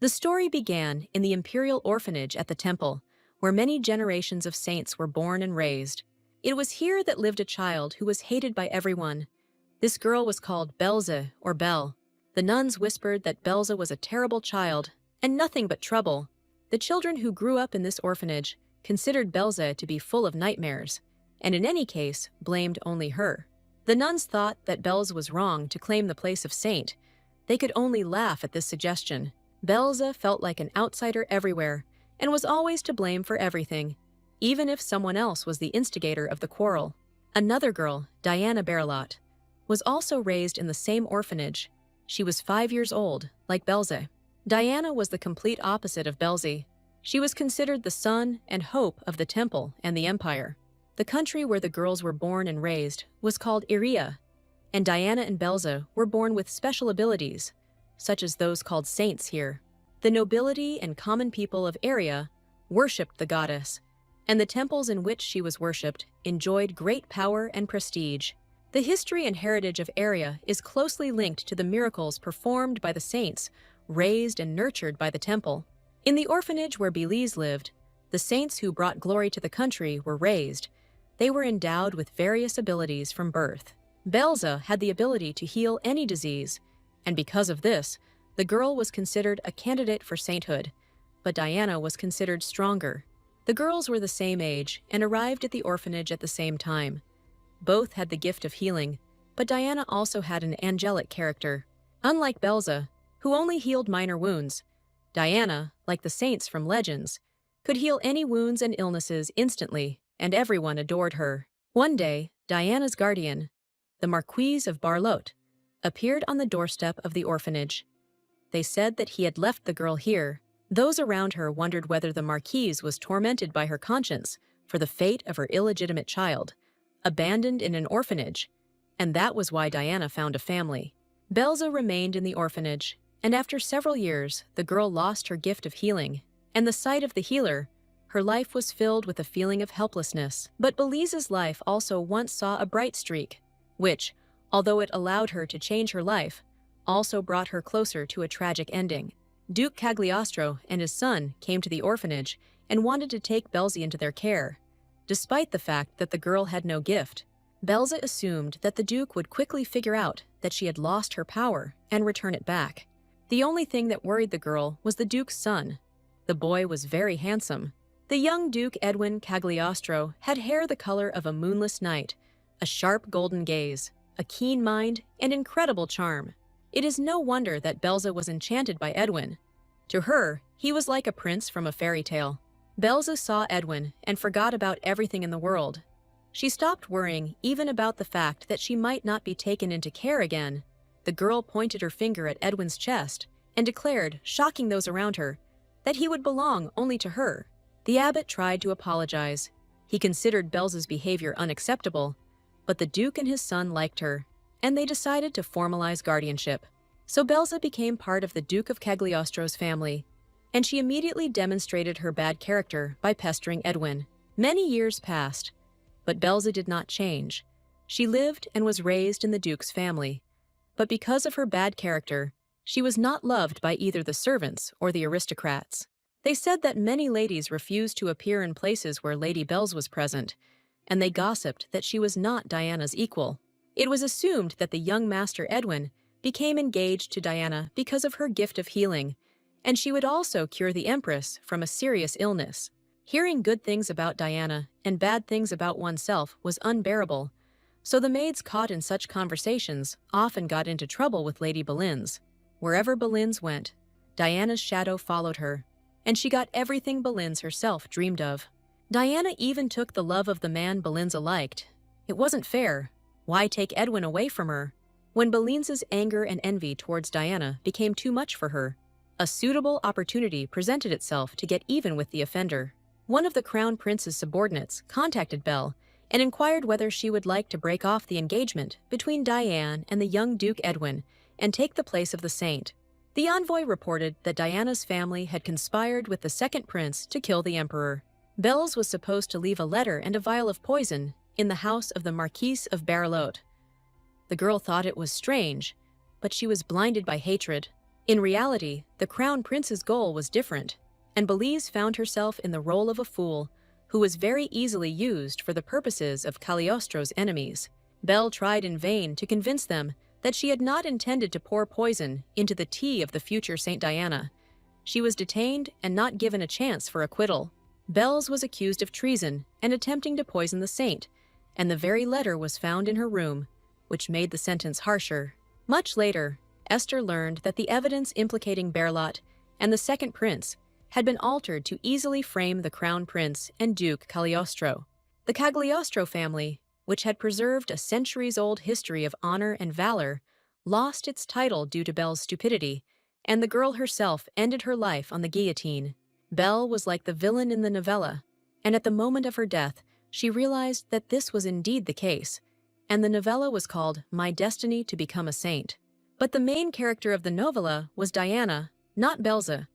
The story began in the imperial orphanage at the temple, where many generations of saints were born and raised. It was here that lived a child who was hated by everyone. This girl was called Belze, or Belle. The nuns whispered that Belze was a terrible child, and nothing but trouble. The children who grew up in this orphanage considered Belze to be full of nightmares, and in any case, blamed only her. The nuns thought that Belze was wrong to claim the place of saint. They could only laugh at this suggestion. Belze felt like an outsider everywhere, and was always to blame for everything, even if someone else was the instigator of the quarrel. Another girl, Diana Berlot, was also raised in the same orphanage. She was 5 years old, like Belze. Diana was the complete opposite of Belze. She was considered the sun and hope of the temple and the empire. The country where the girls were born and raised was called Iria, and Diana and Belze were born with special abilities, such as those called saints here. The nobility and common people of Iria worshipped the goddess, and the temples in which she was worshipped enjoyed great power and prestige. The history and heritage of Iria is closely linked to the miracles performed by the saints, raised and nurtured by the temple. In the orphanage where Belize lived, the saints who brought glory to the country were raised. They were endowed with various abilities from birth. Belze had the ability to heal any disease, and because of this, the girl was considered a candidate for sainthood, but Diana was considered stronger. The girls were the same age and arrived at the orphanage at the same time. Both had the gift of healing, but Diana also had an angelic character. Unlike Belze, who only healed minor wounds, Diana, like the saints from legends, could heal any wounds and illnesses instantly, and everyone adored her. One day, Diana's guardian, the Marquise of Barlotte, appeared on the doorstep of the orphanage. They said that he had left the girl here. Those around her wondered whether the Marquise was tormented by her conscience for the fate of her illegitimate child, abandoned in an orphanage, and that was why Diana found a family. Belze remained in the orphanage, and after several years, the girl lost her gift of healing, and the sight of the healer, her life was filled with a feeling of helplessness. But Belize's life also once saw a bright streak, which, although it allowed her to change her life, also brought her closer to a tragic ending. Duke Cagliostro and his son came to the orphanage and wanted to take Belze into their care, despite the fact that the girl had no gift. Belze assumed that the Duke would quickly figure out that she had lost her power and return it back. The only thing that worried the girl was the Duke's son. The boy was very handsome. The young Duke Edwin Cagliostro had hair the color of a moonless night, a sharp golden gaze, a keen mind, and incredible charm. It is no wonder that Belze was enchanted by Edwin. To her, he was like a prince from a fairy tale. Belze saw Edwin and forgot about everything in the world. She stopped worrying even about the fact that she might not be taken into care again. The girl pointed her finger at Edwin's chest and declared, shocking those around her, that he would belong only to her. The abbot tried to apologize. He considered Belze's behavior unacceptable, but the Duke and his son liked her, and they decided to formalize guardianship. So Belze became part of the Duke of Cagliostro's family, and she immediately demonstrated her bad character by pestering Edwin. Many years passed, but Belze did not change. She lived and was raised in the Duke's family, but because of her bad character, she was not loved by either the servants or the aristocrats. They said that many ladies refused to appear in places where Lady Belze was present, and they gossiped that she was not Diana's equal. It was assumed that the young Master Edwin became engaged to Diana because of her gift of healing, and she would also cure the Empress from a serious illness. Hearing good things about Diana and bad things about oneself was unbearable, so the maids caught in such conversations often got into trouble with Lady Belins. Wherever Belins went, Diana's shadow followed her, and she got everything Belins herself dreamed of. Diana even took the love of the man Belinza liked. It wasn't fair. Why take Edwin away from her? When Belinza's anger and envy towards Diana became too much for her, a suitable opportunity presented itself to get even with the offender. One of the Crown Prince's subordinates contacted Belle and inquired whether she would like to break off the engagement between Diane and the young Duke Edwin and take the place of the saint. The envoy reported that Diana's family had conspired with the second prince to kill the emperor. Belle's was supposed to leave a letter and a vial of poison in the house of the Marquise of Barlotte. The girl thought it was strange, but she was blinded by hatred. In reality, the crown prince's goal was different, and Belize found herself in the role of a fool who was very easily used for the purposes of Cagliostro's enemies. Belle tried in vain to convince them that she had not intended to pour poison into the tea of the future Saint Diana. She was detained and not given a chance for acquittal. Bells was accused of treason and attempting to poison the saint, and the very letter was found in her room, which made the sentence harsher. Much later, Esther learned that the evidence implicating Berlot and the second prince had been altered to easily frame the crown prince and Duke Cagliostro. The Cagliostro family, which had preserved a centuries-old history of honor and valor, lost its title due to Belle's stupidity, and the girl herself ended her life on the guillotine. Belle was like the villain in the novella, and at the moment of her death, she realized that this was indeed the case, and the novella was called My Destiny to Become a Saint. But the main character of the novella was Diana, not Belza,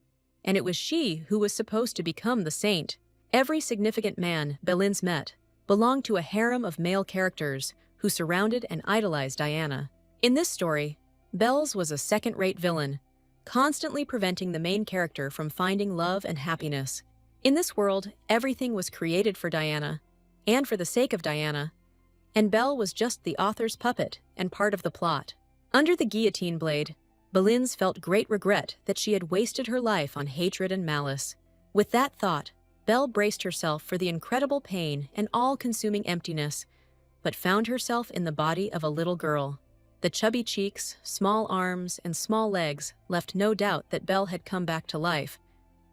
and it was she who was supposed to become the saint. Every significant man Belins met belonged to a harem of male characters who surrounded and idolized Diana. In this story, Bells was a second-rate villain, constantly preventing the main character from finding love and happiness. In this world, everything was created for Diana, and for the sake of Diana, and Belle was just the author's puppet and part of the plot. Under the guillotine blade, Belins felt great regret that she had wasted her life on hatred and malice. With that thought, Belle braced herself for the incredible pain and all-consuming emptiness, but found herself in the body of a little girl. The chubby cheeks, small arms, and small legs left no doubt that Belle had come back to life,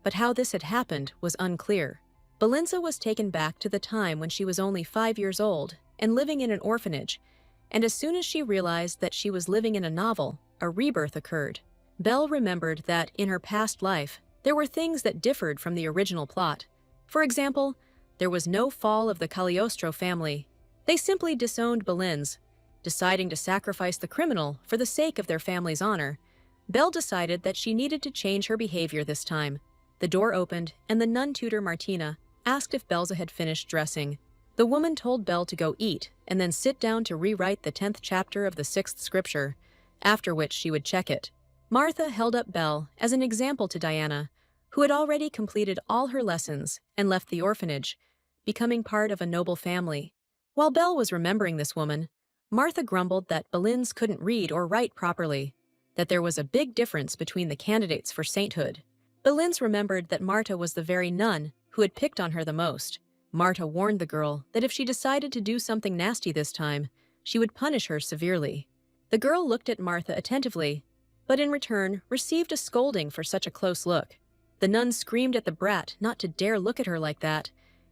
but how this had happened was unclear. Belinza was taken back to the time when she was only 5 years old and living in an orphanage, and as soon as she realized that she was living in a novel, a rebirth occurred. Belle remembered that, in her past life, there were things that differed from the original plot. For example, there was no fall of the Cagliostro family. They simply disowned Belins, deciding to sacrifice the criminal for the sake of their family's honor. Belle decided that she needed to change her behavior this time. The door opened, and the nun tutor Martina asked if Belza had finished dressing. The woman told Belle to go eat and then sit down to rewrite the 10th chapter of the 6th scripture, after which she would check it. Martha held up Belle as an example to Diana, who had already completed all her lessons and left the orphanage, becoming part of a noble family. While Belle was remembering this woman, Martha grumbled that Belins couldn't read or write properly, that there was a big difference between the candidates for sainthood. Belins remembered that Marta was the very nun who had picked on her the most. Marta warned the girl that if she decided to do something nasty this time, she would punish her severely. The girl looked at Martha attentively, but in return received a scolding for such a close look. The nun screamed at the brat not to dare look at her like that,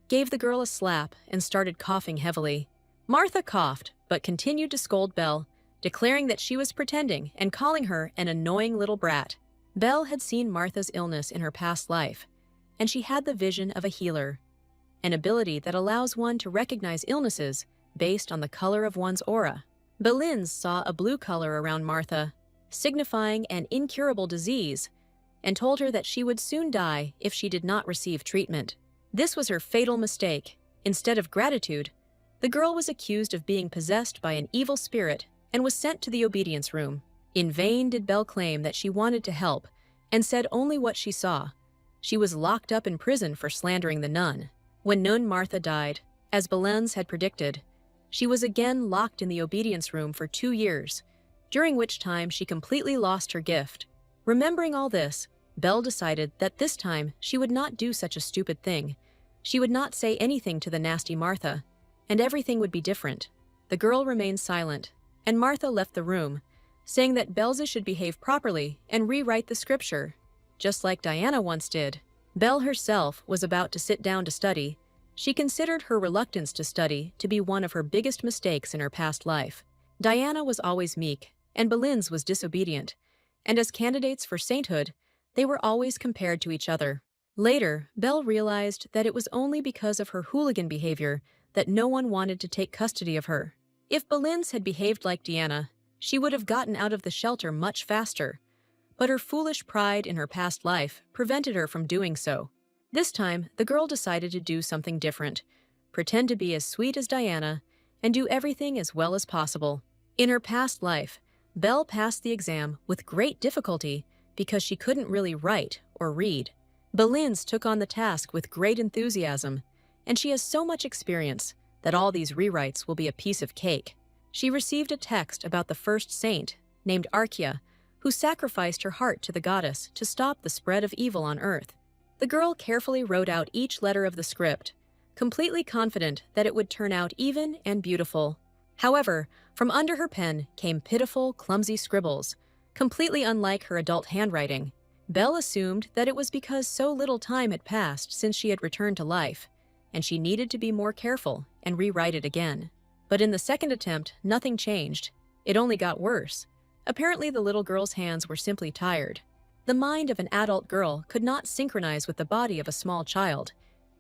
gave the girl a slap, and started coughing heavily. Martha coughed, but continued to scold Belle, declaring that she was pretending and calling her an annoying little brat. Belle had seen Martha's illness in her past life, and she had the vision of a healer, an ability that allows one to recognize illnesses based on the color of one's aura. Belins saw a blue color around Martha, signifying an incurable disease, and told her that she would soon die if she did not receive treatment. This was her fatal mistake. Instead of gratitude, the girl was accused of being possessed by an evil spirit and was sent to the obedience room. In vain did Belle claim that she wanted to help and said only what she saw. She was locked up in prison for slandering the nun. When Nun Martha died, as Belins had predicted, she was again locked in the obedience room for 2 years, during which time she completely lost her gift. Remembering all this, Belle decided that this time she would not do such a stupid thing. She would not say anything to the nasty Martha, and everything would be different. The girl remained silent, and Martha left the room, saying that Belza should behave properly and rewrite the scripture, just like Diana once did. Belle herself was about to sit down to study. She considered her reluctance to study to be one of her biggest mistakes in her past life. Diana was always meek, and Belins was disobedient, and as candidates for sainthood, they were always compared to each other. Later, Belle realized that it was only because of her hooligan behavior that no one wanted to take custody of her. If Belins had behaved like Diana, she would have gotten out of the shelter much faster, but her foolish pride in her past life prevented her from doing so. This time, the girl decided to do something different, pretend to be as sweet as Diana, and do everything as well as possible. In her past life, Belle passed the exam with great difficulty because she couldn't really write or read. Villainess took on the task with great enthusiasm, and she has so much experience that all these rewrites will be a piece of cake. She received a text about the first saint, named Archaea, who sacrificed her heart to the goddess to stop the spread of evil on Earth. The girl carefully wrote out each letter of the script, completely confident that it would turn out even and beautiful. However, from under her pen came pitiful, clumsy scribbles, completely unlike her adult handwriting. Belle assumed that it was because so little time had passed since she had returned to life, and she needed to be more careful and rewrite it again. But in the second attempt, nothing changed. It only got worse. Apparently, the little girl's hands were simply tired. The mind of an adult girl could not synchronize with the body of a small child.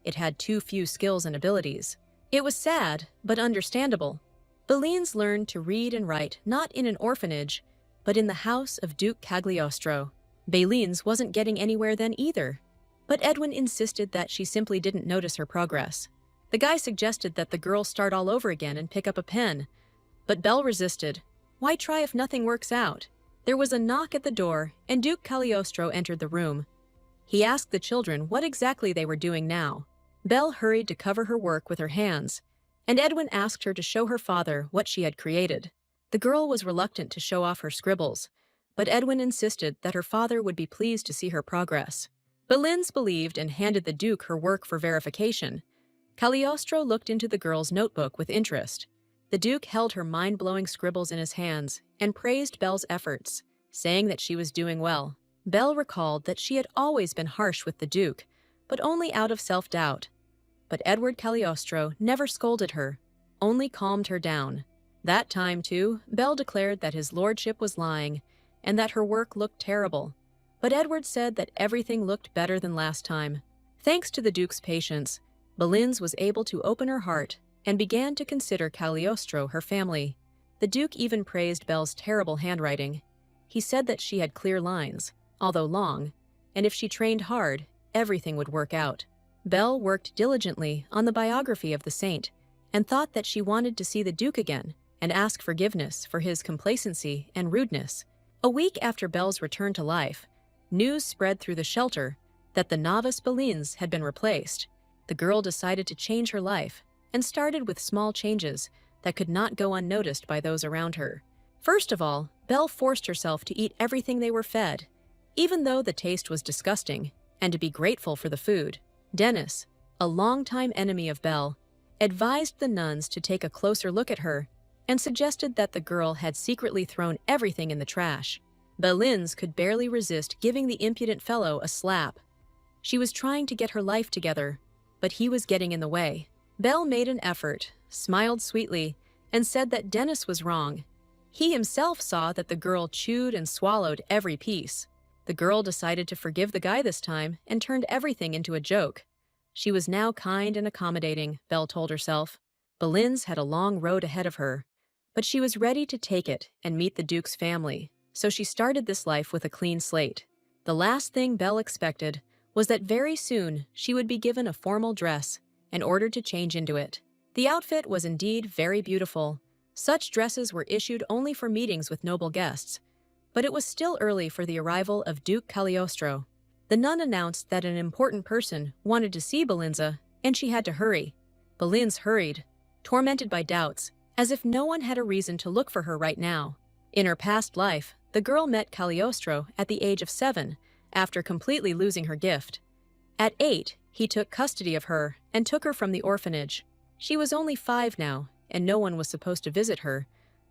It had too few skills and abilities. It was sad, but understandable. Villainess learned to read and write not in an orphanage, but in the house of Duke Cagliostro. Villainess wasn't getting anywhere then either, but Edwin insisted that she simply didn't notice her progress. The guy suggested that the girl start all over again and pick up a pen, but Belle resisted. Why try if nothing works out? There was a knock at the door, and Duke Cagliostro entered the room. He asked the children what exactly they were doing now. Belle hurried to cover her work with her hands, and Edwin asked her to show her father what she had created. The girl was reluctant to show off her scribbles, but Edwin insisted that her father would be pleased to see her progress. Villainess believed and handed the Duke her work for verification. Cagliostro looked into the girl's notebook with interest. The Duke held her mind-blowing scribbles in his hands and praised Belle's efforts, saying that she was doing well. Belle recalled that she had always been harsh with the Duke, but only out of self-doubt. But Edward Cagliostro never scolded her, only calmed her down. That time, too, Belle declared that his lordship was lying and that her work looked terrible. But Edward said that everything looked better than last time. Thanks to the Duke's patience, Villainess was able to open her heart and began to consider Cagliostro her family. The Duke even praised Belle's terrible handwriting. He said that she had clear lines, although long, and if she trained hard, everything would work out. Belle worked diligently on the biography of the saint and thought that she wanted to see the Duke again and ask forgiveness for his complacency and rudeness. A week after Belle's return to life, news spread through the shelter that the novice Villainess had been replaced. The girl decided to change her life and started with small changes that could not go unnoticed by those around her. First of all, Belle forced herself to eat everything they were fed, even though the taste was disgusting, and to be grateful for the food. Dennis, a longtime enemy of Belle, advised the nuns to take a closer look at her and suggested that the girl had secretly thrown everything in the trash. Villainess could barely resist giving the impudent fellow a slap. She was trying to get her life together, but he was getting in the way. Belle made an effort, smiled sweetly, and said that Dennis was wrong. He himself saw that the girl chewed and swallowed every piece. The girl decided to forgive the guy this time and turned everything into a joke. She was now kind and accommodating, Belle told herself. Villainess had a long road ahead of her, but she was ready to take it and meet the Duke's family, so she started this life with a clean slate. The last thing Belle expected was that very soon she would be given a formal dress and ordered to change into it. The outfit was indeed very beautiful. Such dresses were issued only for meetings with noble guests, but it was still early for the arrival of Duke Cagliostro. The nun announced that an important person wanted to see Villainess, and she had to hurry. Villainess hurried, tormented by doubts, as if no one had a reason to look for her right now. In her past life, the girl met Cagliostro at the age of 7, after completely losing her gift. At 8, he took custody of her and took her from the orphanage. She was only 5 now, and no one was supposed to visit her,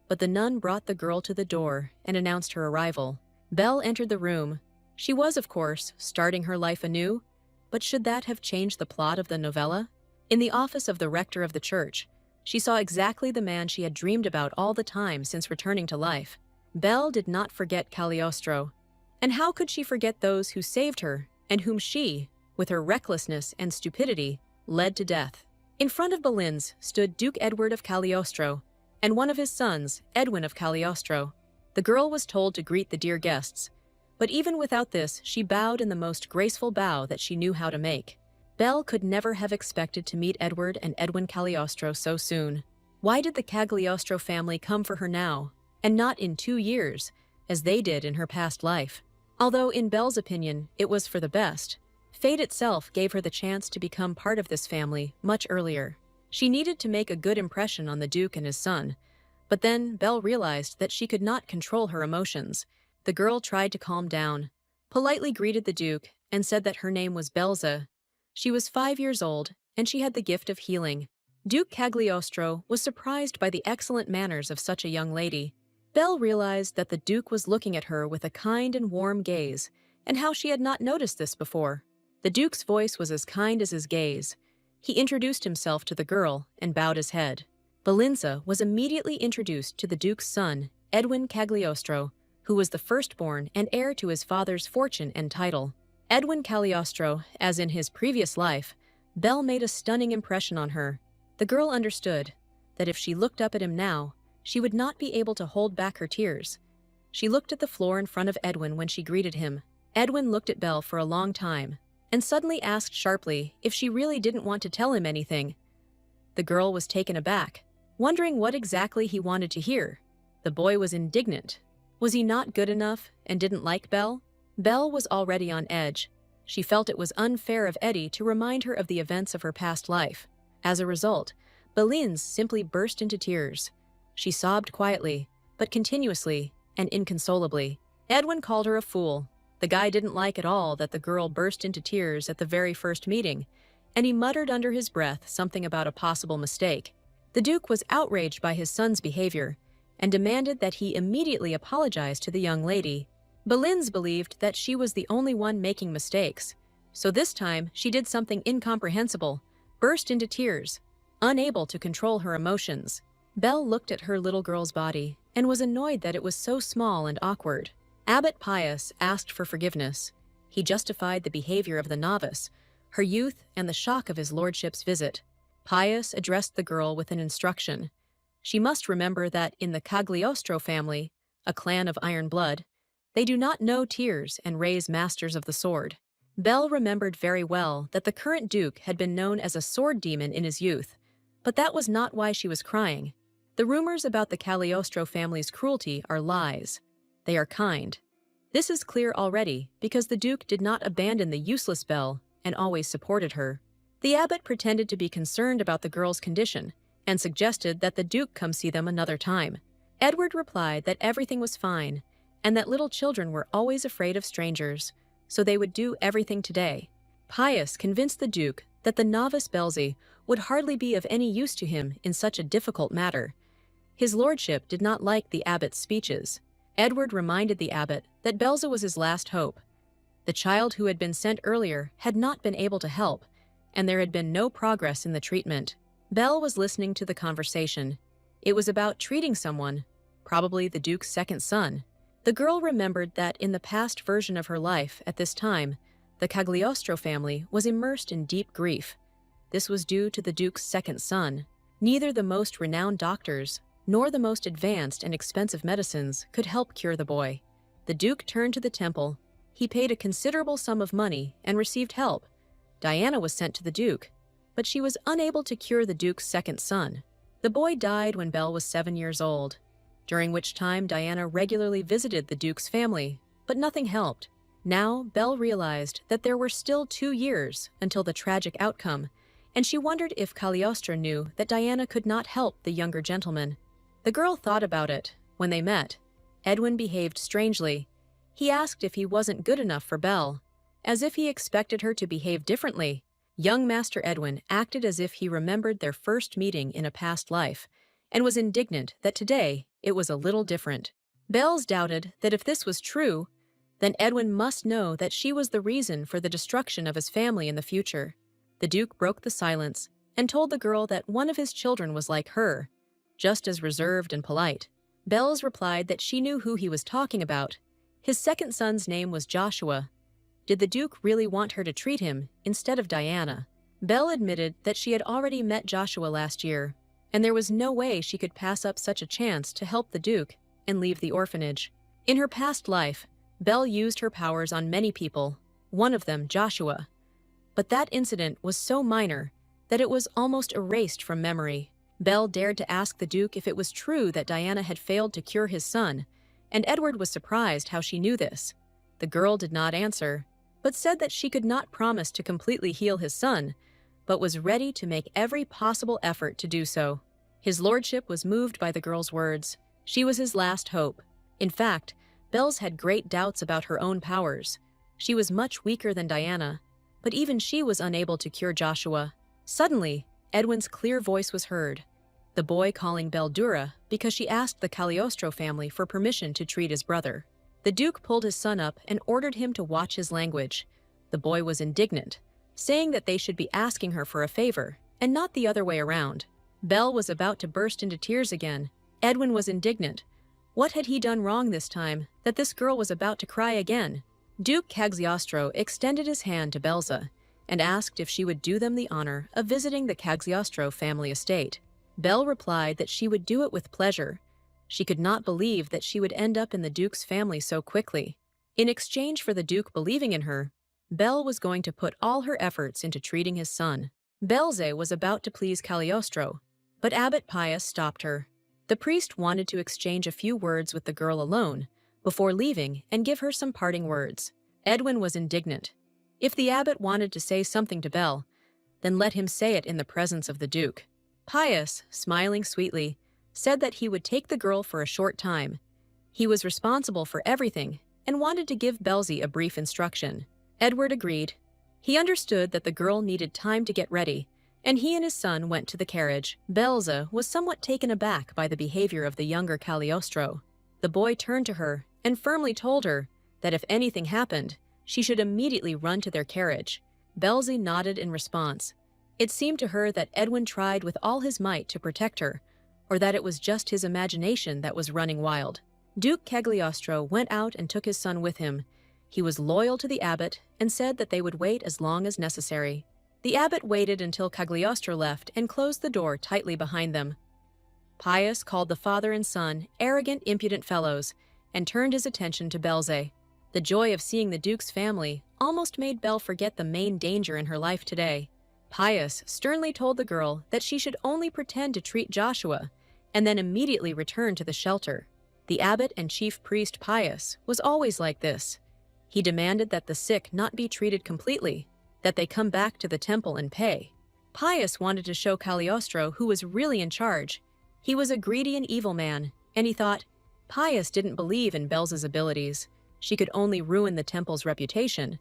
but the nun brought the girl to the door and announced her arrival. Belle entered the room. She was, of course, starting her life anew, but should that have changed the plot of the novella? In the office of the rector of the church, she saw exactly the man she had dreamed about all the time since returning to life. Belle did not forget Cagliostro. And how could she forget those who saved her and whom she, with her recklessness and stupidity, led to death? In front of Villainess stood Duke Edward of Cagliostro and one of his sons, Edwin of Cagliostro. The girl was told to greet the dear guests, but even without this, she bowed in the most graceful bow that she knew how to make. Belle could never have expected to meet Edward and Edwin Cagliostro so soon. Why did the Cagliostro family come for her now, and not in 2 years, as they did in her past life? Although in Belle's opinion, it was for the best, fate itself gave her the chance to become part of this family much earlier. She needed to make a good impression on the Duke and his son, but then Belle realized that she could not control her emotions. The girl tried to calm down, politely greeted the Duke, and said that her name was Belza. She was 5 years old, and she had the gift of healing. Duke Cagliostro was surprised by the excellent manners of such a young lady. Belle realized that the Duke was looking at her with a kind and warm gaze, and how she had not noticed this before. The Duke's voice was as kind as his gaze. He introduced himself to the girl and bowed his head. Valenza was immediately introduced to the Duke's son, Edwin Cagliostro, who was the firstborn and heir to his father's fortune and title. Edwin Cagliostro, as in his previous life, Belle made a stunning impression on her. The girl understood that if she looked up at him now, she would not be able to hold back her tears. She looked at the floor in front of Edwin when she greeted him. Edwin looked at Belle for a long time, and suddenly asked sharply if she really didn't want to tell him anything. The girl was taken aback, wondering what exactly he wanted to hear. The boy was indignant. Was he not good enough and didn't like Belle? Belle was already on edge. She felt it was unfair of Eddie to remind her of the events of her past life. As a result, Valenza simply burst into tears. She sobbed quietly, but continuously and inconsolably. Edwin called her a fool. The guy didn't like at all that the girl burst into tears at the very first meeting, and he muttered under his breath something about a possible mistake. The Duke was outraged by his son's behavior and demanded that he immediately apologize to the young lady. Valenza believed that she was the only one making mistakes, so this time she did something incomprehensible, burst into tears, unable to control her emotions. Belle looked at her little girl's body and was annoyed that it was so small and awkward. Abbot Pius asked for forgiveness. He justified the behavior of the novice, her youth, and the shock of his lordship's visit. Pius addressed the girl with an instruction. She must remember that in the Cagliostro family, a clan of iron blood, they do not know tears and raise masters of the sword. Belle remembered very well that the current duke had been known as a sword demon in his youth, but that was not why she was crying. The rumors about the Cagliostro family's cruelty are lies. They are kind. This is clear already because the Duke did not abandon the useless Belle and always supported her. The abbot pretended to be concerned about the girl's condition and suggested that the Duke come see them another time. Edward replied that everything was fine and that little children were always afraid of strangers, so they would do everything today. Pius convinced the Duke that the novice Belzi would hardly be of any use to him in such a difficult matter. His lordship did not like the abbot's speeches. Edward reminded the abbot that Belza was his last hope. The child who had been sent earlier had not been able to help, and there had been no progress in the treatment. Belle was listening to the conversation. It was about treating someone, probably the Duke's second son. The girl remembered that in the past version of her life at this time, the Cagliostro family was immersed in deep grief. This was due to the Duke's second son. Neither the most renowned doctors nor the most advanced and expensive medicines could help cure the boy. The Duke turned to the temple. He paid a considerable sum of money and received help. Diana was sent to the Duke, but she was unable to cure the Duke's second son. The boy died when Belle was 7 years old, during which time Diana regularly visited the Duke's family, but nothing helped. Now, Belle realized that there were still 2 years until the tragic outcome, and she wondered if Cagliostro knew that Diana could not help the younger gentleman. The girl thought about it. When they met, Edwin behaved strangely. He asked if he wasn't good enough for Belle, as if he expected her to behave differently. Young Master Edwin acted as if he remembered their first meeting in a past life, and was indignant that today it was a little different. Belle's doubted that if this was true, then Edwin must know that she was the reason for the destruction of his family in the future. The Duke broke the silence and told the girl that one of his children was like her, just as reserved and polite. Belle's replied that she knew who he was talking about. His second son's name was Joshua. Did the Duke really want her to treat him instead of Diana? Belle admitted that she had already met Joshua last year, and there was no way she could pass up such a chance to help the Duke and leave the orphanage. In her past life, Belle used her powers on many people, one of them Joshua. But that incident was so minor that it was almost erased from memory. Belle dared to ask the Duke if it was true that Diana had failed to cure his son, and Edward was surprised how she knew this. The girl did not answer, but said that she could not promise to completely heal his son, but was ready to make every possible effort to do so. His lordship was moved by the girl's words. She was his last hope. In fact, Bells had great doubts about her own powers. She was much weaker than Diana, but even she was unable to cure Joshua. Suddenly, Edwin's clear voice was heard, the boy calling Beldura because she asked the Cagliostro family for permission to treat his brother. The Duke pulled his son up and ordered him to watch his language. The boy was indignant, saying that they should be asking her for a favor, and not the other way around. Belle was about to burst into tears again. Edwin was indignant. What had he done wrong this time, that this girl was about to cry again? Duke Cagliostro extended his hand to Belza and asked if she would do them the honor of visiting the Cagliostro family estate. Belle replied that she would do it with pleasure. She could not believe that she would end up in the Duke's family so quickly. In exchange for the Duke believing in her, Belle was going to put all her efforts into treating his son. Belze was about to please Cagliostro, but Abbot Pius stopped her. The priest wanted to exchange a few words with the girl alone before leaving and give her some parting words. Edwin was indignant. If the abbot wanted to say something to Belle, then let him say it in the presence of the Duke. Pius, smiling sweetly, said that he would take the girl for a short time. He was responsible for everything and wanted to give Belzy a brief instruction. Edward agreed. He understood that the girl needed time to get ready, and he and his son went to the carriage. Belza was somewhat taken aback by the behavior of the younger Cagliostro. The boy turned to her and firmly told her that if anything happened, she should immediately run to their carriage. Belzy nodded in response. It seemed to her that Edwin tried with all his might to protect her, or that it was just his imagination that was running wild. Duke Cagliostro went out and took his son with him. He was loyal to the abbot and said that they would wait as long as necessary. The abbot waited until Cagliostro left and closed the door tightly behind them. Pius called the father and son arrogant, impudent fellows and turned his attention to Belze. The joy of seeing the Duke's family almost made Belle forget the main danger in her life today. Pius sternly told the girl that she should only pretend to treat Joshua and then immediately return to the shelter. The abbot and chief priest Pius was always like this. He demanded that the sick not be treated completely, that they come back to the temple and pay. Pius wanted to show Cagliostro who was really in charge. He was a greedy and evil man, and he thought, Pius didn't believe in Belze's abilities. She could only ruin the temple's reputation.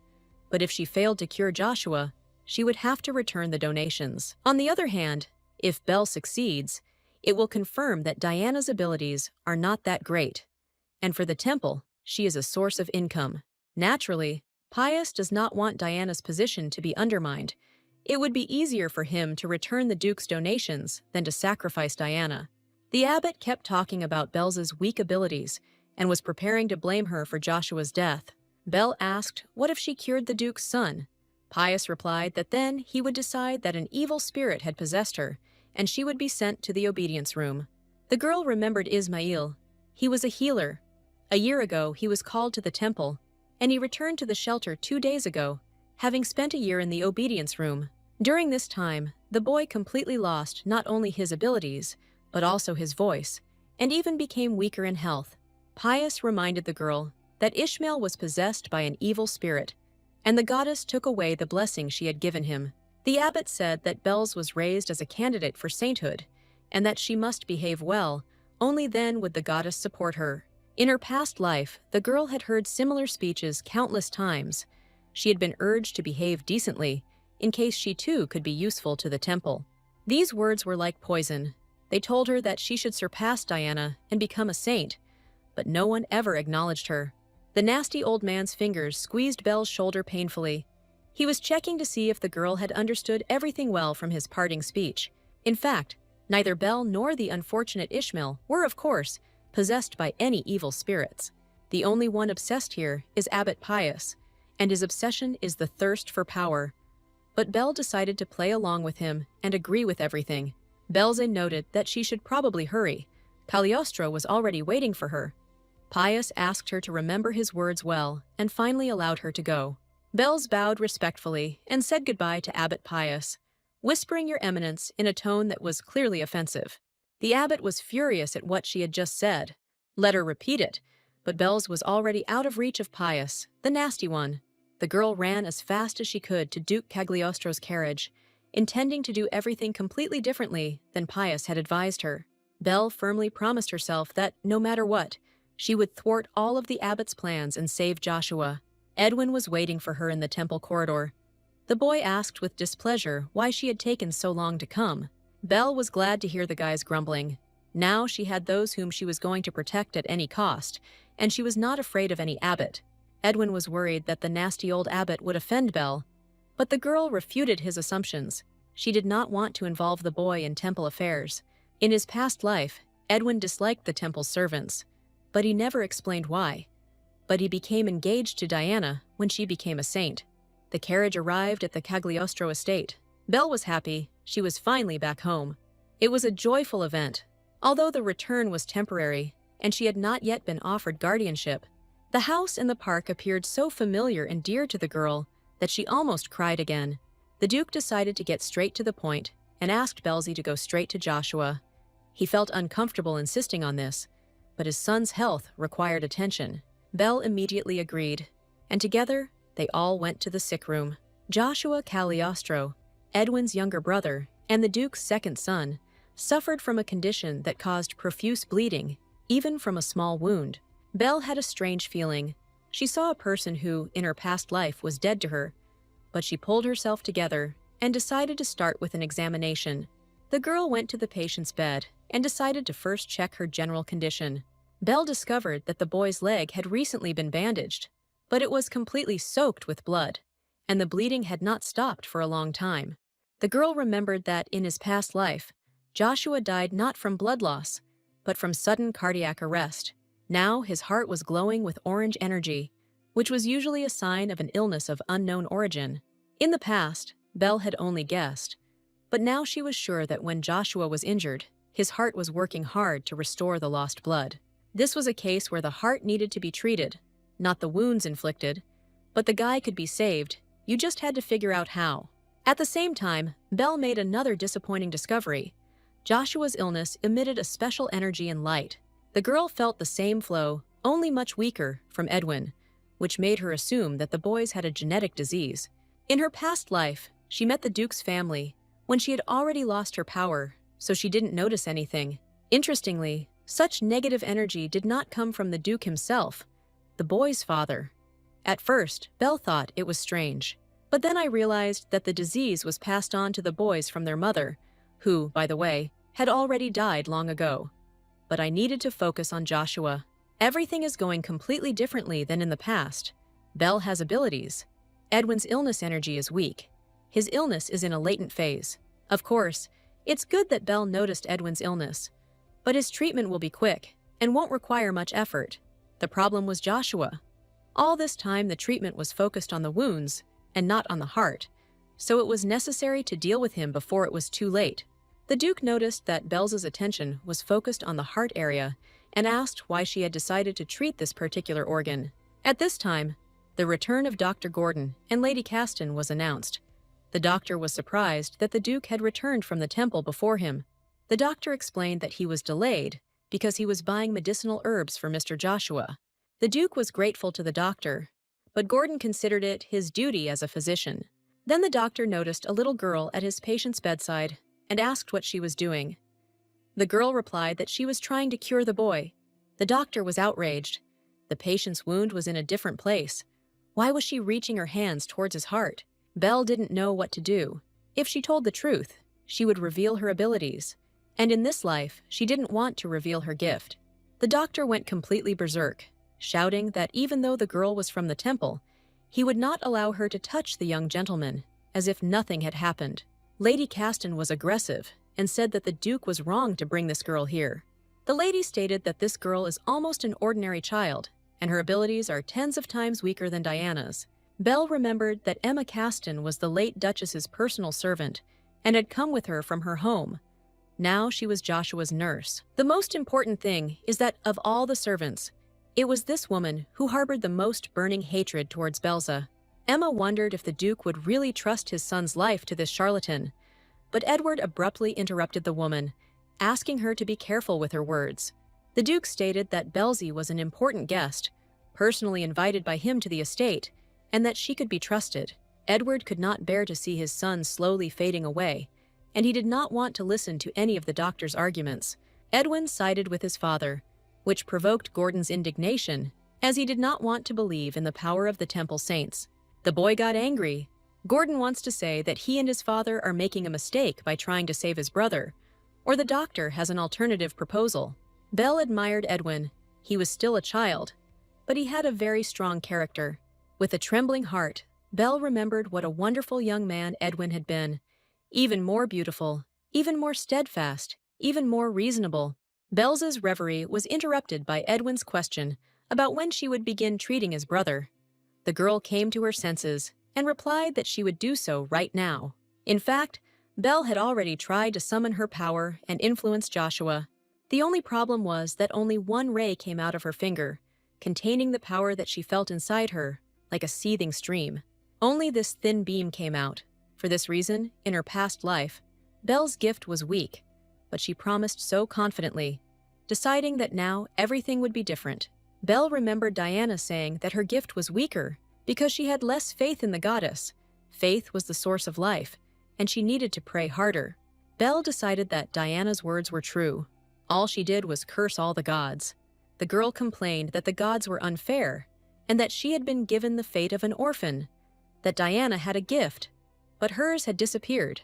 But if she failed to cure Joshua, she would have to return the donations. On the other hand, if Belle succeeds, it will confirm that Diana's abilities are not that great. And for the temple, she is a source of income. Naturally, Pius does not want Diana's position to be undermined. It would be easier for him to return the Duke's donations than to sacrifice Diana. The abbot kept talking about Belze's weak abilities and was preparing to blame her for Joshua's death. Belle asked what if she cured the Duke's son. Pius replied that then he would decide that an evil spirit had possessed her and she would be sent to the obedience room. The girl remembered Ismail. He was a healer. A year ago, he was called to the temple, and he returned to the shelter 2 days ago, having spent a year in the obedience room. During this time, the boy completely lost not only his abilities, but also his voice, and even became weaker in health. Pius reminded the girl that Ishmael was possessed by an evil spirit, and the goddess took away the blessing she had given him. The abbot said that Belz was raised as a candidate for sainthood, and that she must behave well, only then would the goddess support her. In her past life, the girl had heard similar speeches countless times. She had been urged to behave decently, in case she too could be useful to the temple. These words were like poison. They told her that she should surpass Diana and become a saint, but no one ever acknowledged her. The nasty old man's fingers squeezed Belle's shoulder painfully. He was checking to see if the girl had understood everything well from his parting speech. In fact, neither Belle nor the unfortunate Ishmael were, of course, possessed by any evil spirits. The only one obsessed here is Abbot Pius, and his obsession is the thirst for power. But Belle decided to play along with him and agree with everything. Belze noted that she should probably hurry. Cagliostro was already waiting for her. Pius asked her to remember his words well and finally allowed her to go. Belz bowed respectfully and said goodbye to Abbot Pius, whispering Your Eminence in a tone that was clearly offensive. The abbot was furious at what she had just said. Let her repeat it, But Belle's was already out of reach of Pius, the nasty one. The girl ran as fast as she could to Duke Cagliostro's carriage, intending to do everything completely differently than Pius had advised her. Belle firmly promised herself that, no matter what, she would thwart all of the abbot's plans and save Joshua. Edwin was waiting for her in the temple corridor. The boy asked with displeasure why she had taken so long to come. Belle was glad to hear the guy's grumbling. Now she had those whom she was going to protect at any cost, and she was not afraid of any abbot. Edwin was worried that the nasty old abbot would offend Belle, but the girl refuted his assumptions. She did not want to involve the boy in temple affairs. In his past life, Edwin disliked the temple's servants, but he never explained why. But he became engaged to Diana when she became a saint. The carriage arrived at the Cagliostro estate. Belle was happy. She was finally back home. It was a joyful event. Although the return was temporary, and she had not yet been offered guardianship, the house in the park appeared so familiar and dear to the girl that she almost cried again. The Duke decided to get straight to the point and asked Belzie to go straight to Joshua. He felt uncomfortable insisting on this, but his son's health required attention. Belle immediately agreed, and together they all went to the sick room. Joshua Cagliostro, Edwin's younger brother and the Duke's second son, suffered from a condition that caused profuse bleeding, even from a small wound. Belle had a strange feeling. She saw a person who, in her past life, was dead to her, but she pulled herself together and decided to start with an examination. The girl went to the patient's bed and decided to first check her general condition. Belle discovered that the boy's leg had recently been bandaged, but it was completely soaked with blood, and the bleeding had not stopped for a long time. The girl remembered that, in his past life, Joshua died not from blood loss, but from sudden cardiac arrest. Now his heart was glowing with orange energy, which was usually a sign of an illness of unknown origin. In the past, Belle had only guessed, but now she was sure that when Joshua was injured, his heart was working hard to restore the lost blood. This was a case where the heart needed to be treated, not the wounds inflicted, but the guy could be saved. You just had to figure out how. At the same time, Belle made another disappointing discovery. Joshua's illness emitted a special energy and light. The girl felt the same flow, only much weaker, from Edwin, which made her assume that the boys had a genetic disease. In her past life, she met the Duke's family when she had already lost her power, so she didn't notice anything. Interestingly, such negative energy did not come from the Duke himself, the boy's father. At first, Belle thought it was strange, but then I realized that the disease was passed on to the boys from their mother, who, by the way, had already died long ago. But I needed to focus on Joshua. Everything is going completely differently than in the past. Belle has abilities. Edwin's illness energy is weak. His illness is in a latent phase. Of course, it's good that Belle noticed Edwin's illness, but his treatment will be quick and won't require much effort. The problem was Joshua. All this time the treatment was focused on the wounds and not on the heart, so it was necessary to deal with him before it was too late. The Duke noticed that Belle's attention was focused on the heart area and asked why she had decided to treat this particular organ. At this time, the return of Dr. Gordon and Lady Caston was announced. The doctor was surprised that the Duke had returned from the temple before him. The doctor explained that he was delayed because he was buying medicinal herbs for Mr. Joshua. The Duke was grateful to the doctor, but Gordon considered it his duty as a physician. Then the doctor noticed a little girl at his patient's bedside and asked what she was doing. The girl replied that she was trying to cure the boy. The doctor was outraged. The patient's wound was in a different place. Why was she reaching her hands towards his heart? Belle didn't know what to do. If she told the truth, she would reveal her abilities. And in this life, she didn't want to reveal her gift. The doctor went completely berserk, shouting that even though the girl was from the temple, he would not allow her to touch the young gentleman, as if nothing had happened. Lady Caston was aggressive and said that the Duke was wrong to bring this girl here. The lady stated that this girl is almost an ordinary child, and her abilities are tens of times weaker than Diana's. Belle remembered that Emma Caston was the late Duchess's personal servant and had come with her from her home. Now she was Joshua's nurse. The most important thing is that of all the servants, it was this woman who harbored the most burning hatred towards Belza. Emma wondered if the Duke would really trust his son's life to this charlatan, but Edward abruptly interrupted the woman, asking her to be careful with her words. The Duke stated that Belzy was an important guest, personally invited by him to the estate, and that she could be trusted. Edward could not bear to see his son slowly fading away, and he did not want to listen to any of the doctor's arguments. Edwin sided with his father, which provoked Gordon's indignation, as he did not want to believe in the power of the temple saints. The boy got angry. Gordon wants to say that he and his father are making a mistake by trying to save his brother, or the doctor has an alternative proposal. Belle admired Edwin. He was still a child, but he had a very strong character. With a trembling heart, Belle remembered what a wonderful young man Edwin had been, even more beautiful, even more steadfast, even more reasonable. Belle's reverie was interrupted by Edwin's question about when she would begin treating his brother. The girl came to her senses and replied that she would do so right now. In fact, Belle had already tried to summon her power and influence Joshua. The only problem was that only one ray came out of her finger, containing the power that she felt inside her, like a seething stream. Only this thin beam came out. For this reason, in her past life, Belle's gift was weak, but she promised so confidently, deciding that now everything would be different. Belle remembered Diana saying that her gift was weaker because she had less faith in the goddess. Faith was the source of life, and she needed to pray harder. Belle decided that Diana's words were true. All she did was curse all the gods. The girl complained that the gods were unfair, and that she had been given the fate of an orphan, that Diana had a gift, but hers had disappeared,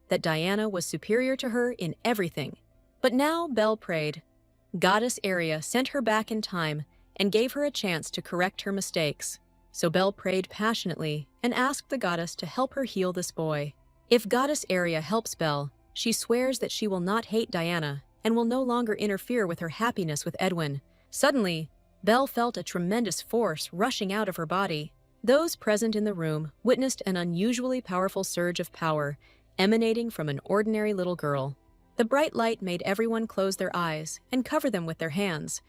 that Diana was superior to her in everything. But now Belle prayed. Goddess Aria sent her back in time and gave her a chance to correct her mistakes. So Belle prayed passionately and asked the goddess to help her heal this boy. If Goddess Aria helps Belle, she swears that she will not hate Diana and will no longer interfere with her happiness with Edwin. Suddenly, Belle felt a tremendous force rushing out of her body. Those present in the room witnessed an unusually powerful surge of power emanating from an ordinary little girl. The bright light made everyone close their eyes and cover them with their hands.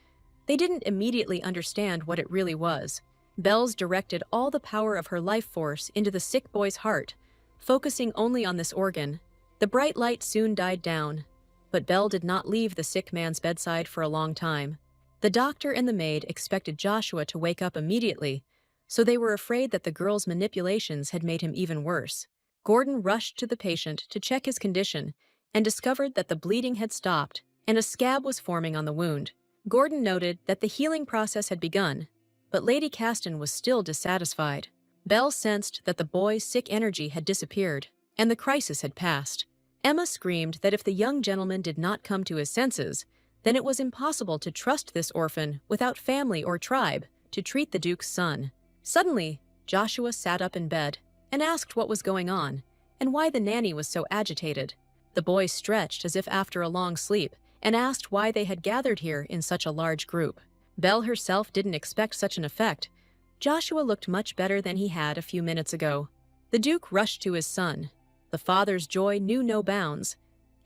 They didn't immediately understand what it really was. Belle's directed all the power of her life force into the sick boy's heart, focusing only on this organ. The bright light soon died down, but Belle did not leave the sick man's bedside for a long time. The doctor and the maid expected Joshua to wake up immediately, so they were afraid that the girl's manipulations had made him even worse. Gordon rushed to the patient to check his condition and discovered that the bleeding had stopped and a scab was forming on the wound. Gordon noted that the healing process had begun, but Lady Caston was still dissatisfied. Belle sensed that the boy's sick energy had disappeared, and the crisis had passed. Emma screamed that if the young gentleman did not come to his senses, then it was impossible to trust this orphan without family or tribe to treat the Duke's son. Suddenly, Joshua sat up in bed and asked what was going on and why the nanny was so agitated. The boy stretched as if after a long sleep and asked why they had gathered here in such a large group. Belle herself didn't expect such an effect. Joshua looked much better than he had a few minutes ago. The Duke rushed to his son. The father's joy knew no bounds.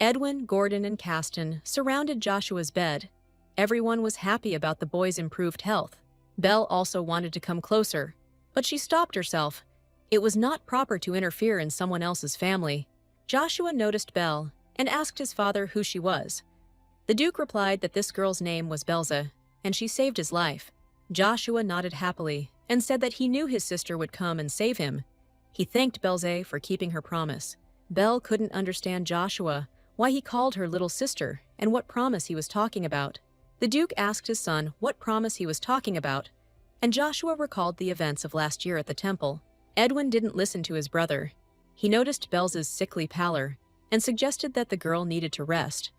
Edwin, Gordon, and Caston surrounded Joshua's bed. Everyone was happy about the boy's improved health. Belle also wanted to come closer, but she stopped herself. It was not proper to interfere in someone else's family. Joshua noticed Belle and asked his father who she was. The Duke replied that this girl's name was Belza, and she saved his life. Joshua nodded happily and said that he knew his sister would come and save him. He thanked Belze for keeping her promise. Belle couldn't understand Joshua, why he called her little sister, and what promise he was talking about. The Duke asked his son what promise he was talking about, and Joshua recalled the events of last year at the temple. Edwin didn't listen to his brother. He noticed Belle's sickly pallor and suggested that the girl needed to rest,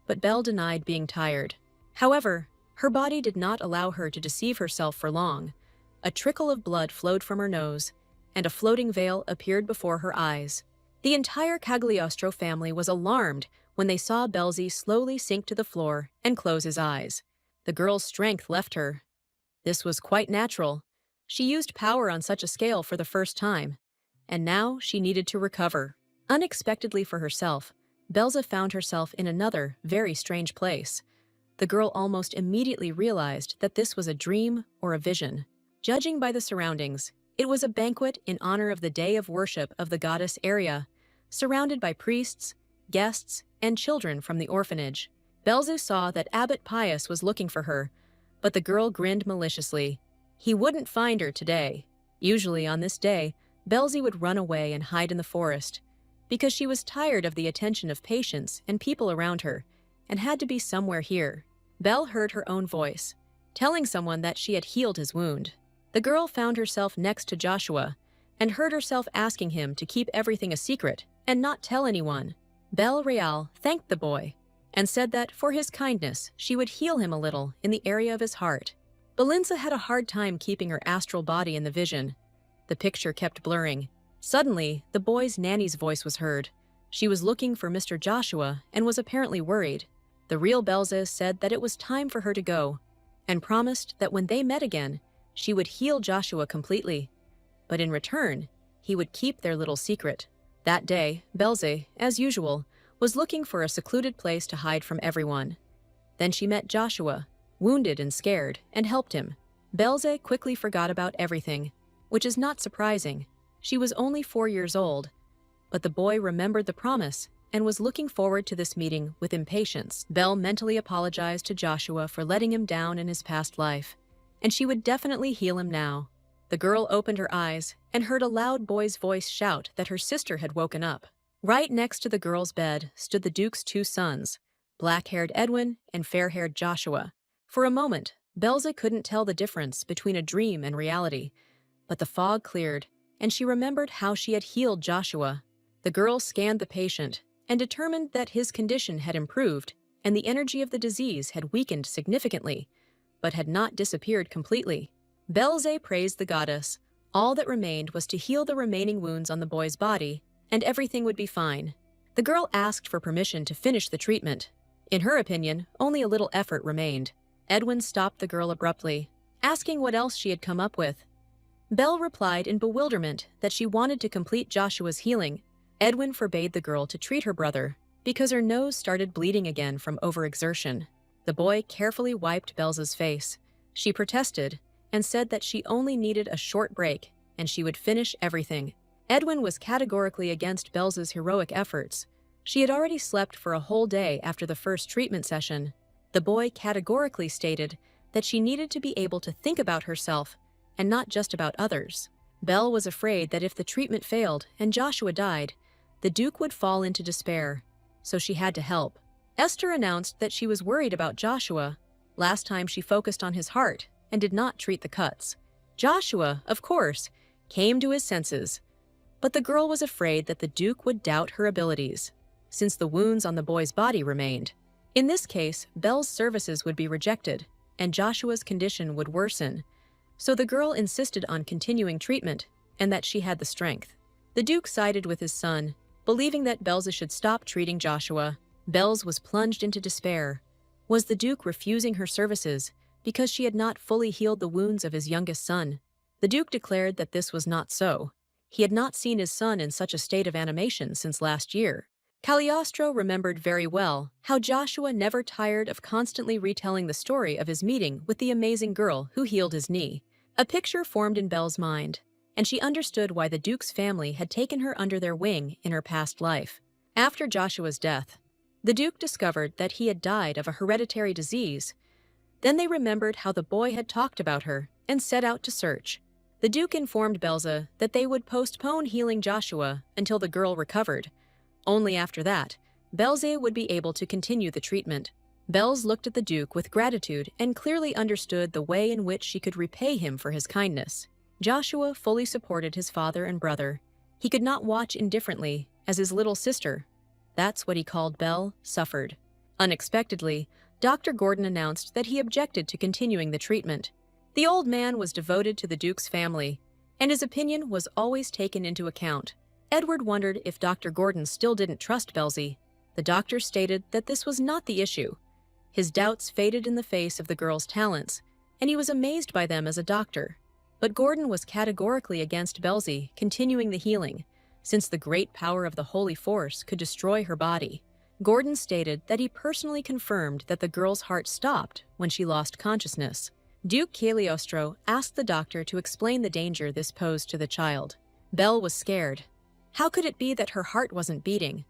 but Belle denied being tired. However, her body did not allow her to deceive herself for long. A trickle of blood flowed from her nose, and a floating veil appeared before her eyes. The entire Cagliostro family was alarmed when they saw Belzy slowly sink to the floor and close his eyes. The girl's strength left her. This was quite natural. She used power on such a scale for the first time, and now she needed to recover. Unexpectedly for herself, Belza found herself in another, very strange place. The girl almost immediately realized that this was a dream or a vision. Judging by the surroundings, it was a banquet in honor of the day of worship of the goddess Aria, surrounded by priests, guests, and children from the orphanage. Belzu saw that Abbot Pius was looking for her, but the girl grinned maliciously. He wouldn't find her today. Usually on this day, Belzy would run away and hide in the forest, because she was tired of the attention of patients and people around her, and had to be somewhere here. Belle heard her own voice, telling someone that she had healed his wound. The girl found herself next to Joshua, and heard herself asking him to keep everything a secret and not tell anyone. Belle Real thanked the boy, and said that for his kindness she would heal him a little in the area of his heart. Belinda had a hard time keeping her astral body in the vision. The picture kept blurring. Suddenly, the boy's nanny's voice was heard. She was looking for Mr. Joshua and was apparently worried. The real Belza said that it was time for her to go, and promised that when they met again, she would heal Joshua completely. But in return, he would keep their little secret. That day, Belze, as usual, was looking for a secluded place to hide from everyone. Then she met Joshua, wounded and scared, and helped him. Belze quickly forgot about everything, which is not surprising. She was only 4 years old, but the boy remembered the promise and was looking forward to this meeting with impatience. Belle mentally apologized to Joshua for letting him down in his past life, and she would definitely heal him now. The girl opened her eyes and heard a loud boy's voice shout that her sister had woken up. Right next to the girl's bed stood the Duke's 2 sons, black-haired Edwin and fair-haired Joshua. For a moment, Belza couldn't tell the difference between a dream and reality, but the fog cleared, and she remembered how she had healed Joshua. The girl scanned the patient and determined that his condition had improved and the energy of the disease had weakened significantly, but had not disappeared completely. Belze praised the goddess. All that remained was to heal the remaining wounds on the boy's body, and everything would be fine. The girl asked for permission to finish the treatment. In her opinion, only a little effort remained. Edwin stopped the girl abruptly, asking what else she had come up with. Belle replied in bewilderment that she wanted to complete Joshua's healing. Edwin forbade the girl to treat her brother because her nose started bleeding again from overexertion. The boy carefully wiped Belza's face. She protested and said that she only needed a short break and she would finish everything. Edwin was categorically against Belza's heroic efforts. She had already slept for a whole day after the first treatment session. The boy categorically stated that she needed to be able to think about herself and not just about others. Belle was afraid that if the treatment failed and Joshua died, the Duke would fall into despair, so she had to help. Esther announced that she was worried about Joshua. Last time she focused on his heart and did not treat the cuts. Joshua, of course, came to his senses, but the girl was afraid that the Duke would doubt her abilities, since the wounds on the boy's body remained. In this case, Belle's services would be rejected, and Joshua's condition would worsen, so the girl insisted on continuing treatment and that she had the strength. The Duke sided with his son, believing that Belze should stop treating Joshua. Belze was plunged into despair. Was the Duke refusing her services because she had not fully healed the wounds of his youngest son? The Duke declared that this was not so. He had not seen his son in such a state of animation since last year. Cagliostro remembered very well how Joshua never tired of constantly retelling the story of his meeting with the amazing girl who healed his knee. A picture formed in Belle's mind, and she understood why the Duke's family had taken her under their wing in her past life. After Joshua's death, the Duke discovered that he had died of a hereditary disease. Then they remembered how the boy had talked about her and set out to search. The Duke informed Belza that they would postpone healing Joshua until the girl recovered. Only after that, Belze would be able to continue the treatment. Belz looked at the Duke with gratitude and clearly understood the way in which she could repay him for his kindness. Joshua fully supported his father and brother. He could not watch indifferently as his little sister, that's what he called Belle, suffered. Unexpectedly, Dr. Gordon announced that he objected to continuing the treatment. The old man was devoted to the Duke's family, and his opinion was always taken into account. Edward wondered if Dr. Gordon still didn't trust Belzy. The doctor stated that this was not the issue. His doubts faded in the face of the girl's talents, and he was amazed by them as a doctor. But Gordon was categorically against Belzy continuing the healing, since the great power of the Holy Force could destroy her body. Gordon stated that he personally confirmed that the girl's heart stopped when she lost consciousness. Duke Cagliostro asked the doctor to explain the danger this posed to the child. Belle was scared. How could it be that her heart wasn't beating?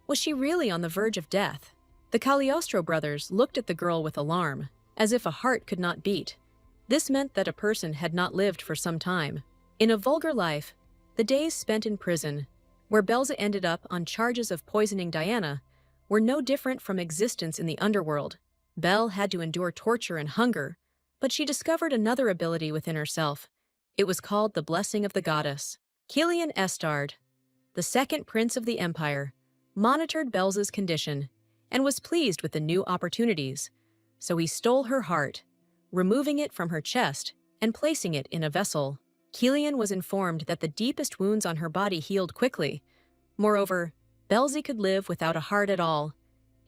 Was she really on the verge of death? The Cagliostro brothers looked at the girl with alarm, as if a heart could not beat. This meant that a person had not lived for some time. In a vulgar life, the days spent in prison, where Belza ended up on charges of poisoning Diana, were no different from existence in the underworld. Belle had to endure torture and hunger, but she discovered another ability within herself. It was called the Blessing of the Goddess. Kilian Estard, the second prince of the empire, monitored Belza's condition and was pleased with the new opportunities, so he stole her heart, removing it from her chest and placing it in a vessel. Kilian was informed that the deepest wounds on her body healed quickly. Moreover, Belzi could live without a heart at all.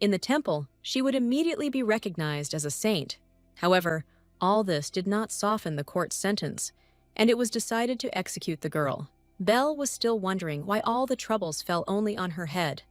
In the temple, she would immediately be recognized as a saint. However, all this did not soften the court's sentence, and it was decided to execute the girl. Belle was still wondering why all the troubles fell only on her head.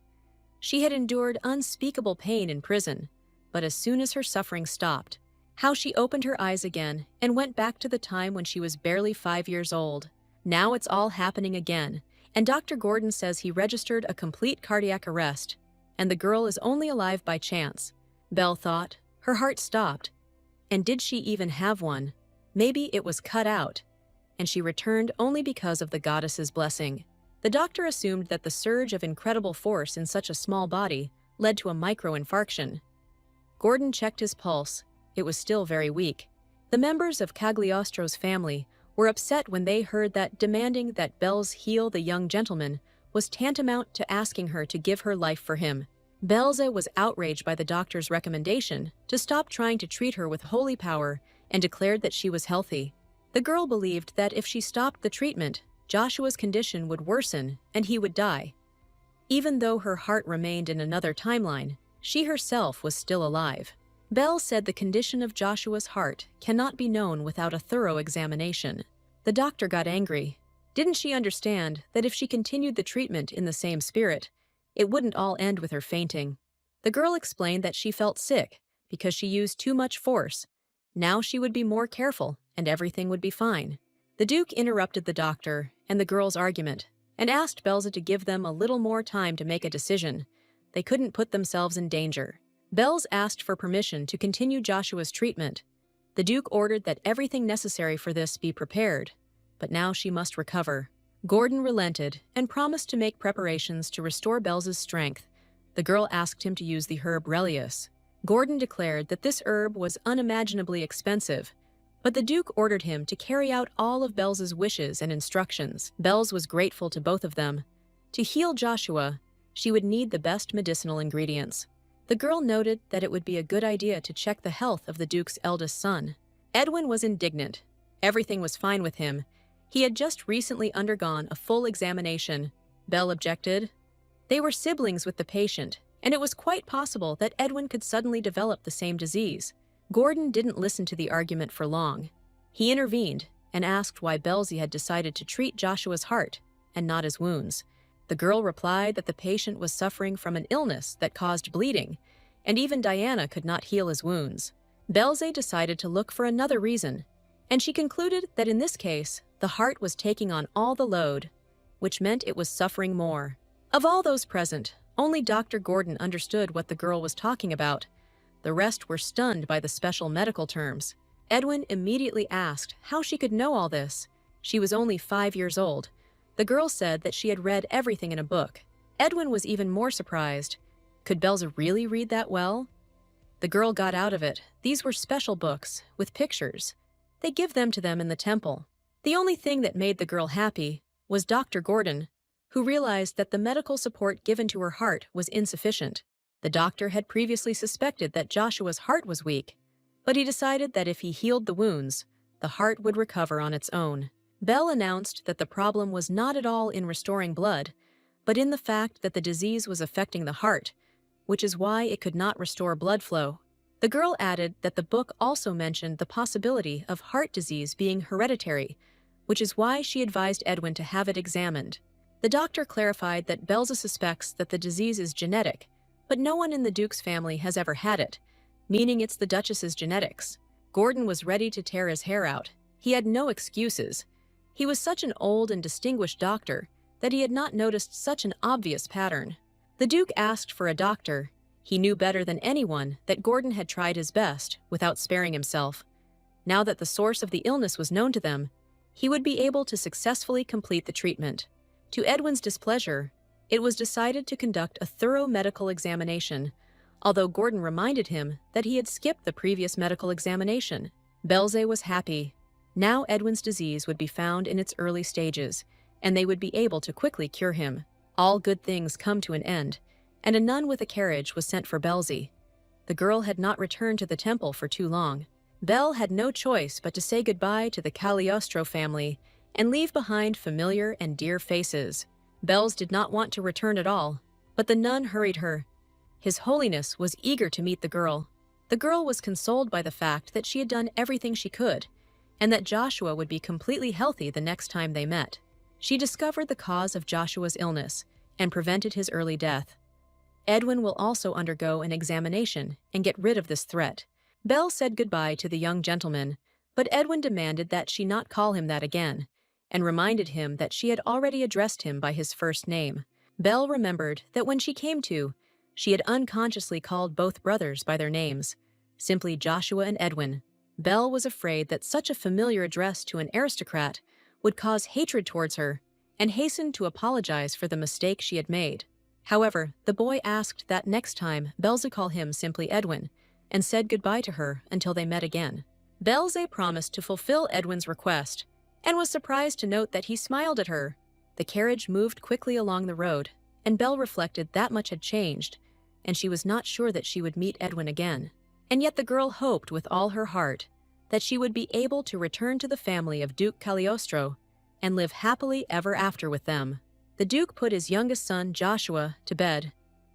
She had endured unspeakable pain in prison, but as soon as her suffering stopped, how she opened her eyes again and went back to the time when she was barely 5 years old. Now it's all happening again, and Dr. Gordon says he registered a complete cardiac arrest, and the girl is only alive by chance. Belle thought. Her heart stopped. And did she even have one? Maybe it was cut out, and she returned only because of the goddess's blessing. The doctor assumed that the surge of incredible force in such a small body led to a microinfarction. Gordon checked his pulse. It was still very weak. The members of Cagliostro's family were upset when they heard that demanding that Belz heal the young gentleman was tantamount to asking her to give her life for him. Belza was outraged by the doctor's recommendation to stop trying to treat her with holy power and declared that she was healthy. The girl believed that if she stopped the treatment, Joshua's condition would worsen and he would die. Even though her heart remained in another timeline, she herself was still alive. Belle said the condition of Joshua's heart cannot be known without a thorough examination. The doctor got angry. Didn't she understand that if she continued the treatment in the same spirit, it wouldn't all end with her fainting? The girl explained that she felt sick because she used too much force. Now she would be more careful and everything would be fine. The Duke interrupted the doctor and the girl's argument and asked Belza to give them a little more time to make a decision. They couldn't put themselves in danger. Belz asked for permission to continue Joshua's treatment. The Duke ordered that everything necessary for this be prepared, but now she must recover. Gordon relented and promised to make preparations to restore Belza's strength. The girl asked him to use the herb Relius. Gordon declared that this herb was unimaginably expensive, but the Duke ordered him to carry out all of Belza's wishes and instructions. Belz was grateful to both of them. To heal Joshua, she would need the best medicinal ingredients. The girl noted that it would be a good idea to check the health of the Duke's eldest son. Edwin was indignant. Everything was fine with him. He had just recently undergone a full examination. Belle objected. They were siblings with the patient, and it was quite possible that Edwin could suddenly develop the same disease. Gordon didn't listen to the argument for long. He intervened and asked why Belzy had decided to treat Joshua's heart and not his wounds. The girl replied that the patient was suffering from an illness that caused bleeding, and even Diana could not heal his wounds. Belze decided to look for another reason, and she concluded that in this case, the heart was taking on all the load, which meant it was suffering more. Of all those present, only Dr. Gordon understood what the girl was talking about. The rest were stunned by the special medical terms. Edwin immediately asked how she could know all this. She was only 5 years old. The girl said that she had read everything in a book. Edwin was even more surprised. Could Belza really read that well? The girl got out of it. These were special books, with pictures. They give them to them in the temple. The only thing that made the girl happy was Dr. Gordon, who realized that the medical support given to her heart was insufficient. The doctor had previously suspected that Joshua's heart was weak, but he decided that if he healed the wounds, the heart would recover on its own. Belle announced that the problem was not at all in restoring blood, but in the fact that the disease was affecting the heart, which is why it could not restore blood flow. The girl added that the book also mentioned the possibility of heart disease being hereditary, which is why she advised Edwin to have it examined. The doctor clarified that Belza suspects that the disease is genetic, but no one in the Duke's family has ever had it, meaning it's the Duchess's genetics. Gordon was ready to tear his hair out. He had no excuses. He was such an old and distinguished doctor that he had not noticed such an obvious pattern. The Duke asked for a doctor. He knew better than anyone that Gordon had tried his best without sparing himself. Now that the source of the illness was known to them, he would be able to successfully complete the treatment. To Edwin's displeasure, it was decided to conduct a thorough medical examination, although Gordon reminded him that he had skipped the previous medical examination. Belze was happy. Now Edwin's disease would be found in its early stages, and they would be able to quickly cure him. All good things come to an end, and a nun with a carriage was sent for Belze. The girl had not returned to the temple for too long. Belle had no choice but to say goodbye to the Cagliostro family and leave behind familiar and dear faces. Belze did not want to return at all, but the nun hurried her. His Holiness was eager to meet the girl. The girl was consoled by the fact that she had done everything she could, and that Joshua would be completely healthy the next time they met. She discovered the cause of Joshua's illness and prevented his early death. Edwin will also undergo an examination and get rid of this threat. Belle said goodbye to the young gentleman, but Edwin demanded that she not call him that again, and reminded him that she had already addressed him by his first name. Belle remembered that when she came to, she had unconsciously called both brothers by their names, simply Joshua and Edwin. Belle was afraid that such a familiar address to an aristocrat would cause hatred towards her, and hastened to apologize for the mistake she had made. However, the boy asked that next time Belze call him simply Edwin, and said goodbye to her until they met again. Belze promised to fulfill Edwin's request, and was surprised to note that he smiled at her. The carriage moved quickly along the road, and Belle reflected that much had changed, and she was not sure that she would meet Edwin again. And yet the girl hoped with all her heart that she would be able to return to the family of Duke Cagliostro and live happily ever after with them. The Duke put his youngest son, Joshua, to bed,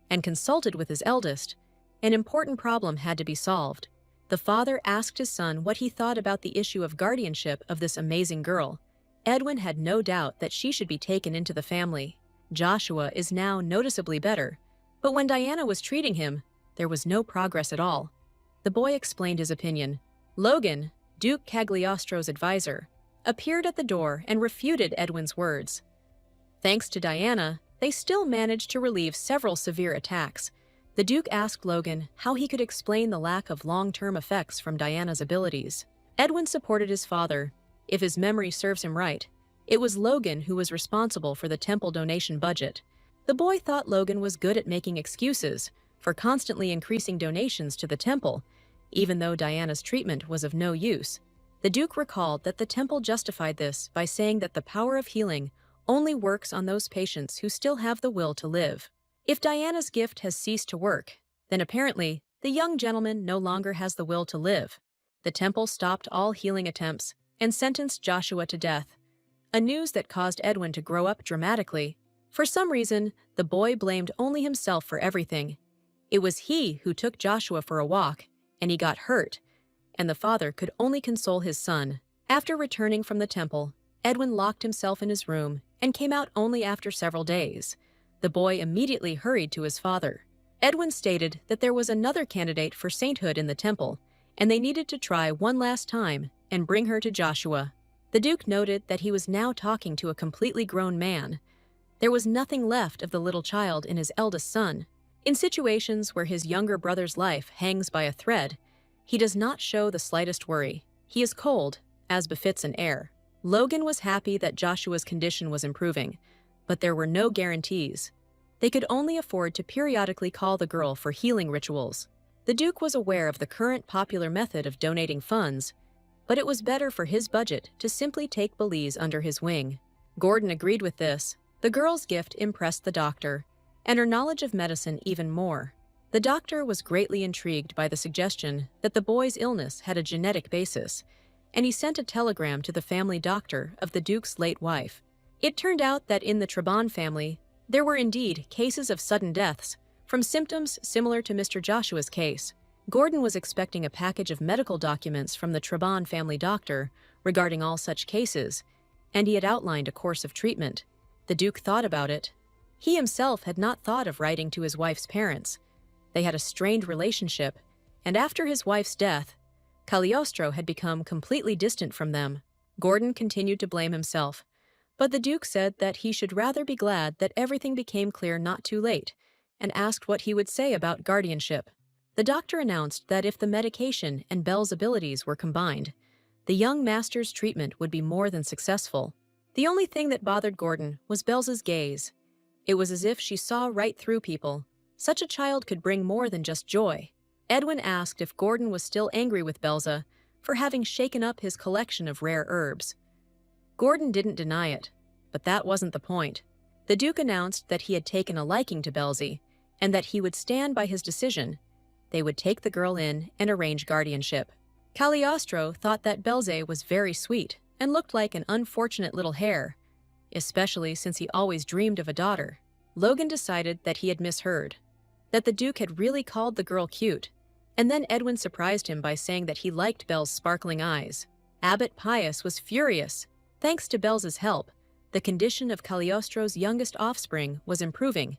and consulted with his eldest. An important problem had to be solved. The father asked his son what he thought about the issue of guardianship of this amazing girl. Edwin had no doubt that she should be taken into the family. Joshua is now noticeably better, but when Diana was treating him, there was no progress at all. The boy explained his opinion. Logan, Duke Cagliostro's advisor, appeared at the door and refuted Edwin's words. Thanks to Diana, they still managed to relieve several severe attacks. The Duke asked Logan how he could explain the lack of long-term effects from Diana's abilities. Edwin supported his father. If his memory serves him right, it was Logan who was responsible for the temple donation budget. The boy thought Logan was good at making excuses for constantly increasing donations to the temple, even though Diana's treatment was of no use. The Duke recalled that the temple justified this by saying that the power of healing only works on those patients who still have the will to live. If Diana's gift has ceased to work, then apparently the young gentleman no longer has the will to live. The temple stopped all healing attempts and sentenced Joshua to death, a news that caused Edwin to grow up dramatically. For some reason, the boy blamed only himself for everything. It was he who took Joshua for a walk, and he got hurt, and the father could only console his son. After returning from the temple, Edwin locked himself in his room and came out only after several days. The boy immediately hurried to his father. Edwin stated that there was another candidate for sainthood in the temple, and they needed to try one last time and bring her to Joshua. The Duke noted that he was now talking to a completely grown man. There was nothing left of the little child in his eldest son. In situations where his younger brother's life hangs by a thread, he does not show the slightest worry. He is cold, as befits an heir. Logan was happy that Joshua's condition was improving, but there were no guarantees. They could only afford to periodically call the girl for healing rituals. The Duke was aware of the current popular method of donating funds, but it was better for his budget to simply take Belize under his wing. Gordon agreed with this. The girl's gift impressed the doctor, and her knowledge of medicine even more. The doctor was greatly intrigued by the suggestion that the boy's illness had a genetic basis, and he sent a telegram to the family doctor of the Duke's late wife. It turned out that in the Traban family, there were indeed cases of sudden deaths from symptoms similar to Mr. Joshua's case. Gordon was expecting a package of medical documents from the Traban family doctor regarding all such cases, and he had outlined a course of treatment. The Duke thought about it. He himself had not thought of writing to his wife's parents. They had a strained relationship, and after his wife's death, Cagliostro had become completely distant from them. Gordon continued to blame himself, but the Duke said that he should rather be glad that everything became clear not too late, and asked what he would say about guardianship. The doctor announced that if the medication and Belle's abilities were combined, the young master's treatment would be more than successful. The only thing that bothered Gordon was Belle's gaze. It was as if she saw right through people. Such a child could bring more than just joy. Edwin asked if Gordon was still angry with Belza for having shaken up his collection of rare herbs. Gordon didn't deny it, but that wasn't the point. The Duke announced that he had taken a liking to Belzy and that he would stand by his decision. They would take the girl in and arrange guardianship. Cagliostro thought that Belze was very sweet and looked like an unfortunate little hare, especially since he always dreamed of a daughter. Logan decided that he had misheard, that the Duke had really called the girl cute, and then Edwin surprised him by saying that he liked Belle's sparkling eyes. Abbot Pius was furious. Thanks to Belle's help, the condition of Cagliostro's youngest offspring was improving,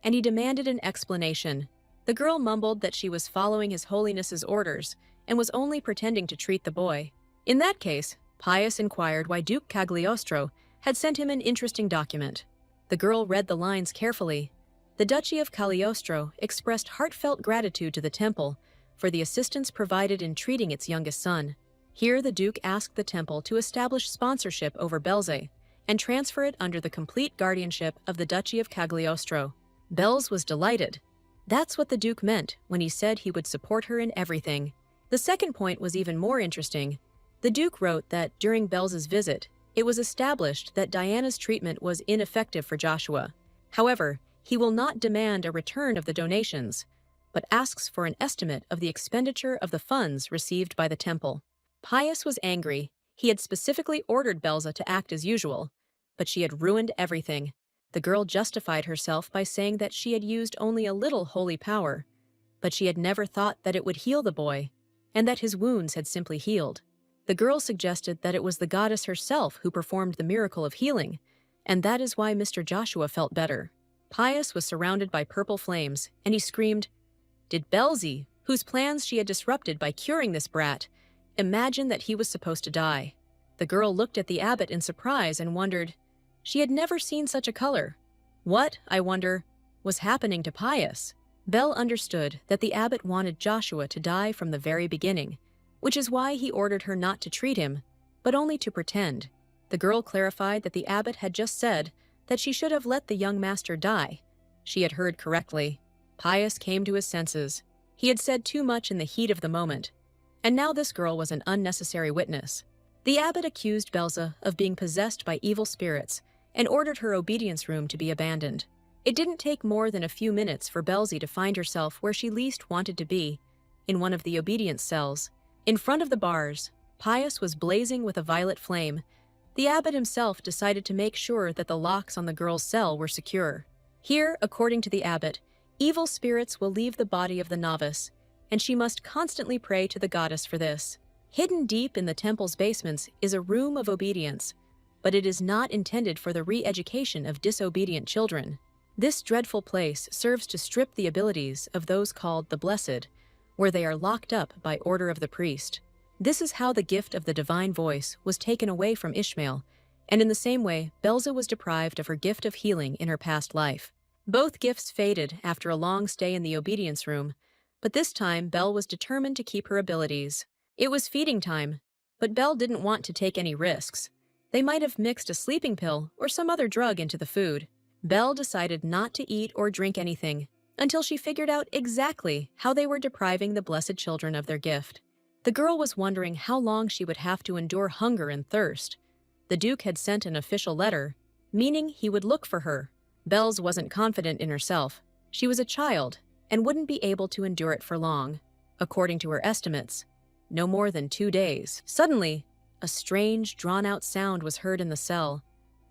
and he demanded an explanation. The girl mumbled that she was following His Holiness's orders and was only pretending to treat the boy. In that case, Pius inquired why Duke Cagliostro had sent him an interesting document. The girl read the lines carefully. The Duchy of Cagliostro expressed heartfelt gratitude to the temple for the assistance provided in treating its youngest son. Here the Duke asked the temple to establish sponsorship over Belze and transfer it under the complete guardianship of the Duchy of Cagliostro. Belz was delighted. That's what the Duke meant when he said he would support her in everything. The second point was even more interesting. The Duke wrote that during Belz's visit, it was established that Diana's treatment was ineffective for Joshua. However, he will not demand a return of the donations, but asks for an estimate of the expenditure of the funds received by the temple. Pius was angry. He had specifically ordered Belza to act as usual, but she had ruined everything. The girl justified herself by saying that she had used only a little holy power, but she had never thought that it would heal the boy, and that his wounds had simply healed. The girl suggested that it was the goddess herself who performed the miracle of healing, and that is why Mr. Joshua felt better. Pius was surrounded by purple flames, and he screamed, "Did Belzy, whose plans she had disrupted by curing this brat, imagine that he was supposed to die?" The girl looked at the abbot in surprise and wondered. She had never seen such a color. What, I wonder, was happening to Pius? Belle understood that the abbot wanted Joshua to die from the very beginning, which is why he ordered her not to treat him, but only to pretend. The girl clarified that the abbot had just said that she should have let the young master die. She had heard correctly. Pius came to his senses. He had said too much in the heat of the moment, and now this girl was an unnecessary witness. The abbot accused Belza of being possessed by evil spirits and ordered her obedience room to be abandoned. It didn't take more than a few minutes for Belzy to find herself where she least wanted to be, in one of the obedience cells. In front of the bars, Pius was blazing with a violet flame. The abbot himself decided to make sure that the locks on the girl's cell were secure. Here, according to the abbot, evil spirits will leave the body of the novice, and she must constantly pray to the goddess for this. Hidden deep in the temple's basements is a room of obedience, but it is not intended for the re-education of disobedient children. This dreadful place serves to strip the abilities of those called the Blessed, where they are locked up by order of the priest. This is how the gift of the divine voice was taken away from Ishmael, and in the same way, Belza was deprived of her gift of healing in her past life. Both gifts faded after a long stay in the obedience room, but this time Belle was determined to keep her abilities. It was feeding time, but Belle didn't want to take any risks. They might have mixed a sleeping pill or some other drug into the food. Belle decided not to eat or drink anything until she figured out exactly how they were depriving the blessed children of their gift. The girl was wondering how long she would have to endure hunger and thirst. The Duke had sent an official letter, meaning he would look for her. Belle's wasn't confident in herself. She was a child and wouldn't be able to endure it for long. According to her estimates, no more than 2 days. Suddenly, a strange, drawn-out sound was heard in the cell.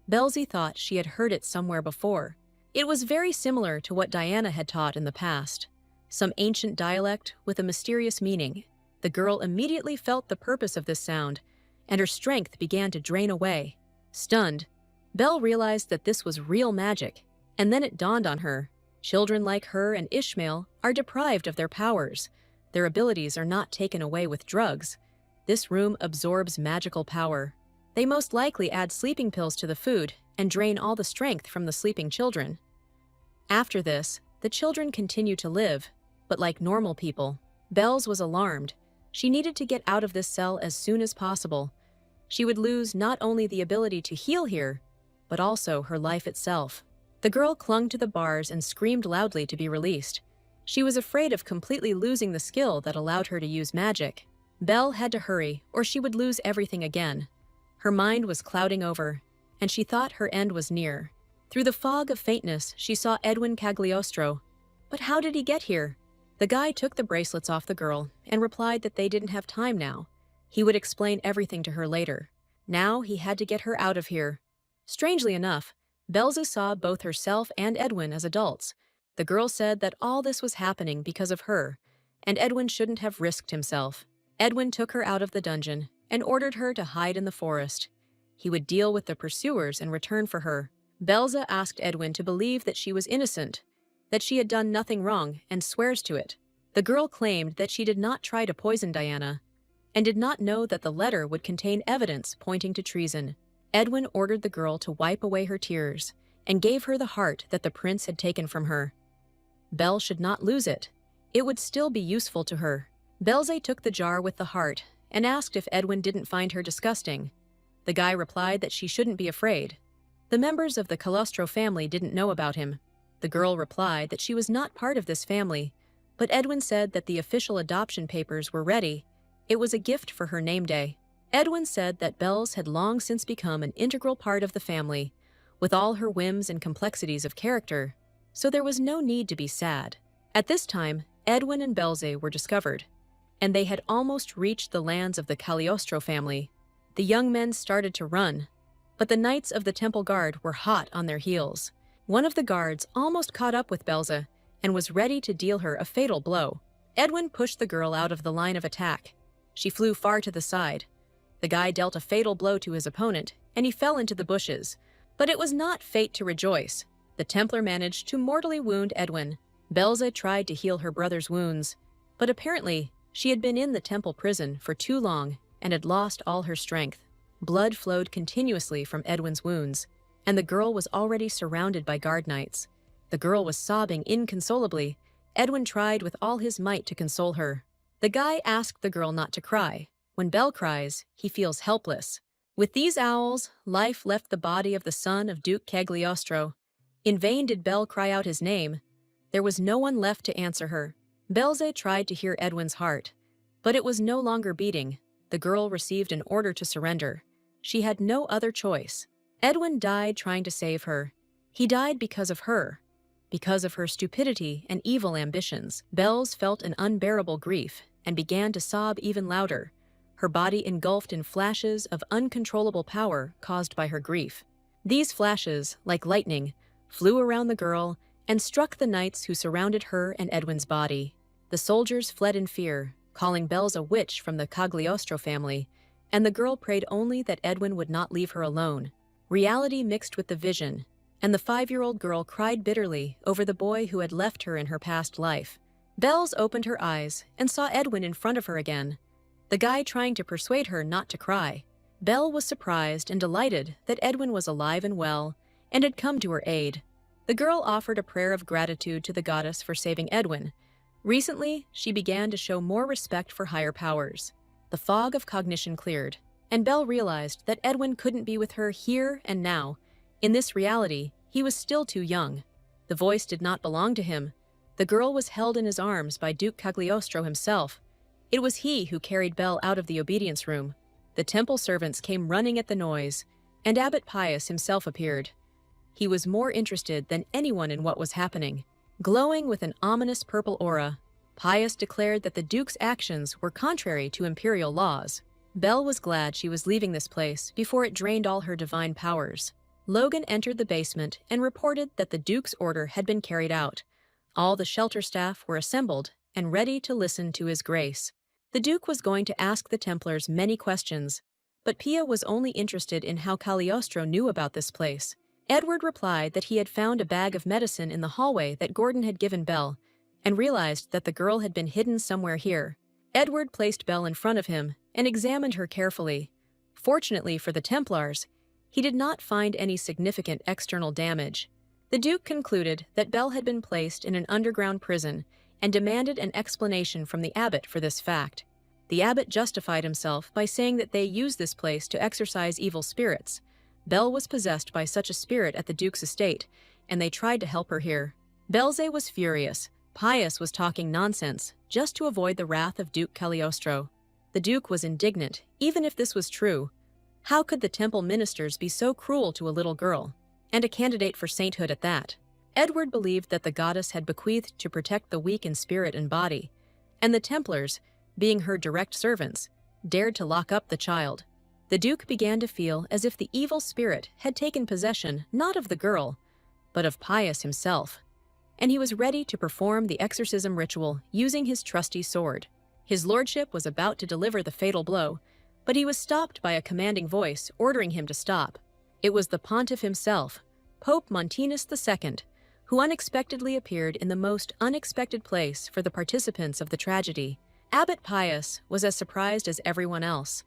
Belzy thought she had heard it somewhere before. It was very similar to what Diana had taught in the past, some ancient dialect with a mysterious meaning. The girl immediately felt the purpose of this sound, and her strength began to drain away. Stunned, Belle realized that this was real magic, and then it dawned on her. Children like her and Ishmael are deprived of their powers. Their abilities are not taken away with drugs. This room absorbs magical power. They most likely add sleeping pills to the food and drain all the strength from the sleeping children. After this, the children continue to live, but like normal people. Bells was alarmed. She needed to get out of this cell as soon as possible. She would lose not only the ability to heal here, but also her life itself. The girl clung to the bars and screamed loudly to be released. She was afraid of completely losing the skill that allowed her to use magic. Belle had to hurry, or she would lose everything again. Her mind was clouding over, and she thought her end was near. Through the fog of faintness, she saw Edwin Cagliostro. But how did he get here? The guy took the bracelets off the girl and replied that they didn't have time now. He would explain everything to her later. Now he had to get her out of here. Strangely enough, Belza saw both herself and Edwin as adults. The girl said that all this was happening because of her, and Edwin shouldn't have risked himself. Edwin took her out of the dungeon and ordered her to hide in the forest. He would deal with the pursuers in return for her. Belza asked Edwin to believe that she was innocent, that she had done nothing wrong, and swears to it. The girl claimed that she did not try to poison Diana, and did not know that the letter would contain evidence pointing to treason. Edwin ordered the girl to wipe away her tears, and gave her the heart that the prince had taken from her. Belle should not lose it. It would still be useful to her. Belze took the jar with the heart, and asked if Edwin didn't find her disgusting. The guy replied that she shouldn't be afraid. The members of the Cagliostro family didn't know about him. The girl replied that she was not part of this family, but Edwin said that the official adoption papers were ready. It was a gift for her name day. Edwin said that Belle's had long since become an integral part of the family, with all her whims and complexities of character, so there was no need to be sad. At this time, Edwin and Belze were discovered, and they had almost reached the lands of the Cagliostro family. The young men started to run, but the knights of the temple guard were hot on their heels. One of the guards almost caught up with Belze and was ready to deal her a fatal blow. Edwin pushed the girl out of the line of attack. She flew far to the side. The guy dealt a fatal blow to his opponent, and he fell into the bushes. But it was not fate to rejoice. The Templar managed to mortally wound Edwin. Belze tried to heal her brother's wounds, but apparently she had been in the temple prison for too long and had lost all her strength. Blood flowed continuously from Edwin's wounds, and the girl was already surrounded by guard knights. The girl was sobbing inconsolably. Edwin tried with all his might to console her. The guy asked the girl not to cry. When Belle cries, he feels helpless. With these owls, life left the body of the son of Duke Cagliostro. In vain did Belle cry out his name. There was no one left to answer her. Belze tried to hear Edwin's heart, but it was no longer beating. The girl received an order to surrender. She had no other choice. Edwin died trying to save her. He died because of her stupidity and evil ambitions. Belze felt an unbearable grief and began to sob even louder, her body engulfed in flashes of uncontrollable power caused by her grief. These flashes, like lightning, flew around the girl and struck the knights who surrounded her and Edwin's body. The soldiers fled in fear, calling Belze a witch from the Cagliostro family, and the girl prayed only that Edwin would not leave her alone. Reality mixed with the vision, and the 5-year-old girl cried bitterly over the boy who had left her in her past life. Belze opened her eyes and saw Edwin in front of her again, the guy trying to persuade her not to cry. Belle was surprised and delighted that Edwin was alive and well and had come to her aid. The girl offered a prayer of gratitude to the goddess for saving Edwin. Recently, she began to show more respect for higher powers. The fog of cognition cleared, and Belle realized that Edwin couldn't be with her here and now. In this reality, he was still too young. The voice did not belong to him. The girl was held in his arms by Duke Cagliostro himself. It was he who carried Belle out of the obedience room. The temple servants came running at the noise, and Abbot Pius himself appeared. He was more interested than anyone in what was happening. Glowing with an ominous purple aura, Pius declared that the Duke's actions were contrary to imperial laws. Belle was glad she was leaving this place before it drained all her divine powers. Logan entered the basement and reported that the Duke's order had been carried out. All the shelter staff were assembled and ready to listen to his grace. The Duke was going to ask the Templars many questions, but Pia was only interested in how Cagliostro knew about this place. Edward replied that he had found a bag of medicine in the hallway that Gordon had given Belle, and realized that the girl had been hidden somewhere here. Edward placed Belle in front of him and examined her carefully. Fortunately for the Templars, he did not find any significant external damage. The Duke concluded that Belle had been placed in an underground prison and demanded an explanation from the abbot for this fact. The abbot justified himself by saying that they used this place to exorcise evil spirits. Belle was possessed by such a spirit at the Duke's estate, and they tried to help her here. Belze was furious. Pius was talking nonsense, just to avoid the wrath of Duke Cagliostro. The Duke was indignant, even if this was true. How could the temple ministers be so cruel to a little girl? And a candidate for sainthood at that. Edward believed that the goddess had bequeathed to protect the weak in spirit and body, and the Templars, being her direct servants, dared to lock up the child. The Duke began to feel as if the evil spirit had taken possession not of the girl, but of Pius himself, and he was ready to perform the exorcism ritual using his trusty sword. His lordship was about to deliver the fatal blow, but he was stopped by a commanding voice ordering him to stop. It was the pontiff himself, Pope Montanus II, who unexpectedly appeared in the most unexpected place for the participants of the tragedy. Abbot Pius was as surprised as everyone else.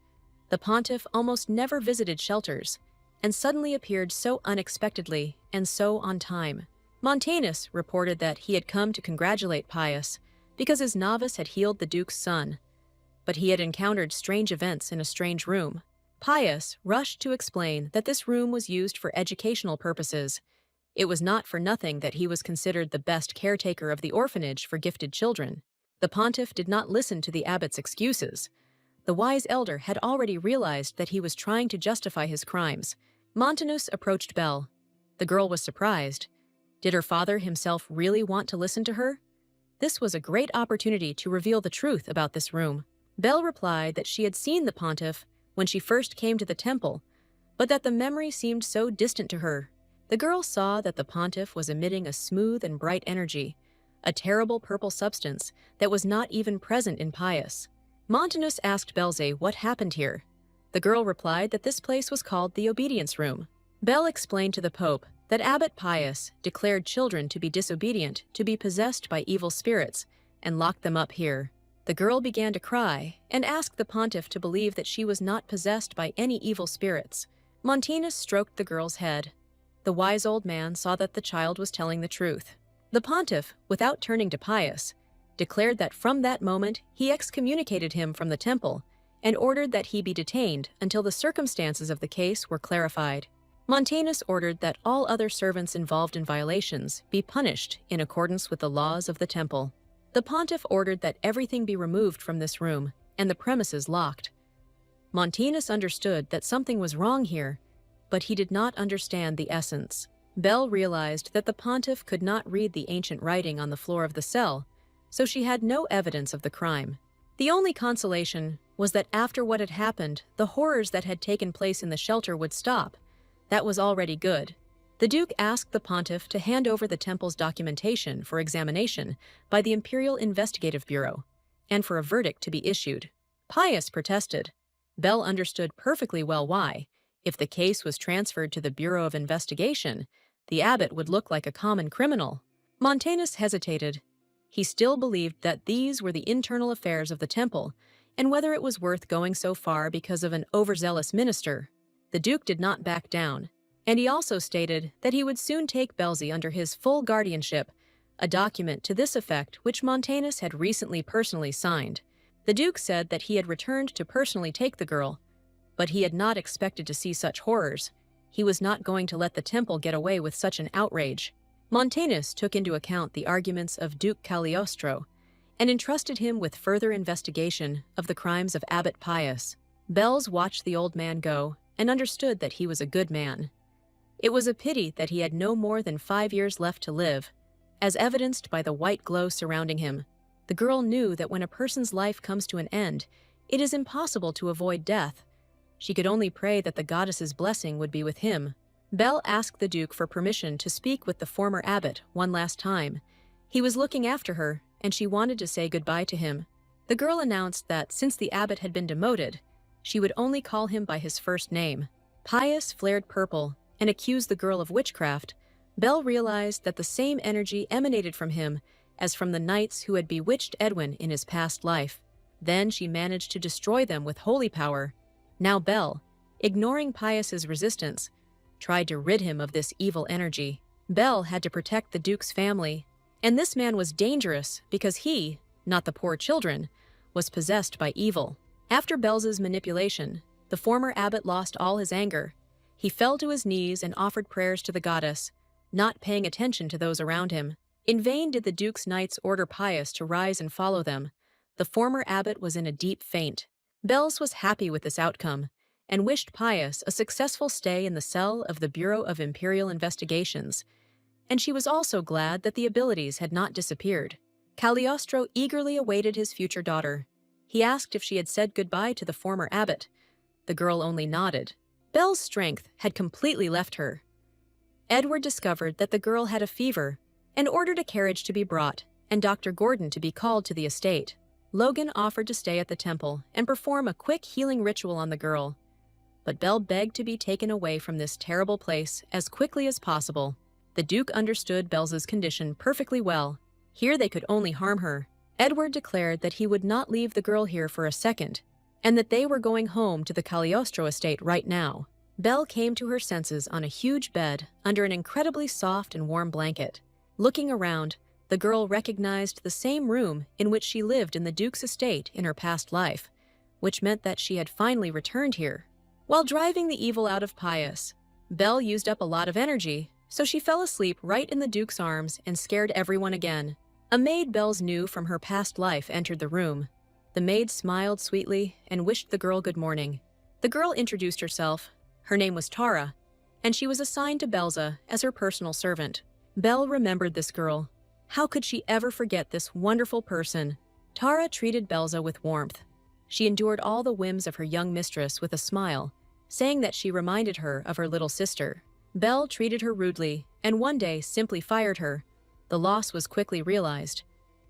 The pontiff almost never visited shelters, and suddenly appeared so unexpectedly and so on time. Montanus reported that he had come to congratulate Pius because his novice had healed the Duke's son, but he had encountered strange events in a strange room. Pius rushed to explain that this room was used for educational purposes. It was not for nothing that he was considered the best caretaker of the orphanage for gifted children. The pontiff did not listen to the abbot's excuses. The wise elder had already realized that he was trying to justify his crimes. Montanus approached Belle. The girl was surprised. Did her father himself really want to listen to her? This was a great opportunity to reveal the truth about this room. Belle replied that she had seen the pontiff when she first came to the temple, but that the memory seemed so distant to her. The girl saw that the pontiff was emitting a smooth and bright energy, a terrible purple substance that was not even present in Pius. Montanus asked Belze what happened here. The girl replied that this place was called the Obedience Room. Belle explained to the Pope that Abbot Pius declared children to be disobedient, to be possessed by evil spirits, and locked them up here. The girl began to cry and asked the pontiff to believe that she was not possessed by any evil spirits. Montanus stroked the girl's head. The wise old man saw that the child was telling the truth. The pontiff, without turning to Pius, declared that from that moment he excommunicated him from the temple and ordered that he be detained until the circumstances of the case were clarified. Montanus ordered that all other servants involved in violations be punished in accordance with the laws of the temple. The pontiff ordered that everything be removed from this room and the premises locked. Montanus understood that something was wrong here, but he did not understand the essence. Belle realized that the pontiff could not read the ancient writing on the floor of the cell, so she had no evidence of the crime. The only consolation was that after what had happened, the horrors that had taken place in the shelter would stop. That was already good. The Duke asked the pontiff to hand over the temple's documentation for examination by the Imperial Investigative Bureau, and for a verdict to be issued. Pius protested. Belle understood perfectly well why. If the case was transferred to the Bureau of Investigation, the abbot would look like a common criminal. Montanus hesitated. He still believed that these were the internal affairs of the temple, and whether it was worth going so far because of an overzealous minister. The Duke did not back down, and he also stated that he would soon take Belze under his full guardianship, a document to this effect which Montanus had recently personally signed. The Duke said that he had returned to personally take the girl, but he had not expected to see such horrors. He was not going to let the temple get away with such an outrage. Montanus took into account the arguments of Duke Cagliostro and entrusted him with further investigation of the crimes of Abbot Pius. Belze watched the old man go and understood that he was a good man. It was a pity that he had no more than 5 years left to live, as evidenced by the white glow surrounding him. The girl knew that when a person's life comes to an end, it is impossible to avoid death. She could only pray that the goddess's blessing would be with him. Belle asked the Duke for permission to speak with the former abbot one last time. He was looking after her, and she wanted to say goodbye to him. The girl announced that since the abbot had been demoted, she would only call him by his first name. Pius flared purple and accused the girl of witchcraft. Belle realized that the same energy emanated from him as from the knights who had bewitched Edwin in his past life. Then she managed to destroy them with holy power. Now Belle, ignoring Pius's resistance, tried to rid him of this evil energy. Belle had to protect the Duke's family, and this man was dangerous because he, not the poor children, was possessed by evil. After Belle's manipulation, the former abbot lost all his anger. He fell to his knees and offered prayers to the goddess, not paying attention to those around him. In vain did the Duke's knights order Pius to rise and follow them. The former abbot was in a deep faint. Belle's was happy with this outcome, and wished Pius a successful stay in the cell of the Bureau of Imperial Investigations, and she was also glad that the abilities had not disappeared. Cagliostro eagerly awaited his future daughter. He asked if she had said goodbye to the former abbot. The girl only nodded. Belle's strength had completely left her. Edward discovered that the girl had a fever and ordered a carriage to be brought and Dr. Gordon to be called to the estate. Logan offered to stay at the temple and perform a quick healing ritual on the girl, but Belle begged to be taken away from this terrible place as quickly as possible. The Duke understood Belle's condition perfectly well. Here they could only harm her. Edward declared that he would not leave the girl here for a second, and that they were going home to the Cagliostro estate right now. Belle came to her senses on a huge bed under an incredibly soft and warm blanket. Looking around, the girl recognized the same room in which she lived in the Duke's estate in her past life, which meant that she had finally returned here. While driving the evil out of Pius, Belle used up a lot of energy, so she fell asleep right in the Duke's arms and scared everyone again. A maid Belle's knew from her past life entered the room. The maid smiled sweetly and wished the girl good morning. The girl introduced herself. Her name was Tara, and she was assigned to Belza as her personal servant. Belle remembered this girl. How could she ever forget this wonderful person? Tara treated Belza with warmth. She endured all the whims of her young mistress with a smile, saying that she reminded her of her little sister. Belle treated her rudely, and one day simply fired her. The loss was quickly realized.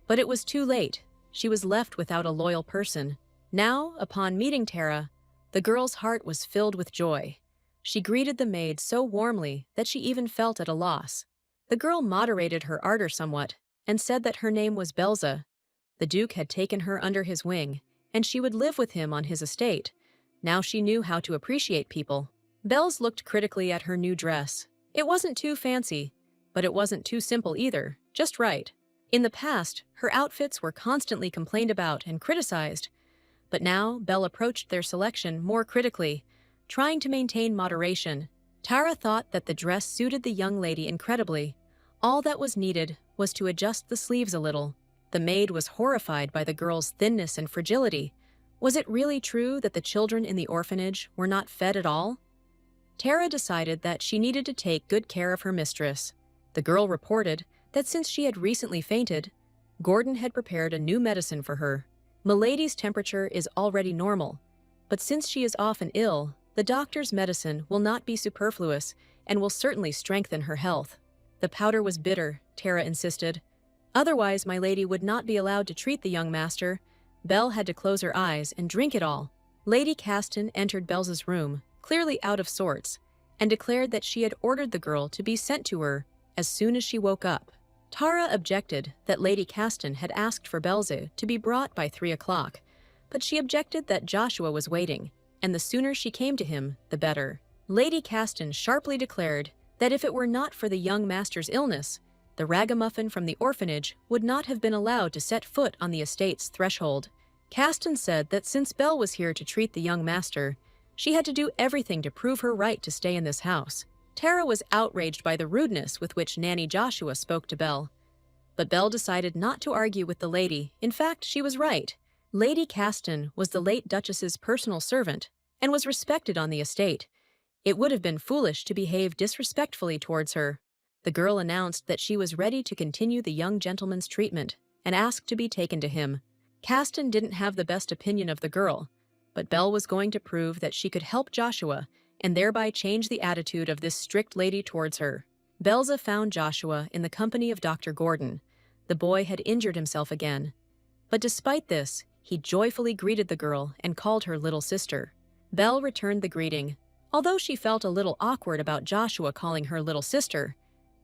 But it was too late. She was left without a loyal person. Now, upon meeting Tara, the girl's heart was filled with joy. She greeted the maid so warmly that she even felt at a loss. The girl moderated her ardor somewhat and said that her name was Belza. The Duke had taken her under his wing, and she would live with him on his estate. Now she knew how to appreciate people. Belz looked critically at her new dress. It wasn't too fancy, but it wasn't too simple either, just right. In the past, her outfits were constantly complained about and criticized, but now Belle approached their selection more critically, trying to maintain moderation. Tara thought that the dress suited the young lady incredibly. All that was needed was to adjust the sleeves a little. The maid was horrified by the girl's thinness and fragility. Was it really true that the children in the orphanage were not fed at all? Tara decided that she needed to take good care of her mistress. The girl reported that since she had recently fainted, Gordon had prepared a new medicine for her. Milady's temperature is already normal, but since she is often ill, the doctor's medicine will not be superfluous and will certainly strengthen her health. The powder was bitter, Tara insisted. Otherwise, my lady would not be allowed to treat the young master. Belle had to close her eyes and drink it all. Lady Caston entered Belle's room, clearly out of sorts, and declared that she had ordered the girl to be sent to her as soon as she woke up. Tara objected that Lady Caston had asked for Belze to be brought by 3 o'clock, but she objected that Joshua was waiting, and the sooner she came to him, the better. Lady Caston sharply declared that if it were not for the young master's illness, the ragamuffin from the orphanage would not have been allowed to set foot on the estate's threshold. Caston said that since Belle was here to treat the young master, she had to do everything to prove her right to stay in this house. Tara was outraged by the rudeness with which Nanny Joshua spoke to Belle. But Belle decided not to argue with the lady. In fact, she was right. Lady Caston was the late Duchess's personal servant and was respected on the estate. It would have been foolish to behave disrespectfully towards her. The girl announced that she was ready to continue the young gentleman's treatment and asked to be taken to him. Caston didn't have the best opinion of the girl, but Belle was going to prove that she could help Joshua and thereby change the attitude of this strict lady towards her. Belza found Joshua in the company of Dr. Gordon. The boy had injured himself again. But despite this, he joyfully greeted the girl and called her little sister. Belle returned the greeting, although she felt a little awkward about Joshua calling her little sister,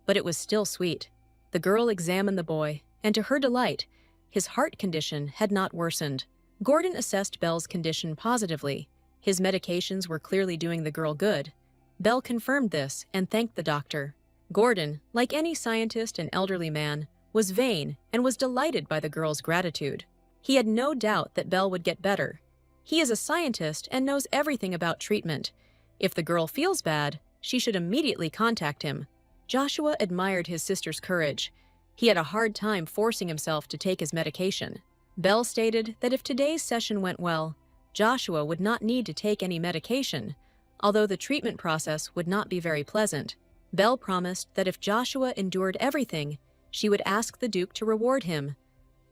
but it was still sweet. The girl examined the boy, and to her delight, his heart condition had not worsened. Gordon assessed Belle's condition positively. His medications were clearly doing the girl good. Belle confirmed this and thanked the doctor. Gordon, like any scientist and elderly man, was vain and was delighted by the girl's gratitude. He had no doubt that Belle would get better. He is a scientist and knows everything about treatment. If the girl feels bad, she should immediately contact him. Joshua admired his sister's courage. He had a hard time forcing himself to take his medication. Belle stated that if today's session went well, Joshua would not need to take any medication, although the treatment process would not be very pleasant. Belle promised that if Joshua endured everything, she would ask the Duke to reward him.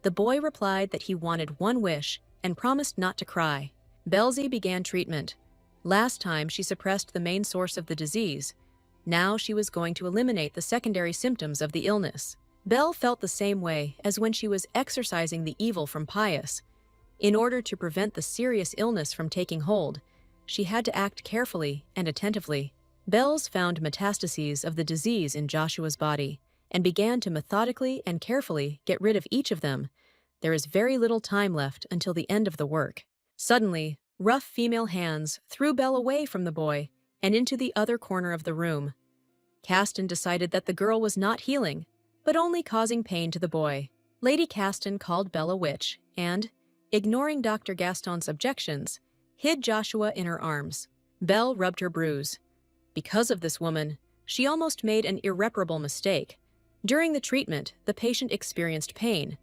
The boy replied that he wanted one wish and promised not to cry. Belzie began treatment. Last time she suppressed the main source of the disease. Now she was going to eliminate the secondary symptoms of the illness. Belle felt the same way as when she was exorcising the evil from Pius. In order to prevent the serious illness from taking hold, she had to act carefully and attentively. Bells found metastases of the disease in Joshua's body and began to methodically and carefully get rid of each of them. There is very little time left until the end of the work. Suddenly, rough female hands threw Belle away from the boy and into the other corner of the room. Caston decided that the girl was not healing, but only causing pain to the boy. Lady Caston called Belle a witch and, ignoring Dr. Gaston's objections, hid Joshua in her arms. Belle rubbed her bruise. Because of this woman, she almost made an irreparable mistake. During the treatment, the patient experienced pain.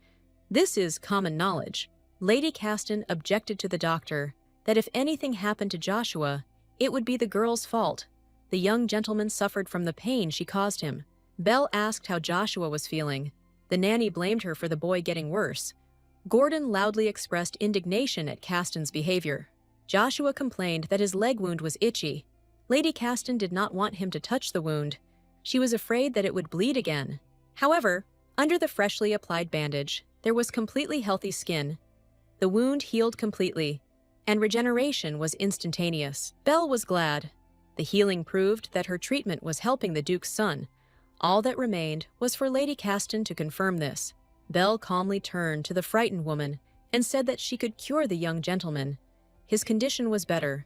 This is common knowledge. Lady Caston objected to the doctor that if anything happened to Joshua, it would be the girl's fault. The young gentleman suffered from the pain she caused him. Belle asked how Joshua was feeling. The nanny blamed her for the boy getting worse. Gordon loudly expressed indignation at Caston's behavior. Joshua complained that his leg wound was itchy. Lady Caston did not want him to touch the wound. She was afraid that it would bleed again. However, under the freshly applied bandage, there was completely healthy skin. The wound healed completely, and regeneration was instantaneous. Belle was glad. The healing proved that her treatment was helping the Duke's son. All that remained was for Lady Caston to confirm this. Belle calmly turned to the frightened woman and said that she could cure the young gentleman. His condition was better,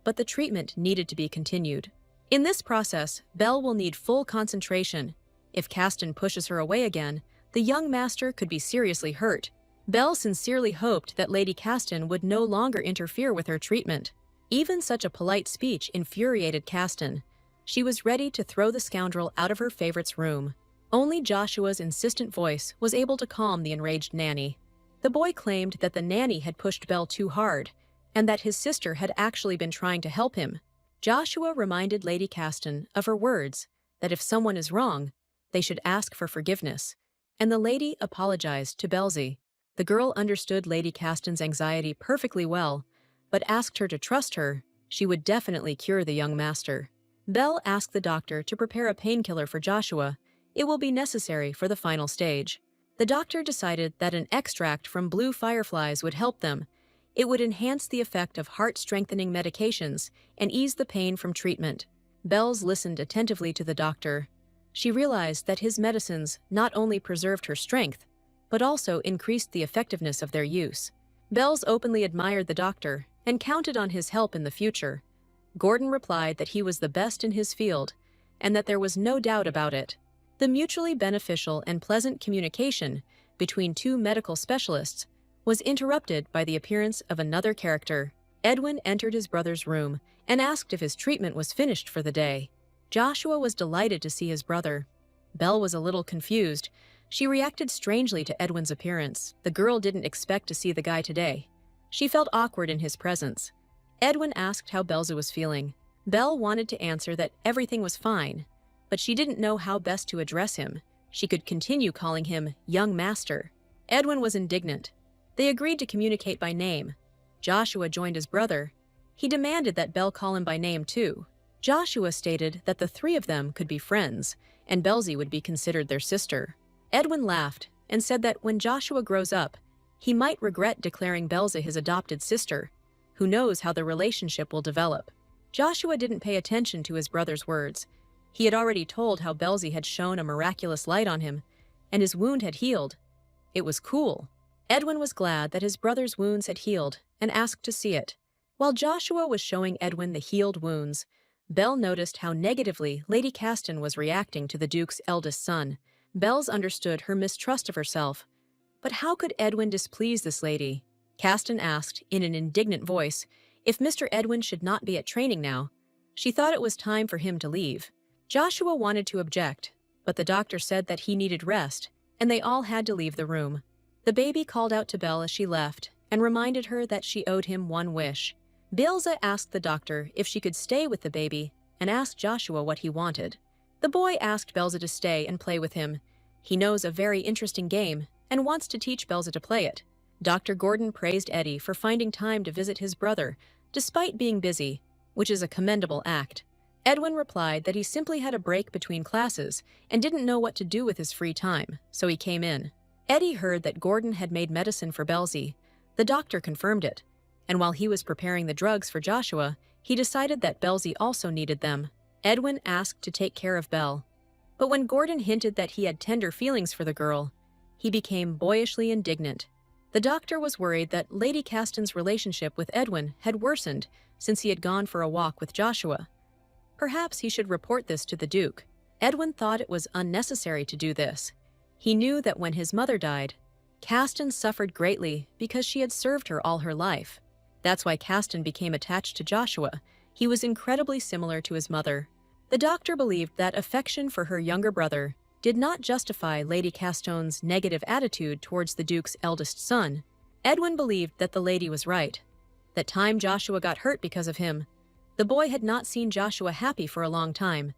but the treatment needed to be continued. In this process, Belle will need full concentration. If Caston pushes her away again, the young master could be seriously hurt. Belle sincerely hoped that Lady Caston would no longer interfere with her treatment. Even such a polite speech infuriated Caston. She was ready to throw the scoundrel out of her favorite's room. Only Joshua's insistent voice was able to calm the enraged nanny. The boy claimed that the nanny had pushed Belle too hard, and that his sister had actually been trying to help him. Joshua reminded Lady Caston of her words, that if someone is wrong, they should ask for forgiveness, and the lady apologized to Belzie. The girl understood Lady Caston's anxiety perfectly well, but asked her to trust her. She would definitely cure the young master. Belle asked the doctor to prepare a painkiller for Joshua. It will be necessary for the final stage. The doctor decided that an extract from blue fireflies would help them. It would enhance the effect of heart-strengthening medications and ease the pain from treatment. Bells listened attentively to the doctor. She realized that his medicines not only preserved her strength, but also increased the effectiveness of their use. Bells openly admired the doctor and counted on his help in the future. Gordon replied that he was the best in his field, and that there was no doubt about it. The mutually beneficial and pleasant communication between two medical specialists was interrupted by the appearance of another character. Edwin entered his brother's room and asked if his treatment was finished for the day. Joshua was delighted to see his brother. Belle was a little confused. She reacted strangely to Edwin's appearance. The girl didn't expect to see the guy today. She felt awkward in his presence. Edwin asked how Belzie was feeling. Belle wanted to answer that everything was fine, but she didn't know how best to address him. She could continue calling him young master. Edwin was indignant. They agreed to communicate by name. Joshua joined his brother. He demanded that Belle call him by name too. Joshua stated that the three of them could be friends, and Belzie would be considered their sister. Edwin laughed and said that when Joshua grows up, he might regret declaring Belzie his adopted sister. Who knows how the relationship will develop? Joshua didn't pay attention to his brother's words. He had already told how Belzie had shone a miraculous light on him, and his wound had healed. It was cool. Edwin was glad that his brother's wounds had healed and asked to see it. While Joshua was showing Edwin the healed wounds, Belle noticed how negatively Lady Caston was reacting to the Duke's eldest son. Belle's understood her mistrust of herself. But how could Edwin displease this lady? Caston asked, in an indignant voice, if Mr. Edwin should not be at training now. She thought it was time for him to leave. Joshua wanted to object, but the doctor said that he needed rest, and they all had to leave the room. The baby called out to Belle as she left and reminded her that she owed him one wish. Belza asked the doctor if she could stay with the baby and asked Joshua what he wanted. The boy asked Belza to stay and play with him. He knows a very interesting game and wants to teach Belza to play it. Dr. Gordon praised Eddie for finding time to visit his brother, despite being busy, which is a commendable act. Edwin replied that he simply had a break between classes and didn't know what to do with his free time, so he came in. Eddie heard that Gordon had made medicine for Belzy. The doctor confirmed it, and while he was preparing the drugs for Joshua, he decided that Belzy also needed them. Edwin asked to take care of Belle. But when Gordon hinted that he had tender feelings for the girl, he became boyishly indignant. The doctor was worried that Lady Caston's relationship with Edwin had worsened since he had gone for a walk with Joshua. Perhaps he should report this to the Duke. Edwin thought it was unnecessary to do this. He knew that when his mother died, Caston suffered greatly because she had served her all her life. That's why Caston became attached to Joshua. He was incredibly similar to his mother. The doctor believed that affection for her younger brother did not justify Lady Caston's negative attitude towards the Duke's eldest son. Edwin believed that the lady was right. That time Joshua got hurt because of him. The boy had not seen Joshua happy for a long time,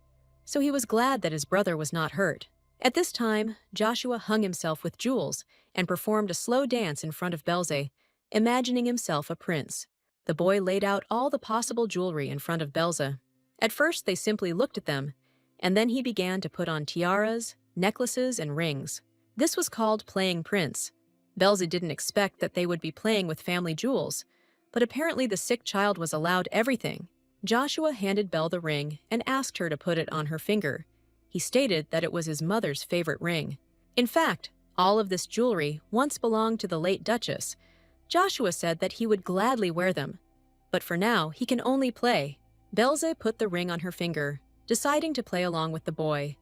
so he was glad that his brother was not hurt. At this time, Joshua hung himself with jewels and performed a slow dance in front of Belze, imagining himself a prince. The boy laid out all the possible jewelry in front of Belze. At first, they simply looked at them, and then he began to put on tiaras, necklaces, and rings. This was called playing prince. Belze didn't expect that they would be playing with family jewels, but apparently the sick child was allowed everything. Joshua handed Belle the ring and asked her to put it on her finger. He stated that it was his mother's favorite ring. In fact, all of this jewelry once belonged to the late Duchess. Joshua said that he would gladly wear them, but for now he can only play. Belze put the ring on her finger, deciding to play along with the boy.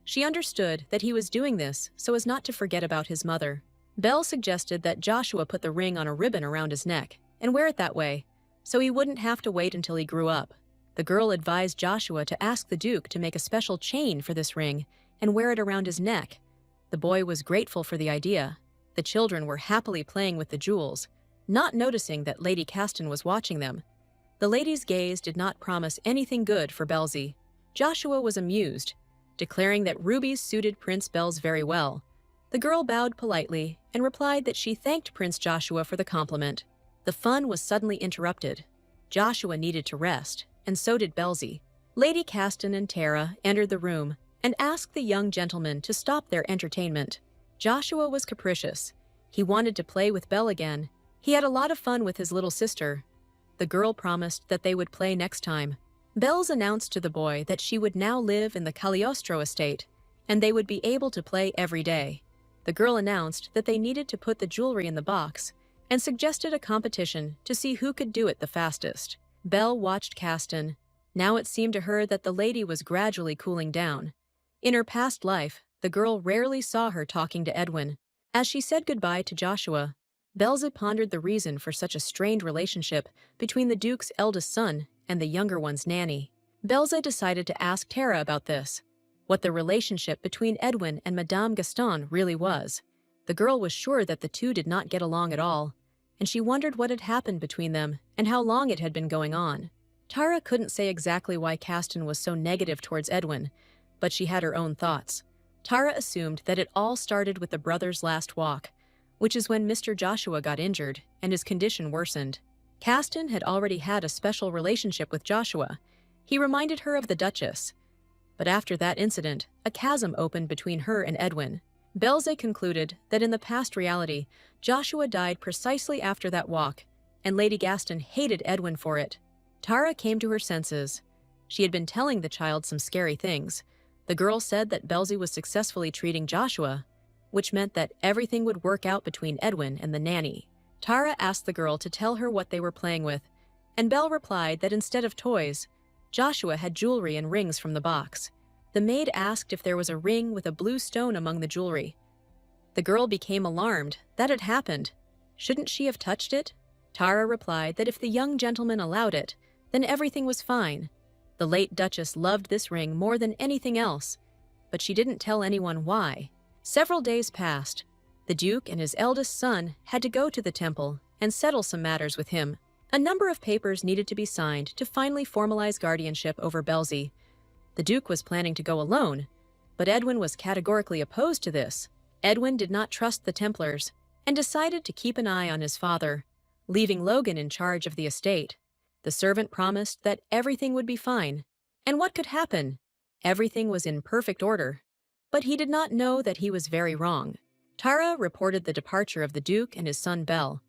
She understood that he was doing this so as not to forget about his mother. Belle suggested that Joshua put the ring on a ribbon around his neck and wear it that way, so he wouldn't have to wait until he grew up. The girl advised Joshua to ask the Duke to make a special chain for this ring and wear it around his neck. The boy was grateful for the idea. The children were happily playing with the jewels, not noticing that Lady Caston was watching them. The lady's gaze did not promise anything good for Belzy. Joshua was amused, declaring that rubies suited Prince Belz very well. The girl bowed politely and replied that she thanked Prince Joshua for the compliment. The fun was suddenly interrupted. Joshua needed to rest, and so did Belzy. Lady Caston and Tara entered the room and asked the young gentleman to stop their entertainment. Joshua was capricious. He wanted to play with Belle again. He had a lot of fun with his little sister. The girl promised that they would play next time. Belz announced to the boy that she would now live in the Cagliostro estate, and they would be able to play every day. The girl announced that they needed to put the jewelry in the box and suggested a competition to see who could do it the fastest. Belle watched Caston. Now it seemed to her that the lady was gradually cooling down. In her past life, the girl rarely saw her talking to Edwin. As she said goodbye to Joshua, Belze pondered the reason for such a strained relationship between the Duke's eldest son and the younger one's nanny. Belze decided to ask Tara about this, what the relationship between Edwin and Madame Gaston really was. The girl was sure that the two did not get along at all, and she wondered what had happened between them and how long it had been going on. Tara couldn't say exactly why Caston was so negative towards Edwin, but she had her own thoughts. Tara assumed that it all started with the brothers' last walk, which is when Mr. Joshua got injured and his condition worsened. Caston had already had a special relationship with Joshua. He reminded her of the Duchess. But after that incident, a chasm opened between her and Edwin. Belze concluded that in the past reality, Joshua died precisely after that walk, and Lady Gaston hated Edwin for it. Tara came to her senses. She had been telling the child some scary things. The girl said that Belze was successfully treating Joshua, which meant that everything would work out between Edwin and the nanny. Tara asked the girl to tell her what they were playing with, and Belle replied that instead of toys, Joshua had jewelry and rings from the box. The maid asked if there was a ring with a blue stone among the jewelry. The girl became alarmed. That had happened. Shouldn't she have touched it? Tara replied that if the young gentleman allowed it, then everything was fine. The late Duchess loved this ring more than anything else, but she didn't tell anyone why. Several days passed. The Duke and his eldest son had to go to the temple and settle some matters with him. A number of papers needed to be signed to finally formalize guardianship over Belzy. The Duke was planning to go alone, but Edwin was categorically opposed to this. Edwin did not trust the Templars and decided to keep an eye on his father, leaving Logan in charge of the estate. The servant promised that everything would be fine. And what could happen? Everything was in perfect order. But he did not know that he was very wrong. Tara reported the departure of the Duke and his son Bel.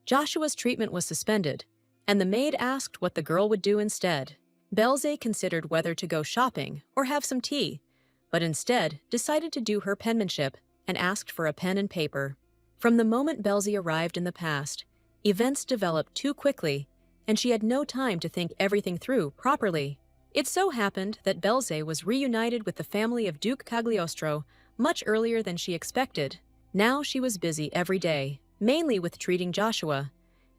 Joshua's treatment was suspended, and the maid asked what the girl would do instead. Belze considered whether to go shopping or have some tea, but instead decided to do her penmanship and asked for a pen and paper. From the moment Belzy arrived in the past, events developed too quickly, and she had no time to think everything through properly. It so happened that Belze was reunited with the family of Duke Cagliostro much earlier than she expected. Now she was busy every day, mainly with treating Joshua,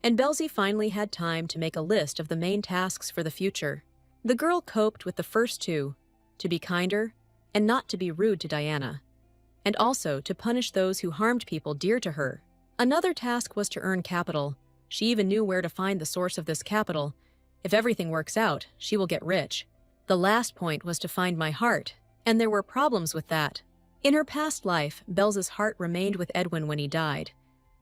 and Belzy finally had time to make a list of the main tasks for the future. The girl coped with the first two, to be kinder and not to be rude to Diana, and also to punish those who harmed people dear to her. Another task was to earn capital. She even knew where to find the source of this capital. If everything works out, she will get rich. The last point was to find my heart, and there were problems with that. In her past life, Belza's heart remained with Edwin when he died,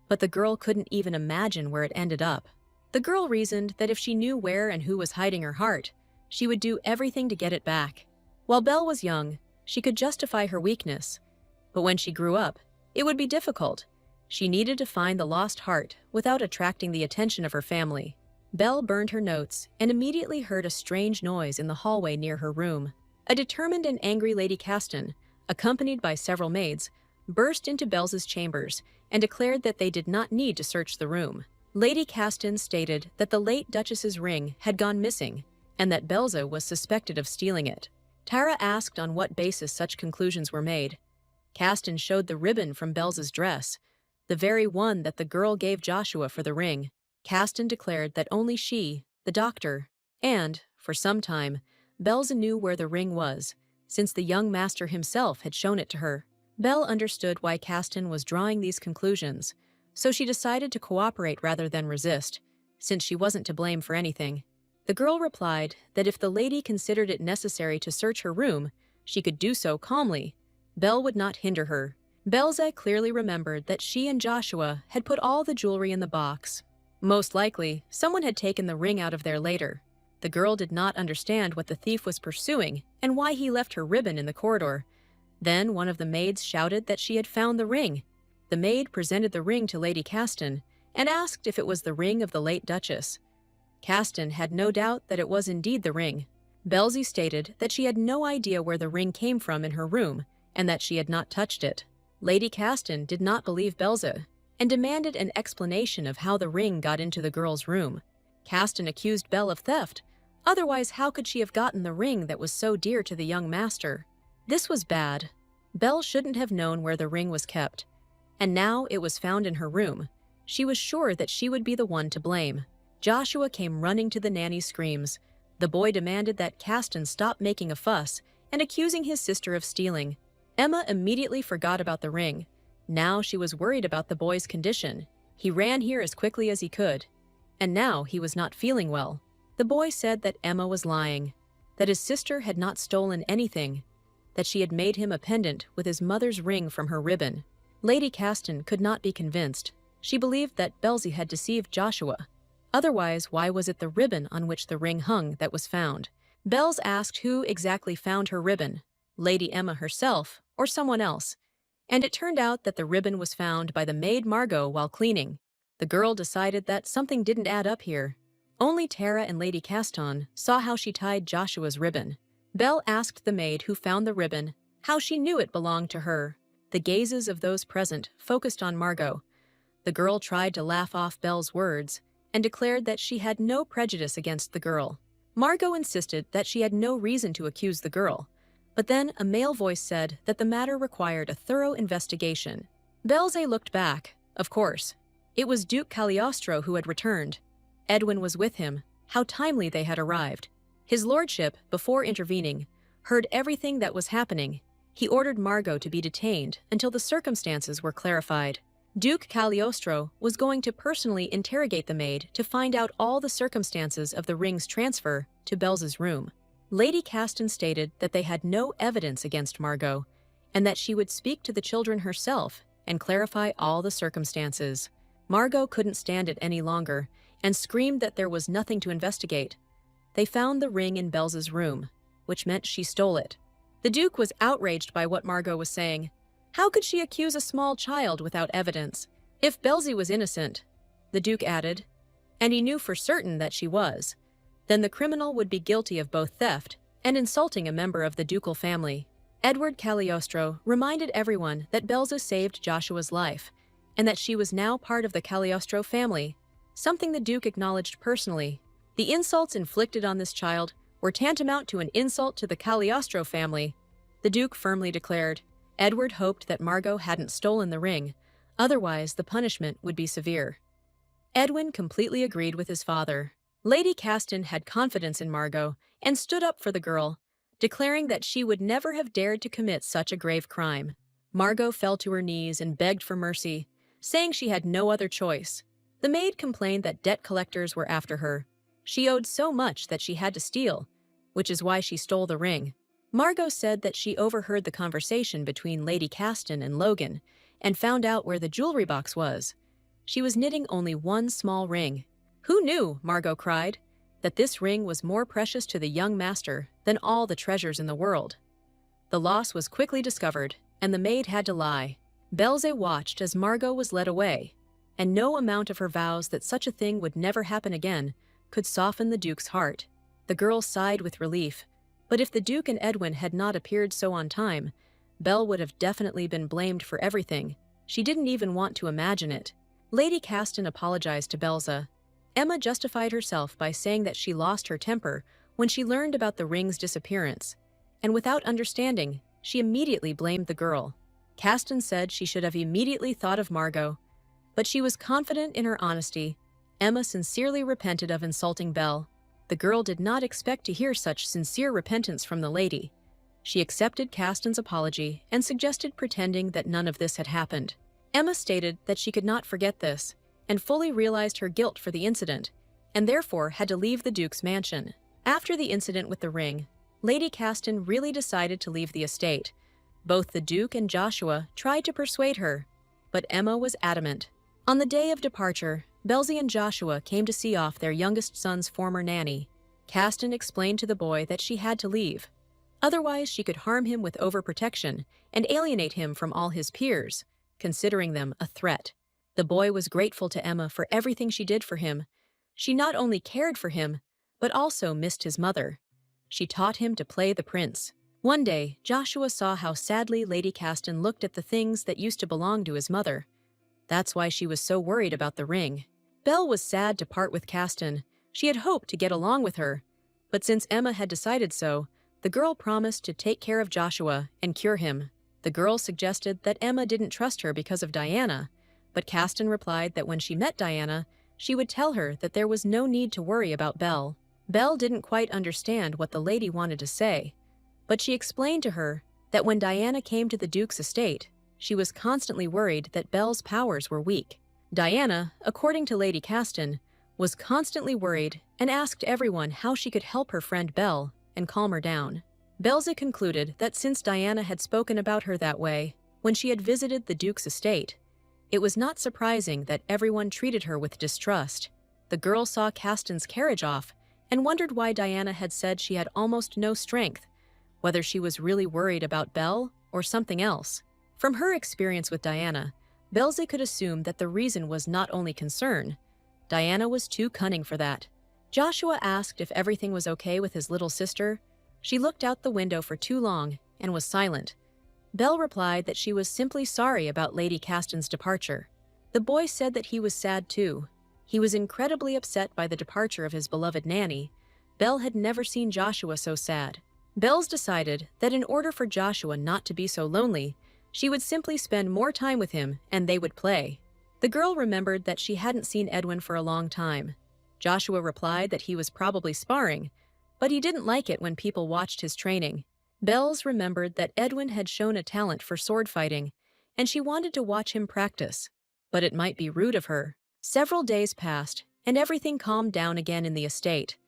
but the girl couldn't even imagine where it ended up. The girl reasoned that if she knew where and who was hiding her heart, she would do everything to get it back. While Belle was young, she could justify her weakness, but when she grew up, it would be difficult. She needed to find the lost heart without attracting the attention of her family. Belle burned her notes and immediately heard a strange noise in the hallway near her room. A determined and angry Lady Caston, accompanied by several maids, burst into Belle's chambers and declared that they did not need to search the room. Lady Caston stated that the late Duchess's ring had gone missing and that Belza was suspected of stealing it. Tara asked on what basis such conclusions were made. Caston showed the ribbon from Belza's dress, the very one that the girl gave Joshua for the ring. Caston declared that only she, the doctor, and, for some time, Belza knew where the ring was, since the young master himself had shown it to her. Belle understood why Caston was drawing these conclusions, so she decided to cooperate rather than resist, since she wasn't to blame for anything. The girl replied that if the lady considered it necessary to search her room, she could do so calmly. Belle would not hinder her. Belza clearly remembered that she and Joshua had put all the jewelry in the box. Most likely, someone had taken the ring out of there later. The girl did not understand what the thief was pursuing and why he left her ribbon in the corridor. Then one of the maids shouted that she had found the ring. The maid presented the ring to Lady Caston and asked if it was the ring of the late Duchess. Caston had no doubt that it was indeed the ring. Belzy stated that she had no idea where the ring came from in her room and that she had not touched it. Lady Caston did not believe Belza and demanded an explanation of how the ring got into the girl's room. Caston accused Belle of theft. Otherwise, how could she have gotten the ring that was so dear to the young master? This was bad. Belle shouldn't have known where the ring was kept, and now it was found in her room. She was sure that she would be the one to blame. Joshua came running to the nanny's screams. The boy demanded that Caston stop making a fuss and accusing his sister of stealing. Emma immediately forgot about the ring. Now she was worried about the boy's condition. He ran here as quickly as he could, and now he was not feeling well. The boy said that Emma was lying, that his sister had not stolen anything, that she had made him a pendant with his mother's ring from her ribbon. Lady Caston could not be convinced. She believed that Belzy had deceived Joshua. Otherwise, why was it the ribbon on which the ring hung that was found? Belz asked who exactly found her ribbon, Lady Emma herself or someone else, and it turned out that the ribbon was found by the maid Margot while cleaning. The girl decided that something didn't add up here. Only Tara and Lady Caston saw how she tied Joshua's ribbon. Belle asked the maid who found the ribbon how she knew it belonged to her. The gazes of those present focused on Margot. The girl tried to laugh off Belle's words and declared that she had no prejudice against the girl. Margot insisted that she had no reason to accuse the girl, but then a male voice said that the matter required a thorough investigation. Belze looked back. Of course. It was Duke Cagliostro who had returned. Edwin was with him. How timely they had arrived. His lordship, before intervening, heard everything that was happening. He ordered Margot to be detained until the circumstances were clarified. Duke Cagliostro was going to personally interrogate the maid to find out all the circumstances of the ring's transfer to Belze's room. Lady Caston stated that they had no evidence against Margot, and that she would speak to the children herself and clarify all the circumstances. Margot couldn't stand it any longer and screamed that there was nothing to investigate. They found the ring in Belze's room, which meant she stole it. The Duke was outraged by what Margot was saying. How could she accuse a small child without evidence? If Belze was innocent, the Duke added, and he knew for certain that she was, then the criminal would be guilty of both theft and insulting a member of the ducal family. Edward Cagliostro reminded everyone that Belze saved Joshua's life, and that she was now part of the Cagliostro family, something the Duke acknowledged personally. The insults inflicted on this child were tantamount to an insult to the Cagliostro family, the Duke firmly declared. Edward hoped that Margot hadn't stolen the ring, otherwise the punishment would be severe. Edwin completely agreed with his father. Lady Caston had confidence in Margot and stood up for the girl, declaring that she would never have dared to commit such a grave crime. Margot fell to her knees and begged for mercy, saying she had no other choice. The maid complained that debt collectors were after her. She owed so much that she had to steal, which is why she stole the ring. Margot said that she overheard the conversation between Lady Caston and Logan and found out where the jewelry box was. She was knitting only one small ring. Who knew, Margot cried, that this ring was more precious to the young master than all the treasures in the world. The loss was quickly discovered, and the maid had to lie. Belze watched as Margot was led away, and no amount of her vows that such a thing would never happen again could soften the Duke's heart. The girl sighed with relief, but if the Duke and Edwin had not appeared so on time, Belle would have definitely been blamed for everything. She didn't even want to imagine it. Lady Caston apologized to Belze. Emma justified herself by saying that she lost her temper when she learned about the ring's disappearance, and without understanding, she immediately blamed the girl. Caston said she should have immediately thought of Margot, but she was confident in her honesty. Emma sincerely repented of insulting Belle. The girl did not expect to hear such sincere repentance from the lady. She accepted Caston's apology and suggested pretending that none of this had happened. Emma stated that she could not forget this, and fully realized her guilt for the incident, and therefore had to leave the Duke's mansion. After the incident with the ring, Lady Caston really decided to leave the estate. Both the Duke and Joshua tried to persuade her, but Emma was adamant. On the day of departure, Belze and Joshua came to see off their youngest son's former nanny. Caston explained to the boy that she had to leave. Otherwise, she could harm him with overprotection and alienate him from all his peers, considering them a threat. The boy was grateful to Emma for everything she did for him. She not only cared for him, but also missed his mother. She taught him to play the prince. One day, Joshua saw how sadly Lady Caston looked at the things that used to belong to his mother. That's why she was so worried about the ring. Belle was sad to part with Caston. She had hoped to get along with her, but since Emma had decided so, the girl promised to take care of Joshua and cure him. The girl suggested that Emma didn't trust her because of Diana, but Caston replied that when she met Diana, she would tell her that there was no need to worry about Belle. Belle didn't quite understand what the lady wanted to say, but she explained to her that when Diana came to the Duke's estate, she was constantly worried that Belle's powers were weak. Diana, according to Lady Caston, was constantly worried and asked everyone how she could help her friend Belle and calm her down. Belze concluded that since Diana had spoken about her that way when she had visited the Duke's estate, it was not surprising that everyone treated her with distrust. The girl saw Caston's carriage off and wondered why Diana had said she had almost no strength, whether she was really worried about Belle or something else. From her experience with Diana, Belze could assume that the reason was not only concern. Diana was too cunning for that. Joshua asked if everything was okay with his little sister. She looked out the window for too long and was silent. Belle replied that she was simply sorry about Lady Caston's departure. The boy said that he was sad too. He was incredibly upset by the departure of his beloved nanny. Belle had never seen Joshua so sad. Bells decided that in order for Joshua not to be so lonely, she would simply spend more time with him and they would play. The girl remembered that she hadn't seen Edwin for a long time. Joshua replied that he was probably sparring, but he didn't like it when people watched his training. Bells remembered that Edwin had shown a talent for sword fighting, and she wanted to watch him practice. But it might be rude of her. Several days passed, and everything calmed down again in the estate.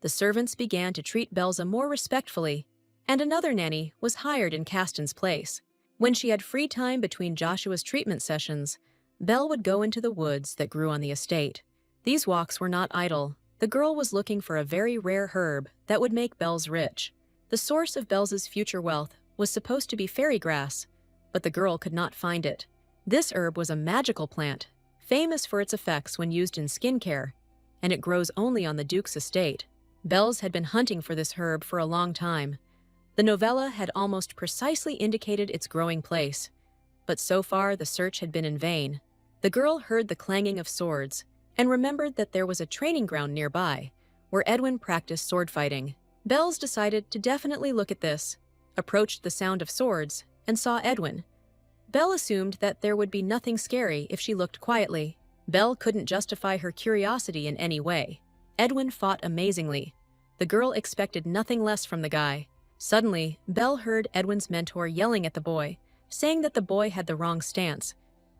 The servants began to treat Belza more respectfully, and another nanny was hired in Caston's place. When she had free time between Joshua's treatment sessions, Belle would go into the woods that grew on the estate. These walks were not idle. The girl was looking for a very rare herb that would make Bells rich. The source of Belza's future wealth was supposed to be fairy grass, but the girl could not find it. This herb was a magical plant, famous for its effects when used in skincare, and it grows only on the Duke's estate. Bells had been hunting for this herb for a long time. The novella had almost precisely indicated its growing place, but so far the search had been in vain. The girl heard the clanging of swords and remembered that there was a training ground nearby where Edwin practiced sword fighting. Bells decided to definitely look at this, approached the sound of swords, and saw Edwin. Belle assumed that there would be nothing scary if she looked quietly. Belle couldn't justify her curiosity in any way. Edwin fought amazingly. The girl expected nothing less from the guy. Suddenly, Belle heard Edwin's mentor yelling at the boy, saying that the boy had the wrong stance,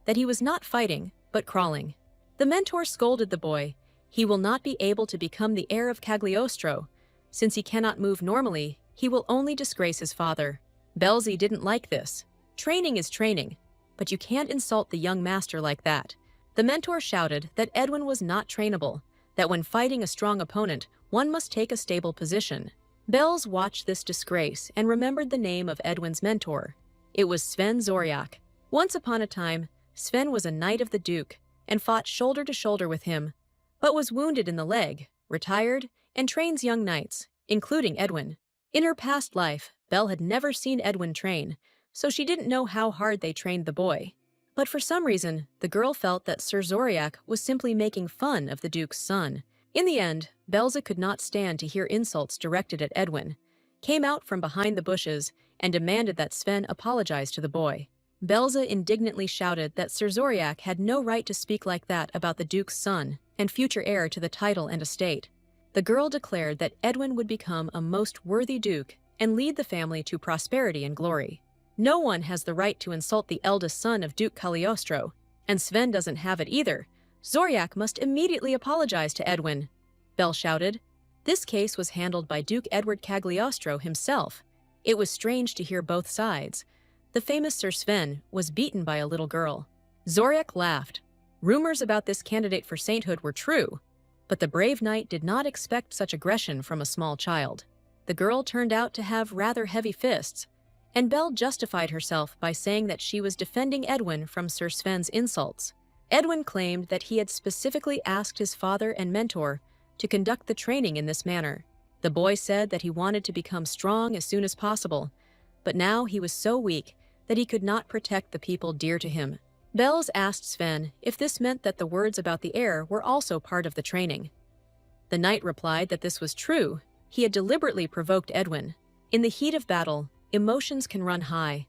that he was not fighting, but crawling. The mentor scolded the boy. He will not be able to become the heir of Cagliostro. Since he cannot move normally, he will only disgrace his father. Belzy didn't like this. Training is training, but you can't insult the young master like that. The mentor shouted that Edwin was not trainable, that when fighting a strong opponent, one must take a stable position. Bells watched this disgrace and remembered the name of Edwin's mentor. It was Sven Zoriak. Once upon a time, Sven was a knight of the Duke and fought shoulder to shoulder with him, but was wounded in the leg, retired, and trains young knights, including Edwin. In her past life, Belle had never seen Edwin train, so she didn't know how hard they trained the boy. But for some reason, the girl felt that Sir Zoriak was simply making fun of the Duke's son. In the end, Belza could not stand to hear insults directed at Edwin, came out from behind the bushes, and demanded that Sven apologize to the boy. Belza indignantly shouted that Sir Zoriak had no right to speak like that about the Duke's son and future heir to the title and estate. The girl declared that Edwin would become a most worthy duke and lead the family to prosperity and glory. No one has the right to insult the eldest son of Duke Cagliostro, and Sven doesn't have it either. Zoriak must immediately apologize to Edwin, Belle shouted. This case was handled by Duke Edward Cagliostro himself. It was strange to hear both sides. The famous Sir Sven was beaten by a little girl. Zoriak laughed. Rumors about this candidate for sainthood were true, but the brave knight did not expect such aggression from a small child. The girl turned out to have rather heavy fists, and Belle justified herself by saying that she was defending Edwin from Sir Sven's insults. Edwin claimed that he had specifically asked his father and mentor to conduct the training in this manner. The boy said that he wanted to become strong as soon as possible, but now he was so weak that he could not protect the people dear to him. Bells asked Sven if this meant that the words about the heir were also part of the training. The knight replied that this was true. He had deliberately provoked Edwin. In the heat of battle, emotions can run high.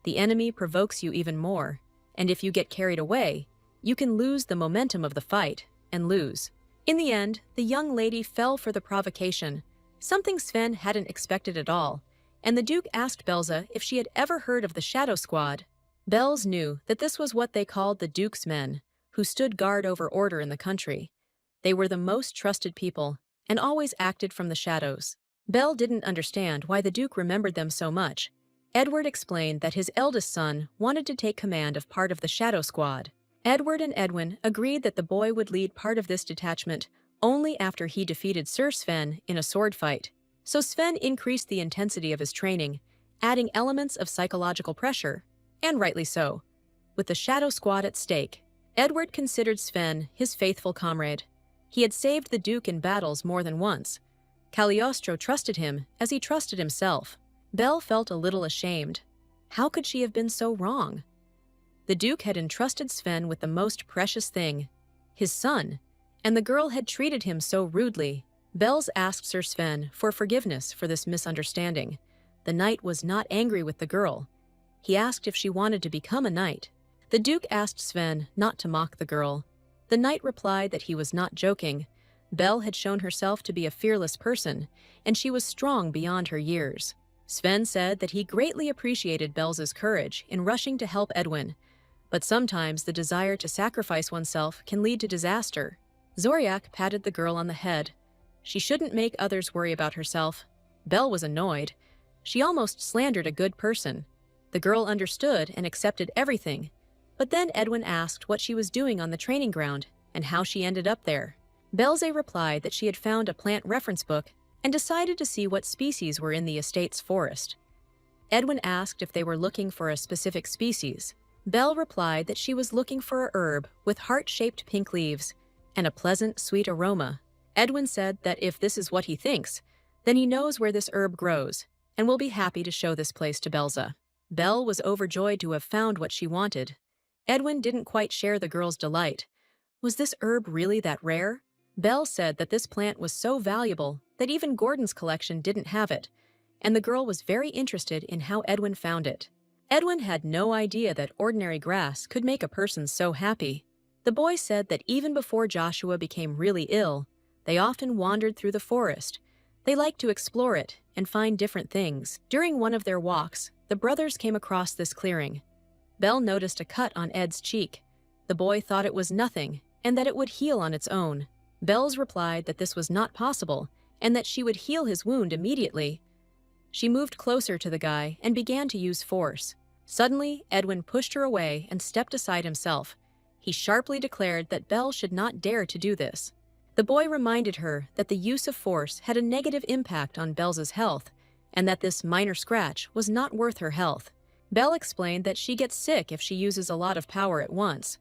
The enemy provokes you even more, and if you get carried away, you can lose the momentum of the fight and lose. In the end, the young lady fell for the provocation, something Sven hadn't expected at all, and the Duke asked Belza if she had ever heard of the Shadow Squad. Bells knew that this was what they called the Duke's men, who stood guard over order in the country. They were the most trusted people, and always acted from the shadows. Belle didn't understand why the Duke remembered them so much. Edward explained that his eldest son wanted to take command of part of the Shadow Squad. Edward and Edwin agreed that the boy would lead part of this detachment only after he defeated Sir Sven in a sword fight. So Sven increased the intensity of his training, adding elements of psychological pressure, and rightly so. With the Shadow Squad at stake, Edward considered Sven his faithful comrade. He had saved the Duke in battles more than once. Cagliostro trusted him as he trusted himself. Belle felt a little ashamed. How could she have been so wrong? The Duke had entrusted Sven with the most precious thing, his son, and the girl had treated him so rudely. Bells asked Sir Sven for forgiveness for this misunderstanding. The knight was not angry with the girl. He asked if she wanted to become a knight. The Duke asked Sven not to mock the girl. The knight replied that he was not joking. Belle had shown herself to be a fearless person, and she was strong beyond her years. Sven said that he greatly appreciated Belle's courage in rushing to help Edwin, but sometimes the desire to sacrifice oneself can lead to disaster. Zoriak patted the girl on the head. She shouldn't make others worry about herself. Belle was annoyed. She almost slandered a good person. The girl understood and accepted everything. But then Edwin asked what she was doing on the training ground and how she ended up there. Belze replied that she had found a plant reference book and decided to see what species were in the estate's forest. Edwin asked if they were looking for a specific species. Belle replied that she was looking for a herb with heart-shaped pink leaves and a pleasant, sweet aroma. Edwin said that if this is what he thinks, then he knows where this herb grows and will be happy to show this place to Belza. Belle was overjoyed to have found what she wanted. Edwin didn't quite share the girl's delight. Was this herb really that rare? Belle said that this plant was so valuable that even Gordon's collection didn't have it, and the girl was very interested in how Edwin found it. Edwin had no idea that ordinary grass could make a person so happy. The boy said that even before Joshua became really ill, they often wandered through the forest. They liked to explore it and find different things. During one of their walks, the brothers came across this clearing. Belle noticed a cut on Ed's cheek. The boy thought it was nothing and that it would heal on its own. Bells replied that this was not possible and that she would heal his wound immediately. She moved closer to the guy and began to use force. Suddenly, Edwin pushed her away and stepped aside himself. He sharply declared that Belle should not dare to do this. The boy reminded her that the use of force had a negative impact on Belle's health and that this minor scratch was not worth her health. Belle explained that she gets sick if she uses a lot of power at once,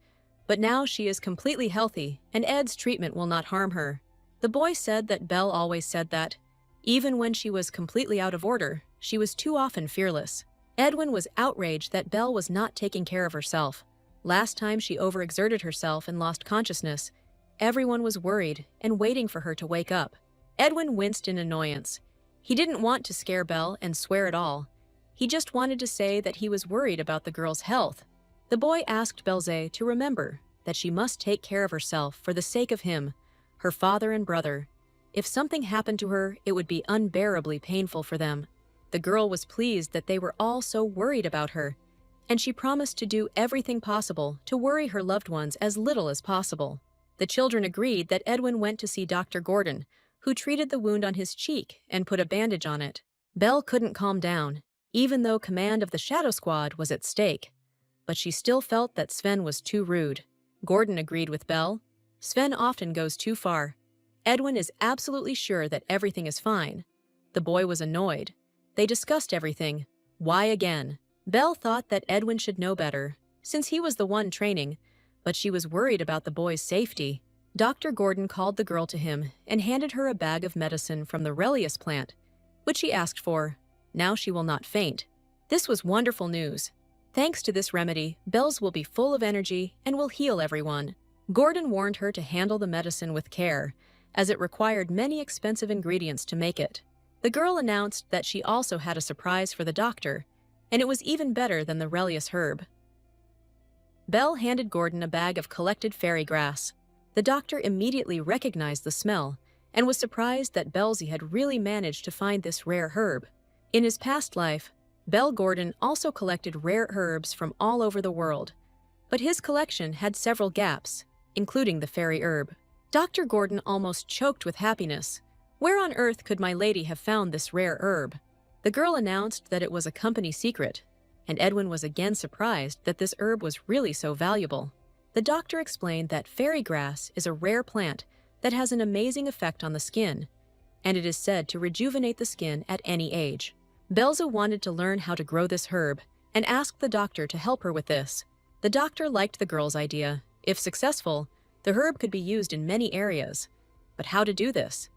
but now she is completely healthy and Ed's treatment will not harm her. The boy said that Belle always said that, even when she was completely out of order, she was too often fearless. Edwin was outraged that Belle was not taking care of herself. Last time she overexerted herself and lost consciousness, everyone was worried and waiting for her to wake up. Edwin winced in annoyance. He didn't want to scare Belle and swear at all. He just wanted to say that he was worried about the girl's health. The boy asked Belze to remember that she must take care of herself for the sake of him, her father and brother. If something happened to her, it would be unbearably painful for them. The girl was pleased that they were all so worried about her, and she promised to do everything possible to worry her loved ones as little as possible. The children agreed that Edwin went to see Dr. Gordon, who treated the wound on his cheek and put a bandage on it. Belle couldn't calm down, even though command of the Shadow Squad was at stake. But she still felt that Sven was too rude. Gordon agreed with Belle. Sven often goes too far. Edwin is absolutely sure that everything is fine. The boy was annoyed. They discussed everything. Why again? Belle thought that Edwin should know better, since he was the one training, but she was worried about the boy's safety. Dr. Gordon called the girl to him and handed her a bag of medicine from the Relius plant, which she asked for. Now she will not faint. This was wonderful news. Thanks to this remedy, Belle's will be full of energy and will heal everyone. Gordon warned her to handle the medicine with care, as it required many expensive ingredients to make it. The girl announced that she also had a surprise for the doctor, and it was even better than the Relius herb. Belle handed Gordon a bag of collected fairy grass. The doctor immediately recognized the smell and was surprised that Belzy had really managed to find this rare herb. In his past life, Belle Gordon also collected rare herbs from all over the world, but his collection had several gaps, including the fairy herb. Dr. Gordon almost choked with happiness. Where on earth could my lady have found this rare herb? The girl announced that it was a company secret, and Edwin was again surprised that this herb was really so valuable. The doctor explained that fairy grass is a rare plant that has an amazing effect on the skin, and it is said to rejuvenate the skin at any age. Belza wanted to learn how to grow this herb and asked the doctor to help her with this. The doctor liked the girl's idea. If successful, the herb could be used in many areas. But how to do this?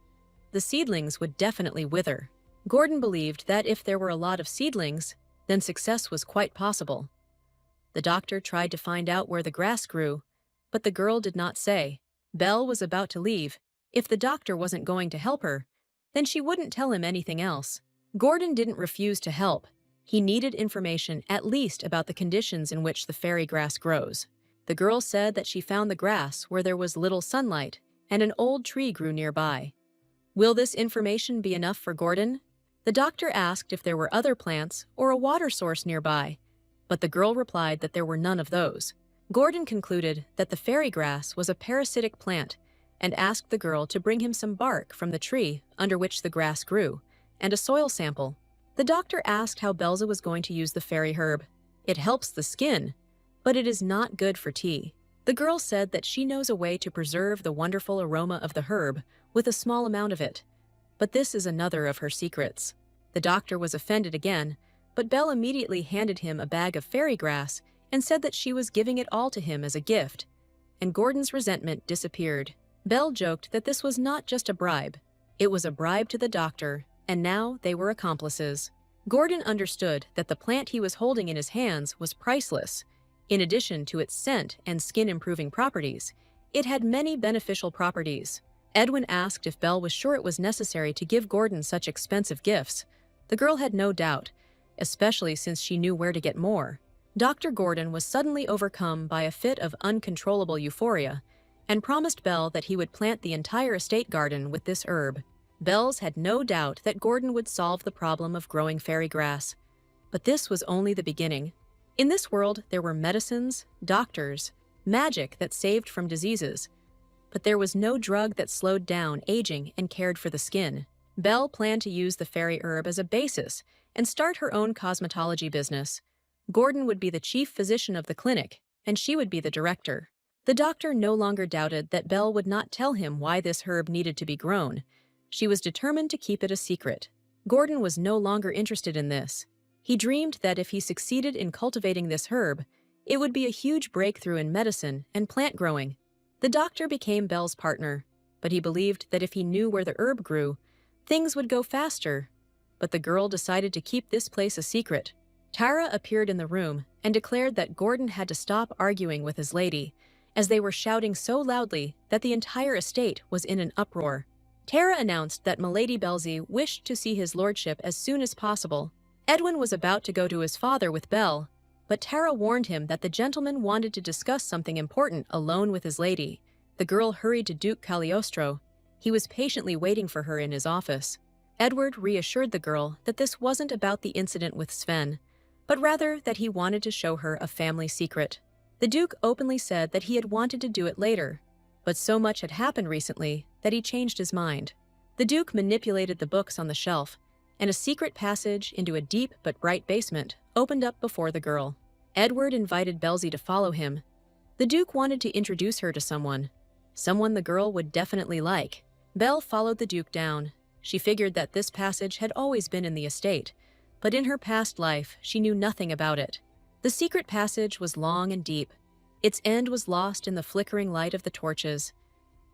The seedlings would definitely wither. Gordon believed that if there were a lot of seedlings, then success was quite possible. The doctor tried to find out where the grass grew, but the girl did not say. Belle was about to leave. If the doctor wasn't going to help her, then she wouldn't tell him anything else. Gordon didn't refuse to help. He needed information at least about the conditions in which the fairy grass grows. The girl said that she found the grass where there was little sunlight and an old tree grew nearby. Will this information be enough for Gordon? The doctor asked if there were other plants or a water source nearby, but the girl replied that there were none of those. Gordon concluded that the fairy grass was a parasitic plant and asked the girl to bring him some bark from the tree under which the grass grew and a soil sample. The doctor asked how Belza was going to use the fairy herb. It helps the skin, but it is not good for tea. The girl said that she knows a way to preserve the wonderful aroma of the herb with a small amount of it, but this is another of her secrets. The doctor was offended again, but Belle immediately handed him a bag of fairy grass and said that she was giving it all to him as a gift, and Gordon's resentment disappeared. Belle joked that this was not just a bribe. It was a bribe to the doctor, and now they were accomplices. Gordon understood that the plant he was holding in his hands was priceless. In addition to its scent and skin-improving properties, it had many beneficial properties. Edwin asked if Belle was sure it was necessary to give Gordon such expensive gifts. The girl had no doubt, especially since she knew where to get more. Dr. Gordon was suddenly overcome by a fit of uncontrollable euphoria and promised Belle that he would plant the entire estate garden with this herb. Belle's had no doubt that Gordon would solve the problem of growing fairy grass. But this was only the beginning. In this world, there were medicines, doctors, magic that saved from diseases. But there was no drug that slowed down aging and cared for the skin. Belle planned to use the fairy herb as a basis and start her own cosmetology business. Gordon would be the chief physician of the clinic, and she would be the director. The doctor no longer doubted that Belle would not tell him why this herb needed to be grown. She was determined to keep it a secret. Gordon was no longer interested in this. He dreamed that if he succeeded in cultivating this herb, it would be a huge breakthrough in medicine and plant growing. The doctor became Belle's partner, but he believed that if he knew where the herb grew, things would go faster. But the girl decided to keep this place a secret. Tara appeared in the room and declared that Gordon had to stop arguing with his lady, as they were shouting so loudly that the entire estate was in an uproar. Tara announced that Milady Belzy wished to see his lordship as soon as possible. Edwin was about to go to his father with Belle, but Tara warned him that the gentleman wanted to discuss something important alone with his lady. The girl hurried to Duke Cagliostro. He was patiently waiting for her in his office. Edward reassured the girl that this wasn't about the incident with Sven, but rather that he wanted to show her a family secret. The Duke openly said that he had wanted to do it later, but so much had happened recently that he changed his mind. The Duke manipulated the books on the shelf, and a secret passage into a deep but bright basement opened up before the girl. Edward invited Belzy to follow him. The Duke wanted to introduce her to someone the girl would definitely like. Belle followed the Duke down. She figured that this passage had always been in the estate, but in her past life she knew nothing about it. The secret passage was long and deep. Its end was lost in the flickering light of the torches.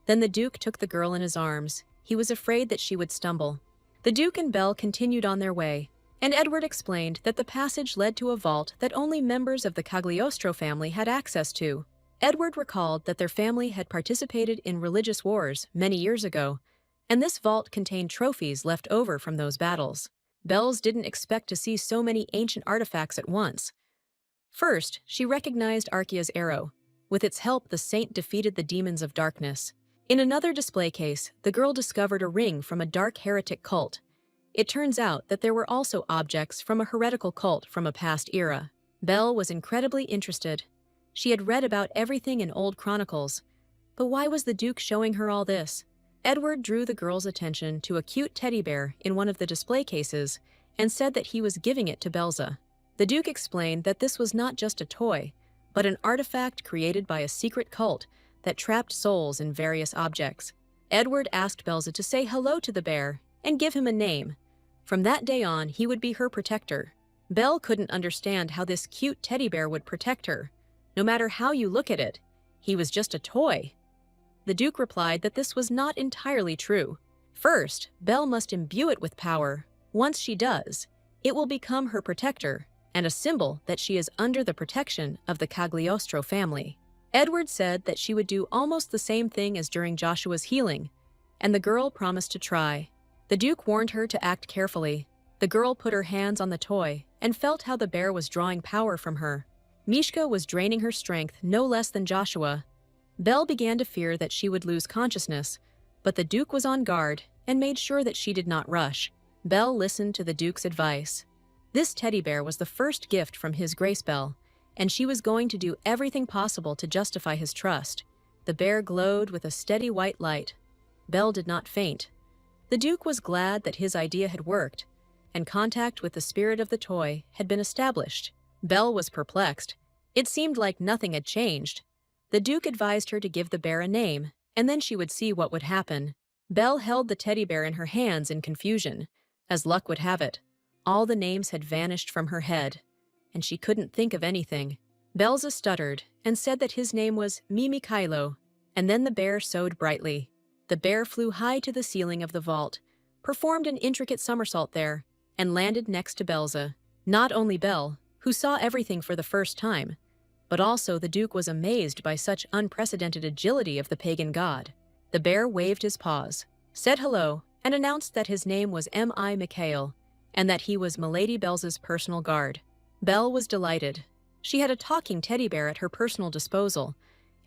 Then the Duke took the girl in his arms. He was afraid that she would stumble. The Duke and Belle continued on their way, and Edward explained that the passage led to a vault that only members of the Cagliostro family had access to. Edward recalled that their family had participated in religious wars many years ago, and this vault contained trophies left over from those battles. Bells didn't expect to see so many ancient artifacts at once. First, she recognized Archia's arrow. With its help, the saint defeated the demons of darkness. In another display case, the girl discovered a ring from a dark heretic cult. It turns out that there were also objects from a heretical cult from a past era. Belle was incredibly interested. She had read about everything in old chronicles. But why was the Duke showing her all this? Edward drew the girl's attention to a cute teddy bear in one of the display cases and said that he was giving it to Belza. The Duke explained that this was not just a toy, but an artifact created by a secret cult that trapped souls in various objects. Edward asked Belza to say hello to the bear and give him a name. From that day on, he would be her protector. Belle couldn't understand how this cute teddy bear would protect her. No matter how you look at it, he was just a toy. The Duke replied that this was not entirely true. First, Belle must imbue it with power. Once she does, it will become her protector and a symbol that she is under the protection of the Cagliostro family. Edward said that she would do almost the same thing as during Joshua's healing. and the girl promised to try. The Duke warned her to act carefully. The girl put her hands on the toy and felt how the bear was drawing power from her. Mishka was draining her strength no less than Joshua. Belle began to fear that she would lose consciousness, but the Duke was on guard and made sure that she did not rush. Belle listened to the Duke's advice. This teddy bear was the first gift from His Grace Belle, and she was going to do everything possible to justify his trust. The bear glowed with a steady white light. Belle did not faint. The Duke was glad that his idea had worked, and contact with the spirit of the toy had been established. Belle was perplexed. It seemed like nothing had changed. The Duke advised her to give the bear a name, and then she would see what would happen. Belle held the teddy bear in her hands in confusion. As luck would have it, all the names had vanished from her head, and she couldn't think of anything. Belza stuttered and said that his name was Mimikailo, and then the bear sewed brightly. The bear flew high to the ceiling of the vault, performed an intricate somersault there, and landed next to Belza. Not only Belle, who saw everything for the first time, but also the Duke was amazed by such unprecedented agility of the pagan god. The bear waved his paws, said hello, and announced that his name was M.I. Mikhail, and that he was Milady Belza's personal guard. Belle was delighted. She had a talking teddy bear at her personal disposal,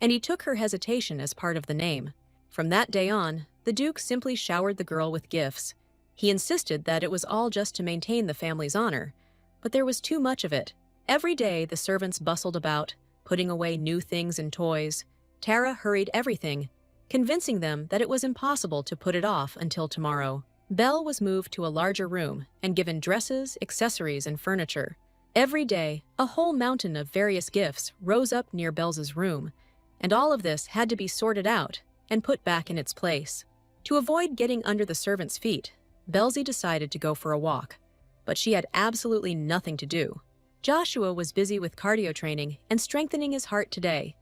and he took her hesitation as part of the name. From that day on, the Duke simply showered the girl with gifts. He insisted that it was all just to maintain the family's honor, but there was too much of it. Every day, the servants bustled about, putting away new things and toys. Tara hurried everything, convincing them that it was impossible to put it off until tomorrow. Belle was moved to a larger room and given dresses, accessories, and furniture. Every day, a whole mountain of various gifts rose up near Belza's room, and all of this had to be sorted out and put back in its place. To avoid getting under the servants' feet, Belzie decided to go for a walk, but she had absolutely nothing to do. Joshua was busy with cardio training and strengthening his heart today.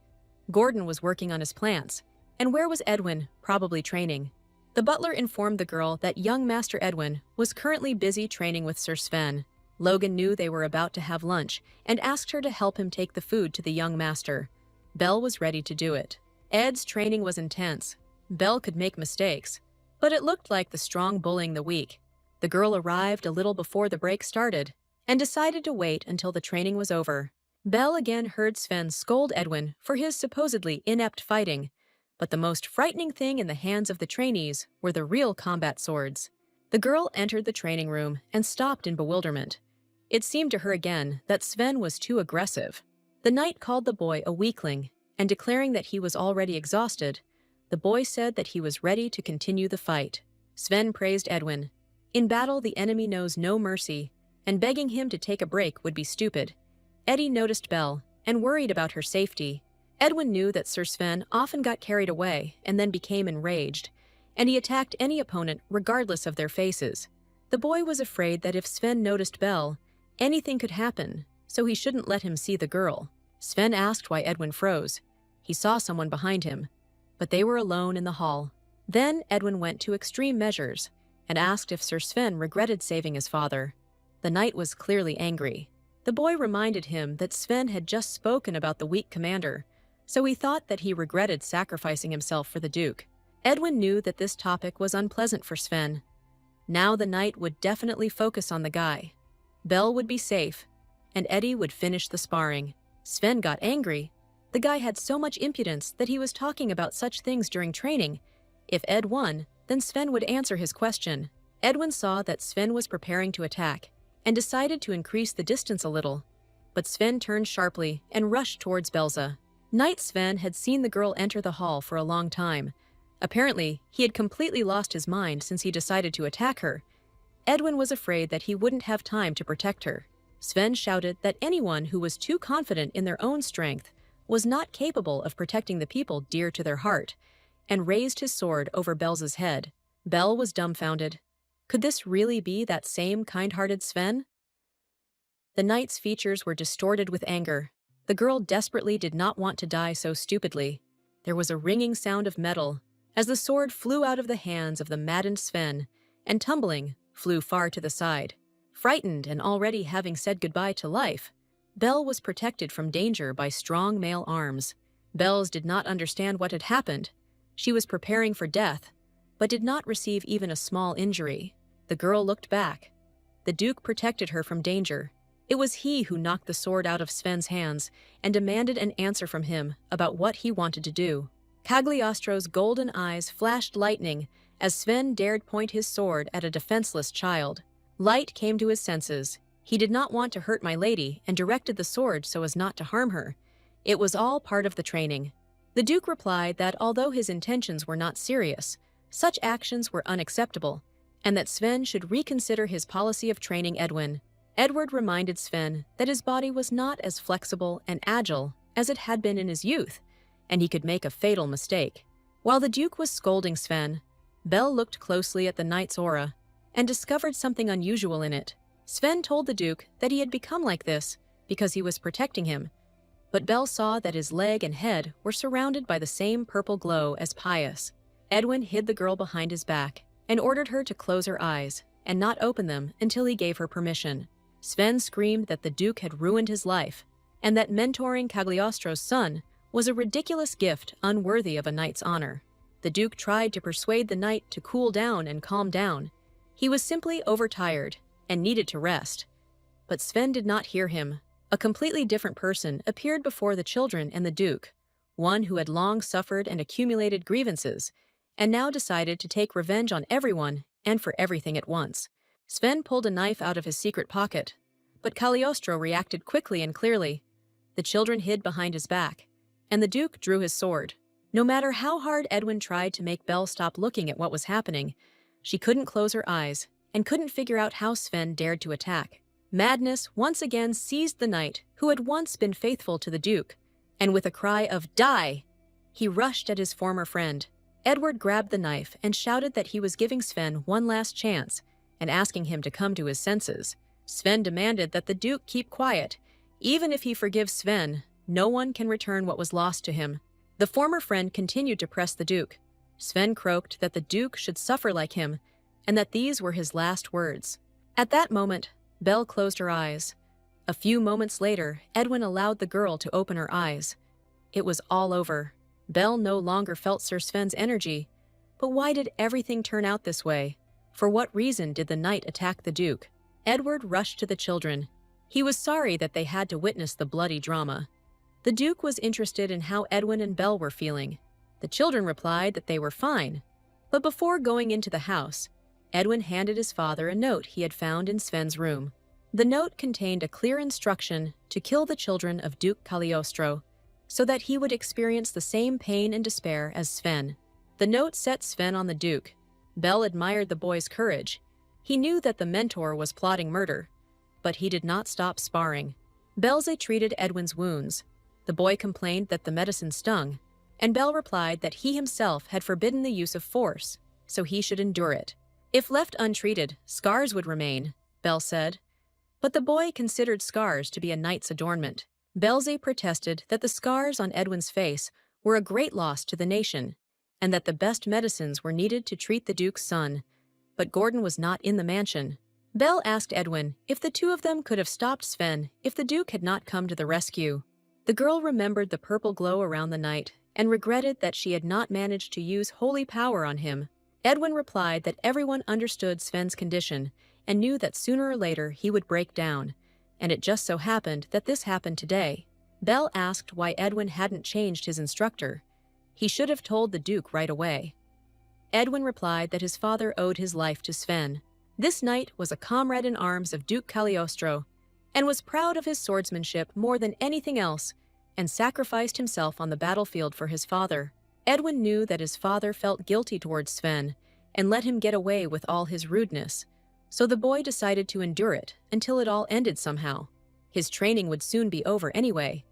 Gordon was working on his plants, and where was Edwin, probably training? The butler informed the girl that young Master Edwin was currently busy training with Sir Sven. Logan knew they were about to have lunch and asked her to help him take the food to the young master. Belle was ready to do it. Ed's training was intense. Belle could make mistakes, but it looked like the strong bullying the weak. The girl arrived a little before the break started and decided to wait until the training was over. Belle again heard Sven scold Edwin for his supposedly inept fighting, but the most frightening thing in the hands of the trainees were the real combat swords. The girl entered the training room and stopped in bewilderment. It seemed to her again that Sven was too aggressive. The knight called the boy a weakling, and declaring that he was already exhausted, the boy said that he was ready to continue the fight. Sven praised Edwin. In battle, the enemy knows no mercy, and begging him to take a break would be stupid. Eddie noticed Belle and worried about her safety. Edwin knew that Sir Sven often got carried away and then became enraged, and he attacked any opponent regardless of their faces. The boy was afraid that if Sven noticed Belle, anything could happen, so he shouldn't let him see the girl. Sven asked why Edwin froze. He saw someone behind him, but they were alone in the hall. Then Edwin went to extreme measures and asked if Sir Sven regretted saving his father. The knight was clearly angry. The boy reminded him that Sven had just spoken about the weak commander, so he thought that he regretted sacrificing himself for the Duke. Edwin knew that this topic was unpleasant for Sven. Now the knight would definitely focus on the guy. Belle would be safe, and Eddie would finish the sparring. Sven got angry. The guy had so much impudence that he was talking about such things during training. If Ed won, then Sven would answer his question. Edwin saw that Sven was preparing to attack and decided to increase the distance a little. But Sven turned sharply and rushed towards Belza. Knight Sven had seen the girl enter the hall for a long time. Apparently, he had completely lost his mind since he decided to attack her. Edwin was afraid that he wouldn't have time to protect her. Sven shouted that anyone who was too confident in their own strength was not capable of protecting the people dear to their heart, and raised his sword over Belza's head. Belle was dumbfounded. Could this really be that same kind-hearted Sven? The knight's features were distorted with anger. The girl desperately did not want to die so stupidly. There was a ringing sound of metal as the sword flew out of the hands of the maddened Sven and, tumbling, flew far to the side. Frightened and already having said goodbye to life, Belle was protected from danger by strong male arms. Belle's did not understand what had happened. She was preparing for death, but did not receive even a small injury. The girl looked back. The Duke protected her from danger. It was he who knocked the sword out of Sven's hands and demanded an answer from him about what he wanted to do. Cagliostro's golden eyes flashed lightning as Sven dared point his sword at a defenseless child. Light came to his senses. He did not want to hurt my lady and directed the sword so as not to harm her. It was all part of the training. The Duke replied that although his intentions were not serious, such actions were unacceptable, and that Sven should reconsider his policy of training Edwin. Edward reminded Sven that his body was not as flexible and agile as it had been in his youth, and he could make a fatal mistake. While the Duke was scolding Sven, Bell looked closely at the knight's aura and discovered something unusual in it. Sven told the Duke that he had become like this because he was protecting him, but Bell saw that his leg and head were surrounded by the same purple glow as Pius. Edwin hid the girl behind his back and ordered her to close her eyes and not open them until he gave her permission. Sven screamed that the Duke had ruined his life and that mentoring Cagliostro's son was a ridiculous gift unworthy of a knight's honor. The Duke tried to persuade the knight to cool down and calm down. He was simply overtired and needed to rest. But Sven did not hear him. A completely different person appeared before the children and the Duke, one who had long suffered and accumulated grievances, and now decided to take revenge on everyone and for everything at once. Sven pulled a knife out of his secret pocket, but Cagliostro reacted quickly and clearly. The children hid behind his back, and the Duke drew his sword. No matter how hard Edwin tried to make Belle stop looking at what was happening, she couldn't close her eyes and couldn't figure out how Sven dared to attack. Madness once again seized the knight who had once been faithful to the Duke, and with a cry of "Die!" he rushed at his former friend. Edward grabbed the knife and shouted that he was giving Sven one last chance and asking him to come to his senses. Sven demanded that the Duke keep quiet. Even if he forgives Sven, no one can return what was lost to him. The former friend continued to press the Duke. Sven croaked that the Duke should suffer like him, and that these were his last words. At that moment, Belle closed her eyes. A few moments later, Edwin allowed the girl to open her eyes. It was all over. Belle no longer felt Sir Sven's energy. But why did everything turn out this way? For what reason did the knight attack the Duke? Edward rushed to the children. He was sorry that they had to witness the bloody drama. The Duke was interested in how Edwin and Belle were feeling. The children replied that they were fine. But before going into the house, Edwin handed his father a note he had found in Sven's room. The note contained a clear instruction to kill the children of Duke Cagliostro, so that he would experience the same pain and despair as Sven. The note set Sven on the Duke. Belle admired the boy's courage. He knew that the mentor was plotting murder, but he did not stop sparring. Belze treated Edwin's wounds. The boy complained that the medicine stung, and Belle replied that he himself had forbidden the use of force, so he should endure it. If left untreated, scars would remain, Belle said. But the boy considered scars to be a knight's adornment. Belze protested that the scars on Edwin's face were a great loss to the nation, and that the best medicines were needed to treat the Duke's son. But Gordon was not in the mansion. Belle asked Edwin if the two of them could have stopped Sven if the Duke had not come to the rescue. The girl remembered the purple glow around the knight and regretted that she had not managed to use holy power on him. Edwin replied that everyone understood Sven's condition and knew that sooner or later he would break down, and it just so happened that this happened today. Belle asked why Edwin hadn't changed his instructor. He should have told the Duke right away. Edwin replied that his father owed his life to Sven. This knight was a comrade in arms of Duke Cagliostro, and was proud of his swordsmanship more than anything else, and sacrificed himself on the battlefield for his father. Edwin knew that his father felt guilty towards Sven, and let him get away with all his rudeness, so the boy decided to endure it until it all ended somehow. His training would soon be over anyway,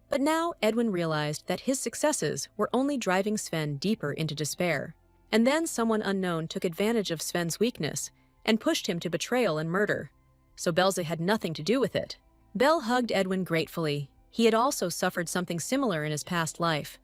but now Edwin realized that his successes were only driving Sven deeper into despair. And then someone unknown took advantage of Sven's weakness and pushed him to betrayal and murder. So Belze had nothing to do with it. Belle hugged Edwin gratefully. He had also suffered something similar in his past life.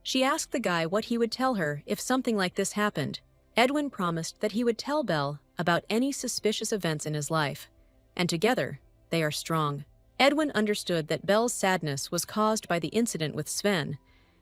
She asked the guy what he would tell her if something like this happened. Edwin promised that he would tell Belle about any suspicious events in his life, and together, they are strong. Edwin understood that Belle's sadness was caused by the incident with Sven,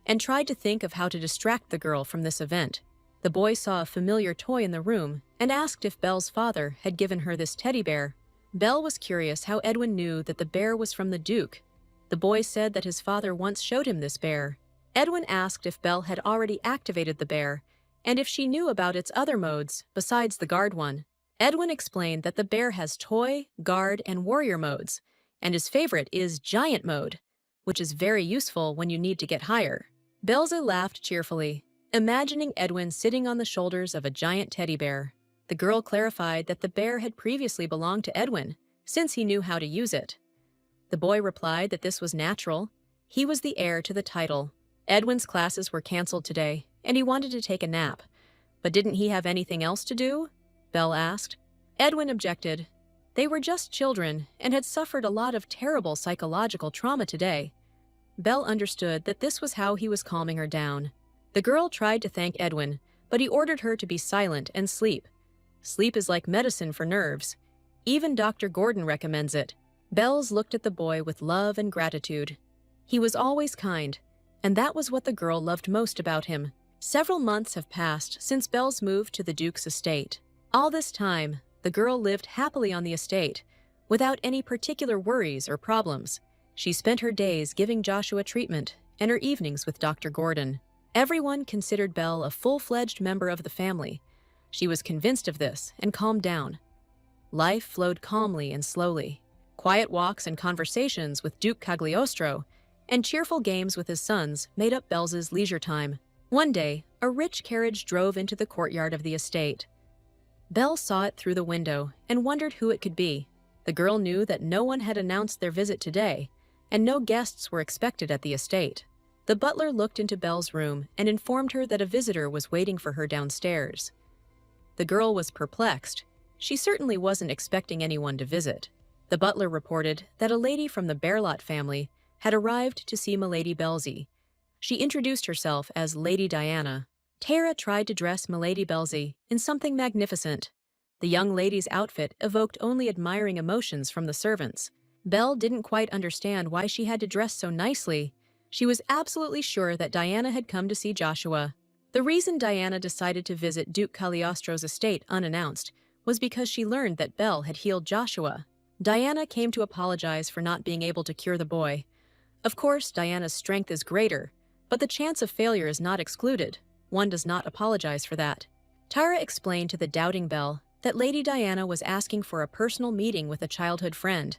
and tried to think of how to distract the girl from this event. The boy saw a familiar toy in the room and asked if Belle's father had given her this teddy bear. Belle was curious how Edwin knew that the bear was from the Duke. The boy said that his father once showed him this bear. Edwin asked if Belle had already activated the bear, and if she knew about its other modes besides the guard one. Edwin explained that the bear has toy, guard, and warrior modes, and his favorite is giant mode, which is very useful when you need to get higher. Belze laughed cheerfully, imagining Edwin sitting on the shoulders of a giant teddy bear. The girl clarified that the bear had previously belonged to Edwin, since he knew how to use it. The boy replied that this was natural. He was the heir to the title. Edwin's classes were canceled today, and he wanted to take a nap. But didn't he have anything else to do? Belle asked. Edwin objected. They were just children and had suffered a lot of terrible psychological trauma today. Belle understood that this was how he was calming her down. The girl tried to thank Edwin, but he ordered her to be silent and sleep. Sleep is like medicine for nerves. Even Dr. Gordon recommends it. Bells looked at the boy with love and gratitude. He was always kind, and that was what the girl loved most about him. Several months have passed since Bells moved to the Duke's estate. All this time, the girl lived happily on the estate, without any particular worries or problems. She spent her days giving Joshua treatment and her evenings with Dr. Gordon. Everyone considered Belle a full-fledged member of the family. She was convinced of this and calmed down. Life flowed calmly and slowly. Quiet walks and conversations with Duke Cagliostro and cheerful games with his sons made up Belle's leisure time. One day, a rich carriage drove into the courtyard of the estate. Belle saw it through the window and wondered who it could be. The girl knew that no one had announced their visit today, and no guests were expected at the estate. The butler looked into Belle's room and informed her that a visitor was waiting for her downstairs. The girl was perplexed. She certainly wasn't expecting anyone to visit. The butler reported that a lady from the Berlot family had arrived to see Milady Belzy. She introduced herself as Lady Diana. Tara tried to dress Milady Belzy in something magnificent. The young lady's outfit evoked only admiring emotions from the servants. Belle didn't quite understand why she had to dress so nicely. She was absolutely sure that Diana had come to see Joshua. The reason Diana decided to visit Duke Cagliostro's estate unannounced was because she learned that Belle had healed Joshua. Diana came to apologize for not being able to cure the boy. Of course, Diana's strength is greater, but the chance of failure is not excluded. One does not apologize for that. Tara explained to the doubting Belle that Lady Diana was asking for a personal meeting with a childhood friend.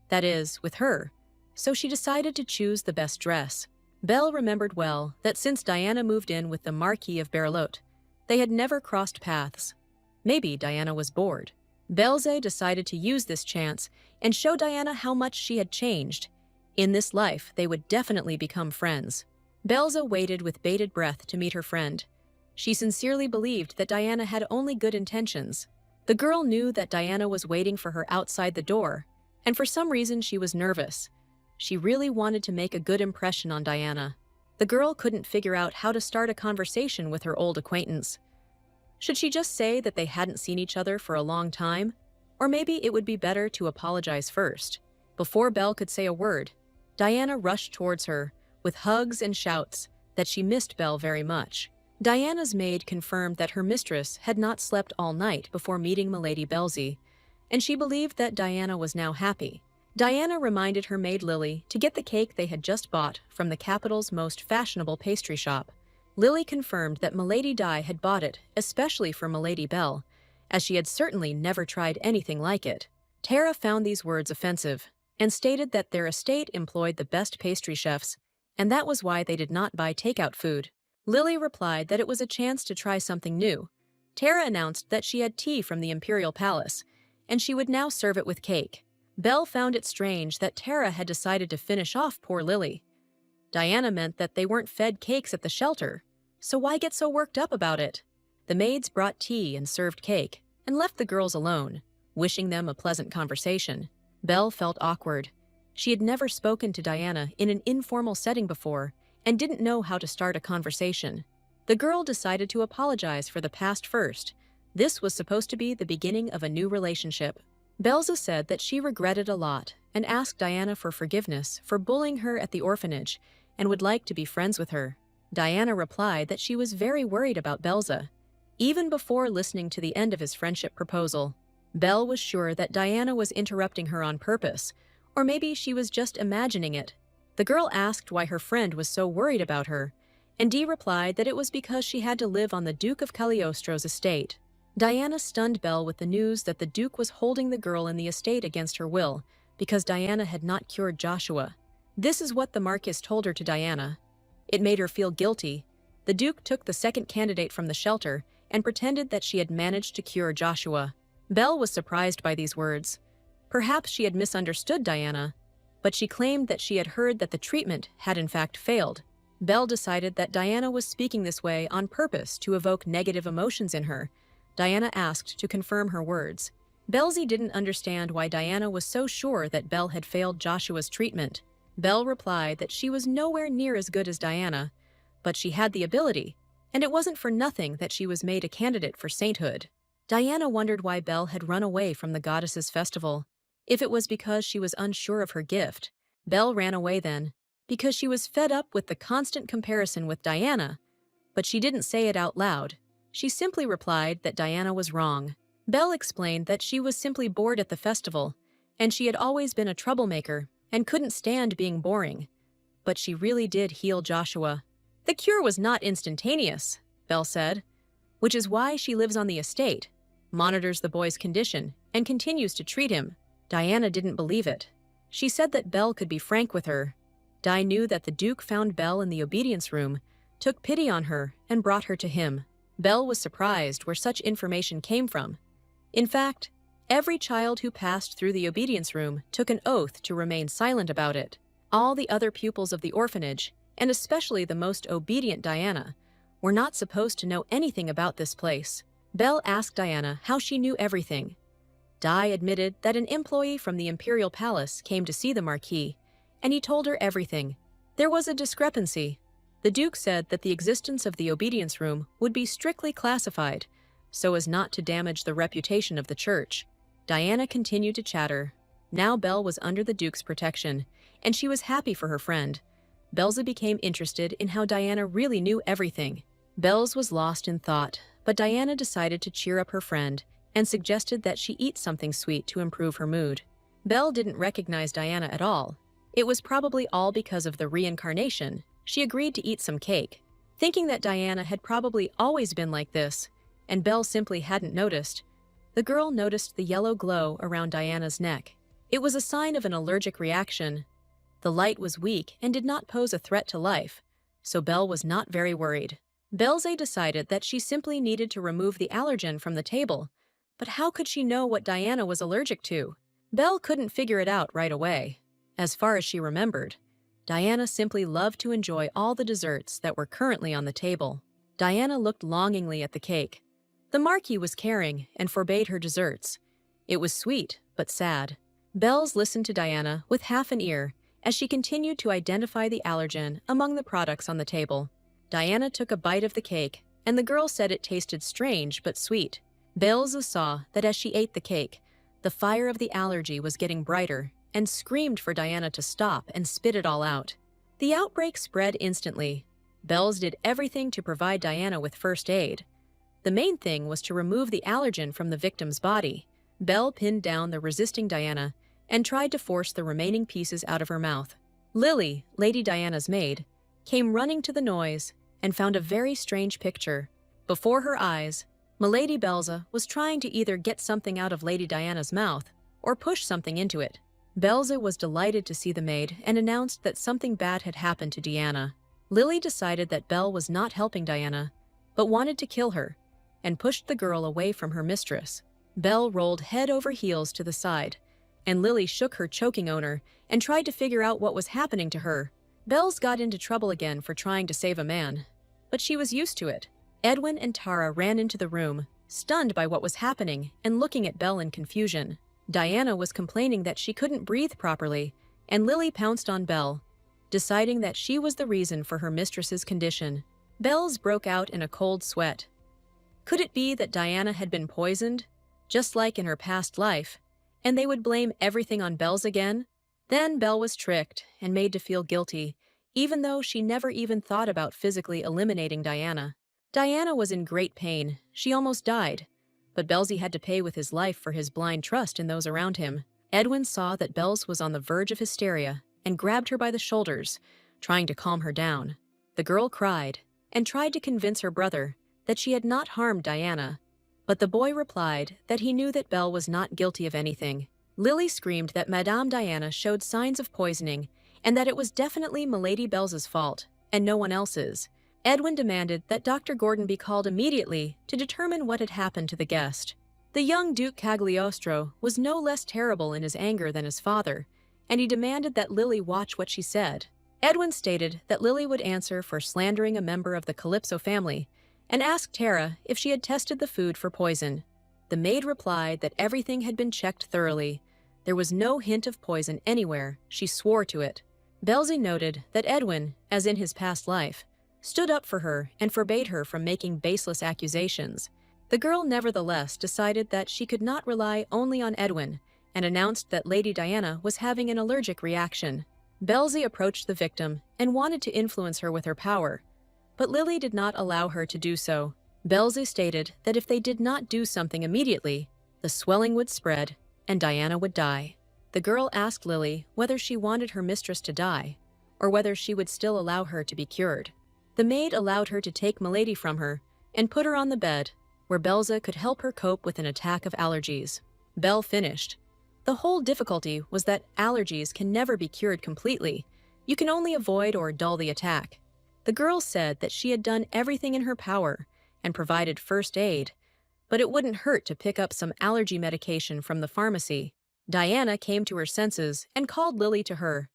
That is, with her. So she decided to choose the best dress. Belle remembered well that since Diana moved in with the Marquis of Berlot, they had never crossed paths. Maybe Diana was bored. Belze decided to use this chance and show Diana how much she had changed. In this life, they would definitely become friends. Belze waited with bated breath to meet her friend. She sincerely believed that Diana had only good intentions. The girl knew that Diana was waiting for her outside the door, and for some reason she was nervous. She really wanted to make a good impression on Diana. The girl couldn't figure out how to start a conversation with her old acquaintance. Should she just say that they hadn't seen each other for a long time? Or maybe it would be better to apologize first. Before Belle could say a word, Diana rushed towards her, with hugs and shouts that she missed Belle very much. Diana's maid confirmed that her mistress had not slept all night before meeting Milady Belzy, and she believed that Diana was now happy. Diana reminded her maid Lily to get the cake they had just bought from the capital's most fashionable pastry shop. Lily confirmed that Milady Di had bought it especially for Milady Belle, as she had certainly never tried anything like it. Tara found these words offensive and stated that their estate employed the best pastry chefs, and that was why they did not buy takeout food. Lily replied that it was a chance to try something new. Tara announced that she had tea from the Imperial Palace, and she would now serve it with cake. Belle found it strange that Tara had decided to finish off poor Lily. Diana meant that they weren't fed cakes at the shelter, so why get so worked up about it? The maids brought tea and served cake, and left the girls alone, wishing them a pleasant conversation. Belle felt awkward. She had never spoken to Diana in an informal setting before, and didn't know how to start a conversation. The girl decided to apologize for the past first. This was supposed to be the beginning of a new relationship. Belza said that she regretted a lot and asked Diana for forgiveness for bullying her at the orphanage and would like to be friends with her. Diana replied that she was very worried about Belza. Even before listening to the end of his friendship proposal, Belle was sure that Diana was interrupting her on purpose, or maybe she was just imagining it. The girl asked why her friend was so worried about her, and Dee replied that it was because she had to live on the Duke of Cagliostro's estate. Diana stunned Belle with the news that the Duke was holding the girl in the estate against her will, because Diana had not cured Joshua. This is what the Marquis told her to Diana. It made her feel guilty. The Duke took the second candidate from the shelter and pretended that she had managed to cure Joshua. Belle was surprised by these words. Perhaps she had misunderstood Diana, but she claimed that she had heard that the treatment had in fact failed. Belle decided that Diana was speaking this way on purpose to evoke negative emotions in her. Diana asked to confirm her words. Belzy didn't understand why Diana was so sure that Belle had failed Joshua's treatment. Belle replied that she was nowhere near as good as Diana, but she had the ability, and it wasn't for nothing that she was made a candidate for sainthood. Diana wondered why Belle had run away from the goddess's festival. If it was because she was unsure of her gift, Belle ran away then, because she was fed up with the constant comparison with Diana, but she didn't say it out loud. She simply replied that Diana was wrong. Belle explained that she was simply bored at the festival, and she had always been a troublemaker and couldn't stand being boring. But she really did heal Joshua. The cure was not instantaneous, Belle said, which is why she lives on the estate, monitors the boy's condition, and continues to treat him. Diana didn't believe it. She said that Belle could be frank with her. Di knew that the Duke found Belle in the obedience room, took pity on her, and brought her to him. Belle was surprised where such information came from. In fact, every child who passed through the obedience room took an oath to remain silent about it. All the other pupils of the orphanage, and especially the most obedient Diana, were not supposed to know anything about this place. Belle asked Diana how she knew everything. Di admitted that an employee from the Imperial Palace came to see the Marquis, and he told her everything. There was a discrepancy. The Duke said that the existence of the obedience room would be strictly classified, so as not to damage the reputation of the church. Diana continued to chatter. Now Belle was under the Duke's protection, and she was happy for her friend. Belza became interested in how Diana really knew everything. Belz was lost in thought, but Diana decided to cheer up her friend and suggested that she eat something sweet to improve her mood. Belle didn't recognize Diana at all. It was probably all because of the reincarnation. She agreed to eat some cake, thinking that Diana had probably always been like this, and Belle simply hadn't noticed. The girl noticed the yellow glow around Diana's neck. It was a sign of an allergic reaction. The light was weak and did not pose a threat to life, so Belle was not very worried. Belze decided that she simply needed to remove the allergen from the table, but how could she know what Diana was allergic to? Belle couldn't figure it out right away. As far as she remembered, Diana simply loved to enjoy all the desserts that were currently on the table. Diana looked longingly at the cake. The Marquis was caring and forbade her desserts. It was sweet, but sad. Bells listened to Diana with half an ear as she continued to identify the allergen among the products on the table. Diana took a bite of the cake, and the girl said it tasted strange but sweet. Bells saw that as she ate the cake, the fire of the allergy was getting brighter and screamed for Diana to stop and spit it all out. The outbreak spread instantly. Bells did everything to provide Diana with first aid. The main thing was to remove the allergen from the victim's body. Belle pinned down the resisting Diana and tried to force the remaining pieces out of her mouth. Lily, Lady Diana's maid, came running to the noise and found a very strange picture. Before her eyes, Milady Belza was trying to either get something out of Lady Diana's mouth or push something into it. Belza was delighted to see the maid and announced that something bad had happened to Diana. Lily decided that Belle was not helping Diana, but wanted to kill her, and pushed the girl away from her mistress. Belle rolled head over heels to the side, and Lily shook her choking owner and tried to figure out what was happening to her. Bells got into trouble again for trying to save a man, but she was used to it. Edwin and Tara ran into the room, stunned by what was happening and looking at Belle in confusion. Diana was complaining that she couldn't breathe properly, and Lily pounced on Belle, deciding that she was the reason for her mistress's condition. Bells broke out in a cold sweat. Could it be that Diana had been poisoned, just like in her past life, and they would blame everything on Bells again? Then Belle was tricked and made to feel guilty, even though she never even thought about physically eliminating Diana. Diana was in great pain. She almost died. But Belzy had to pay with his life for his blind trust in those around him. Edwin saw that Belz was on the verge of hysteria and grabbed her by the shoulders, trying to calm her down. The girl cried and tried to convince her brother that she had not harmed Diana, but the boy replied that he knew that Belle was not guilty of anything. Lily screamed that Madame Diana showed signs of poisoning and that it was definitely Milady Belz's fault and no one else's. Edwin demanded that Dr. Gordon be called immediately to determine what had happened to the guest. The young Duke Cagliostro was no less terrible in his anger than his father, and he demanded that Lily watch what she said. Edwin stated that Lily would answer for slandering a member of the Calypso family and asked Tara if she had tested the food for poison. The maid replied that everything had been checked thoroughly. There was no hint of poison anywhere. She swore to it. Belzy noted that Edwin, as in his past life, stood up for her and forbade her from making baseless accusations. The girl nevertheless decided that she could not rely only on Edwin and announced that Lady Diana was having an allergic reaction. Belzy approached the victim and wanted to influence her with her power, but Lily did not allow her to do so. Belzy stated that if they did not do something immediately, the swelling would spread and Diana would die. The girl asked Lily whether she wanted her mistress to die or whether she would still allow her to be cured. The maid allowed her to take Milady from her and put her on the bed, where Belza could help her cope with an attack of allergies. Belle finished. The whole difficulty was that allergies can never be cured completely. You can only avoid or dull the attack. The girl said that she had done everything in her power and provided first aid, but it wouldn't hurt to pick up some allergy medication from the pharmacy. Diana came to her senses and called Lily to her.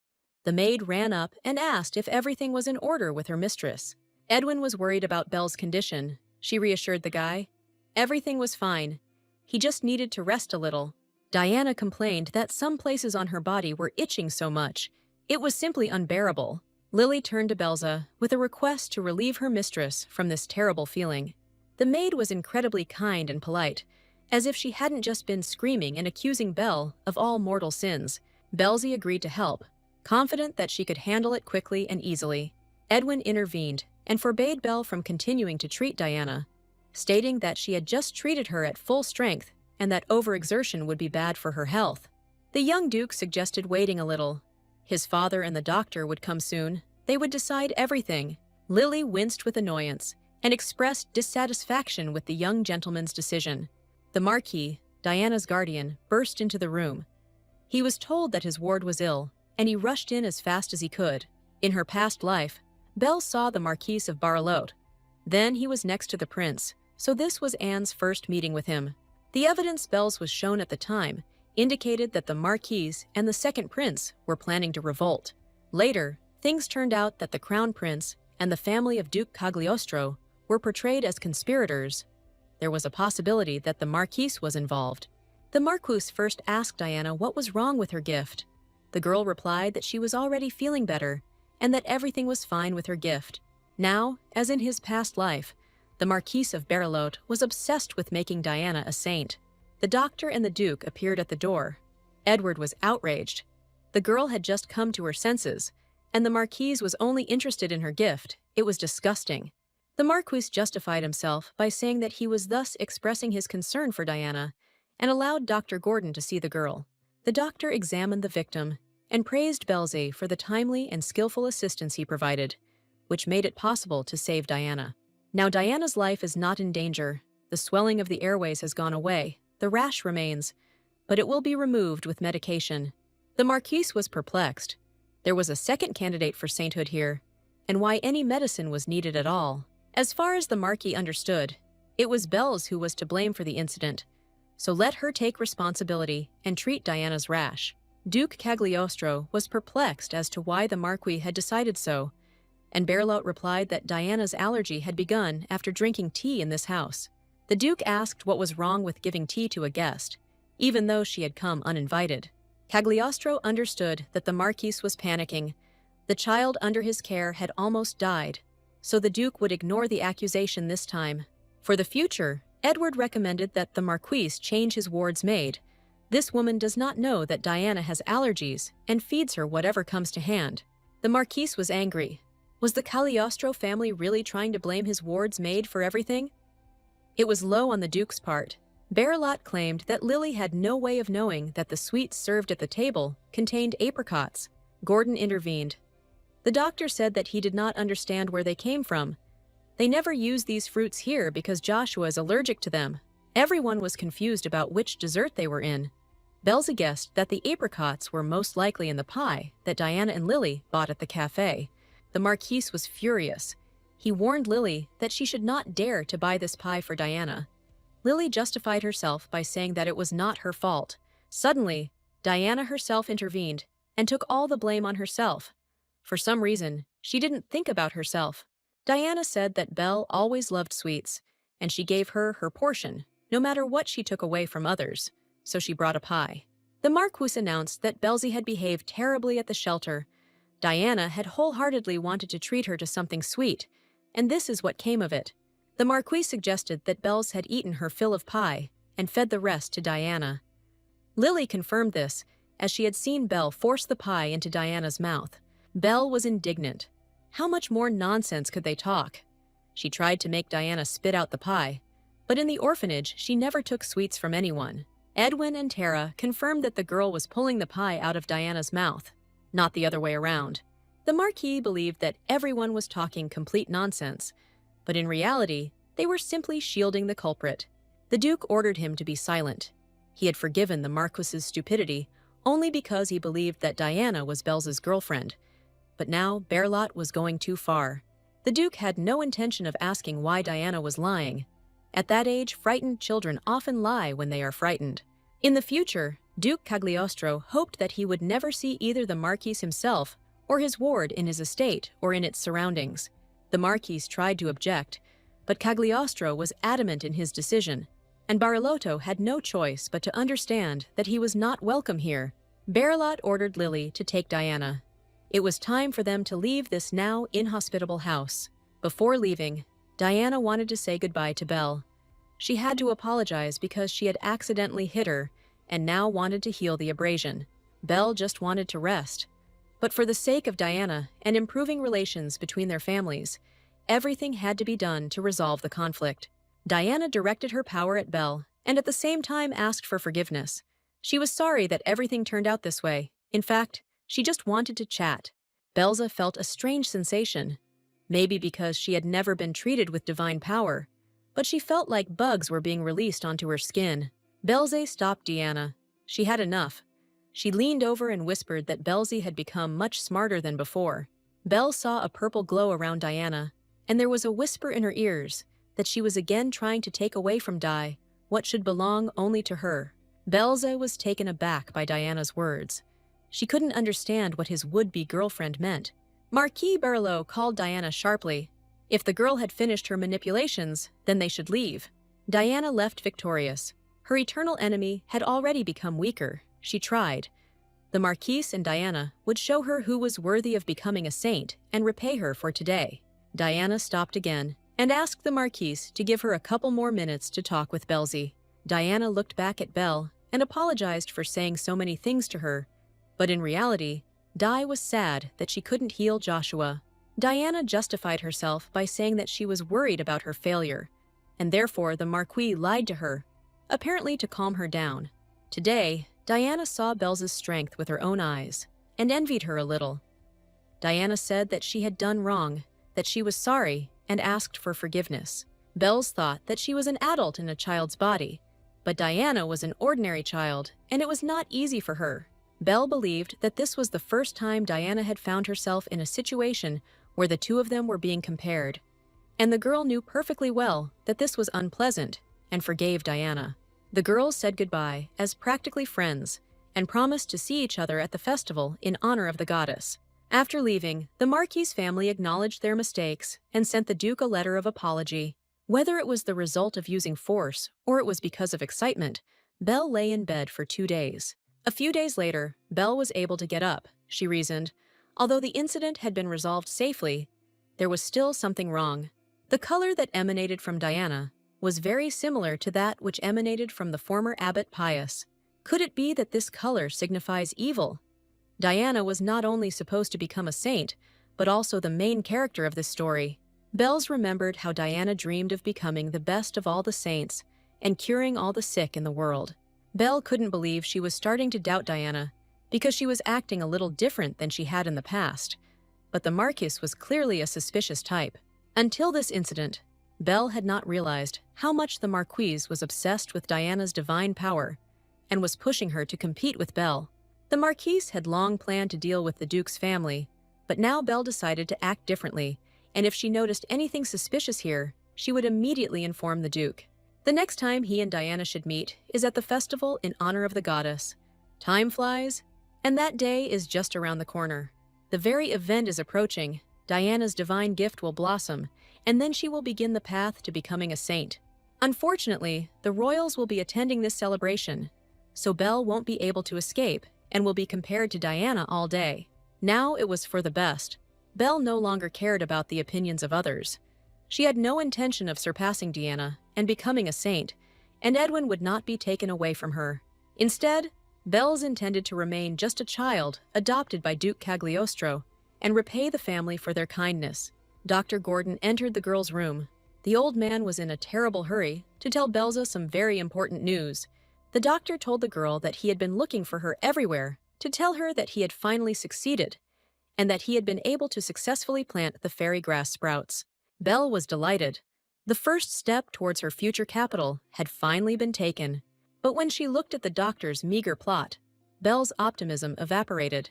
The maid ran up and asked if everything was in order with her mistress. Edwin was worried about Belle's condition. She reassured the guy. Everything was fine. He just needed to rest a little. Diana complained that some places on her body were itching so much. It was simply unbearable. Lily turned to Belza with a request to relieve her mistress from this terrible feeling. The maid was incredibly kind and polite, as if she hadn't just been screaming and accusing Belle of all mortal sins. Belzy agreed to help, confident that she could handle it quickly and easily. Edwin intervened and forbade Belle from continuing to treat Diana, stating that she had just treated her at full strength and that overexertion would be bad for her health. The young Duke suggested waiting a little. His father and the doctor would come soon. They would decide everything. Lily winced with annoyance and expressed dissatisfaction with the young gentleman's decision. The Marquis, Diana's guardian, burst into the room. He was told that his ward was ill, and he rushed in as fast as he could. In her past life, Belle saw the Marquis of Barlotte. Then he was next to the prince, so this was Anne's first meeting with him. The evidence Belle's was shown at the time indicated that the Marquis and the second prince were planning to revolt. Later, things turned out that the crown prince and the family of Duke Cagliostro were portrayed as conspirators. There was a possibility that the Marquis was involved. The Marquis first asked Diana what was wrong with her gift. The girl replied that she was already feeling better and that everything was fine with her gift. Now, as in his past life, the Marquis of Barlotte was obsessed with making Diana a saint. The doctor and the Duke appeared at the door. Edward was outraged. The girl had just come to her senses, and the Marquis was only interested in her gift. It was disgusting. The Marquis justified himself by saying that he was thus expressing his concern for Diana and allowed Dr. Gordon to see the girl. The doctor examined the victim and praised Belzy for the timely and skillful assistance he provided, which made it possible to save Diana. Now Diana's life is not in danger. The swelling of the airways has gone away. The rash remains, but it will be removed with medication. The Marquis was perplexed. There was a second candidate for sainthood here, and why any medicine was needed at all. As far as the Marquis understood, it was Belle's who was to blame for the incident, so let her take responsibility and treat Diana's rash. Duke Cagliostro was perplexed as to why the Marquis had decided so, and Berlotte replied that Diana's allergy had begun after drinking tea in this house. The Duke asked what was wrong with giving tea to a guest, even though she had come uninvited. Cagliostro understood that the Marquis was panicking. The child under his care had almost died, so the Duke would ignore the accusation this time. For the future, Edward recommended that the Marquis change his ward's maid. This woman does not know that Diana has allergies and feeds her whatever comes to hand. The Marquis was angry. Was the Cagliostro family really trying to blame his ward's maid for everything? It was low on the Duke's part. Berlot claimed that Lily had no way of knowing that the sweets served at the table contained apricots. Gordon intervened. The doctor said that he did not understand where they came from. They never use these fruits here because Joshua is allergic to them. Everyone was confused about which dessert they were in. Belza guessed that the apricots were most likely in the pie that Diana and Lily bought at the cafe. The Marquise was furious. He warned Lily that she should not dare to buy this pie for Diana. Lily justified herself by saying that it was not her fault. Suddenly, Diana herself intervened and took all the blame on herself. For some reason, she didn't think about herself. Diana said that Belle always loved sweets, and she gave her her portion, no matter what she took away from others, so she brought a pie. The Marquise announced that Belzy had behaved terribly at the shelter. Diana had wholeheartedly wanted to treat her to something sweet, and this is what came of it. The Marquise suggested that Belz had eaten her fill of pie and fed the rest to Diana. Lily confirmed this, as she had seen Belle force the pie into Diana's mouth. Belle was indignant. How much more nonsense could they talk? She tried to make Diana spit out the pie, but in the orphanage she never took sweets from anyone. Edwin and Tara confirmed that the girl was pulling the pie out of Diana's mouth, not the other way around. The Marquis believed that everyone was talking complete nonsense, but in reality, they were simply shielding the culprit. The Duke ordered him to be silent. He had forgiven the Marquis's stupidity only because he believed that Diana was Belz's girlfriend. But now Berlot was going too far. The Duke had no intention of asking why Diana was lying. At that age, frightened children often lie when they are frightened. In the future, Duke Cagliostro hoped that he would never see either the Marquis himself or his ward in his estate or in its surroundings. The Marquis tried to object, but Cagliostro was adamant in his decision, and Barilotto had no choice but to understand that he was not welcome here. Berlot ordered Lily to take Diana. It was time for them to leave this now inhospitable house. Before leaving, Diana wanted to say goodbye to Belle. She had to apologize because she had accidentally hit her and now wanted to heal the abrasion. Belle just wanted to rest. But for the sake of Diana and improving relations between their families, everything had to be done to resolve the conflict. Diana directed her power at Belle and at the same time asked for forgiveness. She was sorry that everything turned out this way. In fact, she just wanted to chat. Belza felt a strange sensation, maybe because she had never been treated with divine power, but she felt like bugs were being released onto her skin. Belze stopped Diana. She had enough. She leaned over and whispered that Belzy had become much smarter than before. Belle saw a purple glow around Diana, and there was a whisper in her ears that she was again trying to take away from Di what should belong only to her. Belze was taken aback by Diana's words. She couldn't understand what his would-be girlfriend meant. Marquis Berlot called Diana sharply. If the girl had finished her manipulations, then they should leave. Diana left victorious. Her eternal enemy had already become weaker. She tried. The Marquise and Diana would show her who was worthy of becoming a saint and repay her for today. Diana stopped again and asked the Marquise to give her a couple more minutes to talk with Belzy. Diana looked back at Belle and apologized for saying so many things to her, but in reality, Di was sad that she couldn't heal Joshua. Diana justified herself by saying that she was worried about her failure, and therefore the Marquis lied to her, apparently to calm her down. Today, Diana saw Belza's strength with her own eyes and envied her a little. Diana said that she had done wrong, that she was sorry, and asked for forgiveness. Belz thought that she was an adult in a child's body, but Diana was an ordinary child, and it was not easy for her. Belle believed that this was the first time Diana had found herself in a situation where the two of them were being compared, and the girl knew perfectly well that this was unpleasant and forgave Diana. The girls said goodbye as practically friends and promised to see each other at the festival in honor of the goddess. After leaving, the Marquis family acknowledged their mistakes and sent the Duke a letter of apology. Whether it was the result of using force or it was because of excitement, Belle lay in bed for 2 days. A few days later, Belle was able to get up, she reasoned. Although the incident had been resolved safely, there was still something wrong. The color that emanated from Diana was very similar to that which emanated from the former Abbot Pius. Could it be that this color signifies evil? Diana was not only supposed to become a saint, but also the main character of this story. Bells remembered how Diana dreamed of becoming the best of all the saints and curing all the sick in the world. Belle couldn't believe she was starting to doubt Diana because she was acting a little different than she had in the past, but the Marquis was clearly a suspicious type. Until this incident, Belle had not realized how much the Marquise was obsessed with Diana's divine power and was pushing her to compete with Belle. The Marquise had long planned to deal with the Duke's family, but now Belle decided to act differently, and if she noticed anything suspicious here, she would immediately inform the Duke. The next time he and Diana should meet is at the festival in honor of the goddess. Time flies, and that day is just around the corner. The very event is approaching. Diana's divine gift will blossom, and then she will begin the path to becoming a saint. Unfortunately, the royals will be attending this celebration, so Belle won't be able to escape and will be compared to Diana all day. Now it was for the best. Belle no longer cared about the opinions of others. She had no intention of surpassing Diana and becoming a saint, and Edwin would not be taken away from her. Instead, Belle's intended to remain just a child adopted by Duke Cagliostro and repay the family for their kindness. Dr. Gordon entered the girl's room. The old man was in a terrible hurry to tell Belza some very important news. The doctor told the girl that he had been looking for her everywhere to tell her that he had finally succeeded and that he had been able to successfully plant the fairy grass sprouts. Belle was delighted. The first step towards her future capital had finally been taken. But when she looked at the doctor's meager plot, Belle's optimism evaporated.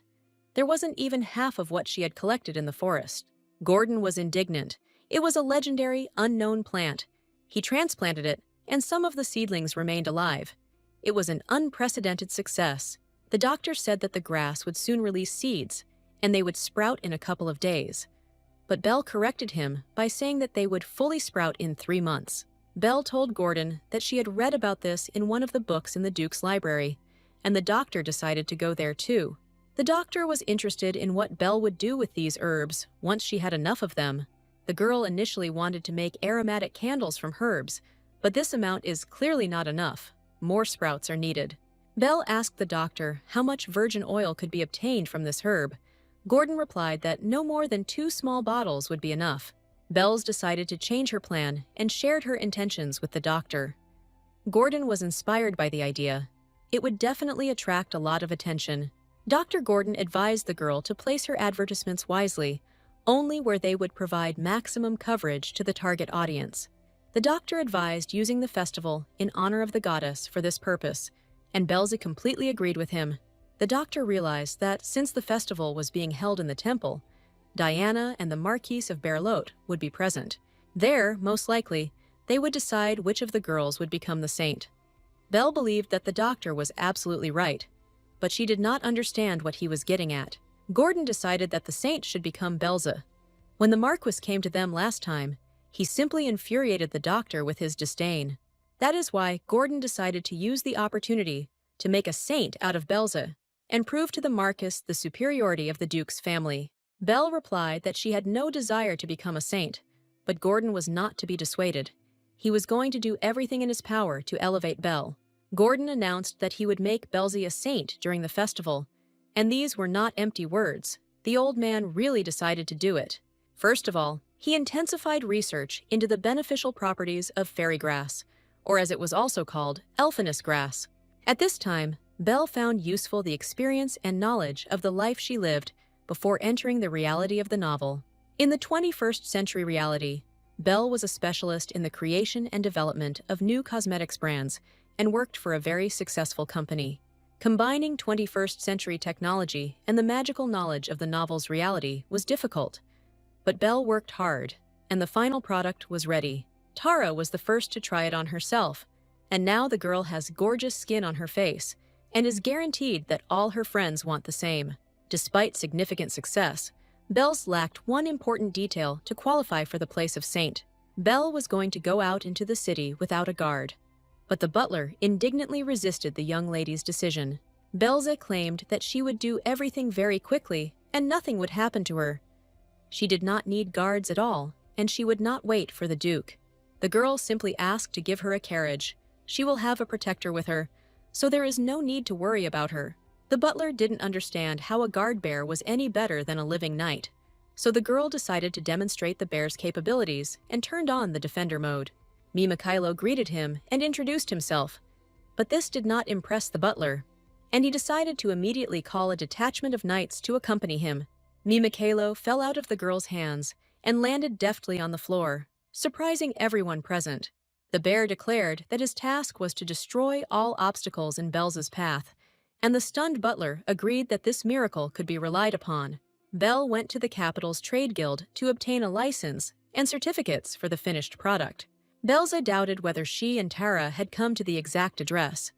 There wasn't even half of what she had collected in the forest. Gordon was indignant. It was a legendary, unknown plant. He transplanted it, and some of the seedlings remained alive. It was an unprecedented success. The doctor said that the grass would soon release seeds, and they would sprout in a couple of days. But Belle corrected him by saying that they would fully sprout in 3 months. Belle told Gordon that she had read about this in one of the books in the Duke's library, and the doctor decided to go there too. The doctor was interested in what Belle would do with these herbs once she had enough of them. The girl initially wanted to make aromatic candles from herbs, but this amount is clearly not enough. More sprouts are needed. Belle asked the doctor how much virgin oil could be obtained from this herb. Gordon replied that no more than 2 small bottles would be enough. Bells decided to change her plan and shared her intentions with the doctor. Gordon was inspired by the idea. It would definitely attract a lot of attention. Dr. Gordon advised the girl to place her advertisements wisely, only where they would provide maximum coverage to the target audience. The doctor advised using the festival in honor of the goddess for this purpose, and Belza completely agreed with him. The doctor realized that since the festival was being held in the temple, Diana and the Marquise of Berlote would be present. There, most likely, they would decide which of the girls would become the saint. Belle believed that the doctor was absolutely right, but she did not understand what he was getting at. Gordon decided that the saint should become Belza. When the Marquis came to them last time, he simply infuriated the doctor with his disdain. That is why Gordon decided to use the opportunity to make a saint out of Belza and prove to the Marquis the superiority of the Duke's family. Belle replied that she had no desire to become a saint, but Gordon was not to be dissuaded. He was going to do everything in his power to elevate Belle. Gordon announced that he would make Belzy a saint during the festival, and these were not empty words. The old man really decided to do it. First of all, he intensified research into the beneficial properties of fairy grass, or as it was also called, elfiness grass. At this time, Belle found useful the experience and knowledge of the life she lived before entering the reality of the novel. In the 21st century reality, Belle was a specialist in the creation and development of new cosmetics brands and worked for a very successful company. Combining 21st century technology and the magical knowledge of the novel's reality was difficult, but Belle worked hard, and the final product was ready. Tara was the first to try it on herself, and now the girl has gorgeous skin on her face and is guaranteed that all her friends want the same. Despite significant success, Belle's lacked one important detail to qualify for the place of saint. Belle was going to go out into the city without a guard, but the butler indignantly resisted the young lady's decision. Belza claimed that she would do everything very quickly and nothing would happen to her. She did not need guards at all, and she would not wait for the Duke. The girl simply asked to give her a carriage. She will have a protector with her, so there is no need to worry about her. The butler didn't understand how a guard bear was any better than a living knight. so the girl decided to demonstrate the bear's capabilities and turned on the defender mode. Mikhailo greeted him and introduced himself, but this did not impress the butler, and he decided to immediately call a detachment of knights to accompany him. Mikhailo fell out of the girl's hands and landed deftly on the floor, surprising everyone present. The bear declared that his task was to destroy all obstacles in Bel's path, and the stunned butler agreed that this miracle could be relied upon. Belle went to the capital's trade guild to obtain a license and certificates for the finished product. Belza doubted whether she and Tara had come to the exact address,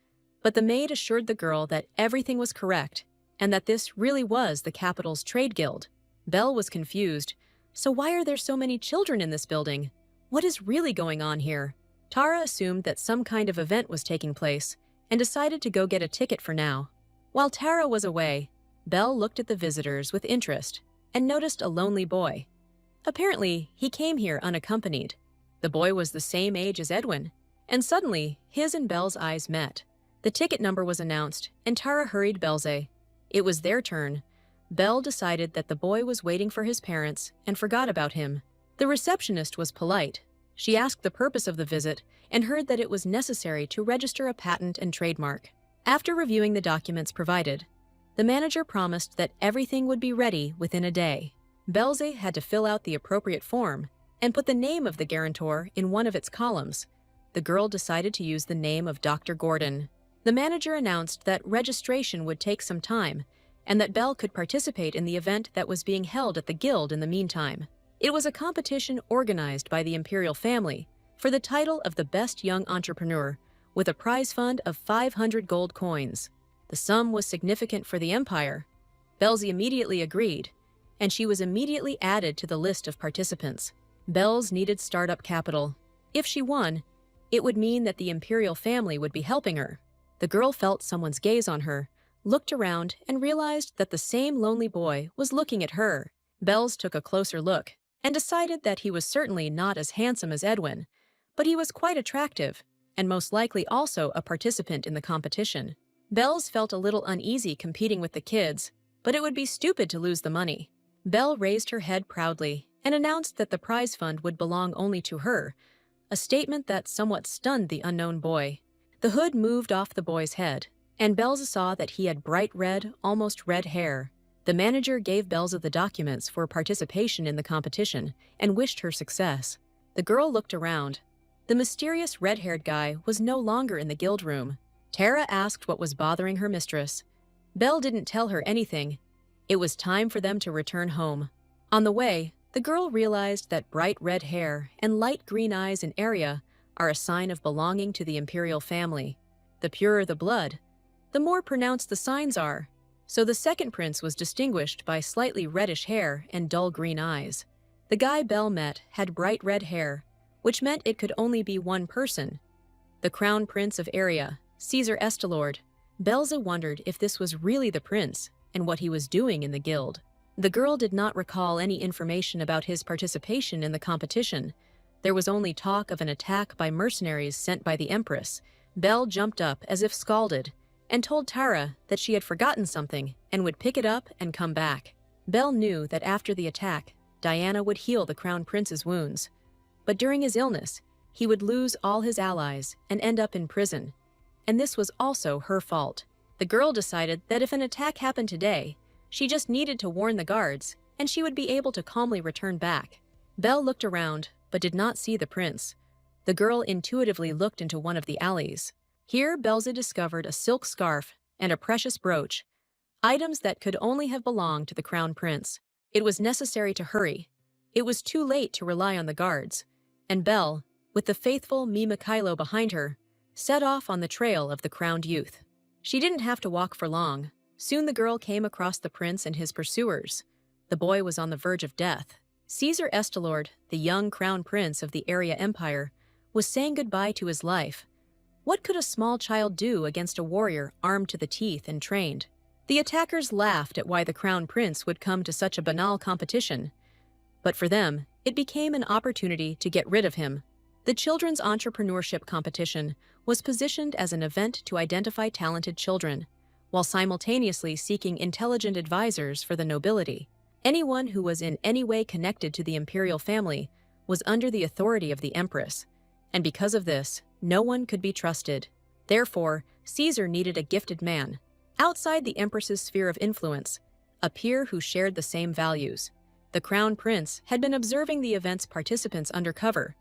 but the maid assured the girl that everything was correct and that this really was the capital's trade guild. Belle was confused. So why are there so many children in this building? What is really going on here? Tara assumed that some kind of event was taking place and decided to go get a ticket for now. While Tara was away, Belle looked at the visitors with interest and noticed a lonely boy. Apparently, he came here unaccompanied. The boy was the same age as Edwin, and suddenly, his and Belle's eyes met. The ticket number was announced, and Tara hurried Belze. It was their turn. Belle decided that the boy was waiting for his parents and forgot about him. The receptionist was polite. She asked the purpose of the visit and heard that it was necessary to register a patent and trademark. After reviewing the documents provided, the manager promised that everything would be ready within a day. Belze had to fill out the appropriate form and put the name of the guarantor in one of its columns. The girl decided to use the name of Dr. Gordon. The manager announced that registration would take some time and that Belle could participate in the event that was being held at the guild in the meantime. It was a competition organized by the imperial family for the title of the best young entrepreneur, with a prize fund of 500 gold coins. The sum was significant for the empire. Belze immediately agreed, and she was immediately added to the list of participants. Belze needed startup capital. If she won, it would mean that the imperial family would be helping her. The girl felt someone's gaze on her, looked around, and realized that the same lonely boy was looking at her. Belze took a closer look and decided that he was certainly not as handsome as Edwin, but he was quite attractive and most likely also a participant in the competition. Belze felt a little uneasy competing with the kids, but it would be stupid to lose the money. Belle raised her head proudly and announced that the prize fund would belong only to her, a statement that somewhat stunned the unknown boy. The hood moved off the boy's head, and Belze saw that he had bright red, almost red hair. The manager gave Belze the documents for participation in the competition and wished her success. The girl looked around. The mysterious red-haired guy was no longer in the guild room. Tara asked what was bothering her mistress. Belle didn't tell her anything. It was time for them to return home. On the way, the girl realized that bright red hair and light green eyes in area are a sign of belonging to the imperial family. The purer the blood, the more pronounced the signs are. So the second prince was distinguished by slightly reddish hair and dull green eyes. The guy Belle met had bright red hair, which meant it could only be one person. The crown prince of Area, Caesar Estelord. Belze wondered if this was really the prince and what he was doing in the guild. The girl did not recall any information about his participation in the competition. There was only talk of an attack by mercenaries sent by the Empress. Belle jumped up as if scalded and told Tara that she had forgotten something and would pick it up and come back. Belle knew that after the attack, Diana would heal the crown prince's wounds. But during his illness, he would lose all his allies and end up in prison. And this was also her fault. The girl decided that if an attack happened today, she just needed to warn the guards, and she would be able to calmly return back. Belle looked around, but did not see the prince. The girl intuitively looked into one of the alleys. Here, Belze discovered a silk scarf and a precious brooch, items that could only have belonged to the crown prince. It was necessary to hurry. It was too late to rely on the guards, and Belle, with the faithful Mikhailo behind her, set off on the trail of the crowned youth. She didn't have to walk for long. Soon the girl came across the prince and his pursuers. The boy was on the verge of death. Caesar Estelord, the young crown prince of the Area Empire, was saying goodbye to his life. What could a small child do against a warrior armed to the teeth and trained? The attackers laughed at why the crown prince would come to such a banal competition. But for them, it became an opportunity to get rid of him. The children's entrepreneurship competition was positioned as an event to identify talented children, while simultaneously seeking intelligent advisors for the nobility. Anyone who was in any way connected to the imperial family was under the authority of the empress, and because of this, no one could be trusted. Therefore, Caesar needed a gifted man, outside the empress's sphere of influence, a peer who shared the same values. The crown prince had been observing the event's participants undercover,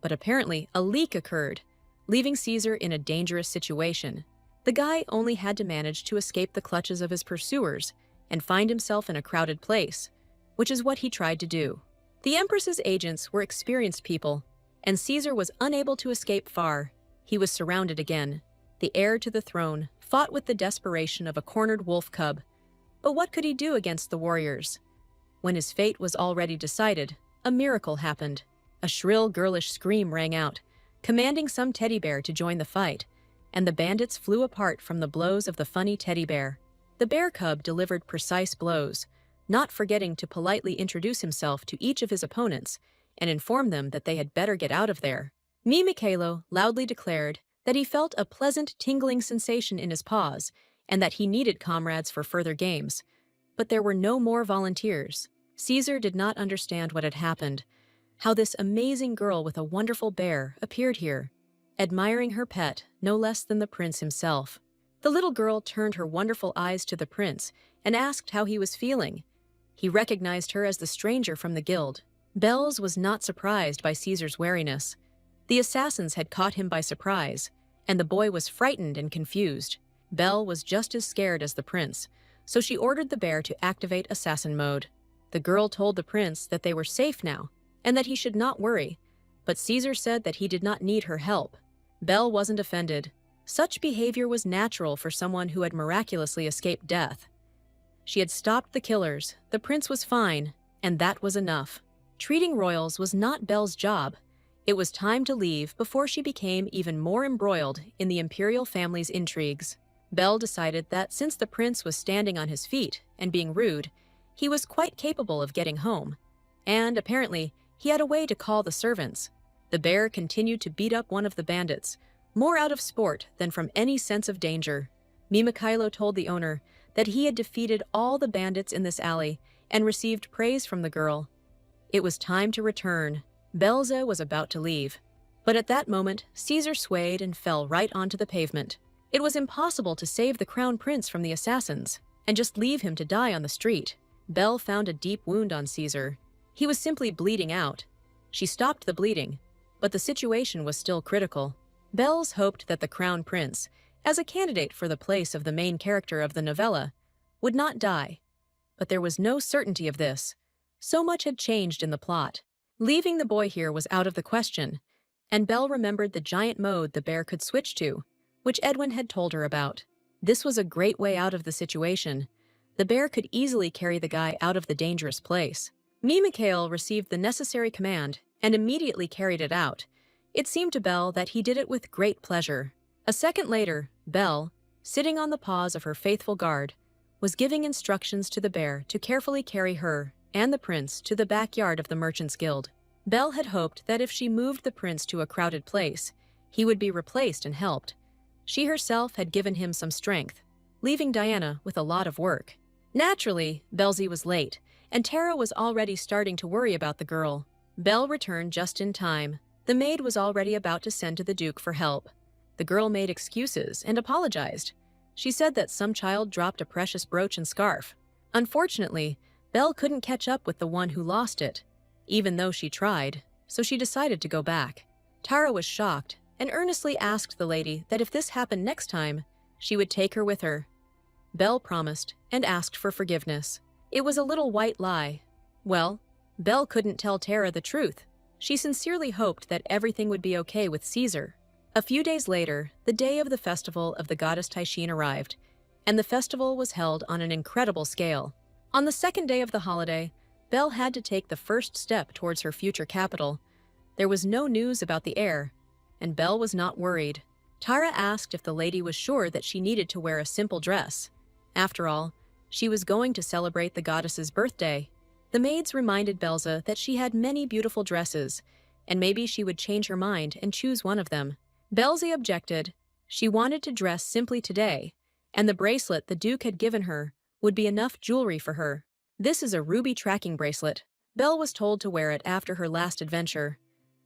but apparently a leak occurred, leaving Caesar in a dangerous situation. The guy only had to manage to escape the clutches of his pursuers and find himself in a crowded place, which is what he tried to do. The empress's agents were experienced people, and Caesar was unable to escape far. He was surrounded again. The heir to the throne fought with the desperation of a cornered wolf cub. But what could he do against the warriors? When his fate was already decided, a miracle happened. A shrill, girlish scream rang out, commanding some teddy bear to join the fight, and the bandits flew apart from the blows of the funny teddy bear. The bear cub delivered precise blows, not forgetting to politely introduce himself to each of his opponents and inform them that they had better get out of there. Mikhailo loudly declared that he felt a pleasant tingling sensation in his paws and that he needed comrades for further games. But there were no more volunteers. Caesar did not understand what had happened, how this amazing girl with a wonderful bear appeared here, admiring her pet no less than the prince himself. The little girl turned her wonderful eyes to the prince and asked how he was feeling. He recognized her as the stranger from the guild. Bells was not surprised by Caesar's wariness. The assassins had caught him by surprise, and the boy was frightened and confused. Belle was just as scared as the prince, so she ordered the bear to activate assassin mode. The girl told the prince that they were safe now, and that he should not worry, but Caesar said that he did not need her help. Belle wasn't offended. Such behavior was natural for someone who had miraculously escaped death. She had stopped the killers, the prince was fine, and that was enough. Treating royals was not Belle's job. It was time to leave before she became even more embroiled in the imperial family's intrigues. Belle decided that since the prince was standing on his feet and being rude, he was quite capable of getting home. And apparently, he had a way to call the servants. The bear continued to beat up one of the bandits, more out of sport than from any sense of danger. Mikhailo told the owner that he had defeated all the bandits in this alley and received praise from the girl. It was time to return. Belze was about to leave. But at that moment, Caesar swayed and fell right onto the pavement. It was impossible to save the crown prince from the assassins and just leave him to die on the street. Belle found a deep wound on Caesar. He was simply bleeding out. She stopped the bleeding, but the situation was still critical. Bells hoped that the crown prince, as a candidate for the place of the main character of the novella, would not die. But there was no certainty of this. So much had changed in the plot. Leaving the boy here was out of the question, and Belle remembered the giant mode the bear could switch to, which Edwin had told her about. This was a great way out of the situation. The bear could easily carry the guy out of the dangerous place. Mikhail received the necessary command and immediately carried it out. It seemed to Belle that he did it with great pleasure. A second later, Belle, sitting on the paws of her faithful guard, was giving instructions to the bear to carefully carry her and the prince to the backyard of the Merchants' Guild. Belle had hoped that if she moved the prince to a crowded place, he would be replaced and helped. She herself had given him some strength, leaving Diana with a lot of work. Naturally, Belzy was late, and Tara was already starting to worry about the girl. Belle returned just in time. The maid was already about to send to the Duke for help. The girl made excuses and apologized. She said that some child dropped a precious brooch and scarf. Unfortunately, Belle couldn't catch up with the one who lost it, even though she tried, so she decided to go back. Tara was shocked and earnestly asked the lady that if this happened next time, she would take her with her. Belle promised and asked for forgiveness. It was a little white lie. Well, Belle couldn't tell Tara the truth. She sincerely hoped that everything would be okay with Caesar. A few days later, the day of the festival of the goddess Taishine arrived, and the festival was held on an incredible scale. On the second day of the holiday, Belle had to take the first step towards her future capital. There was no news about the heir, and Belle was not worried. Tara asked if the lady was sure that she needed to wear a simple dress. After all, she was going to celebrate the goddess's birthday. The maids reminded Belza that she had many beautiful dresses, and maybe she would change her mind and choose one of them. Belzy objected. She wanted to dress simply today, and the bracelet the Duke had given her would be enough jewelry for her. This is a ruby tracking bracelet. Belle was told to wear it after her last adventure.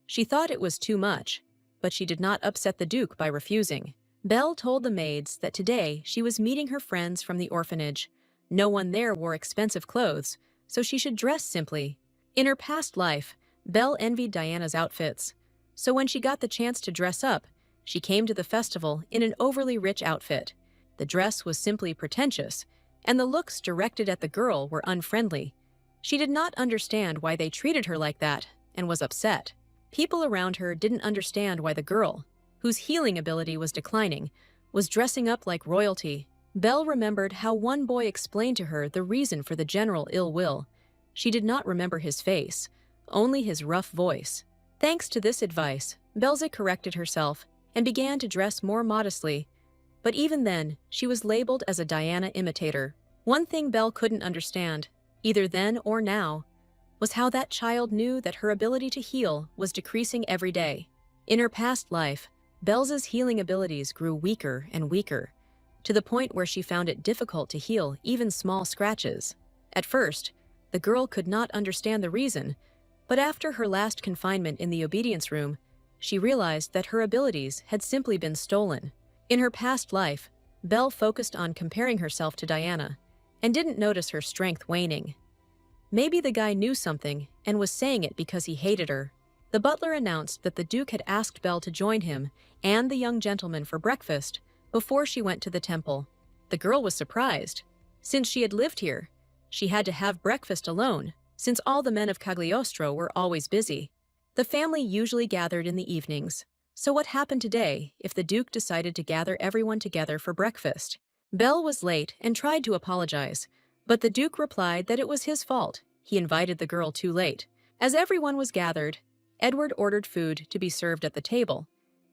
She thought it was too much, but she did not upset the Duke by refusing. Belle told the maids that today she was meeting her friends from the orphanage. No one there wore expensive clothes, so she should dress simply. In her past life, Belle envied Diana's outfits, so when she got the chance to dress up, she came to the festival in an overly rich outfit. The dress was simply pretentious, and the looks directed at the girl were unfriendly. She did not understand why they treated her like that, and was upset. People around her didn't understand why the girl, whose healing ability was declining, was dressing up like royalty. Belle remembered how one boy explained to her the reason for the general ill will. She did not remember his face, only his rough voice. Thanks to this advice, Belze corrected herself and began to dress more modestly. But even then, she was labeled as a Diana imitator. One thing Belle couldn't understand, either then or now, was how that child knew that her ability to heal was decreasing every day. In her past life, Belze's healing abilities grew weaker and weaker, to the point where she found it difficult to heal even small scratches. At first, the girl could not understand the reason, but after her last confinement in the obedience room, she realized that her abilities had simply been stolen. In her past life, Belle focused on comparing herself to Diana, and didn't notice her strength waning. Maybe the guy knew something and was saying it because he hated her. The butler announced that the Duke had asked Belle to join him and the young gentleman for breakfast before she went to the temple. The girl was surprised. Since she had lived here, she had to have breakfast alone, since all the men of Cagliostro were always busy. The family usually gathered in the evenings. So what happened today if the Duke decided to gather everyone together for breakfast? Belle was late and tried to apologize, but the Duke replied that it was his fault. He invited the girl too late. As everyone was gathered, Edward ordered food to be served at the table.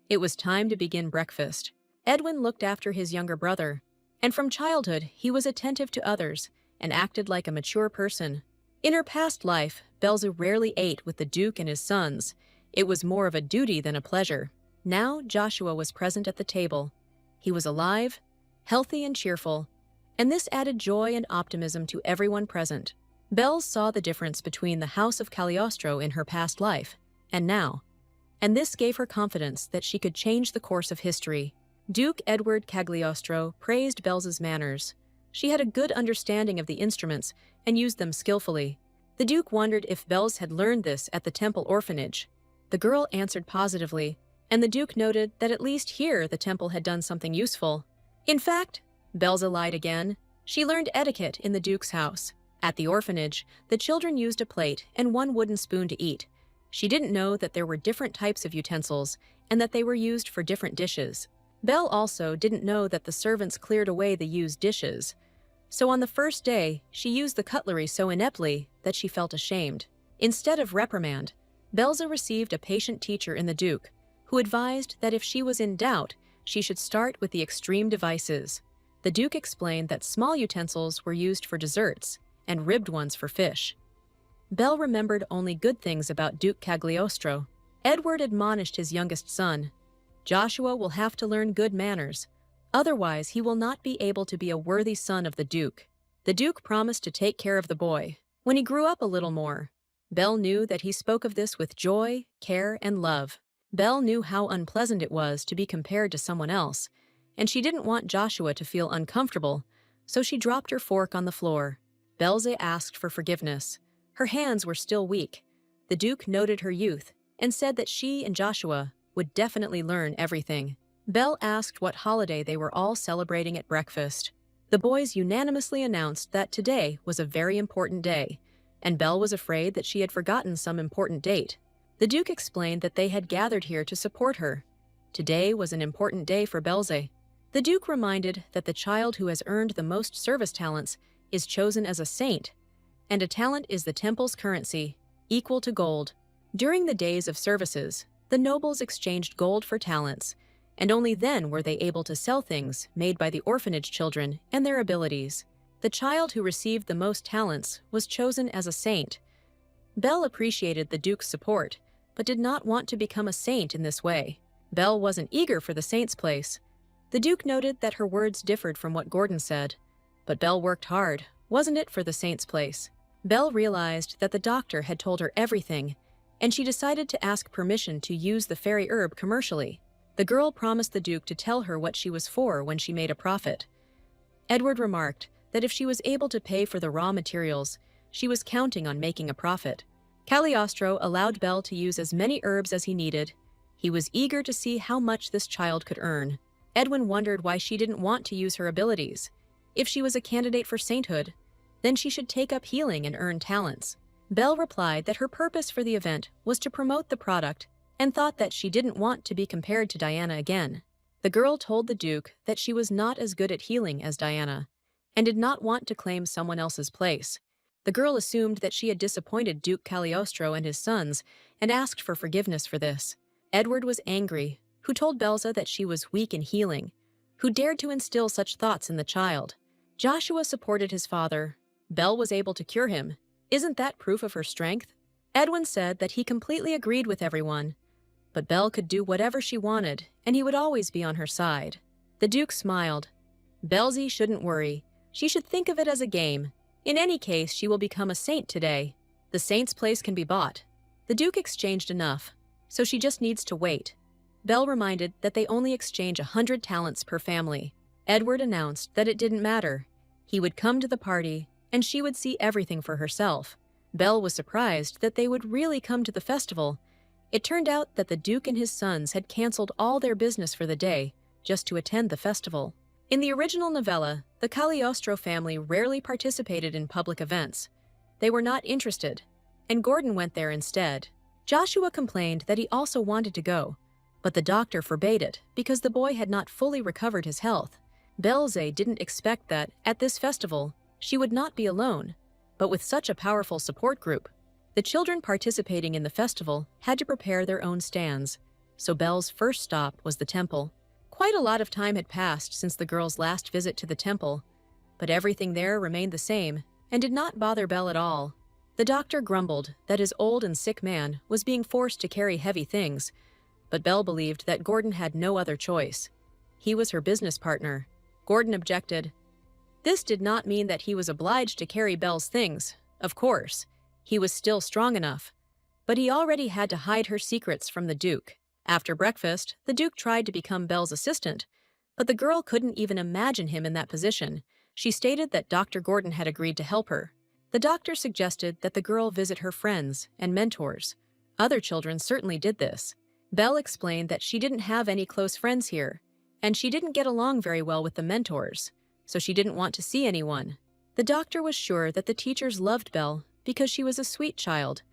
It was time to begin breakfast. Edwin looked after his younger brother, and from childhood he was attentive to others and acted like a mature person. In her past life, Belze rarely ate with the Duke and his sons. It was more of a duty than a pleasure. Now Joshua was present at the table. He was alive, healthy and cheerful, and this added joy and optimism to everyone present. Belle saw the difference between the House of Cagliostro in her past life and now, and this gave her confidence that she could change the course of history. Duke Edward Cagliostro praised Belze's manners. She had a good understanding of the instruments and used them skillfully. The Duke wondered if Belze had learned this at the temple orphanage. The girl answered positively, and the Duke noted that at least here the temple had done something useful. In fact, Belze lied again. She learned etiquette in the Duke's house. At the orphanage, the children used a plate and one wooden spoon to eat. She didn't know that there were different types of utensils and that they were used for different dishes. Belle also didn't know that the servants cleared away the used dishes. So on the first day, she used the cutlery so ineptly that she felt ashamed. Instead of reprimand, Belze received a patient teacher in the Duke, who advised that if she was in doubt, she should start with the extreme devices. The Duke explained that small utensils were used for desserts and ribbed ones for fish. Belle remembered only good things about Duke Cagliostro. Edward admonished his youngest son, "Joshua will have to learn good manners. Otherwise, he will not be able to be a worthy son of the Duke." The Duke promised to take care of the boy. When he grew up a little more, Belle knew that he spoke of this with joy, care, and love. Belle knew how unpleasant it was to be compared to someone else, and she didn't want Joshua to feel uncomfortable, so she dropped her fork on the floor. Belze asked for forgiveness. Her hands were still weak. The Duke noted her youth and said that she and Joshua would definitely learn everything. Belle asked what holiday they were all celebrating at breakfast. The boys unanimously announced that today was a very important day, and Belle was afraid that she had forgotten some important date. The Duke explained that they had gathered here to support her. Today was an important day for Belze. The Duke reminded that the child who has earned the most service talents is chosen as a saint, and a talent is the temple's currency, equal to gold. During the days of services, the nobles exchanged gold for talents, and only then were they able to sell things made by the orphanage children and their abilities. The child who received the most talents was chosen as a saint. Belle appreciated the Duke's support, but did not want to become a saint in this way. Belle wasn't eager for the saint's place. The Duke noted that her words differed from what Gordon said, but Belle worked hard, wasn't it, for the saint's place? Belle realized that the doctor had told her everything, and she decided to ask permission to use the fairy herb commercially. The girl promised the Duke to tell her what she was for when she made a profit. Edward remarked that if she was able to pay for the raw materials, she was counting on making a profit. Cagliostro allowed Belle to use as many herbs as he needed. He was eager to see how much this child could earn. Edwin wondered why she didn't want to use her abilities. If she was a candidate for sainthood, then she should take up healing and earn talents. Belle replied that her purpose for the event was to promote the product and thought that she didn't want to be compared to Diana again. The girl told the Duke that she was not as good at healing as Diana and did not want to claim someone else's place. The girl assumed that she had disappointed Duke Cagliostro and his sons and asked for forgiveness for this. Edward was angry, who told Belza that she was weak in healing, who dared to instill such thoughts in the child. Joshua supported his father. Belle was able to cure him. Isn't that proof of her strength? Edwin said that he completely agreed with everyone, but Belle could do whatever she wanted, and he would always be on her side. The Duke smiled. Belzie shouldn't worry. She should think of it as a game. In any case, she will become a saint today. The saint's place can be bought. The Duke exchanged enough, so she just needs to wait. Belle reminded that they only exchange 100 talents per family. Edward announced that it didn't matter. He would come to the party, and she would see everything for herself. Belle was surprised that they would really come to the festival. It turned out that the Duke and his sons had canceled all their business for the day just to attend the festival. In the original novella, the Cagliostro family rarely participated in public events. They were not interested, and Gordon went there instead. Joshua complained that he also wanted to go, but the doctor forbade it because the boy had not fully recovered his health. Belze didn't expect that, at this festival, she would not be alone, but with such a powerful support group. The children participating in the festival had to prepare their own stands, so Belle's first stop was the temple. Quite a lot of time had passed since the girl's last visit to the temple, but everything there remained the same and did not bother Belle at all. The doctor grumbled that his old and sick man was being forced to carry heavy things, but Belle believed that Gordon had no other choice. He was her business partner. Gordon objected. This did not mean that he was obliged to carry Belle's things. Of course, he was still strong enough, but he already had to hide her secrets from the Duke. After breakfast, the Duke tried to become Belle's assistant, but the girl couldn't even imagine him in that position. She stated that Dr. Gordon had agreed to help her. The doctor suggested that the girl visit her friends and mentors. Other children certainly did this. Belle explained that she didn't have any close friends here, and she didn't get along very well with the mentors, so she didn't want to see anyone. The doctor was sure that the teachers loved Belle because she was a sweet child.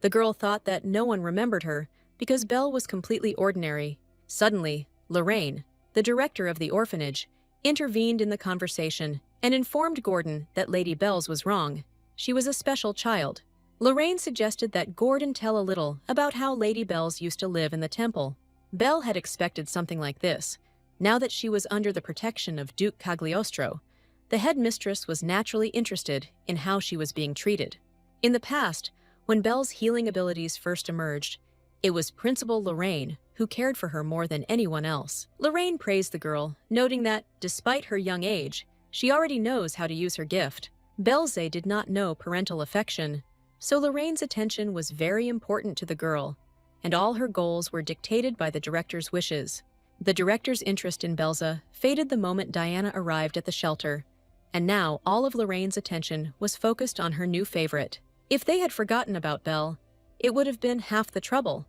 The girl thought that no one remembered her because Belle was completely ordinary. Suddenly, Lorraine, the director of the orphanage, intervened in the conversation and informed Gordon that Lady Belle's was wrong. She was a special child. Lorraine suggested that Gordon tell a little about how Lady Belle's used to live in the temple. Belle had expected something like this. Now that she was under the protection of Duke Cagliostro, the headmistress was naturally interested in how she was being treated. In the past, when Belle's healing abilities first emerged, it was Principal Lorraine who cared for her more than anyone else. Lorraine praised the girl, noting that, despite her young age, she already knows how to use her gift. Belze did not know parental affection, so Lorraine's attention was very important to the girl, and all her goals were dictated by the director's wishes. The director's interest in Belze faded the moment Diana arrived at the shelter, and now all of Lorraine's attention was focused on her new favorite. If they had forgotten about Belle, it would have been half the trouble.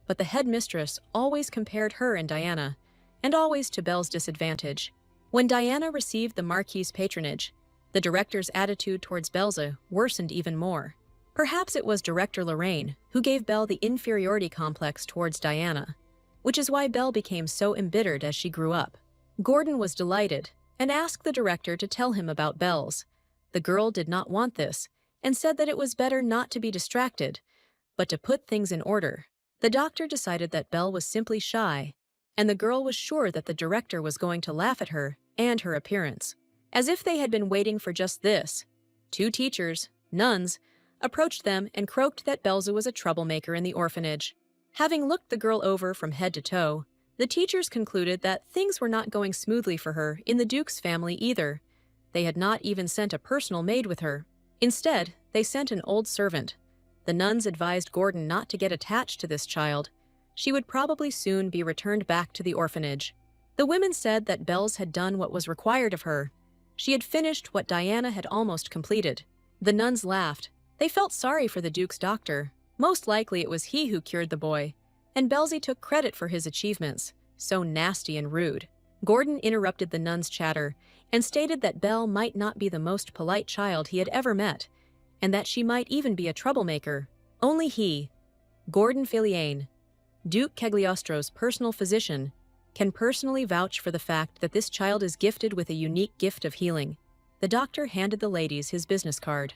But the headmistress always compared her and Diana, and always to Belle's disadvantage. When Diana received the Marquis's patronage, the director's attitude towards Belze worsened even more. Perhaps it was Director Lorraine who gave Belle the inferiority complex towards Diana, which is why Belle became so embittered as she grew up. Gordon was delighted and asked the director to tell him about Belle's. The girl did not want this and said that it was better not to be distracted, but to put things in order. The doctor decided that Belle was simply shy, and the girl was sure that the director was going to laugh at her and her appearance. As if they had been waiting for just this, two teachers, nuns, approached them and croaked that Belze was a troublemaker in the orphanage. Having looked the girl over from head to toe, the teachers concluded that things were not going smoothly for her in the Duke's family either. They had not even sent a personal maid with her. Instead, they sent an old servant. The nuns advised Gordon not to get attached to this child. She would probably soon be returned back to the orphanage. The women said that Bells had done what was required of her. She had finished what Diana had almost completed. The nuns laughed. They felt sorry for the Duke's doctor. Most likely it was he who cured the boy. And Belzy took credit for his achievements. So nasty and rude. Gordon interrupted the nuns' chatter and stated that Belle might not be the most polite child he had ever met, and that she might even be a troublemaker. Only he, Gordon Filliane, Duke Cagliostro's personal physician, can personally vouch for the fact that this child is gifted with a unique gift of healing. The doctor handed the ladies his business card.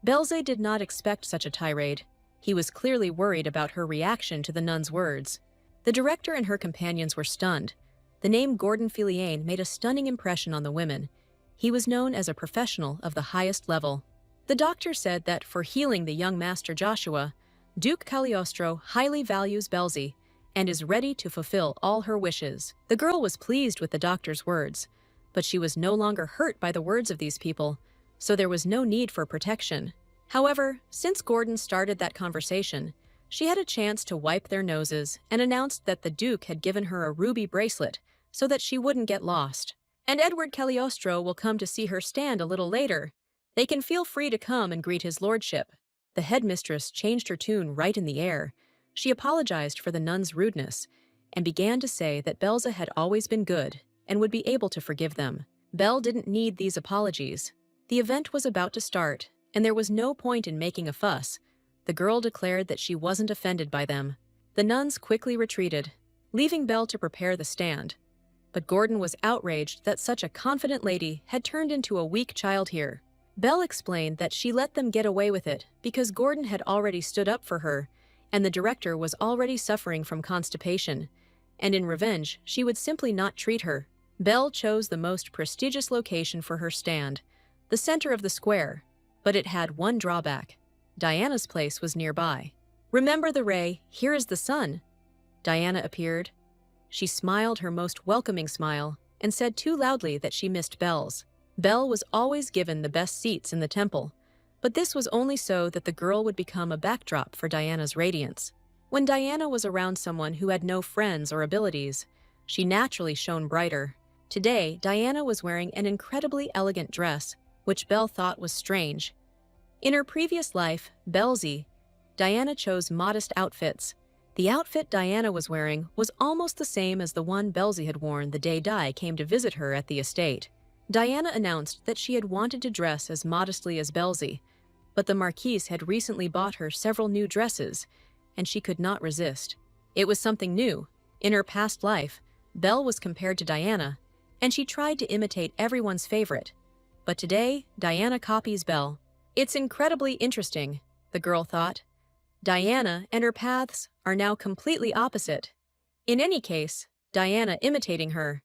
Belze did not expect such a tirade. He was clearly worried about her reaction to the nun's words. The director and her companions were stunned. The name Gordon Filliane made a stunning impression on the women. He was known as a professional of the highest level. The doctor said that for healing the young master Joshua, Duke Cagliostro highly values Belzy and is ready to fulfill all her wishes. The girl was pleased with the doctor's words, but she was no longer hurt by the words of these people, so there was no need for protection. However, since Gordon started that conversation, she had a chance to wipe their noses and announced that the Duke had given her a ruby bracelet so that she wouldn't get lost. And Edward Cagliostro will come to see her stand a little later. They can feel free to come and greet his lordship. The headmistress changed her tune right in the air. She apologized for the nun's rudeness and began to say that Belza had always been good and would be able to forgive them. Belle didn't need these apologies. The event was about to start, and there was no point in making a fuss. The girl declared that she wasn't offended by them. The nuns quickly retreated, leaving Belle to prepare the stand. But Gordon was outraged that such a confident lady had turned into a weak child here. Belle explained that she let them get away with it because Gordon had already stood up for her, and the director was already suffering from constipation, and in revenge, she would simply not treat her. Belle chose the most prestigious location for her stand, the center of the square, but it had one drawback. Diana's place was nearby. "Remember the ray, here is the sun." Diana appeared. She smiled her most welcoming smile and said too loudly that she missed Belle's. Belle was always given the best seats in the temple, but this was only so that the girl would become a backdrop for Diana's radiance. When Diana was around someone who had no friends or abilities, she naturally shone brighter. Today, Diana was wearing an incredibly elegant dress, which Belle thought was strange. In her previous life, Belzy, Diana chose modest outfits. The outfit Diana was wearing was almost the same as the one Belzy had worn the day Di came to visit her at the estate. Diana announced that she had wanted to dress as modestly as Belzy, but the Marquise had recently bought her several new dresses, and she could not resist. It was something new. In her past life, Belle was compared to Diana, and she tried to imitate everyone's favorite. But today, Diana copies Belle. It's incredibly interesting, the girl thought. Diana and her paths are now completely opposite. In any case, Diana imitating her.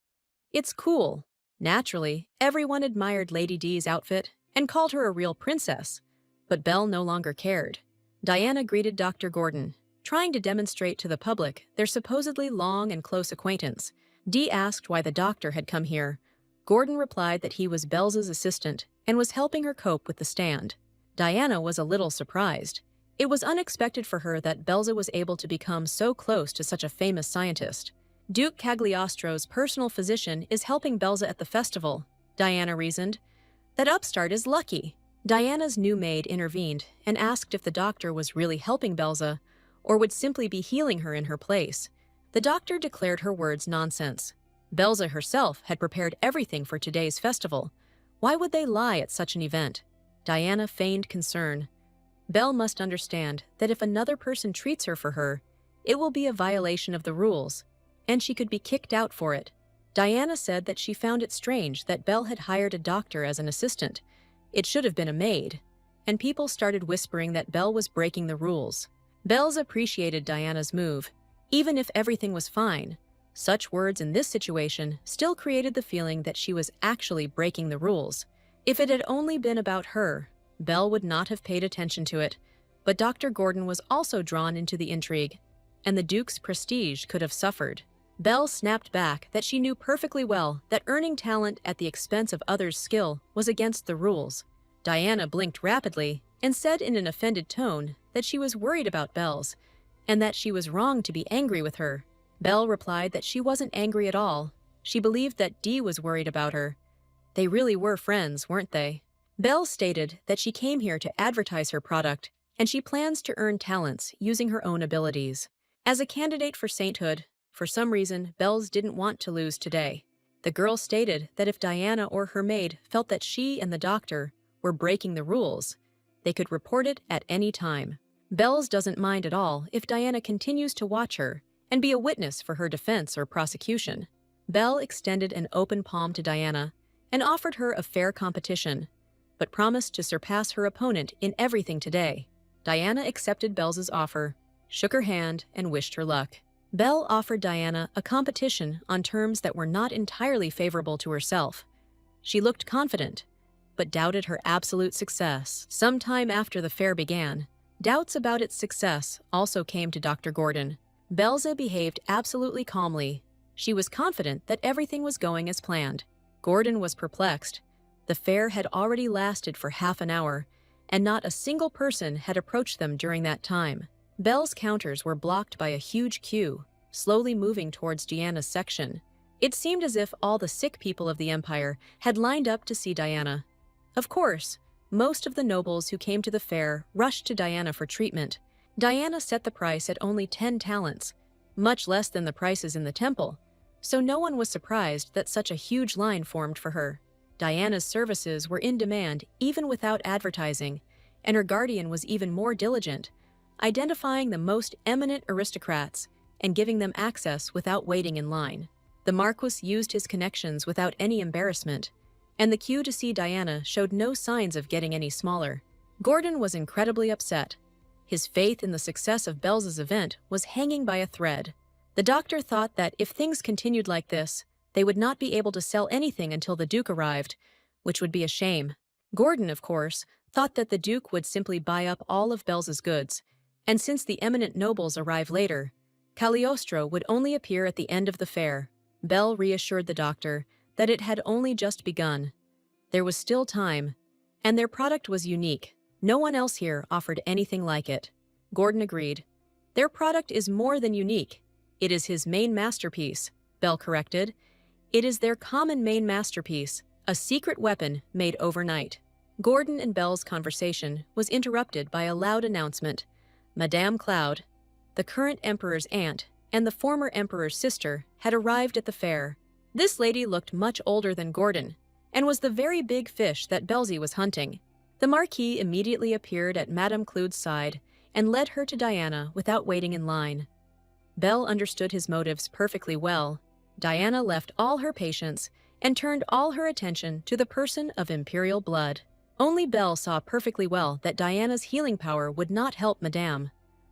It's cool. Naturally, everyone admired Lady Di's outfit and called her a real princess, but Belle no longer cared. Diana greeted Dr. Gordon, trying to demonstrate to the public their supposedly long and close acquaintance. Di asked why the doctor had come here. Gordon replied that he was Belle's assistant and was helping her cope with the stand. Diana was a little surprised. It was unexpected for her that Belza was able to become so close to such a famous scientist. Duke Cagliostro's personal physician is helping Belza at the festival, Diana reasoned. That upstart is lucky. Diana's new maid intervened and asked if the doctor was really helping Belza or would simply be healing her in her place. The doctor declared her words nonsense. Belza herself had prepared everything for today's festival. Why would they lie at such an event? Diana feigned concern. Belle must understand that if another person treats her for her, it will be a violation of the rules, and she could be kicked out for it. Diana said that she found it strange that Belle had hired a doctor as an assistant. It should have been a maid, and people started whispering that Belle was breaking the rules. Belle's appreciated Diana's move, even if everything was fine. Such words in this situation still created the feeling that she was actually breaking the rules. If it had only been about her, Belle would not have paid attention to it, but Dr. Gordon was also drawn into the intrigue, and the Duke's prestige could have suffered. Belle snapped back that she knew perfectly well that earning talent at the expense of others' skill was against the rules. Diana blinked rapidly and said in an offended tone that she was worried about Belle's and that she was wrong to be angry with her. Belle replied that she wasn't angry at all. She believed that Dee was worried about her. They really were friends, weren't they? Belle stated that she came here to advertise her product and she plans to earn talents using her own abilities. As a candidate for sainthood, for some reason, Belle's didn't want to lose today. The girl stated that if Diana or her maid felt that she and the doctor were breaking the rules, they could report it at any time. Belle's doesn't mind at all if Diana continues to watch her and be a witness for her defense or prosecution. Belle extended an open palm to Diana and offered her a fair competition, but promised to surpass her opponent in everything today. Diana accepted Belle's offer, shook her hand, and wished her luck. Belle offered Diana a competition on terms that were not entirely favorable to herself. She looked confident, but doubted her absolute success. Sometime after the fair began, doubts about its success also came to Dr. Gordon. Belza behaved absolutely calmly. She was confident that everything was going as planned. Gordon was perplexed. The fair had already lasted for half an hour, and not a single person had approached them during that time. Belle's counters were blocked by a huge queue, slowly moving towards Diana's section. It seemed as if all the sick people of the empire had lined up to see Diana. Of course, most of the nobles who came to the fair rushed to Diana for treatment. Diana set the price at only 10 talents, much less than the prices in the temple, so no one was surprised that such a huge line formed for her. Diana's services were in demand even without advertising, and her guardian was even more diligent, identifying the most eminent aristocrats and giving them access without waiting in line. The Marquis used his connections without any embarrassment, and the queue to see Diana showed no signs of getting any smaller. Gordon was incredibly upset. His faith in the success of Belle's event was hanging by a thread. The doctor thought that if things continued like this, they would not be able to sell anything until the Duke arrived, which would be a shame. Gordon, of course, thought that the Duke would simply buy up all of Belle's goods, and since the eminent nobles arrive later, Cagliostro would only appear at the end of the fair. Belle reassured the doctor that it had only just begun. There was still time, and their product was unique. No one else here offered anything like it. Gordon agreed. Their product is more than unique. It is his main masterpiece, Belle corrected. It is their common main masterpiece, a secret weapon made overnight. Gordon and Belle's conversation was interrupted by a loud announcement. Madame Cloud, the current emperor's aunt and the former emperor's sister, had arrived at the fair. This lady looked much older than Gordon and was the very big fish that Belzy was hunting. The Marquis immediately appeared at Madame Cloud's side and led her to Diana without waiting in line. Belle understood his motives perfectly well. Diana left all her patience and turned all her attention to the person of imperial blood. Only Belle saw perfectly well that Diana's healing power would not help Madame.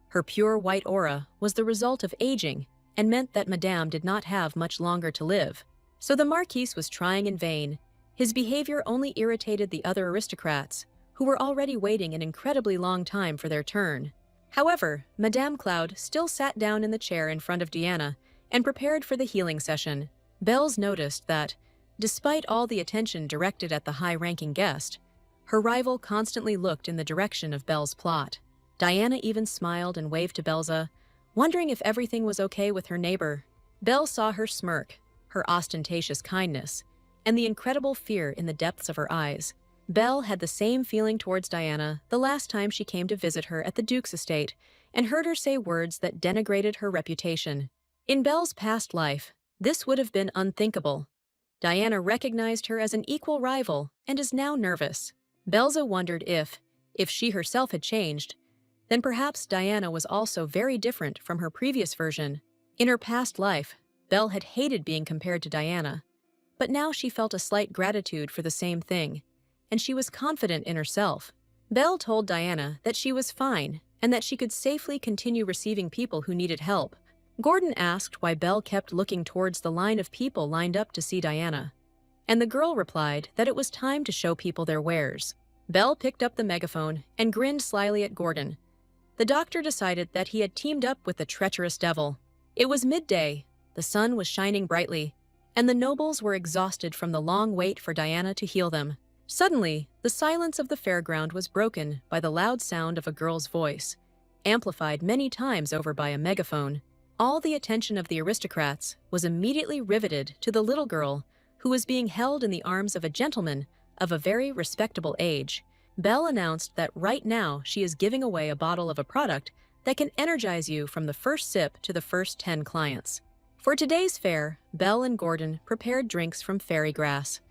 Her pure white aura was the result of aging and meant that Madame did not have much longer to live. So the Marquis was trying in vain. His behavior only irritated the other aristocrats, who were already waiting an incredibly long time for their turn. However, Madame Cloud still sat down in the chair in front of Diana and prepared for the healing session. Belle's noticed that, despite all the attention directed at the high-ranking guest, her rival constantly looked in the direction of Belle's plot. Diana even smiled and waved to Belza, wondering if everything was okay with her neighbor. Belle saw her smirk, her ostentatious kindness, and the incredible fear in the depths of her eyes. Belle had the same feeling towards Diana the last time she came to visit her at the Duke's estate and heard her say words that denigrated her reputation. In Belle's past life, this would have been unthinkable. Diana recognized her as an equal rival and is now nervous. Belza wondered if she herself had changed, then perhaps Diana was also very different from her previous version. In her past life, Belle had hated being compared to Diana, but now she felt a slight gratitude for the same thing, and she was confident in herself. Belle told Diana that she was fine and that she could safely continue receiving people who needed help. Gordon asked why Belle kept looking towards the line of people lined up to see Diana, and the girl replied that it was time to show people their wares. Belle picked up the megaphone and grinned slyly at Gordon. The doctor decided that he had teamed up with the treacherous devil. It was midday. The sun was shining brightly, and the nobles were exhausted from the long wait for Diana to heal them. Suddenly, the silence of the fairground was broken by the loud sound of a girl's voice, amplified many times over by a megaphone. All the attention of the aristocrats was immediately riveted to the little girl who was being held in the arms of a gentleman of a very respectable age. Belle announced that right now she is giving away a bottle of a product that can energize you from the first sip to the first 10 clients. For today's fair, Belle and Gordon prepared drinks from fairy grass,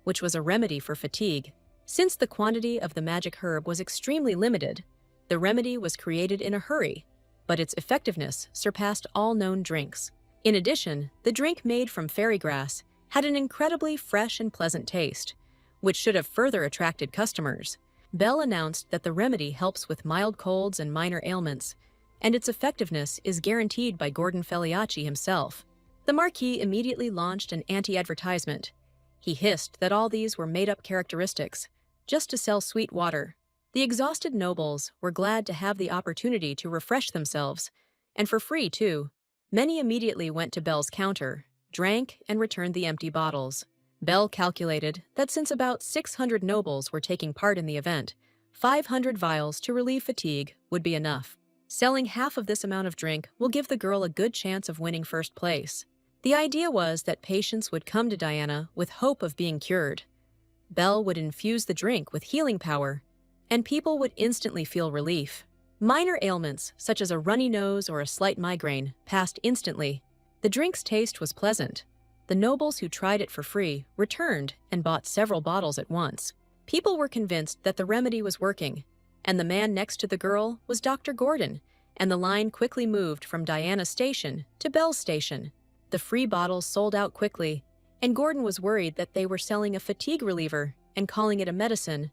which was a remedy for fatigue. Since the quantity of the magic herb was extremely limited, the remedy was created in a hurry, but its effectiveness surpassed all known drinks. In addition, the drink made from fairy grass had an incredibly fresh and pleasant taste, which should have further attracted customers. Belle announced that the remedy helps with mild colds and minor ailments, and its effectiveness is guaranteed by Gordon Feliacci himself. The Marquis immediately launched an anti-advertisement. He hissed that all these were made-up characteristics, just to sell sweet water. The exhausted nobles were glad to have the opportunity to refresh themselves, and for free, too. Many immediately went to Belle's counter, drank, and returned the empty bottles. Belle calculated that since about 600 nobles were taking part in the event, 500 vials to relieve fatigue would be enough. Selling half of this amount of drink will give the girl a good chance of winning first place. The idea was that patients would come to Diana with hope of being cured. Belle would infuse the drink with healing power, and people would instantly feel relief. Minor ailments, such as a runny nose or a slight migraine, passed instantly. The drink's taste was pleasant. The nobles who tried it for free returned and bought several bottles at once. People were convinced that the remedy was working, and the man next to the girl was Dr. Gordon, and the line quickly moved from Diana's station to Belle's station. The free bottles sold out quickly, and Gordon was worried that they were selling a fatigue reliever and calling it a medicine,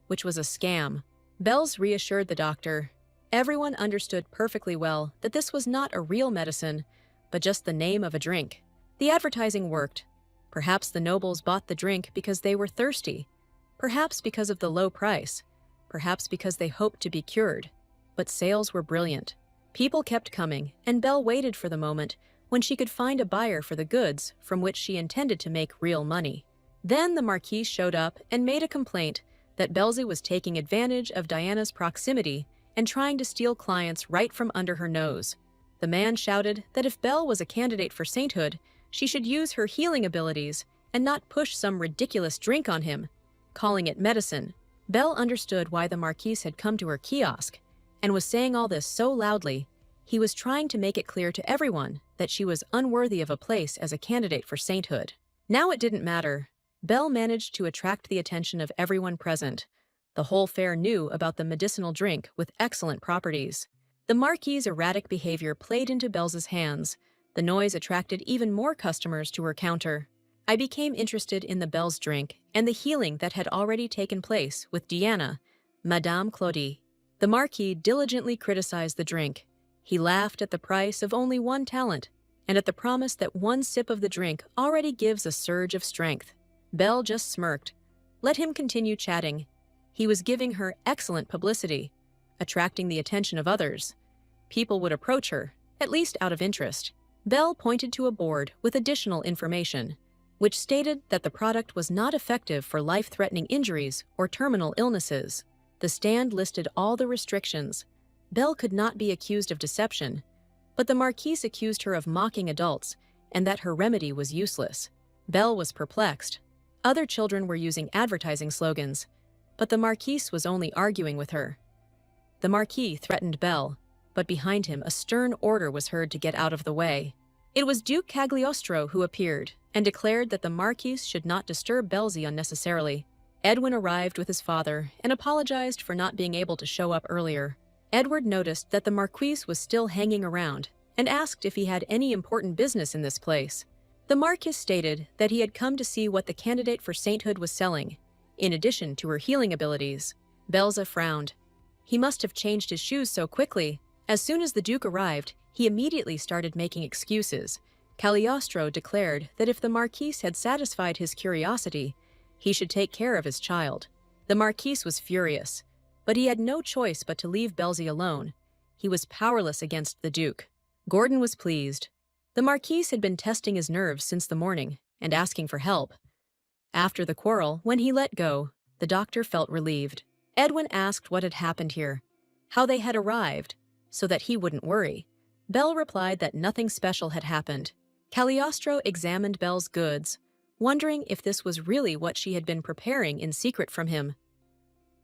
which was a scam. Belle's reassured the doctor. Everyone understood perfectly well that this was not a real medicine, but just the name of a drink. The advertising worked. Perhaps the nobles bought the drink because they were thirsty, perhaps because of the low price, perhaps because they hoped to be cured. But sales were brilliant. People kept coming, and Belle waited for the moment when she could find a buyer for the goods from which she intended to make real money. Then the Marquis showed up and made a complaint that Belzy was taking advantage of Diana's proximity and trying to steal clients right from under her nose. The man shouted that if Belle was a candidate for sainthood, she should use her healing abilities and not push some ridiculous drink on him, calling it medicine. Belle understood why the Marquis had come to her kiosk and was saying all this so loudly. He was trying to make it clear to everyone that she was unworthy of a place as a candidate for sainthood. Now it didn't matter. Belle managed to attract the attention of everyone present. The whole fair knew about the medicinal drink with excellent properties. The Marquis's erratic behavior played into Belle's hands. The noise attracted even more customers to her counter. I became interested in the Belle's drink and the healing that had already taken place with Diana, Madame Claudie. The Marquis diligently criticized the drink. He laughed at the price of only one talent, and at the promise that one sip of the drink already gives a surge of strength. Belle just smirked. Let him continue chatting. He was giving her excellent publicity, attracting the attention of others. People would approach her, at least out of interest. Belle pointed to a board with additional information, which stated that the product was not effective for life-threatening injuries or terminal illnesses. The stand listed all the restrictions. Belle could not be accused of deception, but the Marquise accused her of mocking adults and that her remedy was useless. Belle was perplexed. Other children were using advertising slogans, but the Marquise was only arguing with her. The Marquis threatened Belle, but behind him a stern order was heard to get out of the way. It was Duke Cagliostro who appeared and declared that the Marquise should not disturb Belzy unnecessarily. Edwin arrived with his father and apologized for not being able to show up earlier. Edward noticed that the Marquise was still hanging around and asked if he had any important business in this place. The Marquis stated that he had come to see what the candidate for sainthood was selling, in addition to her healing abilities. Belza frowned. He must have changed his shoes so quickly. As soon as the Duke arrived, he immediately started making excuses. Cagliostro declared that if the Marquis had satisfied his curiosity, he should take care of his child. The Marquis was furious, but he had no choice but to leave Belzy alone. He was powerless against the Duke. Gordon was pleased. The Marquis had been testing his nerves since the morning and asking for help. After the quarrel, when he let go, the doctor felt relieved. Edwin asked what had happened here, how they had arrived, so that he wouldn't worry. Belle replied that nothing special had happened. Cagliostro examined Belle's goods, wondering if this was really what she had been preparing in secret from him.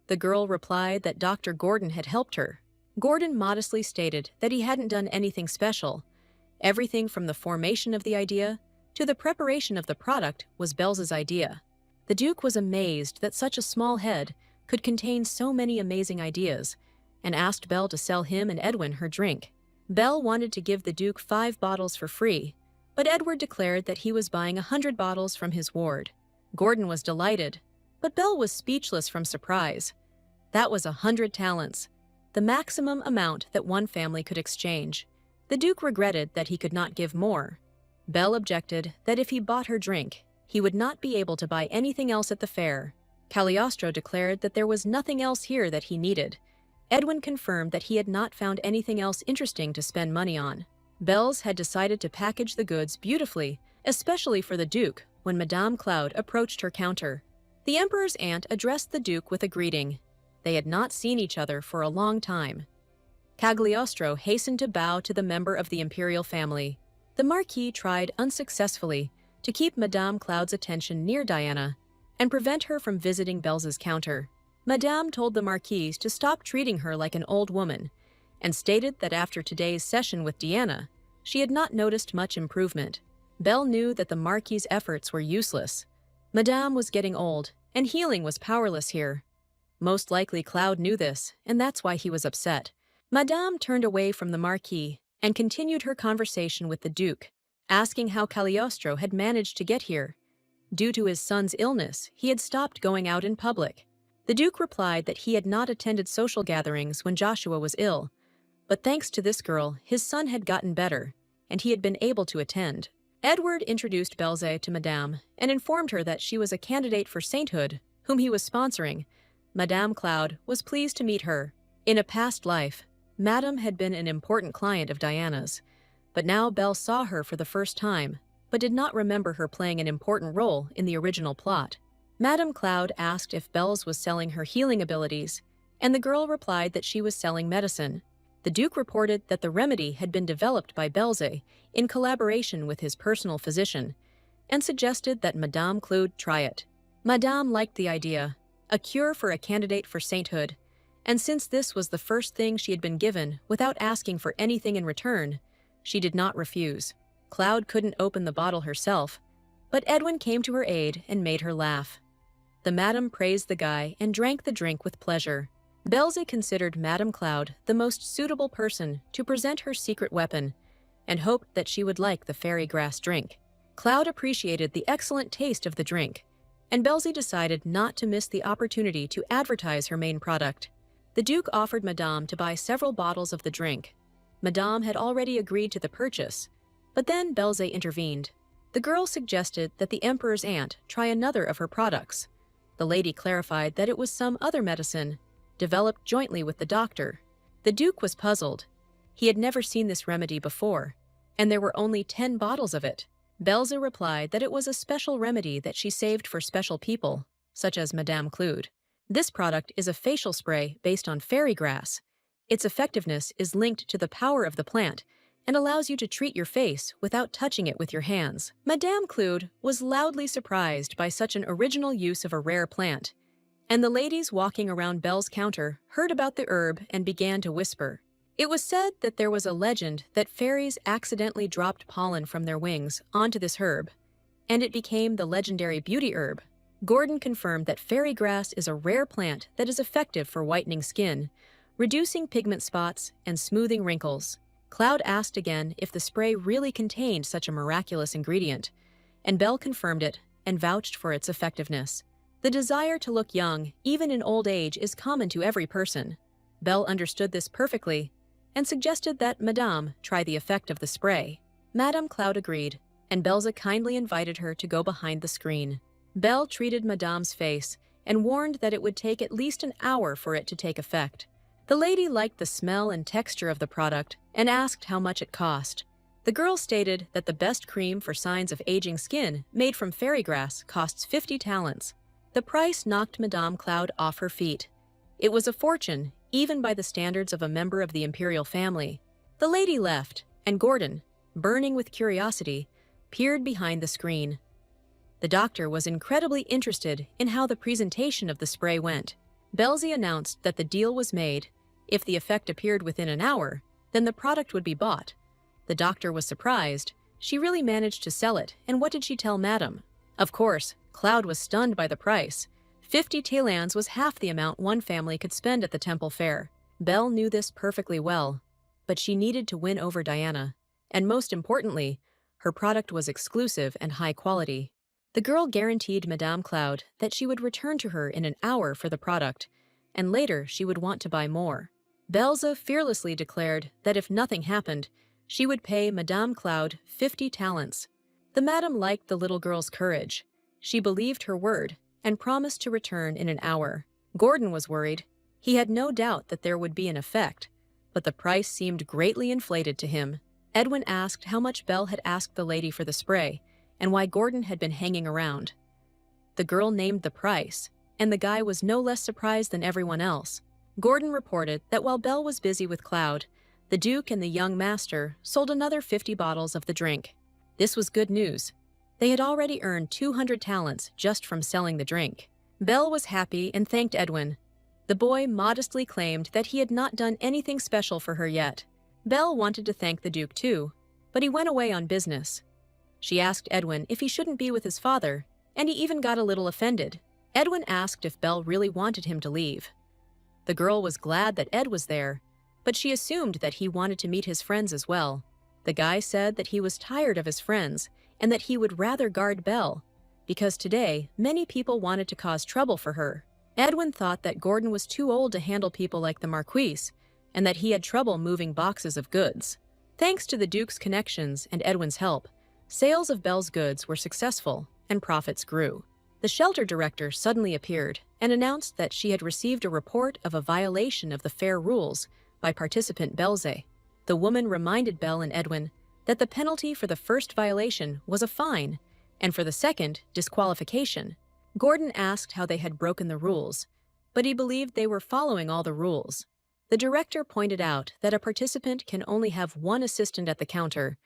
The girl replied that Dr. Gordon had helped her. Gordon modestly stated that he hadn't done anything special. Everything from the formation of the idea to the preparation of the product was Belle's idea. The Duke was amazed that such a small head could contain so many amazing ideas, and asked Belle to sell him and Edwin her drink. Belle wanted to give the Duke 5 bottles for free, but Edward declared that he was buying 100 bottles from his ward. Gordon was delighted, but Belle was speechless from surprise. That was 100 talents, the maximum amount that one family could exchange. The Duke regretted that he could not give more. Belle objected that if he bought her drink, he would not be able to buy anything else at the fair. Cagliostro declared that there was nothing else here that he needed. Edwin confirmed that he had not found anything else interesting to spend money on. Belle's had decided to package the goods beautifully, especially for the Duke, when Madame Cloud approached her counter. The Emperor's aunt addressed the Duke with a greeting. They had not seen each other for a long time. Cagliostro hastened to bow to the member of the imperial family. The Marquis tried unsuccessfully to keep Madame Cloud's attention near Diana and prevent her from visiting Belle's counter. Madame told the Marquise to stop treating her like an old woman and stated that after today's session with Diana, she had not noticed much improvement. Belle knew that the Marquis's efforts were useless. Madame was getting old, and healing was powerless here. Most likely Cloud knew this, and that's why he was upset. Madame turned away from the Marquis and continued her conversation with the Duke, asking how Cagliostro had managed to get here. Due to his son's illness, he had stopped going out in public. The Duke replied that he had not attended social gatherings when Joshua was ill, but thanks to this girl, his son had gotten better, and he had been able to attend. Edward introduced Belze to Madame and informed her that she was a candidate for sainthood, whom he was sponsoring. Madame Cloud was pleased to meet her. In a past life, Madame had been an important client of Diana's, but now Belle saw her for the first time, but did not remember her playing an important role in the original plot. Madame Cloud asked if Belle's was selling her healing abilities, and the girl replied that she was selling medicine. The Duke reported that the remedy had been developed by Belze in collaboration with his personal physician, and suggested that Madame Cloud try it. Madame liked the idea, a cure for a candidate for sainthood, and since this was the first thing she had been given without asking for anything in return, she did not refuse. Cloud couldn't open the bottle herself, but Edwin came to her aid and made her laugh. The Madame praised the guy and drank the drink with pleasure. Belze considered Madame Cloud the most suitable person to present her secret weapon and hoped that she would like the fairy grass drink. Cloud appreciated the excellent taste of the drink, and Belze decided not to miss the opportunity to advertise her main product. The Duke offered Madame to buy several bottles of the drink. Madame had already agreed to the purchase, but then Belze intervened. The girl suggested that the Emperor's aunt try another of her products. The lady clarified that it was some other medicine, developed jointly with the doctor. The Duke was puzzled. He had never seen this remedy before, and there were only 10 bottles of it. Belze replied that it was a special remedy that she saved for special people, such as Madame Cloud. This product is a facial spray based on fairy grass. Its effectiveness is linked to the power of the plant and allows you to treat your face without touching it with your hands. Madame Cloud was loudly surprised by such an original use of a rare plant, and the ladies walking around Belle's counter heard about the herb and began to whisper. It was said that there was a legend that fairies accidentally dropped pollen from their wings onto this herb, and it became the legendary beauty herb. Gordon confirmed that fairy grass is a rare plant that is effective for whitening skin, reducing pigment spots and smoothing wrinkles. Cloud asked again if the spray really contained such a miraculous ingredient, and Belle confirmed it and vouched for its effectiveness. The desire to look young, even in old age, is common to every person. Belle understood this perfectly and suggested that Madame try the effect of the spray. Madame Cloud agreed, and Belze kindly invited her to go behind the screen. Belle treated Madame's face and warned that it would take at least an hour for it to take effect. The lady liked the smell and texture of the product and asked how much it cost. The girl stated that the best cream for signs of aging skin, made from fairy grass, costs 50 talents. The price knocked Madame Cloud off her feet. It was a fortune, even by the standards of a member of the imperial family. The lady left, and Gordon, burning with curiosity, peered behind the screen. The doctor was incredibly interested in how the presentation of the spray went. Belzy announced that the deal was made. If the effect appeared within an hour, then the product would be bought. The doctor was surprised. She really managed to sell it, and what did she tell Madame? Of course, Cloud was stunned by the price. 50 talans was half the amount one family could spend at the temple fair. Belle knew this perfectly well, but she needed to win over Diana. And most importantly, her product was exclusive and high quality. The girl guaranteed Madame Cloud that she would return to her in an hour for the product, and later she would want to buy more. Belza fearlessly declared that if nothing happened, she would pay Madame Cloud 50 talents. The madam liked the little girl's courage. She believed her word and promised to return in an hour. Gordon was worried. He had no doubt that there would be an effect, but the price seemed greatly inflated to him. Edwin asked how much Belle had asked the lady for the spray, and why Gordon had been hanging around. The girl named the price, and the guy was no less surprised than everyone else. Gordon reported that while Belle was busy with Cloud, the Duke and the young master sold another 50 bottles of the drink. This was good news. They had already earned 200 talents just from selling the drink. Belle was happy and thanked Edwin. The boy modestly claimed that he had not done anything special for her yet. Belle wanted to thank the Duke too, but he went away on business. She asked Edwin if he shouldn't be with his father, and he even got a little offended. Edwin asked if Belle really wanted him to leave. The girl was glad that Ed was there, but she assumed that he wanted to meet his friends as well. The guy said that he was tired of his friends and that he would rather guard Belle, because today many people wanted to cause trouble for her. Edwin thought that Gordon was too old to handle people like the Marquise, and that he had trouble moving boxes of goods. Thanks to the Duke's connections and Edwin's help, sales of Belle's goods were successful and profits grew. The shelter director suddenly appeared and announced that she had received a report of a violation of the fair rules by participant Belze. The woman reminded Belle and Edwin that the penalty for the first violation was a fine, and for the second, disqualification. Gordon asked how they had broken the rules, but he believed they were following all the rules. The director pointed out that a participant can only have one assistant at the counter,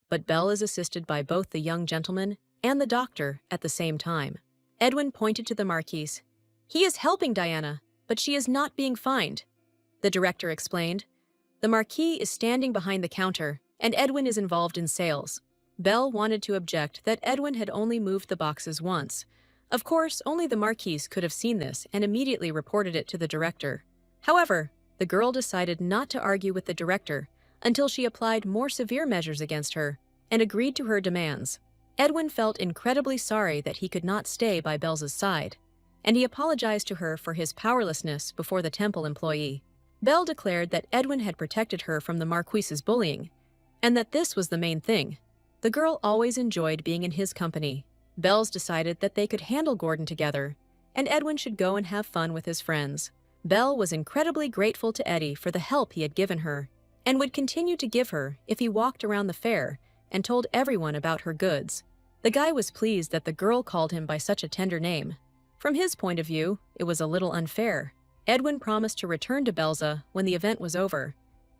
but Belle is assisted by both the young gentleman and the doctor at the same time. Edwin pointed to the Marquise. He is helping Diana, but she is not being fined. The director explained. The Marquis is standing behind the counter, and Edwin is involved in sales. Belle wanted to object that Edwin had only moved the boxes once. Of course, only the Marquise could have seen this and immediately reported it to the director. However, the girl decided not to argue with the director until she applied more severe measures against her and agreed to her demands. Edwin felt incredibly sorry that he could not stay by Belle's side, and he apologized to her for his powerlessness before the temple employee. Belle declared that Edwin had protected her from the Marquise's bullying, and that this was the main thing. The girl always enjoyed being in his company. Belle's decided that they could handle Gordon together, and Edwin should go and have fun with his friends. Belle was incredibly grateful to Eddie for the help he had given her, and would continue to give her if he walked around the fair and told everyone about her goods. The guy was pleased that the girl called him by such a tender name. From his point of view, it was a little unfair. Edwin promised to return to Belza when the event was over,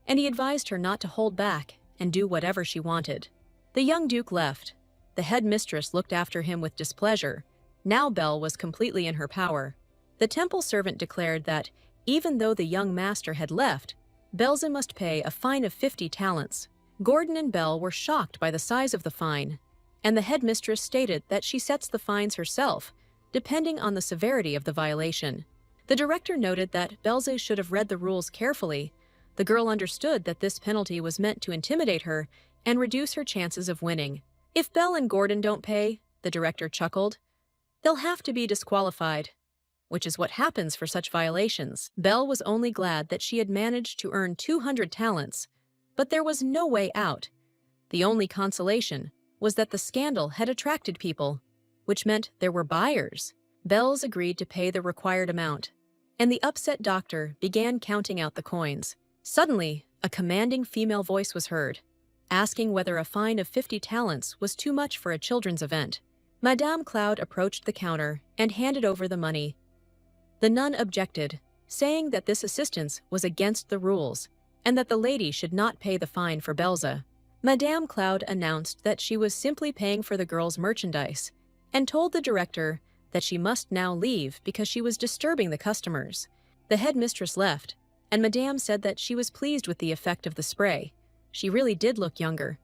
and he advised her not to hold back and do whatever she wanted. The young Duke left. The headmistress looked after him with displeasure. Now Belle was completely in her power. The temple servant declared that, even though the young master had left, Belza must pay a fine of 50 talents. Gordon and Belle were shocked by the size of the fine, and the headmistress stated that she sets the fines herself, depending on the severity of the violation. The director noted that Belze should have read the rules carefully. The girl understood that this penalty was meant to intimidate her and reduce her chances of winning. If Belle and Gordon don't pay, the director chuckled, they'll have to be disqualified, which is what happens for such violations. Belle was only glad that she had managed to earn 200 talents, but there was no way out. The only consolation was that the scandal had attracted people, which meant there were buyers. Belle's agreed to pay the required amount, and the upset doctor began counting out the coins. Suddenly, a commanding female voice was heard. asking whether a fine of 50 talents was too much for a children's event. Madame Cloud approached the counter and handed over the money. The nun objected, saying that this assistance was against the rules and that the lady should not pay the fine for Belza. Madame Cloud announced that she was simply paying for the girl's merchandise and told the director that she must now leave because she was disturbing the customers. The headmistress left, and Madame said that she was pleased with the effect of the spray. She really did look younger,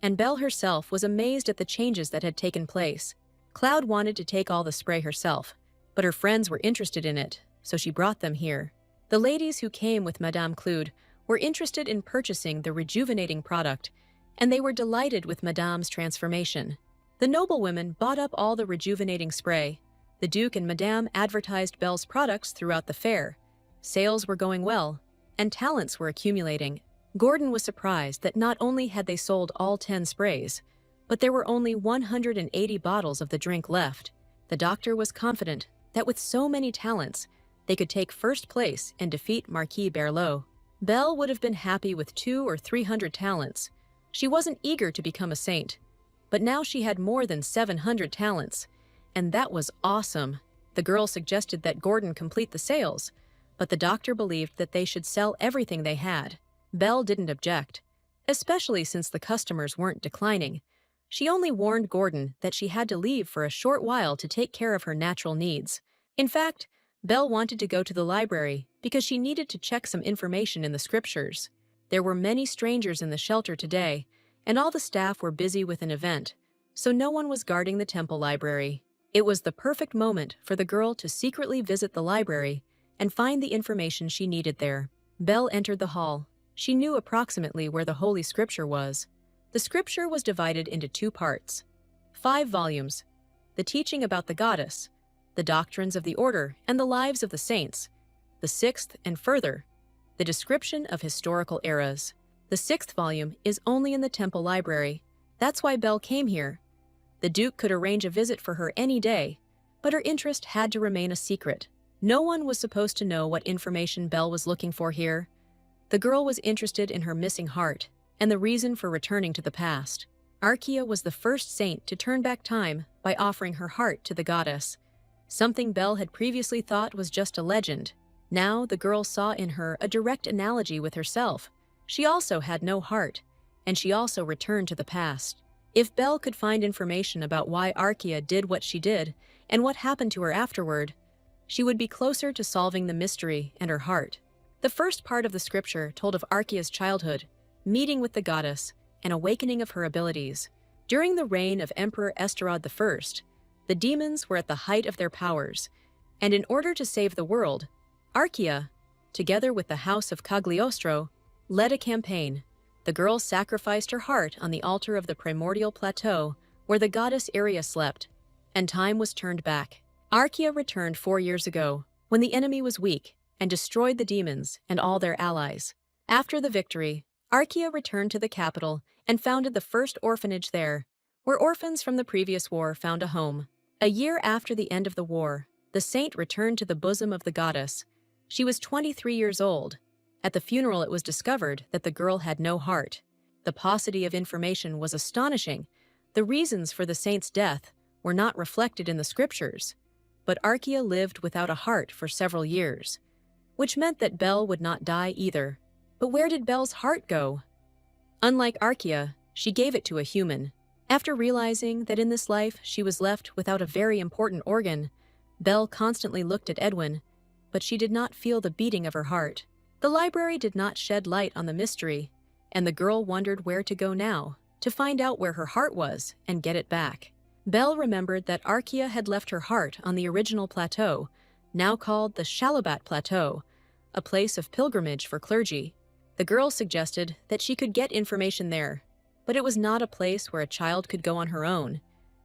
and Belle herself was amazed at the changes that had taken place. Cloud wanted to take all the spray herself, but her friends were interested in it, so she brought them here. The ladies who came with Madame Cloud were interested in purchasing the rejuvenating product, and they were delighted with Madame's transformation. The noblewomen bought up all the rejuvenating spray. The Duke and Madame advertised Belle's products throughout the fair. Sales were going well, and talents were accumulating. Gordon was surprised that not only had they sold all 10 sprays, but there were only 180 bottles of the drink left. The doctor was confident that with so many talents, they could take first place and defeat Marquis Berlot. Belle would have been happy with 200 or 300 talents. She wasn't eager to become a saint, but now she had more than 700 talents, and that was awesome. The girl suggested that Gordon complete the sales, but the doctor believed that they should sell everything they had. Belle didn't object, especially since the customers weren't declining. She only warned Gordon that she had to leave for a short while to take care of her natural needs. In fact, Belle wanted to go to the library because she needed to check some information in the scriptures. There were many strangers in the shelter today, and all the staff were busy with an event, so no one was guarding the temple library. It was the perfect moment for the girl to secretly visit the library and find the information she needed there. Belle entered the hall. She knew approximately where the Holy Scripture was. The scripture was divided into 2 parts. 5 volumes: the teaching about the goddess, the doctrines of the order and the lives of the saints. The 6th and further, the description of historical eras. The 6th volume is only in the temple library. That's why Belle came here. The Duke could arrange a visit for her any day, but her interest had to remain a secret. No one was supposed to know what information Belle was looking for here. The girl was interested in her missing heart and the reason for returning to the past. Archaea was the first saint to turn back time by offering her heart to the goddess, something Belle had previously thought was just a legend. Now the girl saw in her a direct analogy with herself. She also had no heart, and she also returned to the past. If Belle could find information about why Archaea did what she did and what happened to her afterward, she would be closer to solving the mystery and her heart. The first part of the scripture told of Archaea's childhood, meeting with the goddess, and awakening of her abilities. During the reign of Emperor Esterod I, the demons were at the height of their powers, and in order to save the world, Archaea, together with the House of Cagliostro, led a campaign. The girl sacrificed her heart on the altar of the primordial plateau where the goddess Aria slept, and time was turned back. Archaea returned 4 years ago, when the enemy was weak, and destroyed the demons and all their allies. After the victory, Archaea returned to the capital and founded the first orphanage there, where orphans from the previous war found a home. A year after the end of the war, the saint returned to the bosom of the goddess. She was 23 years old. At the funeral, it was discovered that the girl had no heart. The paucity of information was astonishing. The reasons for the saint's death were not reflected in the scriptures, but Archaea lived without a heart for several years, which meant that Belle would not die either. But where did Belle's heart go? Unlike Archaea, she gave it to a human. After realizing that in this life she was left without a very important organ, Belle constantly looked at Edwin, but she did not feel the beating of her heart. The library did not shed light on the mystery, and the girl wondered where to go now, to find out where her heart was and get it back. Belle remembered that Archaea had left her heart on the original plateau, now called the Shalabat Plateau, a place of pilgrimage for clergy. The girl suggested that she could get information there, but it was not a place where a child could go on her own.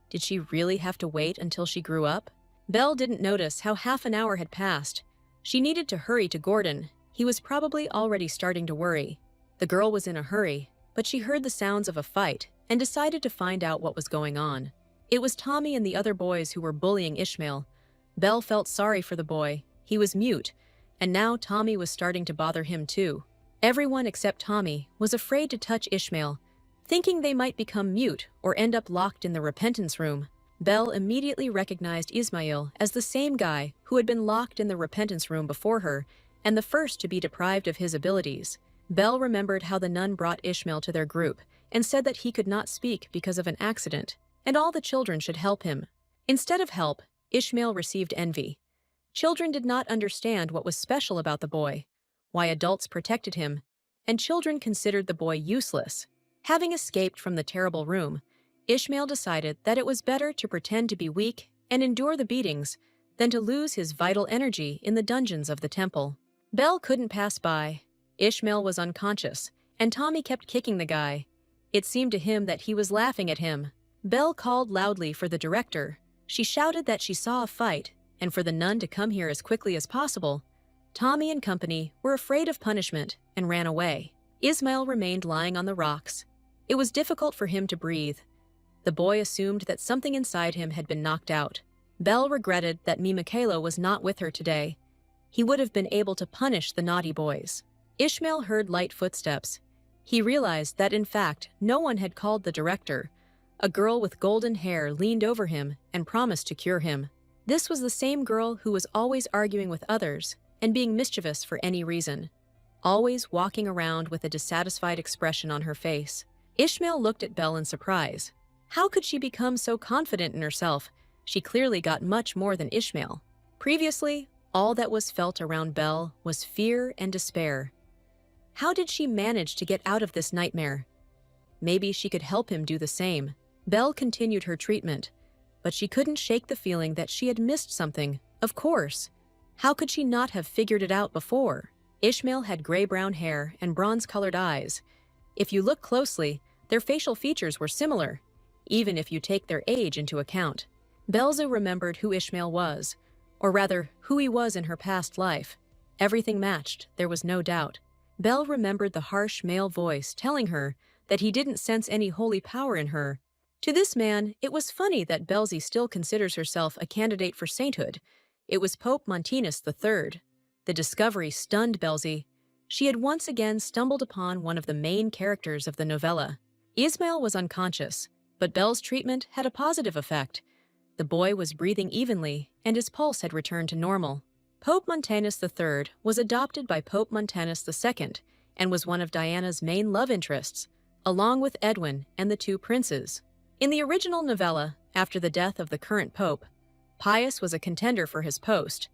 Did she really have to wait until she grew up? Belle didn't notice how half an hour had passed. She needed to hurry to Gordon. He was probably already starting to worry. The girl was in a hurry, but she heard the sounds of a fight and decided to find out what was going on. It was Tommy and the other boys who were bullying Ishmael. Belle felt sorry for the boy. He was mute, and now Tommy was starting to bother him too. Everyone except Tommy was afraid to touch Ishmael, Thinking they might become mute or end up locked in the repentance room, Belle immediately recognized Ismail as the same guy who had been locked in the repentance room before her and the first to be deprived of his abilities. Belle remembered how the nun brought Ishmael to their group and said that he could not speak because of an accident, and all the children should help him. Instead of help, Ishmael received envy. Children did not understand what was special about the boy, why adults protected him, and children considered the boy useless. Having escaped from the terrible room, Ishmael decided that it was better to pretend to be weak and endure the beatings than to lose his vital energy in the dungeons of the temple. Belle couldn't pass by. Ishmael was unconscious, and Tommy kept kicking the guy. It seemed to him that he was laughing at him. Belle called loudly for the director. She shouted that she saw a fight, and for the nun to come here as quickly as possible. Tommy and company were afraid of punishment and ran away. Ismail remained lying on the rocks. It was difficult for him to breathe. The boy assumed that something inside him had been knocked out. Belle regretted that Michaela was not with her today. He would have been able to punish the naughty boys. Ishmael heard light footsteps. He realized that in fact no one had called the director. A girl with golden hair leaned over him and promised to cure him. This was the same girl who was always arguing with others and being mischievous for any reason, always walking around with a dissatisfied expression on her face. Ishmael looked at Belle in surprise. How could she become so confident in herself? She clearly got much more than Ishmael. Previously, all that was felt around Belle was fear and despair. How did she manage to get out of this nightmare? Maybe she could help him do the same. Belle continued her treatment, but she couldn't shake the feeling that she had missed something. Of course. How could she not have figured it out before? Ishmael had gray-brown hair and bronze-colored eyes. If you look closely, their facial features were similar, even if you take their age into account. Belza remembered who Ishmael was, or rather, who he was in her past life. Everything matched, there was no doubt. Belle remembered the harsh male voice telling her that he didn't sense any holy power in her. To this man, it was funny that Belzy still considers herself a candidate for sainthood. It was Pope Montanus III. The discovery stunned Belzy. She had once again stumbled upon one of the main characters of the novella. Ismail was unconscious, but Belle's treatment had a positive effect. The boy was breathing evenly, and his pulse had returned to normal. Pope Montanus III was adopted by Pope Montanus II and was one of Diana's main love interests, along with Edwin and the two princes. In the original novella, after the death of the current pope, Pius was a contender for his post,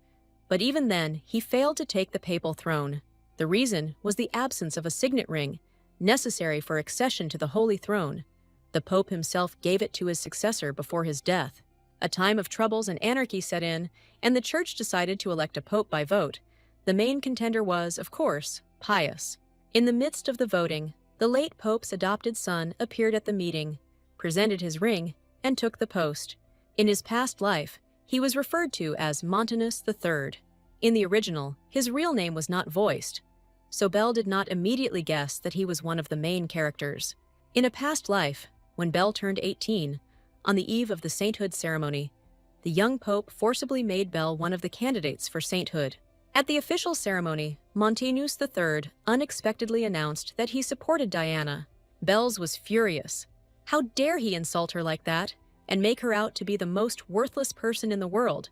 but even then he failed to take the papal throne. The reason was the absence of a signet ring, necessary for accession to the Holy Throne. The Pope himself gave it to his successor before his death. A time of troubles and anarchy set in, and the Church decided to elect a pope by vote. The main contender was, of course, Pius. In the midst of the voting, the late Pope's adopted son appeared at the meeting, presented his ring, and took the post. In his past life, he was referred to as Montanus III. In the original, his real name was not voiced, so Belle did not immediately guess that he was one of the main characters. In a past life, when Belle turned 18, on the eve of the sainthood ceremony, the young pope forcibly made Belle one of the candidates for sainthood. At the official ceremony, Montanus III unexpectedly announced that he supported Diana. Belle's was furious. How dare he insult her like that and make her out to be the most worthless person in the world?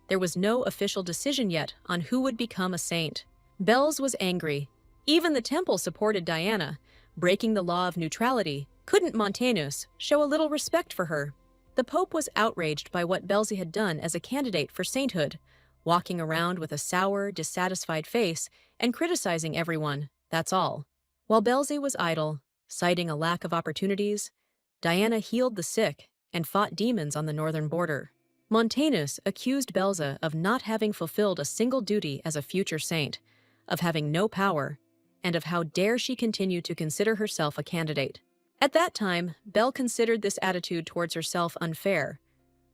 There was no official decision yet on who would become a saint. Belle's was angry. Even the temple supported Diana, breaking the law of neutrality. Couldn't Montanus show a little respect for her? The Pope was outraged by what Belzy had done as a candidate for sainthood, walking around with a sour, dissatisfied face and criticizing everyone, that's all. While Belzy was idle, citing a lack of opportunities, Diana healed the sick and fought demons on the northern border. Montanus accused Belza of not having fulfilled a single duty as a future saint, of having no power, and of how dare she continue to consider herself a candidate. At that time, Belle considered this attitude towards herself unfair,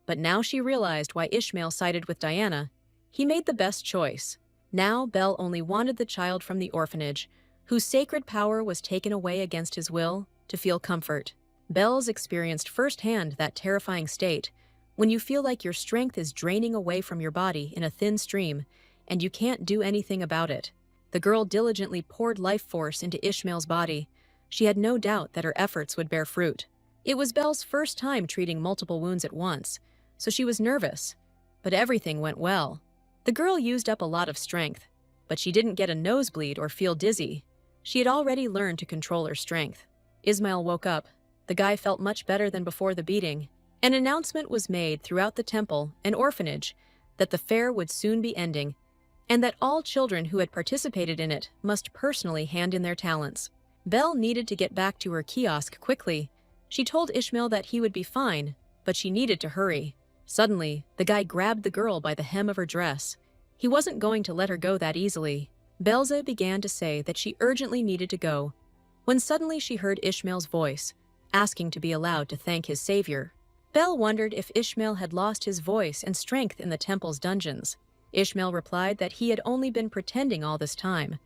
but now she realized why Ishmael sided with Diana. He made the best choice. Now Belle only wanted the child from the orphanage, whose sacred power was taken away against his will, to feel comfort. Belle's experienced firsthand that terrifying state, when you feel like your strength is draining away from your body in a thin stream, and you can't do anything about it. The girl diligently poured life force into Ishmael's body. She had no doubt that her efforts would bear fruit. It was Belle's first time treating multiple wounds at once, so she was nervous, but everything went well. The girl used up a lot of strength, but she didn't get a nosebleed or feel dizzy. She had already learned to control her strength. Ismail woke up. The guy felt much better than before the beating. An announcement was made throughout the temple and orphanage that the fair would soon be ending, and that all children who had participated in it must personally hand in their talents. Belle needed to get back to her kiosk quickly. She told Ishmael that he would be fine, but she needed to hurry. Suddenly, the guy grabbed the girl by the hem of her dress. He wasn't going to let her go that easily. Belze began to say that she urgently needed to go, when suddenly she heard Ishmael's voice, asking to be allowed to thank his savior. Belle wondered if Ishmael had lost his voice and strength in the temple's dungeons. Ishmael replied that he had only been pretending all this time,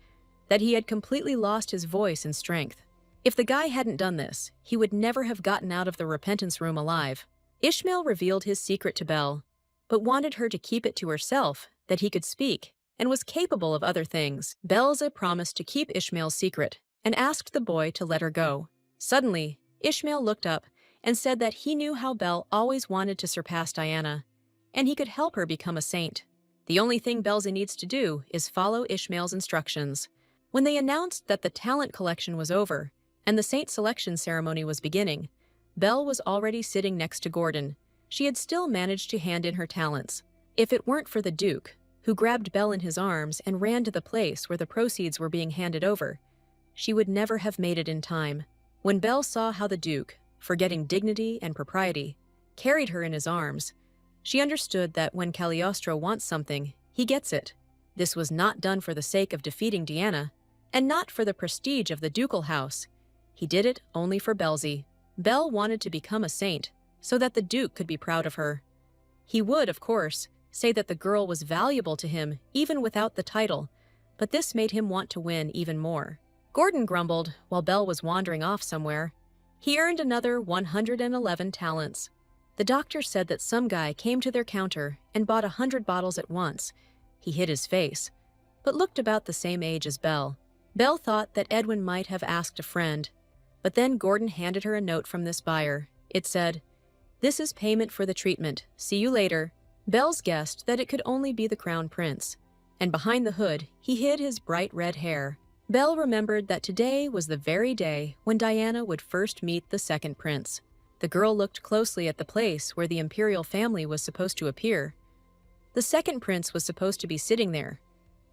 that he had completely lost his voice and strength. If the guy hadn't done this, he would never have gotten out of the repentance room alive. Ishmael revealed his secret to Belle, but wanted her to keep it to herself, that he could speak, and was capable of other things. Belze promised to keep Ishmael's secret, and asked the boy to let her go. Suddenly, Ishmael looked up and said that he knew how Belle always wanted to surpass Diana, and he could help her become a saint. The only thing Belze needs to do is follow Ishmael's instructions. When they announced that the talent collection was over, and the saint selection ceremony was beginning, Belle was already sitting next to Gordon. She had still managed to hand in her talents. If it weren't for the Duke, who grabbed Belle in his arms and ran to the place where the proceeds were being handed over, she would never have made it in time. When Belle saw how the Duke, forgetting dignity and propriety, carried her in his arms, she understood that when Cagliostro wants something, he gets it. This was not done for the sake of defeating Diana, and not for the prestige of the ducal house. He did it only for Belze. Belle wanted to become a saint, so that the Duke could be proud of her. He would, of course, say that the girl was valuable to him even without the title, but this made him want to win even more. Gordon grumbled while Belle was wandering off somewhere. He earned another 111 talents. The doctor said that some guy came to their counter and bought 100 bottles at once. He hid his face, but looked about the same age as Belle. Belle thought that Edwin might have asked a friend, but then Gordon handed her a note from this buyer. It said, "This is payment for the treatment. See you later." Belle's guessed that it could only be the Crown Prince, and behind the hood, he hid his bright red hair. Belle remembered that today was the very day when Diana would first meet the second prince. The girl looked closely at the place where the imperial family was supposed to appear. The second prince was supposed to be sitting there,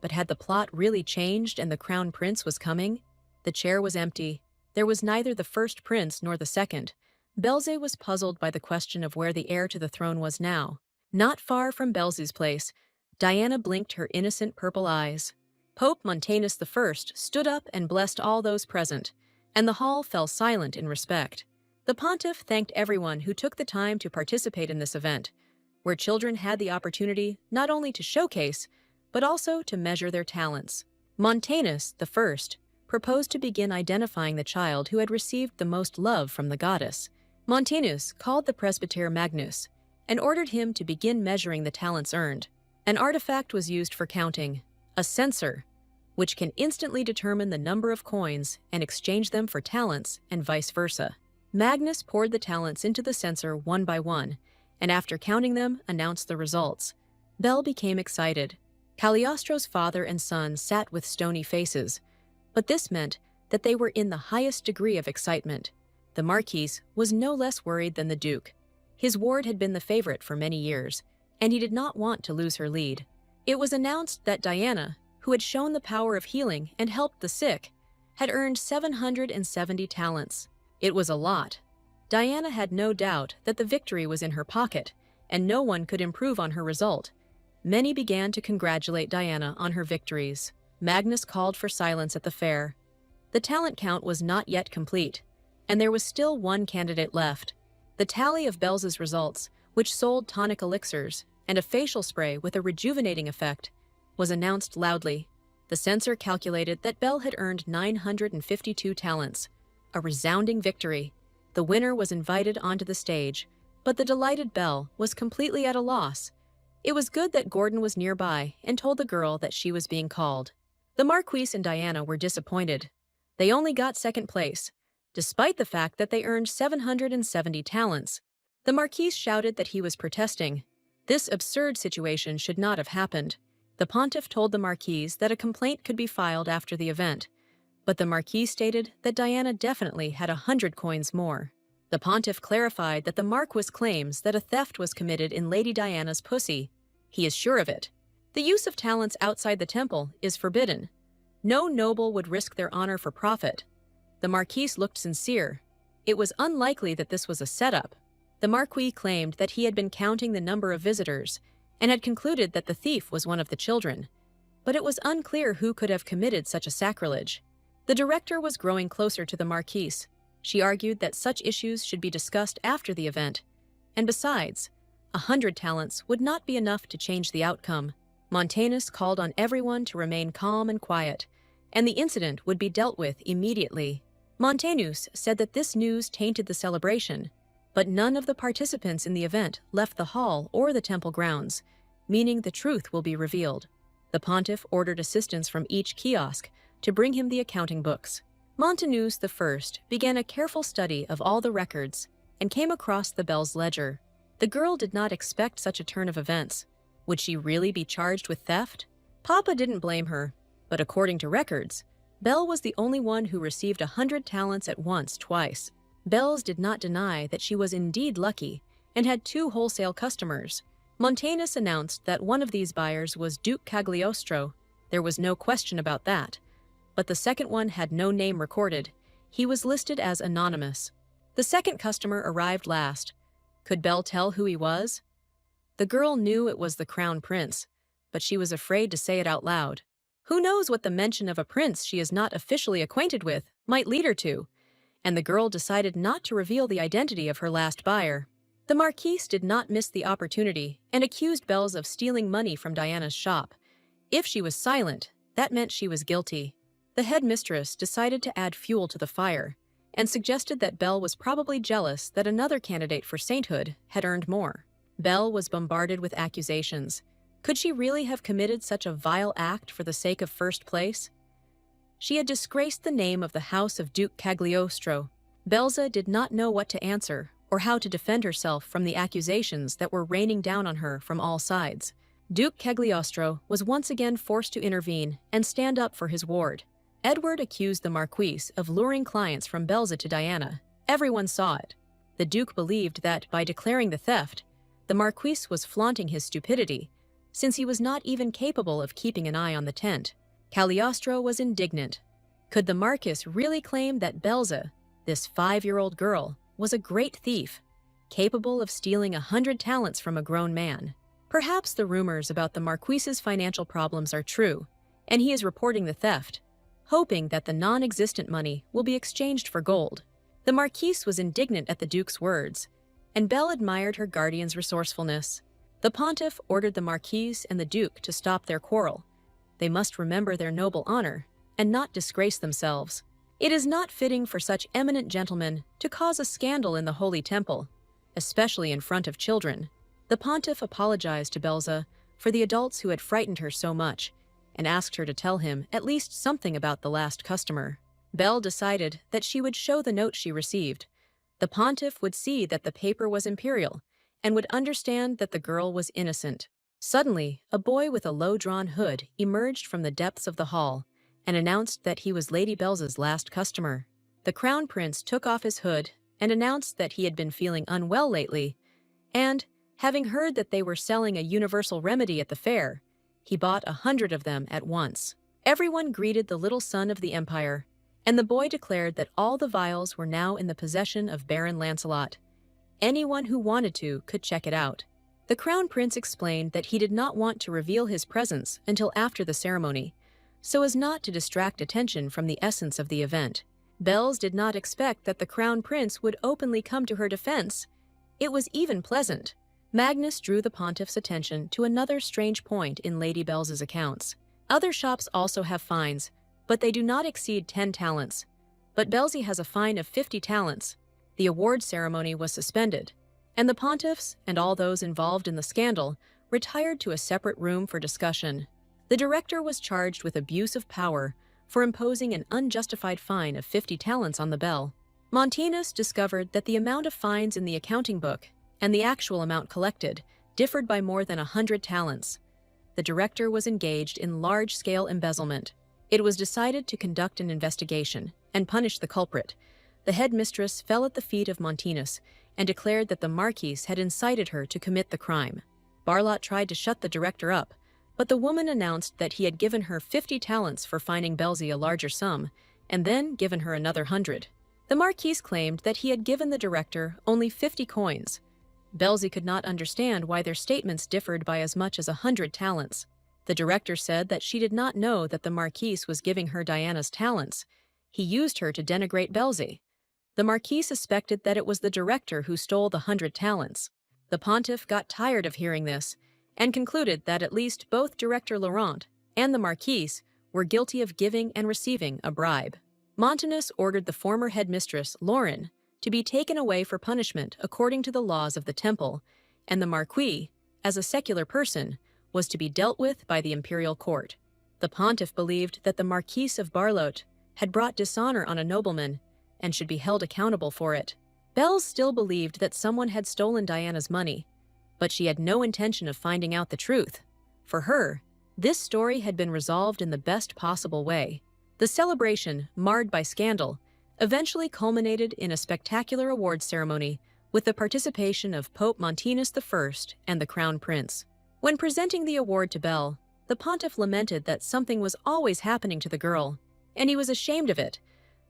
but had the plot really changed and the Crown Prince was coming? The chair was empty. There was neither the first prince nor the second. Belze was puzzled by the question of where the heir to the throne was now. Not far from Belze's place, Diana blinked her innocent purple eyes. Pope Montanus I stood up and blessed all those present, and the hall fell silent in respect. The pontiff thanked everyone who took the time to participate in this event, where children had the opportunity not only to showcase, but also to measure their talents. Montanus I proposed to begin identifying the child who had received the most love from the goddess. Montanus called the presbyter Magnus and ordered him to begin measuring the talents earned. An artifact was used for counting, a censer, which can instantly determine the number of coins and exchange them for talents and vice versa. Magnus poured the talents into the censer one by one, and after counting them, announced the results. Belle became excited. Cagliostro's father and son sat with stony faces, but this meant that they were in the highest degree of excitement. The Marquis was no less worried than the Duke. His ward had been the favorite for many years, and he did not want to lose her lead. It was announced that Diana, who had shown the power of healing and helped the sick, had earned 770 talents. It was a lot. Diana had no doubt that the victory was in her pocket, and no one could improve on her result. Many began to congratulate Diana on her victories. Magnus called for silence at the fair. The talent count was not yet complete, and there was still one candidate left. The tally of Belze's results, which sold tonic elixirs and a facial spray with a rejuvenating effect, was announced loudly. The censor calculated that Belle had earned 952 talents, a resounding victory. The winner was invited onto the stage, but the delighted Belle was completely at a loss. It was good that Gordon was nearby and told the girl that she was being called. The Marquis and Diana were disappointed. They only got second place, despite the fact that they earned 770 talents. The Marquis shouted that he was protesting. This absurd situation should not have happened. The pontiff told the Marquis that a complaint could be filed after the event, but the Marquis stated that Diana definitely had 100 coins more. The pontiff clarified that the Marquis claims that a theft was committed in Lady Diana's pussy. He is sure of it. The use of talents outside the temple is forbidden. No noble would risk their honor for profit. The Marquis looked sincere. It was unlikely that this was a setup. The Marquis claimed that he had been counting the number of visitors and had concluded that the thief was one of the children. But it was unclear who could have committed such a sacrilege. The director was growing closer to the Marquis. She argued that such issues should be discussed after the event. And besides, 100 talents would not be enough to change the outcome. Montanus called on everyone to remain calm and quiet, and the incident would be dealt with immediately. Montanus said that this news tainted the celebration, but none of the participants in the event left the hall or the temple grounds, meaning the truth will be revealed. The pontiff ordered assistants from each kiosk to bring him the accounting books. Montanus I began a careful study of all the records and came across the Belle's ledger. The girl did not expect such a turn of events. Would she really be charged with theft? Papa didn't blame her, but according to records, Belle was the only one who received 100 talents at once twice. Belle's did not deny that she was indeed lucky and had 2 wholesale customers. Montanus announced that one of these buyers was Duke Cagliostro. There was no question about that. But the second one had no name recorded. He was listed as anonymous. The second customer arrived last. Could Belle tell who he was? The girl knew it was the Crown Prince, but she was afraid to say it out loud. Who knows what the mention of a prince she is not officially acquainted with might lead her to? And the girl decided not to reveal the identity of her last buyer. The Marquise did not miss the opportunity and accused Belle's of stealing money from Diana's shop. If she was silent, that meant she was guilty. The headmistress decided to add fuel to the fire and suggested that Belle was probably jealous that another candidate for sainthood had earned more. Belle was bombarded with accusations. Could she really have committed such a vile act for the sake of first place? She had disgraced the name of the house of Duke Cagliostro. Belza did not know what to answer or how to defend herself from the accusations that were raining down on her from all sides. Duke Cagliostro was once again forced to intervene and stand up for his ward. Edward accused the Marquise of luring clients from Belza to Diana. Everyone saw it. The Duke believed that by declaring the theft, the Marquis was flaunting his stupidity, since he was not even capable of keeping an eye on the tent. Cagliostro was indignant. Could the Marquis really claim that Belza, this 5-year-old girl, was a great thief, capable of stealing 100 talents from a grown man? Perhaps the rumors about the Marquis's financial problems are true, and he is reporting the theft, hoping that the non-existent money will be exchanged for gold. The Marquise was indignant at the Duke's words, and Belle admired her guardian's resourcefulness. The pontiff ordered the Marquise and the Duke to stop their quarrel. They must remember their noble honor and not disgrace themselves. It is not fitting for such eminent gentlemen to cause a scandal in the Holy Temple, especially in front of children. The pontiff apologized to Belza for the adults who had frightened her so much and asked her to tell him at least something about the last customer. Belle decided that she would show the note she received. The pontiff would see that the paper was imperial and would understand that the girl was innocent. Suddenly, a boy with a low-drawn hood emerged from the depths of the hall and announced that he was Lady Belza's last customer. The Crown Prince took off his hood and announced that he had been feeling unwell lately, and, having heard that they were selling a universal remedy at the fair, he bought 100 of them at once. Everyone greeted the little son of the Empire, and the boy declared that all the vials were now in the possession of Baron Lancelot. Anyone who wanted to could check it out. The Crown Prince explained that he did not want to reveal his presence until after the ceremony, so as not to distract attention from the essence of the event. Bells did not expect that the Crown Prince would openly come to her defense. It was even pleasant. Magnus drew the pontiff's attention to another strange point in Lady Belza's accounts. Other shops also have fines, but they do not exceed 10 talents. But Belzy has a fine of 50 talents. The award ceremony was suspended, and the pontiffs and all those involved in the scandal retired to a separate room for discussion. The director was charged with abuse of power for imposing an unjustified fine of 50 talents on the Belle. Montanus discovered that the amount of fines in the accounting book and the actual amount collected differed by more than 100 talents. The director was engaged in large-scale embezzlement. It was decided to conduct an investigation and punish the culprit. The headmistress fell at the feet of Montanus and declared that the Marquise had incited her to commit the crime. Barlot tried to shut the director up, but the woman announced that he had given her 50 talents for fining Belzy a larger sum, and then given her another 100. The Marquise claimed that he had given the director only 50 coins. Belzy could not understand why their statements differed by as much as 100 talents. The director said that she did not know that the Marquise was giving her Diana's talents. He used her to denigrate Belzy. The Marquis suspected that it was the director who stole the 100 talents. The pontiff got tired of hearing this and concluded that at least both Director Laurent and the Marquise were guilty of giving and receiving a bribe. Montanus ordered the former headmistress, Lauren, to be taken away for punishment according to the laws of the temple, and the Marquis, as a secular person, was to be dealt with by the imperial court. The pontiff believed that the Marquis of Barlot had brought dishonor on a nobleman and should be held accountable for it. Belz still believed that someone had stolen Diana's money, but she had no intention of finding out the truth. For her, this story had been resolved in the best possible way. The celebration, marred by scandal, eventually culminated in a spectacular awards ceremony with the participation of Pope Montanus I and the Crown Prince. When presenting the award to Belle, the pontiff lamented that something was always happening to the girl, and he was ashamed of it,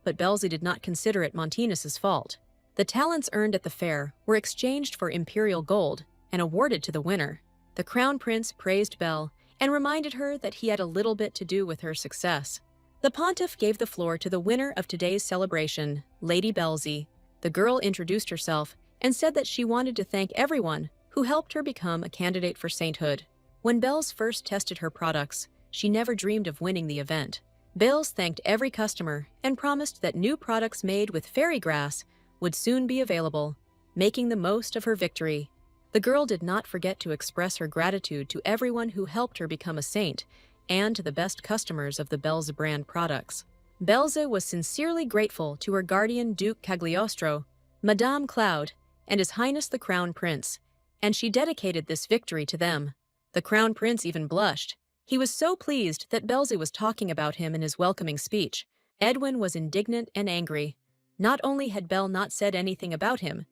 but Belzy did not consider it Montanus's fault. The talents earned at the fair were exchanged for imperial gold and awarded to the winner. The Crown Prince praised Belle and reminded her that he had a little bit to do with her success. The pontiff gave the floor to the winner of today's celebration, Lady Belzy. The girl introduced herself and said that she wanted to thank everyone who helped her become a candidate for sainthood. When Belz first tested her products, she never dreamed of winning the event. Belz thanked every customer and promised that new products made with fairy grass would soon be available, making the most of her victory. The girl did not forget to express her gratitude to everyone who helped her become a saint and to the best customers of the Belz brand products. Belze was sincerely grateful to her guardian Duke Cagliostro, Madame Cloud, and His Highness the Crown Prince, and she dedicated this victory to them. The Crown Prince even blushed. He was so pleased that Belzy was talking about him in his welcoming speech. Edwin was indignant and angry. Not only had Belle not said anything about him,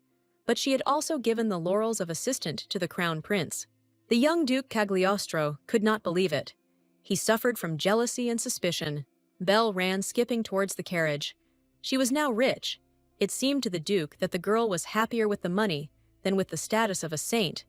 but she had also given the laurels of assistant to the Crown Prince. The young Duke Cagliostro could not believe it. He suffered from jealousy and suspicion. Belle ran skipping towards the carriage. She was now rich. It seemed to the Duke that the girl was happier with the money than with the status of a saint.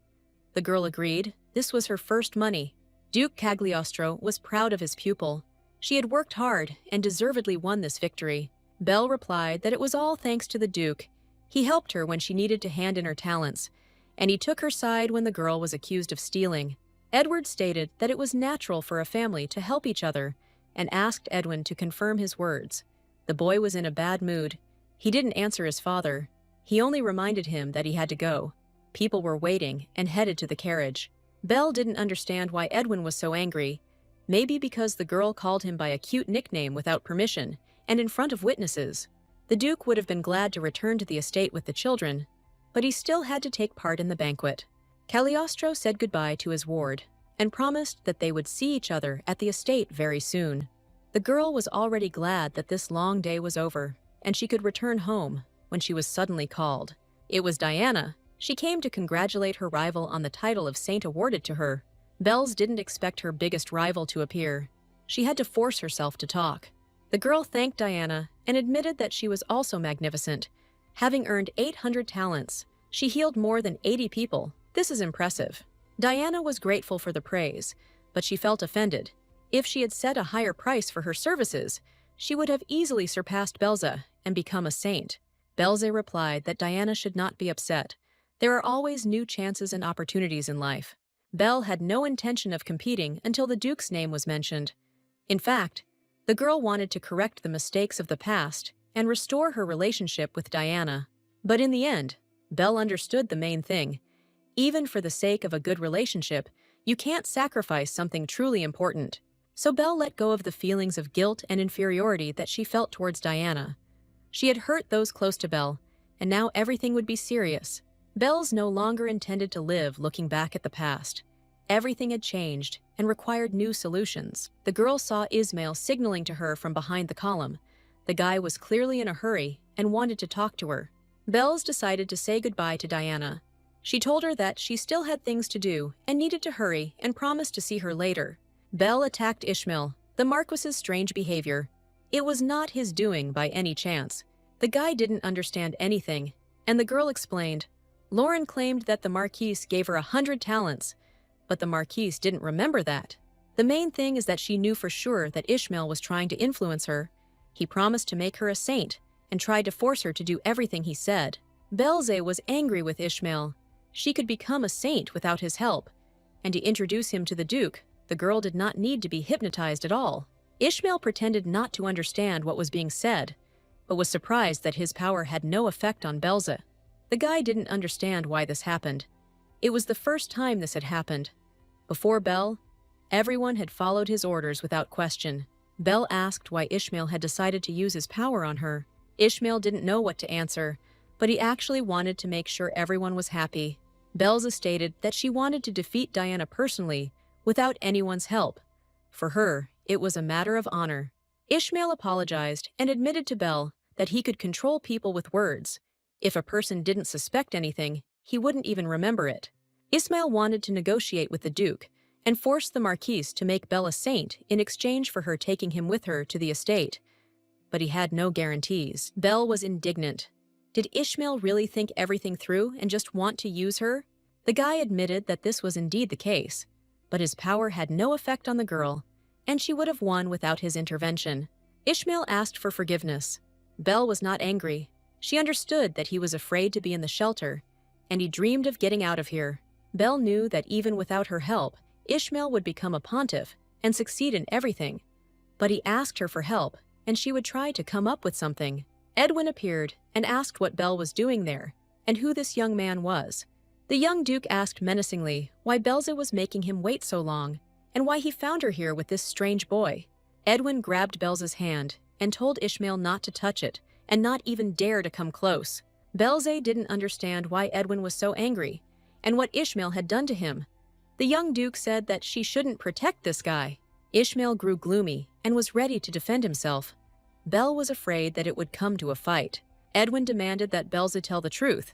The girl agreed. This was her first money. Duke Cagliostro was proud of his pupil. She had worked hard and deservedly won this victory. Belle replied that it was all thanks to the Duke. He helped her when she needed to hand in her talents, and he took her side when the girl was accused of stealing. Edward stated that it was natural for a family to help each other and asked Edwin to confirm his words. The boy was in a bad mood. He didn't answer his father. He only reminded him that he had to go. People were waiting and headed to the carriage. Belle didn't understand why Edwin was so angry. Maybe because the girl called him by a cute nickname without permission and in front of witnesses. The Duke would have been glad to return to the estate with the children, but he still had to take part in the banquet. Cagliostro said goodbye to his ward and promised that they would see each other at the estate very soon. The girl was already glad that this long day was over and she could return home when she was suddenly called. It was Diana. She came to congratulate her rival on the title of saint awarded to her. Belz didn't expect her biggest rival to appear. She had to force herself to talk. The girl thanked Diana and admitted that she was also magnificent. Having earned 800 talents, she healed more than 80 people. This is impressive. Diana was grateful for the praise, but she felt offended. If she had set a higher price for her services, she would have easily surpassed Belze and become a saint. Belze replied that Diana should not be upset. There are always new chances and opportunities in life. Belle had no intention of competing until the Duke's name was mentioned. In fact, the girl wanted to correct the mistakes of the past and restore her relationship with Diana. But in the end, Belle understood the main thing. Even for the sake of a good relationship, you can't sacrifice something truly important. So Belle let go of the feelings of guilt and inferiority that she felt towards Diana. She had hurt those close to Belle, and now everything would be serious. Belle's no longer intended to live looking back at the past. Everything had changed and required new solutions. The girl saw Ismail signaling to her from behind the column. The guy was clearly in a hurry and wanted to talk to her. Belle's decided to say goodbye to Diana. She told her that she still had things to do and needed to hurry and promised to see her later. Belle attacked Ishmael, the Marquis's strange behavior. It was not his doing by any chance. The guy didn't understand anything, and the girl explained. Lauren claimed that the Marquise gave her 100 talents, but the Marquise didn't remember that. The main thing is that she knew for sure that Ishmael was trying to influence her. He promised to make her a saint and tried to force her to do everything he said. Belze was angry with Ishmael. She could become a saint without his help, and to introduce him to the Duke, the girl did not need to be hypnotized at all. Ishmael pretended not to understand what was being said, but was surprised that his power had no effect on Belze. The guy didn't understand why this happened. It was the first time this had happened. Before Belle, everyone had followed his orders without question. Belle asked why Ishmael had decided to use his power on her. Ishmael didn't know what to answer, but he actually wanted to make sure everyone was happy. Belze stated that she wanted to defeat Diana personally, without anyone's help. For her, it was a matter of honor. Ishmael apologized and admitted to Belle that he could control people with words. If a person didn't suspect anything, he wouldn't even remember it. Ismail wanted to negotiate with the Duke and force the Marquise to make Belle a saint in exchange for her taking him with her to the estate. But he had no guarantees. Belle was indignant. Did Ishmael really think everything through and just want to use her? The guy admitted that this was indeed the case, but his power had no effect on the girl, and she would have won without his intervention. Ishmael asked for forgiveness. Belle was not angry. She understood that he was afraid to be in the shelter, and he dreamed of getting out of here. Belle knew that even without her help, Ishmael would become a pontiff and succeed in everything. But he asked her for help, and she would try to come up with something. Edwin appeared and asked what Belle was doing there, and who this young man was. The young Duke asked menacingly why Belze was making him wait so long, and why he found her here with this strange boy. Edwin grabbed Belze's hand and told Ishmael not to touch it, and not even dare to come close. Belze didn't understand why Edwin was so angry, and what Ishmael had done to him. The young Duke said that she shouldn't protect this guy. Ishmael grew gloomy and was ready to defend himself. Belle was afraid that it would come to a fight. Edwin demanded that Belze tell the truth.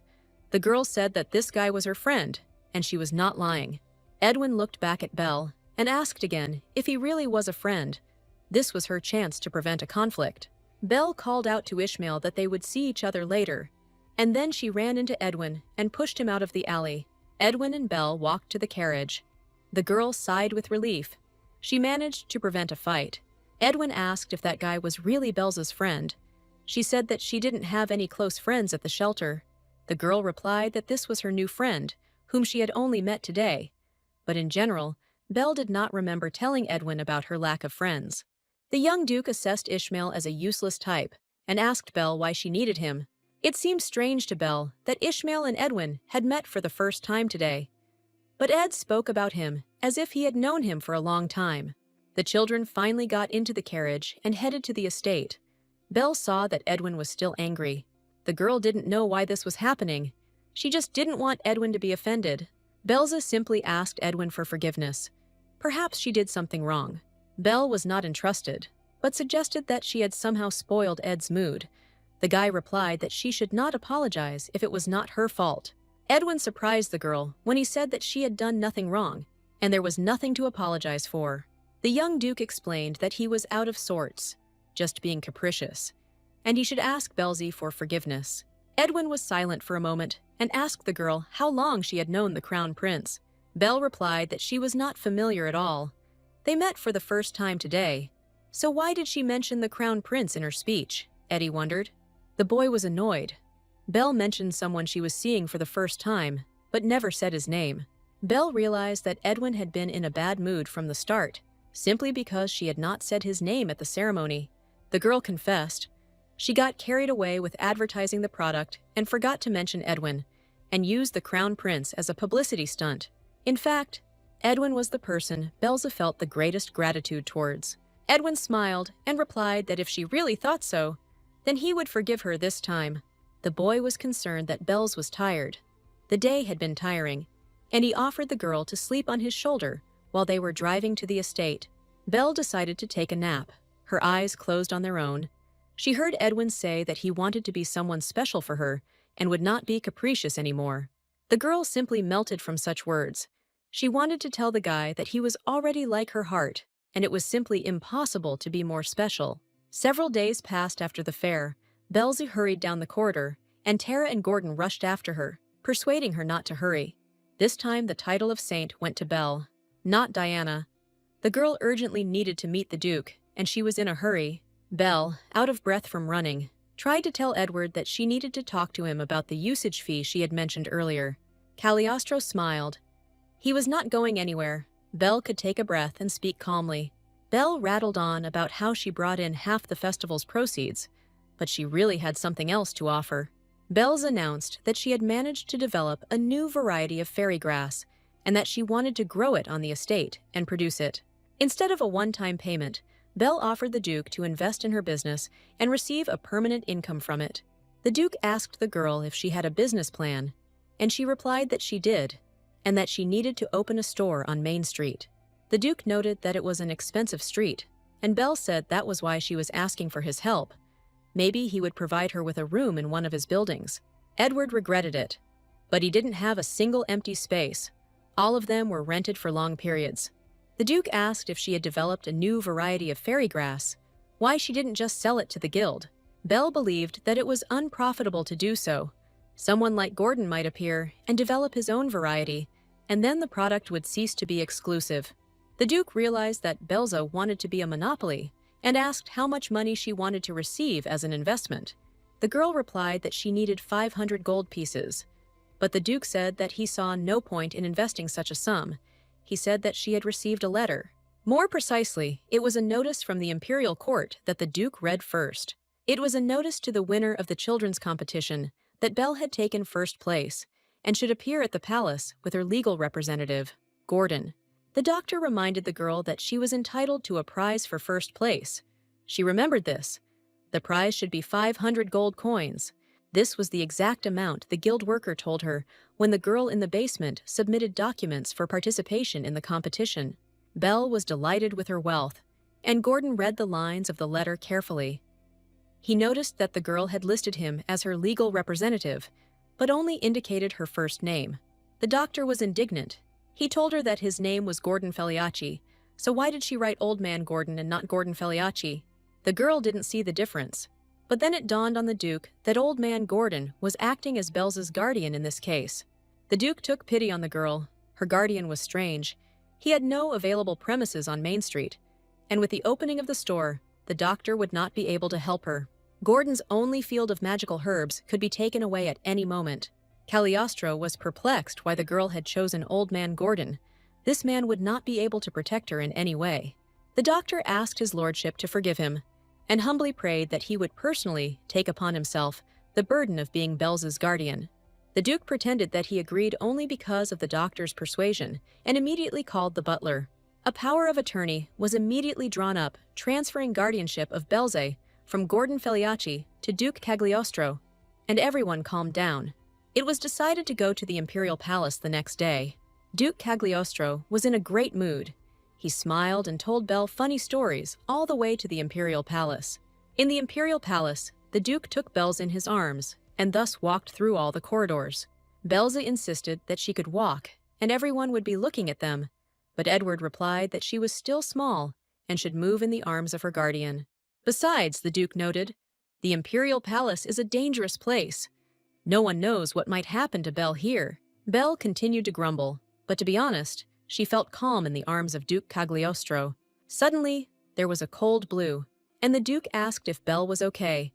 The girl said that this guy was her friend, and she was not lying. Edwin looked back at Belle and asked again if he really was a friend. This was her chance to prevent a conflict. Belle called out to Ishmael that they would see each other later, and then she ran into Edwin and pushed him out of the alley. Edwin and Belle walked to the carriage. The girl sighed with relief. She managed to prevent a fight. Edwin asked if that guy was really Belze's friend. She said that she didn't have any close friends at the shelter. The girl replied that this was her new friend, whom she had only met today. But in general, Belle did not remember telling Edwin about her lack of friends. The young Duke assessed Ishmael as a useless type and asked Belle why she needed him. It seemed strange to Belle that Ishmael and Edwin had met for the first time today. But Ed spoke about him as if he had known him for a long time. The children finally got into the carriage and headed to the estate. Belle saw that Edwin was still angry. The girl didn't know why this was happening. She just didn't want Edwin to be offended. Belze simply asked Edwin for forgiveness. Perhaps she did something wrong. Belle was not entrusted, but suggested that she had somehow spoiled Ed's mood. The guy replied that she should not apologize if it was not her fault. Edwin surprised the girl when he said that she had done nothing wrong, and there was nothing to apologize for. The young Duke explained that he was out of sorts, just being capricious, and he should ask Belze for forgiveness. Edwin was silent for a moment and asked the girl how long she had known the Crown Prince. Belle replied that she was not familiar at all. They met for the first time today. So why did she mention the Crown Prince in her speech? Eddie wondered. The boy was annoyed. Belle mentioned someone she was seeing for the first time, but never said his name. Belle realized that Edwin had been in a bad mood from the start, simply because she had not said his name at the ceremony. The girl confessed. She got carried away with advertising the product and forgot to mention Edwin, and used the Crown Prince as a publicity stunt. In fact, Edwin was the person Belze felt the greatest gratitude towards. Edwin smiled and replied that if she really thought so, then he would forgive her this time. The boy was concerned that Belz was tired. The day had been tiring, and he offered the girl to sleep on his shoulder while they were driving to the estate. Belle decided to take a nap, her eyes closed on their own. She heard Edwin say that he wanted to be someone special for her and would not be capricious anymore. The girl simply melted from such words. She wanted to tell the guy that he was already like her heart, and it was simply impossible to be more special. Several days passed after the fair. Belzy hurried down the corridor, and Tara and Gordon rushed after her, persuading her not to hurry. This time the title of saint went to Belle, not Diana. The girl urgently needed to meet the Duke, and she was in a hurry. Belle, out of breath from running, tried to tell Edward that she needed to talk to him about the usage fee she had mentioned earlier. Cagliostro smiled. He was not going anywhere. Belle could take a breath and speak calmly. Belle rattled on about how she brought in half the festival's proceeds, but she really had something else to offer. Belle's announced that she had managed to develop a new variety of fairy grass, and that she wanted to grow it on the estate and produce it. Instead of a one-time payment, Belle offered the Duke to invest in her business and receive a permanent income from it. The Duke asked the girl if she had a business plan, and she replied that she did, and that she needed to open a store on Main Street. The Duke noted that it was an expensive street, and Belle said that was why she was asking for his help. Maybe he would provide her with a room in one of his buildings. Edward regretted it, but he didn't have a single empty space. All of them were rented for long periods. The Duke asked if she had developed a new variety of fairy grass, why she didn't just sell it to the guild. Belle believed that it was unprofitable to do so. Someone like Gordon might appear and develop his own variety, and then the product would cease to be exclusive. The Duke realized that Belza wanted to be a monopoly and asked how much money she wanted to receive as an investment. The girl replied that she needed 500 gold pieces, but the Duke said that he saw no point in investing such a sum. He said that she had received a letter. More precisely, it was a notice from the imperial court that the Duke read first. It was a notice to the winner of the children's competition that Belle had taken first place and should appear at the palace with her legal representative, Gordon. The doctor reminded the girl that she was entitled to a prize for first place. She remembered this. The prize should be 500 gold coins. This was the exact amount the guild worker told her when the girl in the basement submitted documents for participation in the competition. Belle was delighted with her wealth, and Gordon read the lines of the letter carefully. He noticed that the girl had listed him as her legal representative, but only indicated her first name. The doctor was indignant. He told her that his name was Gordon Feliacci, so why did she write Old Man Gordon and not Gordon Feliacci? The girl didn't see the difference. But then it dawned on the Duke that Old Man Gordon was acting as Belza's guardian in this case. The Duke took pity on the girl. Her guardian was strange. He had no available premises on Main Street, and with the opening of the store, the doctor would not be able to help her. Gordon's only field of magical herbs could be taken away at any moment. Cagliostro was perplexed why the girl had chosen Old Man Gordon. This man would not be able to protect her in any way. The doctor asked his lordship to forgive him, and humbly prayed that he would personally take upon himself the burden of being Belza's guardian. The Duke pretended that he agreed only because of the doctor's persuasion, and immediately called the butler. A power of attorney was immediately drawn up, transferring guardianship of Belze from Gordon Feliacci to Duke Cagliostro, and everyone calmed down. It was decided to go to the imperial palace the next day. Duke Cagliostro was in a great mood. He smiled and told Belle funny stories all the way to the imperial palace. In the imperial palace, the Duke took Belze in his arms and thus walked through all the corridors. Belze insisted that she could walk and everyone would be looking at them, but Edward replied that she was still small and should move in the arms of her guardian. Besides, the Duke noted, the imperial palace is a dangerous place. No one knows what might happen to Belle here. Belle continued to grumble, but to be honest, she felt calm in the arms of Duke Cagliostro. Suddenly, there was a cold blue, and the Duke asked if Belle was okay.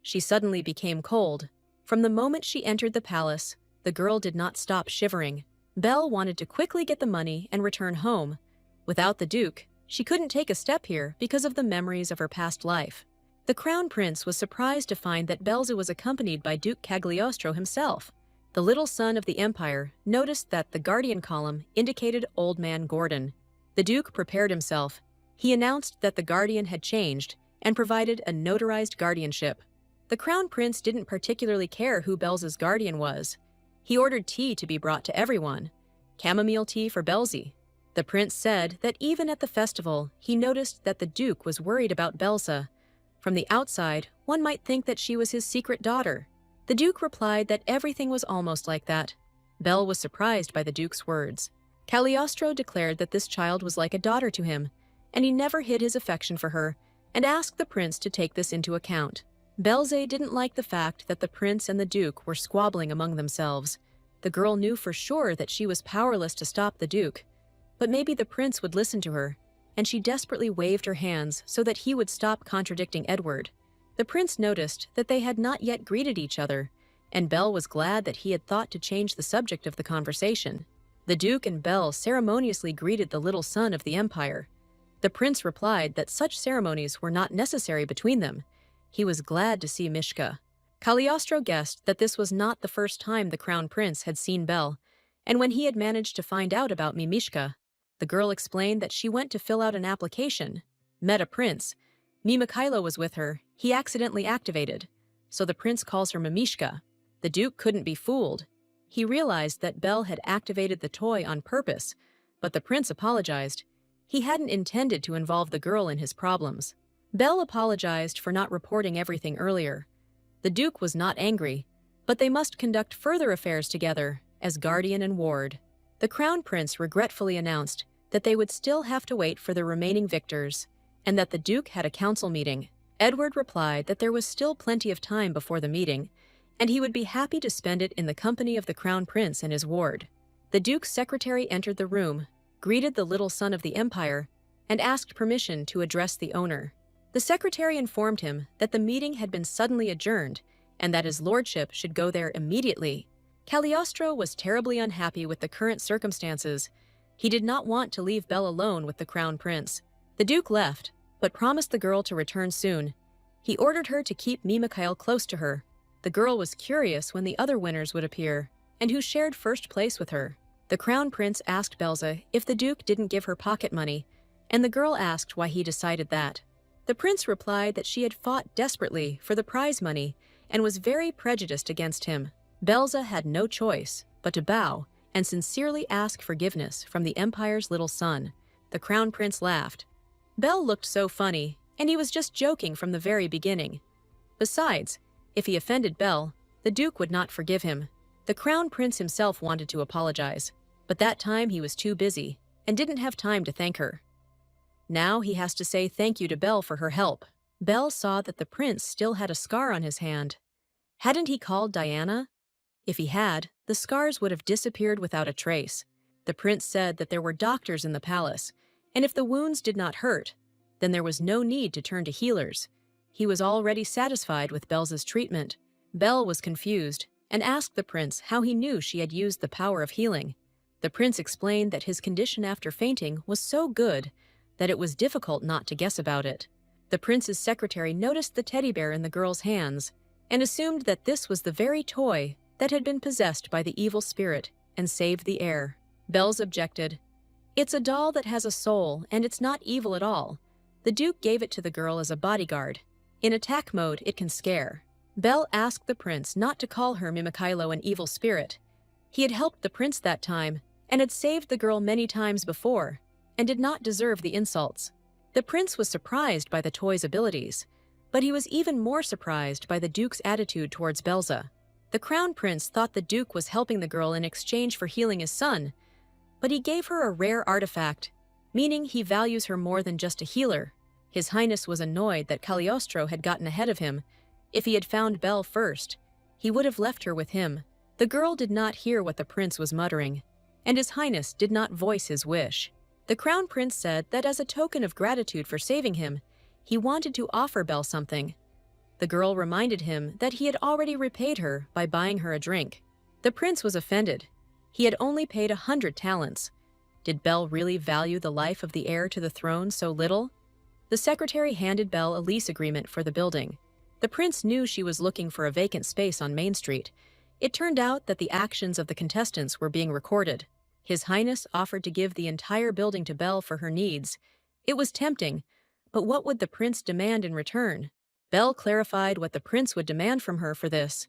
She suddenly became cold. From the moment she entered the palace, the girl did not stop shivering. Belle wanted to quickly get the money and return home. Without the Duke, she couldn't take a step here because of the memories of her past life. The Crown Prince was surprised to find that Belze was accompanied by Duke Cagliostro himself. The little son of the Empire noticed that the guardian column indicated Old Man Gordon. The Duke prepared himself. He announced that the guardian had changed and provided a notarized guardianship. The crown prince didn't particularly care who Belza's guardian was. He ordered tea to be brought to everyone. Chamomile tea for Belzy. The prince said that even at the festival, he noticed that the duke was worried about Belza. From the outside, one might think that she was his secret daughter. The duke replied that everything was almost like that. Belle was surprised by the duke's words. Cagliostro declared that this child was like a daughter to him, and he never hid his affection for her, and asked the prince to take this into account. Belze didn't like the fact that the prince and the duke were squabbling among themselves. The girl knew for sure that she was powerless to stop the duke, but maybe the prince would listen to her, and she desperately waved her hands so that he would stop contradicting Edward. The prince noticed that they had not yet greeted each other, and Belle was glad that he had thought to change the subject of the conversation. The duke and Belle ceremoniously greeted the little son of the empire. The prince replied that such ceremonies were not necessary between them. He was glad to see Mishka. Cagliostro guessed that this was not the first time the crown prince had seen Belle, and when he had managed to find out about Mimishka, the girl explained that she went to fill out an application, met a prince. Mikhailo was with her. He accidentally activated, so the prince calls her Mimishka. The duke couldn't be fooled. He realized that Belle had activated the toy on purpose, but the prince apologized. He hadn't intended to involve the girl in his problems. Belle apologized for not reporting everything earlier. The duke was not angry, but they must conduct further affairs together as guardian and ward. The crown prince regretfully announced that they would still have to wait for the remaining victors, and that the duke had a council meeting. Edward replied that there was still plenty of time before the meeting, and he would be happy to spend it in the company of the crown prince and his ward. The duke's secretary entered the room, greeted the little son of the empire, and asked permission to address the owner. The secretary informed him that the meeting had been suddenly adjourned and that his lordship should go there immediately. Cagliostro was terribly unhappy with the current circumstances. He did not want to leave Belle alone with the crown prince. The duke left, but promised the girl to return soon. He ordered her to keep Mikhail close to her. The girl was curious when the other winners would appear, and who shared first place with her. The crown prince asked Belza if the duke didn't give her pocket money, and the girl asked why he decided that. The prince replied that she had fought desperately for the prize money and was very prejudiced against him. Belza had no choice but to bow and sincerely ask forgiveness from the empire's little son. The crown prince laughed. Belle looked so funny, and he was just joking from the very beginning. Besides, if he offended Belle, the duke would not forgive him. The crown prince himself wanted to apologize, but that time he was too busy and didn't have time to thank her. Now he has to say thank you to Belle for her help. Belle saw that the prince still had a scar on his hand. Hadn't he called Diana? If he had, the scars would have disappeared without a trace. The prince said that there were doctors in the palace, and if the wounds did not hurt, then there was no need to turn to healers. He was already satisfied with Belle's treatment. Belle was confused and asked the prince how he knew she had used the power of healing. The prince explained that his condition after fainting was so good that it was difficult not to guess about it. The prince's secretary noticed the teddy bear in the girl's hands and assumed that this was the very toy that had been possessed by the evil spirit and saved the heir. Belle's objected. It's a doll that has a soul, and it's not evil at all. The duke gave it to the girl as a bodyguard. In attack mode, it can scare. Belle asked the prince not to call her Mikhailo an evil spirit. He had helped the prince that time and had saved the girl many times before and did not deserve the insults. The prince was surprised by the toy's abilities, but he was even more surprised by the duke's attitude towards Belza. The crown prince thought the duke was helping the girl in exchange for healing his son, but he gave her a rare artifact, meaning he values her more than just a healer. His Highness was annoyed that Cagliostro had gotten ahead of him. If he had found Belle first, he would have left her with him. The girl did not hear what the prince was muttering, and His Highness did not voice his wish. The crown prince said that as a token of gratitude for saving him, he wanted to offer Belle something. The girl reminded him that he had already repaid her by buying her a drink. The prince was offended. He had only paid 100 talents. Did Belle really value the life of the heir to the throne so little? The secretary handed Belle a lease agreement for the building. The prince knew she was looking for a vacant space on Main Street. It turned out that the actions of the contestants were being recorded. His Highness offered to give the entire building to Belle for her needs. It was tempting, but what would the prince demand in return? Belle clarified what the prince would demand from her for this.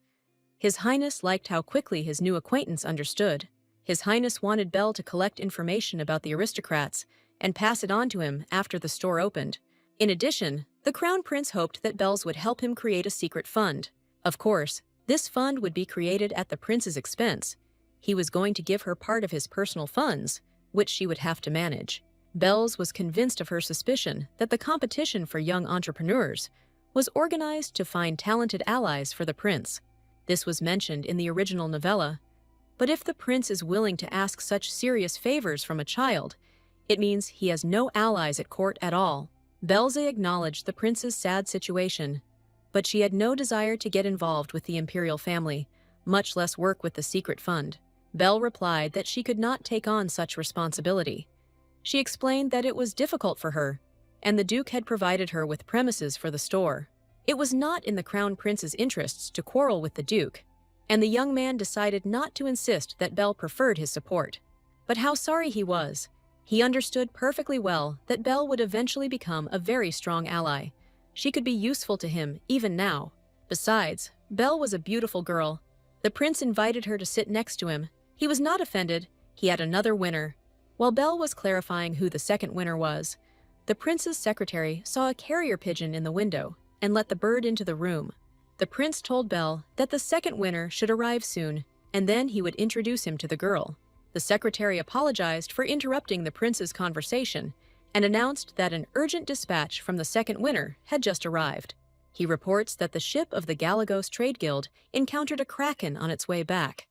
His Highness liked how quickly his new acquaintance understood. His Highness wanted Belle to collect information about the aristocrats and pass it on to him after the store opened. In addition, the Crown Prince hoped that Belle's would help him create a secret fund. Of course, this fund would be created at the prince's expense. He was going to give her part of his personal funds, which she would have to manage. Belle's was convinced of her suspicion that the competition for young entrepreneurs was organized to find talented allies for the prince. This was mentioned in the original novella, but if the prince is willing to ask such serious favors from a child, it means he has no allies at court at all. Belze acknowledged the prince's sad situation, but she had no desire to get involved with the imperial family, much less work with the secret fund. Belle replied that she could not take on such responsibility. She explained that it was difficult for her, and the Duke had provided her with premises for the store. It was not in the Crown Prince's interests to quarrel with the Duke, and the young man decided not to insist that Belle preferred his support. But how sorry he was. He understood perfectly well that Belle would eventually become a very strong ally. She could be useful to him even now. Besides, Belle was a beautiful girl. The prince invited her to sit next to him. He was not offended. He had another winner. While Belle was clarifying who the second winner was, the prince's secretary saw a carrier pigeon in the window and let the bird into the room. The prince told Belle that the second winner should arrive soon, and then he would introduce him to the girl. The secretary apologized for interrupting the prince's conversation and announced that an urgent dispatch from the second winner had just arrived. He reports that the ship of the Galagos Trade Guild encountered a kraken on its way back,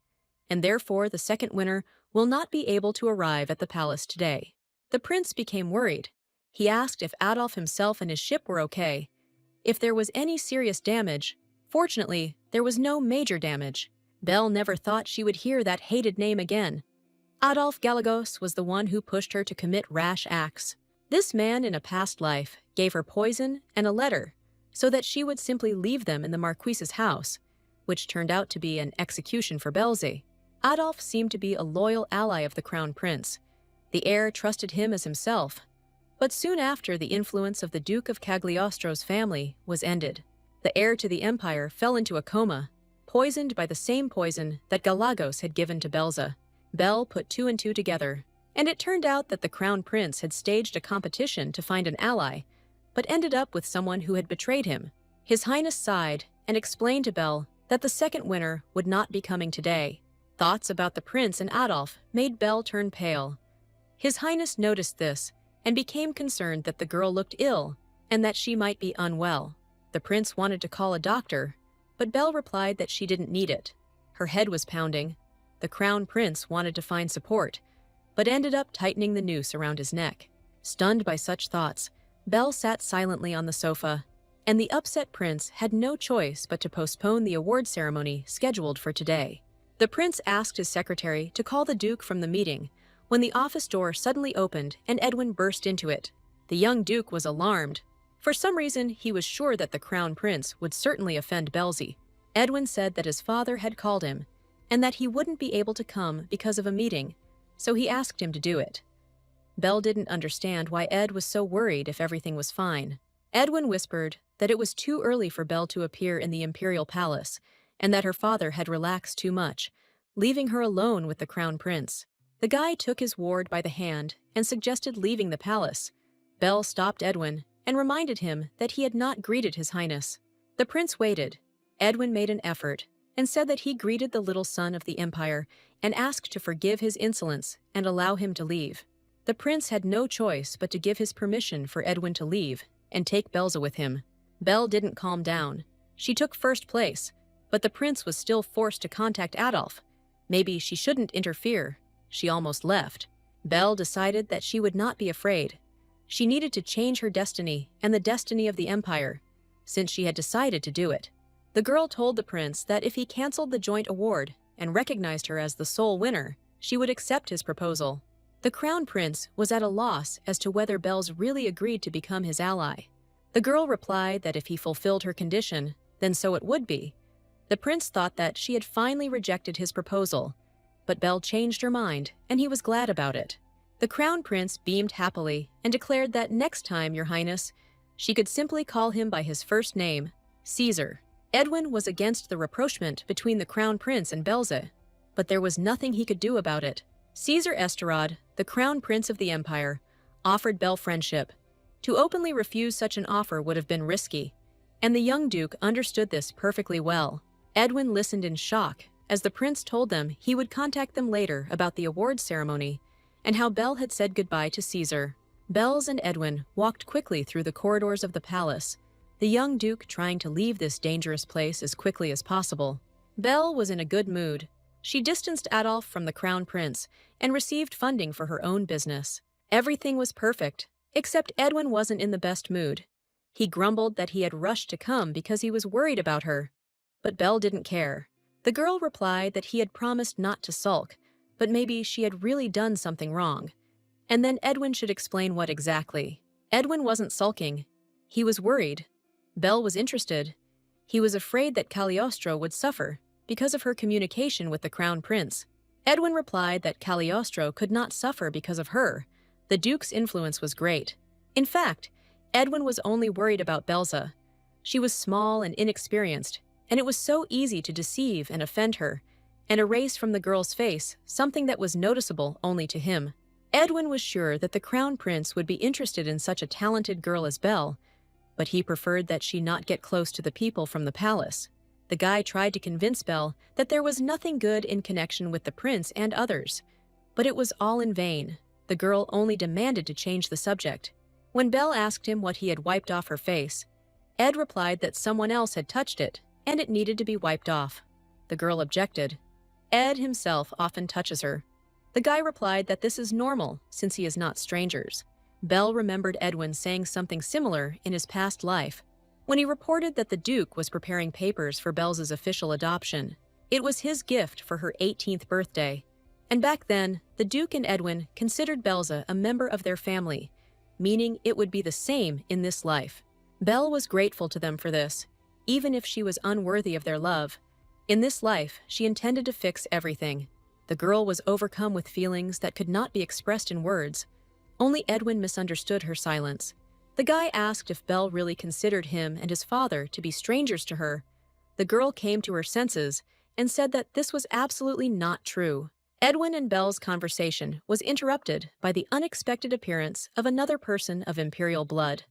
and therefore the second winner will not be able to arrive at the palace today. The prince became worried. He asked if Adolf himself and his ship were okay. If there was any serious damage, fortunately, there was no major damage. Belle never thought she would hear that hated name again. Adolf Galagos was the one who pushed her to commit rash acts. This man in a past life gave her poison and a letter so that she would simply leave them in the Marquise's house, which turned out to be an execution for Belze. Adolf seemed to be a loyal ally of the Crown Prince. The heir trusted him as himself. But soon after, the influence of the Duke of Cagliostro's family was ended. The heir to the empire fell into a coma, poisoned by the same poison that Galagos had given to Belze. Belle put two and two together, and it turned out that the Crown Prince had staged a competition to find an ally, but ended up with someone who had betrayed him. His Highness sighed and explained to Belle that the second winner would not be coming today. Thoughts about the prince and Adolf made Belle turn pale. His Highness noticed this and became concerned that the girl looked ill and that she might be unwell. The prince wanted to call a doctor, but Belle replied that she didn't need it. Her head was pounding. The Crown Prince wanted to find support, but ended up tightening the noose around his neck. Stunned by such thoughts, Belle sat silently on the sofa, and the upset prince had no choice but to postpone the award ceremony scheduled for today. The prince asked his secretary to call the Duke from the meeting when the office door suddenly opened and Edwin burst into it. The young Duke was alarmed. For some reason, he was sure that the Crown Prince would certainly offend Belze. Edwin said that his father had called him and that he wouldn't be able to come because of a meeting, so he asked him to do it. Belle didn't understand why Ed was so worried if everything was fine. Edwin whispered that it was too early for Belle to appear in the imperial palace and that her father had relaxed too much, leaving her alone with the Crown Prince. The guy took his ward by the hand and suggested leaving the palace. Belle stopped Edwin and reminded him that he had not greeted His Highness. The prince waited. Edwin made an effort and said that he greeted the little son of the empire and asked to forgive his insolence and allow him to leave. The prince had no choice but to give his permission for Edwin to leave and take Belze with him. Belle didn't calm down. She took first place, but the prince was still forced to contact Adolf. Maybe she shouldn't interfere. She almost left. Belle decided that she would not be afraid. She needed to change her destiny and the destiny of the empire, since she had decided to do it. The girl told the prince that if he canceled the joint award and recognized her as the sole winner, she would accept his proposal. The Crown Prince was at a loss as to whether Belze really agreed to become his ally. The girl replied that if he fulfilled her condition, then so it would be. The prince thought that she had finally rejected his proposal, but Belle changed her mind, and he was glad about it. The Crown Prince beamed happily and declared that next time, Your Highness, she could simply call him by his first name, Caesar. Edwin was against the rapprochement between the crown prince and Belze, but there was nothing he could do about it. Caesar Esterad, the crown prince of the empire, offered Belle friendship. To openly refuse such an offer would have been risky, and the young duke understood this perfectly well. Edwin listened in shock as the prince told them he would contact them later about the awards ceremony and how Belle had said goodbye to Caesar. Bells and Edwin walked quickly through the corridors of the palace, the young duke trying to leave this dangerous place as quickly as possible. Belle was in a good mood. She distanced Adolf from the crown prince and received funding for her own business. Everything was perfect, except Edwin wasn't in the best mood. He grumbled that he had rushed to come because he was worried about her. But Belle didn't care. The girl replied that he had promised not to sulk, but maybe she had really done something wrong. And then Edwin should explain what exactly. Edwin wasn't sulking. He was worried. Belle was interested. He was afraid that Cagliostro would suffer because of her communication with the crown prince. Edwin replied that Cagliostro could not suffer because of her. The duke's influence was great. In fact, Edwin was only worried about Belza. She was small and inexperienced, and it was so easy to deceive and offend her, and erase from the girl's face something that was noticeable only to him. Edwin was sure that the crown prince would be interested in such a talented girl as Belle, but he preferred that she not get close to the people from the palace. The guy tried to convince Belle that there was nothing good in connection with the prince and others, but it was all in vain. The girl only demanded to change the subject. When Belle asked him what he had wiped off her face, Ed replied that someone else had touched it, and it needed to be wiped off. The girl objected. Ed himself often touches her. The guy replied that this is normal, since he is not strangers. Belle remembered Edwin saying something similar in his past life, when he reported that the Duke was preparing papers for Belle's official adoption. It was his gift for her 18th birthday, and back then, the Duke and Edwin considered Belze a member of their family, meaning it would be the same in this life. Belle was grateful to them for this, even if she was unworthy of their love. In this life, she intended to fix everything. The girl was overcome with feelings that could not be expressed in words. Only Edwin misunderstood her silence. The guy asked if Belle really considered him and his father to be strangers to her. The girl came to her senses and said that this was absolutely not true. Edwin and Belle's conversation was interrupted by the unexpected appearance of another person of imperial blood.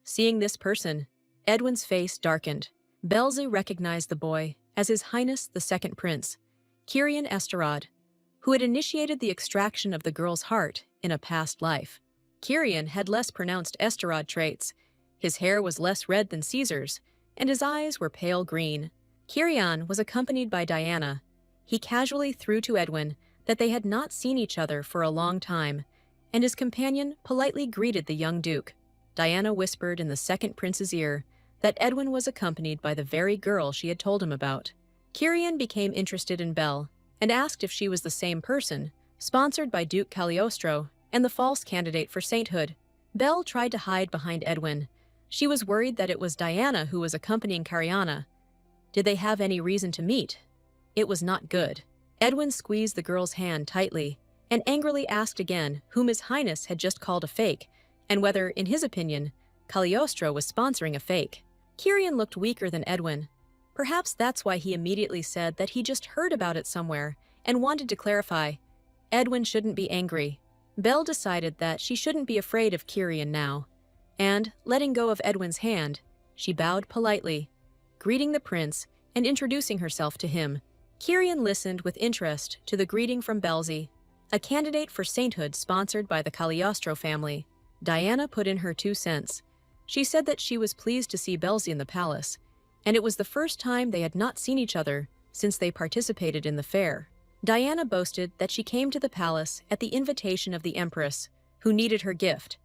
Seeing this person, Edwin's face darkened. Belze recognized the boy as His Highness the Second Prince, Kirian Esterad, who had initiated the extraction of the girl's heart in a past life. Kirian had less pronounced Esterad traits. His hair was less red than Caesar's, and his eyes were pale green. Kirian was accompanied by Diana. He casually threw to Edwin that they had not seen each other for a long time, and his companion politely greeted the young duke. Diana whispered in the second prince's ear that Edwin was accompanied by the very girl she had told him about. Kirian became interested in Belle and asked if she was the same person, sponsored by Duke Cagliostro and the false candidate for sainthood. Belle tried to hide behind Edwin. She was worried that it was Diana who was accompanying Cariana. Did they have any reason to meet? It was not good. Edwin squeezed the girl's hand tightly and angrily asked again whom His Highness had just called a fake, and whether, in his opinion, Cagliostro was sponsoring a fake. Kirian looked weaker than Edwin. Perhaps that's why he immediately said that he just heard about it somewhere and wanted to clarify. Edwin shouldn't be angry. Belle decided that she shouldn't be afraid of Kirian now, and, letting go of Edwin's hand, she bowed politely, greeting the prince and introducing herself to him. Kirian listened with interest to the greeting from Belze, a candidate for sainthood sponsored by the Cagliostro family. Diana put in her 2 cents. She said that she was pleased to see Belze in the palace, and it was the first time they had not seen each other since they participated in the fair. Diana boasted that she came to the palace at the invitation of the Empress, who needed her gift,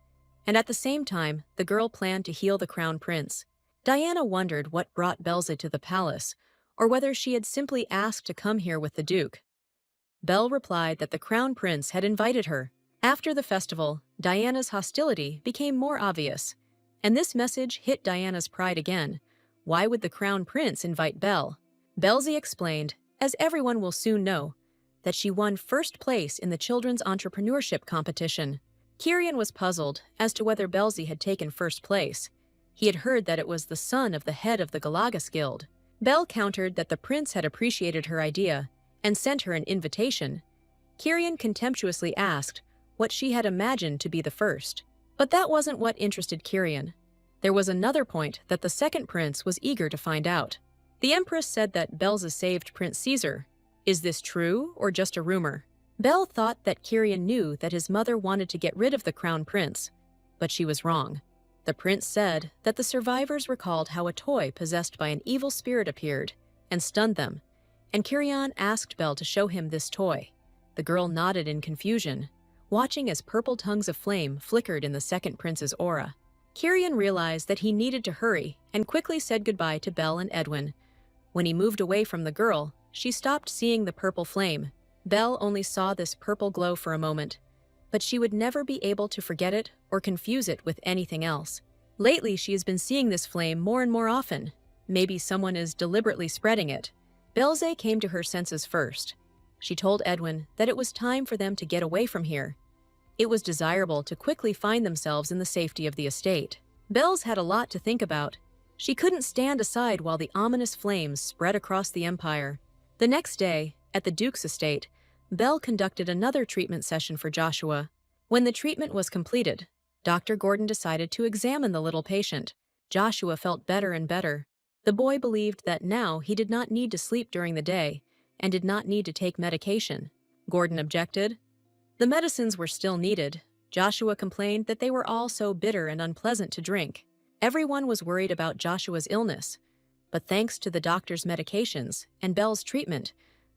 and at the same time, the girl planned to heal the crown prince. Diana wondered what brought Belze to the palace, or whether she had simply asked to come here with the Duke. Belle replied that the crown prince had invited her. After the festival, Diana's hostility became more obvious, and this message hit Diana's pride again. Why would the crown prince invite Belle? Belze explained, as everyone will soon know, that she won first place in the children's entrepreneurship competition. Kirian was puzzled as to whether Belze had taken first place. He had heard that it was the son of the head of the Galagas Guild. Belle countered that the prince had appreciated her idea and sent her an invitation. Kirian contemptuously asked what she had imagined to be the first. But that wasn't what interested Kirian. There was another point that the second prince was eager to find out. The empress said that Belle's saved Prince Caesar. Is this true or just a rumor? Belle thought that Kirian knew that his mother wanted to get rid of the crown prince, but she was wrong. The prince said that the survivors recalled how a toy possessed by an evil spirit appeared and stunned them, and Kirian asked Belle to show him this toy. The girl nodded in confusion, watching as purple tongues of flame flickered in the second prince's aura. Kirian realized that he needed to hurry and quickly said goodbye to Belle and Edwin. When he moved away from the girl, she stopped seeing the purple flame. Belle only saw this purple glow for a moment, but she would never be able to forget it or confuse it with anything else. Lately, she has been seeing this flame more and more often. Maybe someone is deliberately spreading it. Belze came to her senses first. She told Edwin that it was time for them to get away from here. It was desirable to quickly find themselves in the safety of the estate. Belze had a lot to think about. She couldn't stand aside while the ominous flames spread across the empire. The next day, at the Duke's estate, Belle conducted another treatment session for Joshua. When the treatment was completed, Dr. Gordon decided to examine the little patient. Joshua felt better and better. The boy believed that now he did not need to sleep during the day and did not need to take medication. Gordon objected. The medicines were still needed. Joshua complained that they were all so bitter and unpleasant to drink. Everyone was worried about Joshua's illness, but thanks to the doctor's medications and Belle's treatment,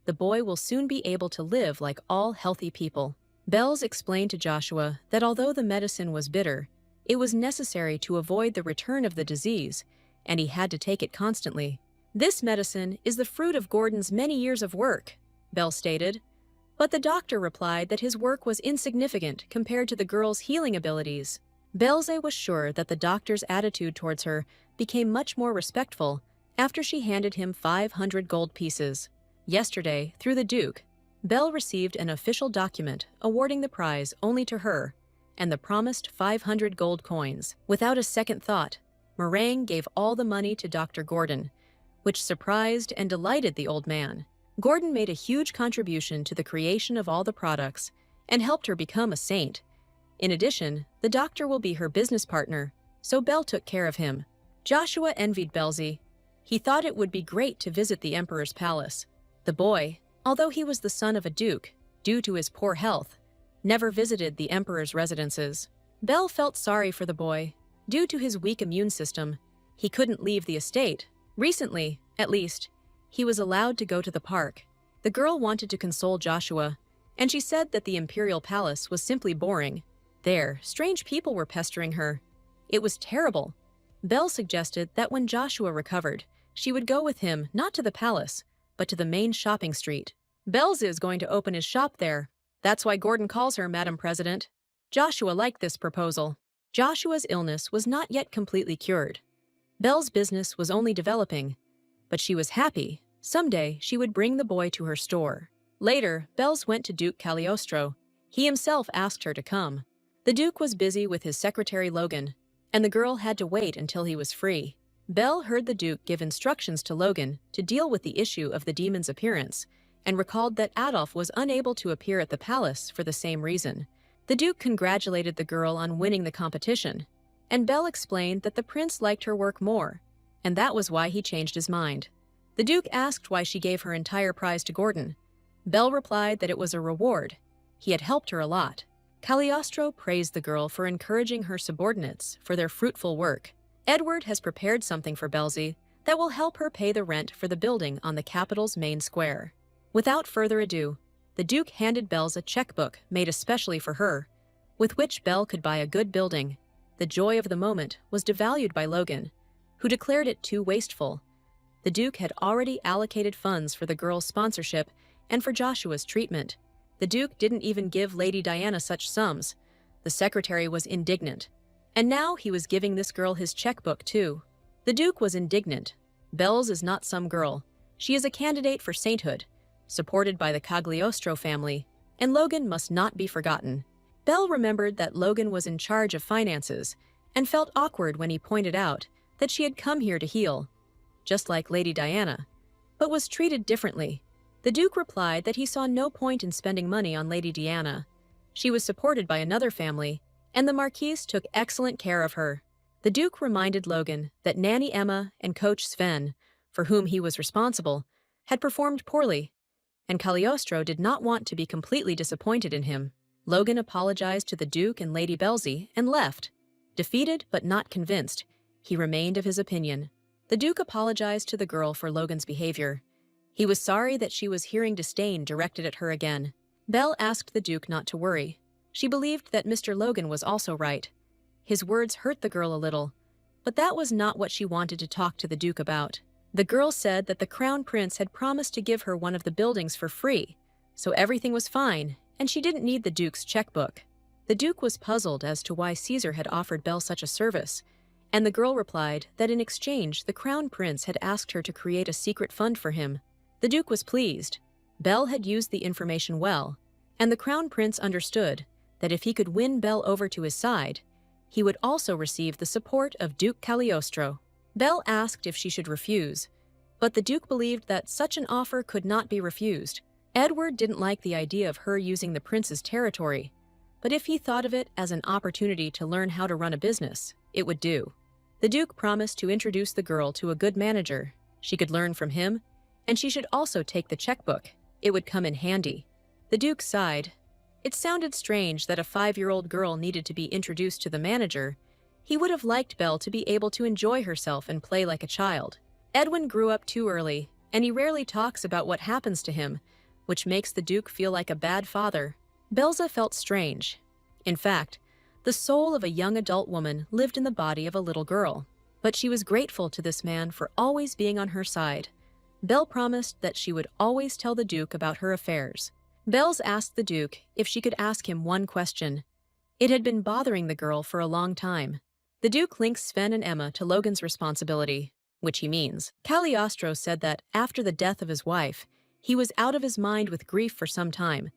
the boy will soon be able to live like all healthy people. Belle's explained to Joshua that although the medicine was bitter, it was necessary to avoid the return of the disease, and he had to take it constantly. This medicine is the fruit of Gordon's many years of work, Belle stated. But the doctor replied that his work was insignificant compared to the girl's healing abilities. Belze was sure that the doctor's attitude towards her became much more respectful after she handed him 500 gold pieces. Yesterday, through the Duke, Belle received an official document awarding the prize only to her and the promised 500 gold coins. Without a second thought, Meringue gave all the money to Dr. Gordon, which surprised and delighted the old man. Gordon made a huge contribution to the creation of all the products and helped her become a saint. In addition, the doctor will be her business partner, so Belle took care of him. Joshua envied Belze. He thought it would be great to visit the emperor's palace. The boy, although he was the son of a duke, due to his poor health, never visited the emperor's residences. Belle felt sorry for the boy. Due to his weak immune system, he couldn't leave the estate. Recently, at least, he was allowed to go to the park. The girl wanted to console Joshua, and she said that the imperial palace was simply boring. There, strange people were pestering her. It was terrible. Belle suggested that when Joshua recovered, she would go with him not to the palace, but to the main shopping street. Belze is going to open his shop there. That's why Gordon calls her Madam President. Joshua liked this proposal. Joshua's illness was not yet completely cured. Belle's business was only developing, but she was happy. Someday, she would bring the boy to her store. Later, Belze went to Duke Cagliostro. He himself asked her to come. The Duke was busy with his secretary Logan, and the girl had to wait until he was free. Belle heard the Duke give instructions to Logan to deal with the issue of the demon's appearance, and recalled that Adolf was unable to appear at the palace for the same reason. The Duke congratulated the girl on winning the competition, and Belle explained that the prince liked her work more, and that was why he changed his mind. The Duke asked why she gave her entire prize to Gordon. Belle replied that it was a reward. He had helped her a lot. Cagliostro praised the girl for encouraging her subordinates for their fruitful work. Edward has prepared something for Belze that will help her pay the rent for the building on the capital's main square. Without further ado, the Duke handed Belze a checkbook made especially for her, with which Belle could buy a good building. The joy of the moment was devalued by Logan, who declared it too wasteful. The Duke had already allocated funds for the girl's sponsorship and for Joshua's treatment. The Duke didn't even give Lady Diana such sums. The secretary was indignant. And now he was giving this girl his checkbook too. The Duke was indignant. Belze is not some girl. She is a candidate for sainthood, supported by the Cagliostro family, and Logan must not be forgotten. Belle remembered that Logan was in charge of finances and felt awkward when he pointed out that she had come here to heal, just like Lady Diana, but was treated differently. The Duke replied that he saw no point in spending money on Lady Diana. She was supported by another family, and the Marquise took excellent care of her. The Duke reminded Logan that Nanny Emma and Coach Sven, for whom he was responsible, had performed poorly, and Cagliostro did not want to be completely disappointed in him. Logan apologized to the Duke and Lady Belzy and left. Defeated but not convinced, he remained of his opinion. The Duke apologized to the girl for Logan's behavior. He was sorry that she was hearing disdain directed at her again. Belle asked the Duke not to worry. She believed that Mr. Logan was also right. His words hurt the girl a little, but that was not what she wanted to talk to the Duke about. The girl said that the Crown Prince had promised to give her one of the buildings for free, so everything was fine, and she didn't need the Duke's checkbook. The Duke was puzzled as to why Caesar had offered Belle such a service, and the girl replied that in exchange the Crown Prince had asked her to create a secret fund for him. The Duke was pleased. Belle had used the information well, and the Crown Prince understood that if he could win Belle over to his side, he would also receive the support of Duke Cagliostro. Belle asked if she should refuse, but the Duke believed that such an offer could not be refused. Edward didn't like the idea of her using the prince's territory, but if he thought of it as an opportunity to learn how to run a business, it would do. The Duke promised to introduce the girl to a good manager. She could learn from him, and she should also take the checkbook. It would come in handy. The Duke sighed. It sounded strange that a 5-year-old girl needed to be introduced to the manager. He would have liked Belle to be able to enjoy herself and play like a child. Edwin grew up too early, and he rarely talks about what happens to him, which makes the Duke feel like a bad father. Belza felt strange. In fact, the soul of a young adult woman lived in the body of a little girl, but she was grateful to this man for always being on her side. Belle promised that she would always tell the Duke about her affairs. Bells asked the Duke if she could ask him one question. It had been bothering the girl for a long time. The Duke links Sven and Emma to Logan's responsibility, which he means. Cagliostro said that after the death of his wife, he was out of his mind with grief for some time.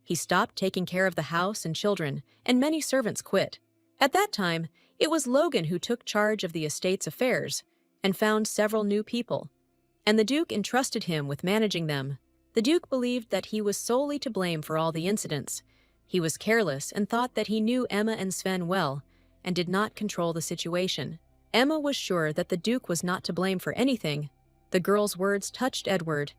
He stopped taking care of the house and children, and many servants quit. At that time, it was Logan who took charge of the estate's affairs and found several new people, and the Duke entrusted him with managing them. The Duke believed that he was solely to blame for all the incidents. He was careless and thought that he knew Emma and Sven well and did not control the situation. Emma was sure that the Duke was not to blame for anything. The girl's words touched Edward,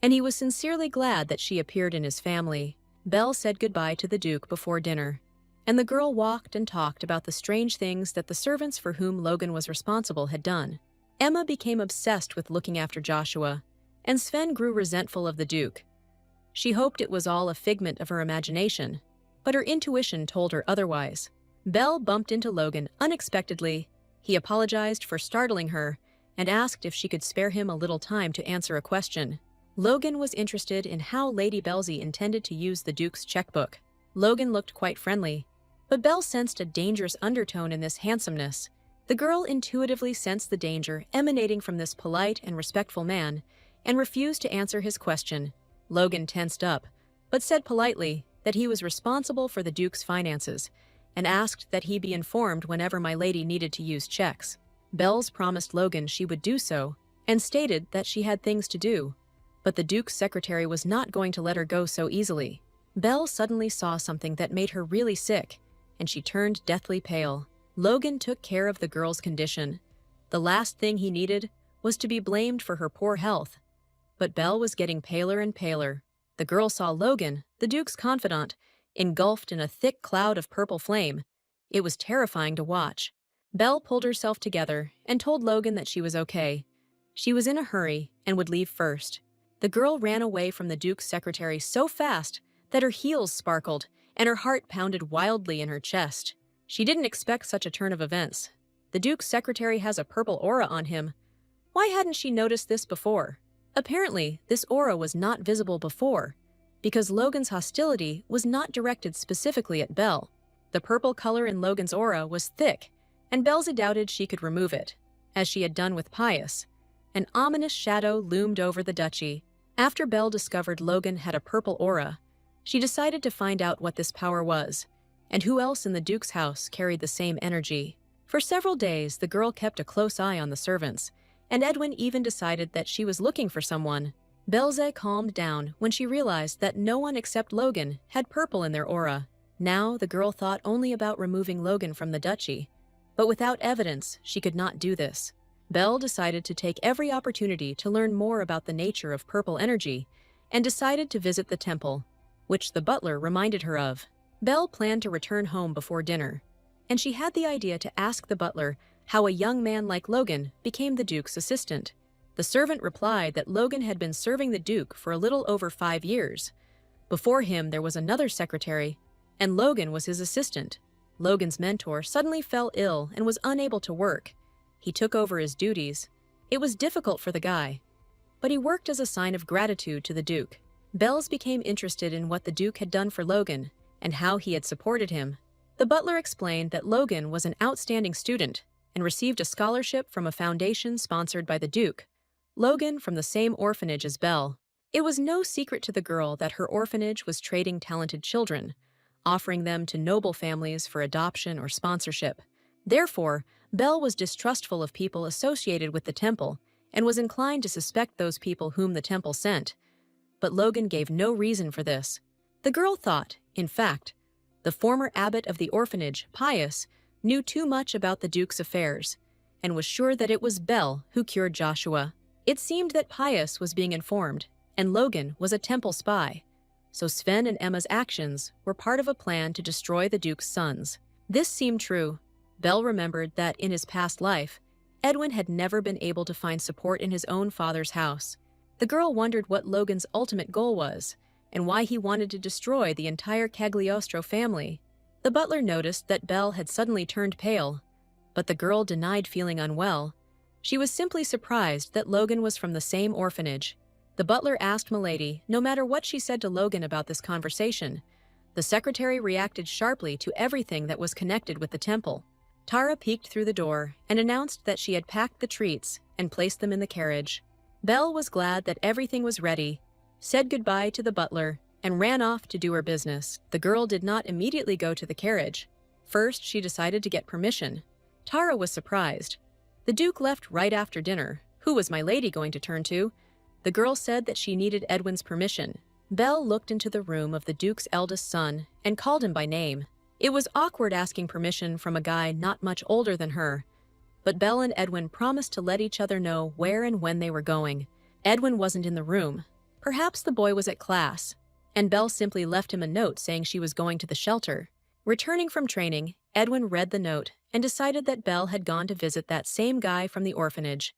and he was sincerely glad that she appeared in his family. Belle said goodbye to the Duke before dinner, and the girl walked and talked about the strange things that the servants for whom Logan was responsible had done. Emma became obsessed with looking after Joshua, and Sven grew resentful of the Duke. She hoped it was all a figment of her imagination, but her intuition told her otherwise. Belle bumped into Logan unexpectedly. He apologized for startling her and asked if she could spare him a little time to answer a question. Logan was interested in how Lady Belzy intended to use the Duke's checkbook. Logan looked quite friendly, but Belle sensed a dangerous undertone in this handsomeness. The girl intuitively sensed the danger emanating from this polite and respectful man and refused to answer his question. Logan tensed up, but said politely that he was responsible for the Duke's finances and asked that he be informed whenever my lady needed to use checks. Bells promised Logan she would do so and stated that she had things to do, but the Duke's secretary was not going to let her go so easily. Belle suddenly saw something that made her really sick, and she turned deathly pale. Logan took care of the girl's condition. The last thing he needed was to be blamed for her poor health. But Belle was getting paler and paler. The girl saw Logan, the Duke's confidant, engulfed in a thick cloud of purple flame. It was terrifying to watch. Belle pulled herself together and told Logan that she was okay. She was in a hurry and would leave first. The girl ran away from the Duke's secretary so fast that her heels sparkled and her heart pounded wildly in her chest. She didn't expect such a turn of events. The Duke's secretary has a purple aura on him. Why hadn't she noticed this before? Apparently, this aura was not visible before, because Logan's hostility was not directed specifically at Belle. The purple color in Logan's aura was thick, and Belza doubted she could remove it, as she had done with Pius. An ominous shadow loomed over the duchy. After Belle discovered Logan had a purple aura, she decided to find out what this power was, and who else in the Duke's house carried the same energy. For several days, the girl kept a close eye on the servants, and Edwin even decided that she was looking for someone. Belze calmed down when she realized that no one except Logan had purple in their aura. Now the girl thought only about removing Logan from the duchy, but without evidence, she could not do this. Belle decided to take every opportunity to learn more about the nature of purple energy and decided to visit the temple, which the butler reminded her of. Belle planned to return home before dinner, and she had the idea to ask the butler how a young man like Logan became the Duke's assistant. The servant replied that Logan had been serving the Duke for a little over 5 years. Before him there was another secretary, and Logan was his assistant. Logan's mentor suddenly fell ill and was unable to work. He took over his duties. It was difficult for the guy, but he worked as a sign of gratitude to the Duke. Bells became interested in what the Duke had done for Logan and how he had supported him. The butler explained that Logan was an outstanding student and received a scholarship from a foundation sponsored by the Duke. Logan from the same orphanage as Belle. It was no secret to the girl that her orphanage was trading talented children, offering them to noble families for adoption or sponsorship. Therefore, Belle was distrustful of people associated with the temple and was inclined to suspect those people whom the temple sent. But Logan gave no reason for this. The girl thought, in fact, the former abbot of the orphanage, Pius, knew too much about the Duke's affairs and was sure that it was Belle who cured Joshua. It seemed that Pius was being informed, and Logan was a temple spy. So Sven and Emma's actions were part of a plan to destroy the Duke's sons. This seemed true. Belle remembered that in his past life, Edwin had never been able to find support in his own father's house. The girl wondered what Logan's ultimate goal was, and why he wanted to destroy the entire Cagliostro family. The butler noticed that Belle had suddenly turned pale, but the girl denied feeling unwell. She was simply surprised that Logan was from the same orphanage. The butler asked Milady no matter what she said to Logan about this conversation. The secretary reacted sharply to everything that was connected with the temple. Tara peeked through the door and announced that she had packed the treats and placed them in the carriage. Belle was glad that everything was ready, said goodbye to the butler, and ran off to do her business. The girl did not immediately go to the carriage. First, she decided to get permission. Tara was surprised. The Duke left right after dinner. Who was my lady going to turn to? The girl said that she needed Edwin's permission. Belle looked into the room of the Duke's eldest son and called him by name. It was awkward asking permission from a guy not much older than her, but Belle and Edwin promised to let each other know where and when they were going. Edwin wasn't in the room. Perhaps the boy was at class, and Belle simply left him a note saying she was going to the shelter. Returning from training, Edwin read the note and decided that Belle had gone to visit that same guy from the orphanage.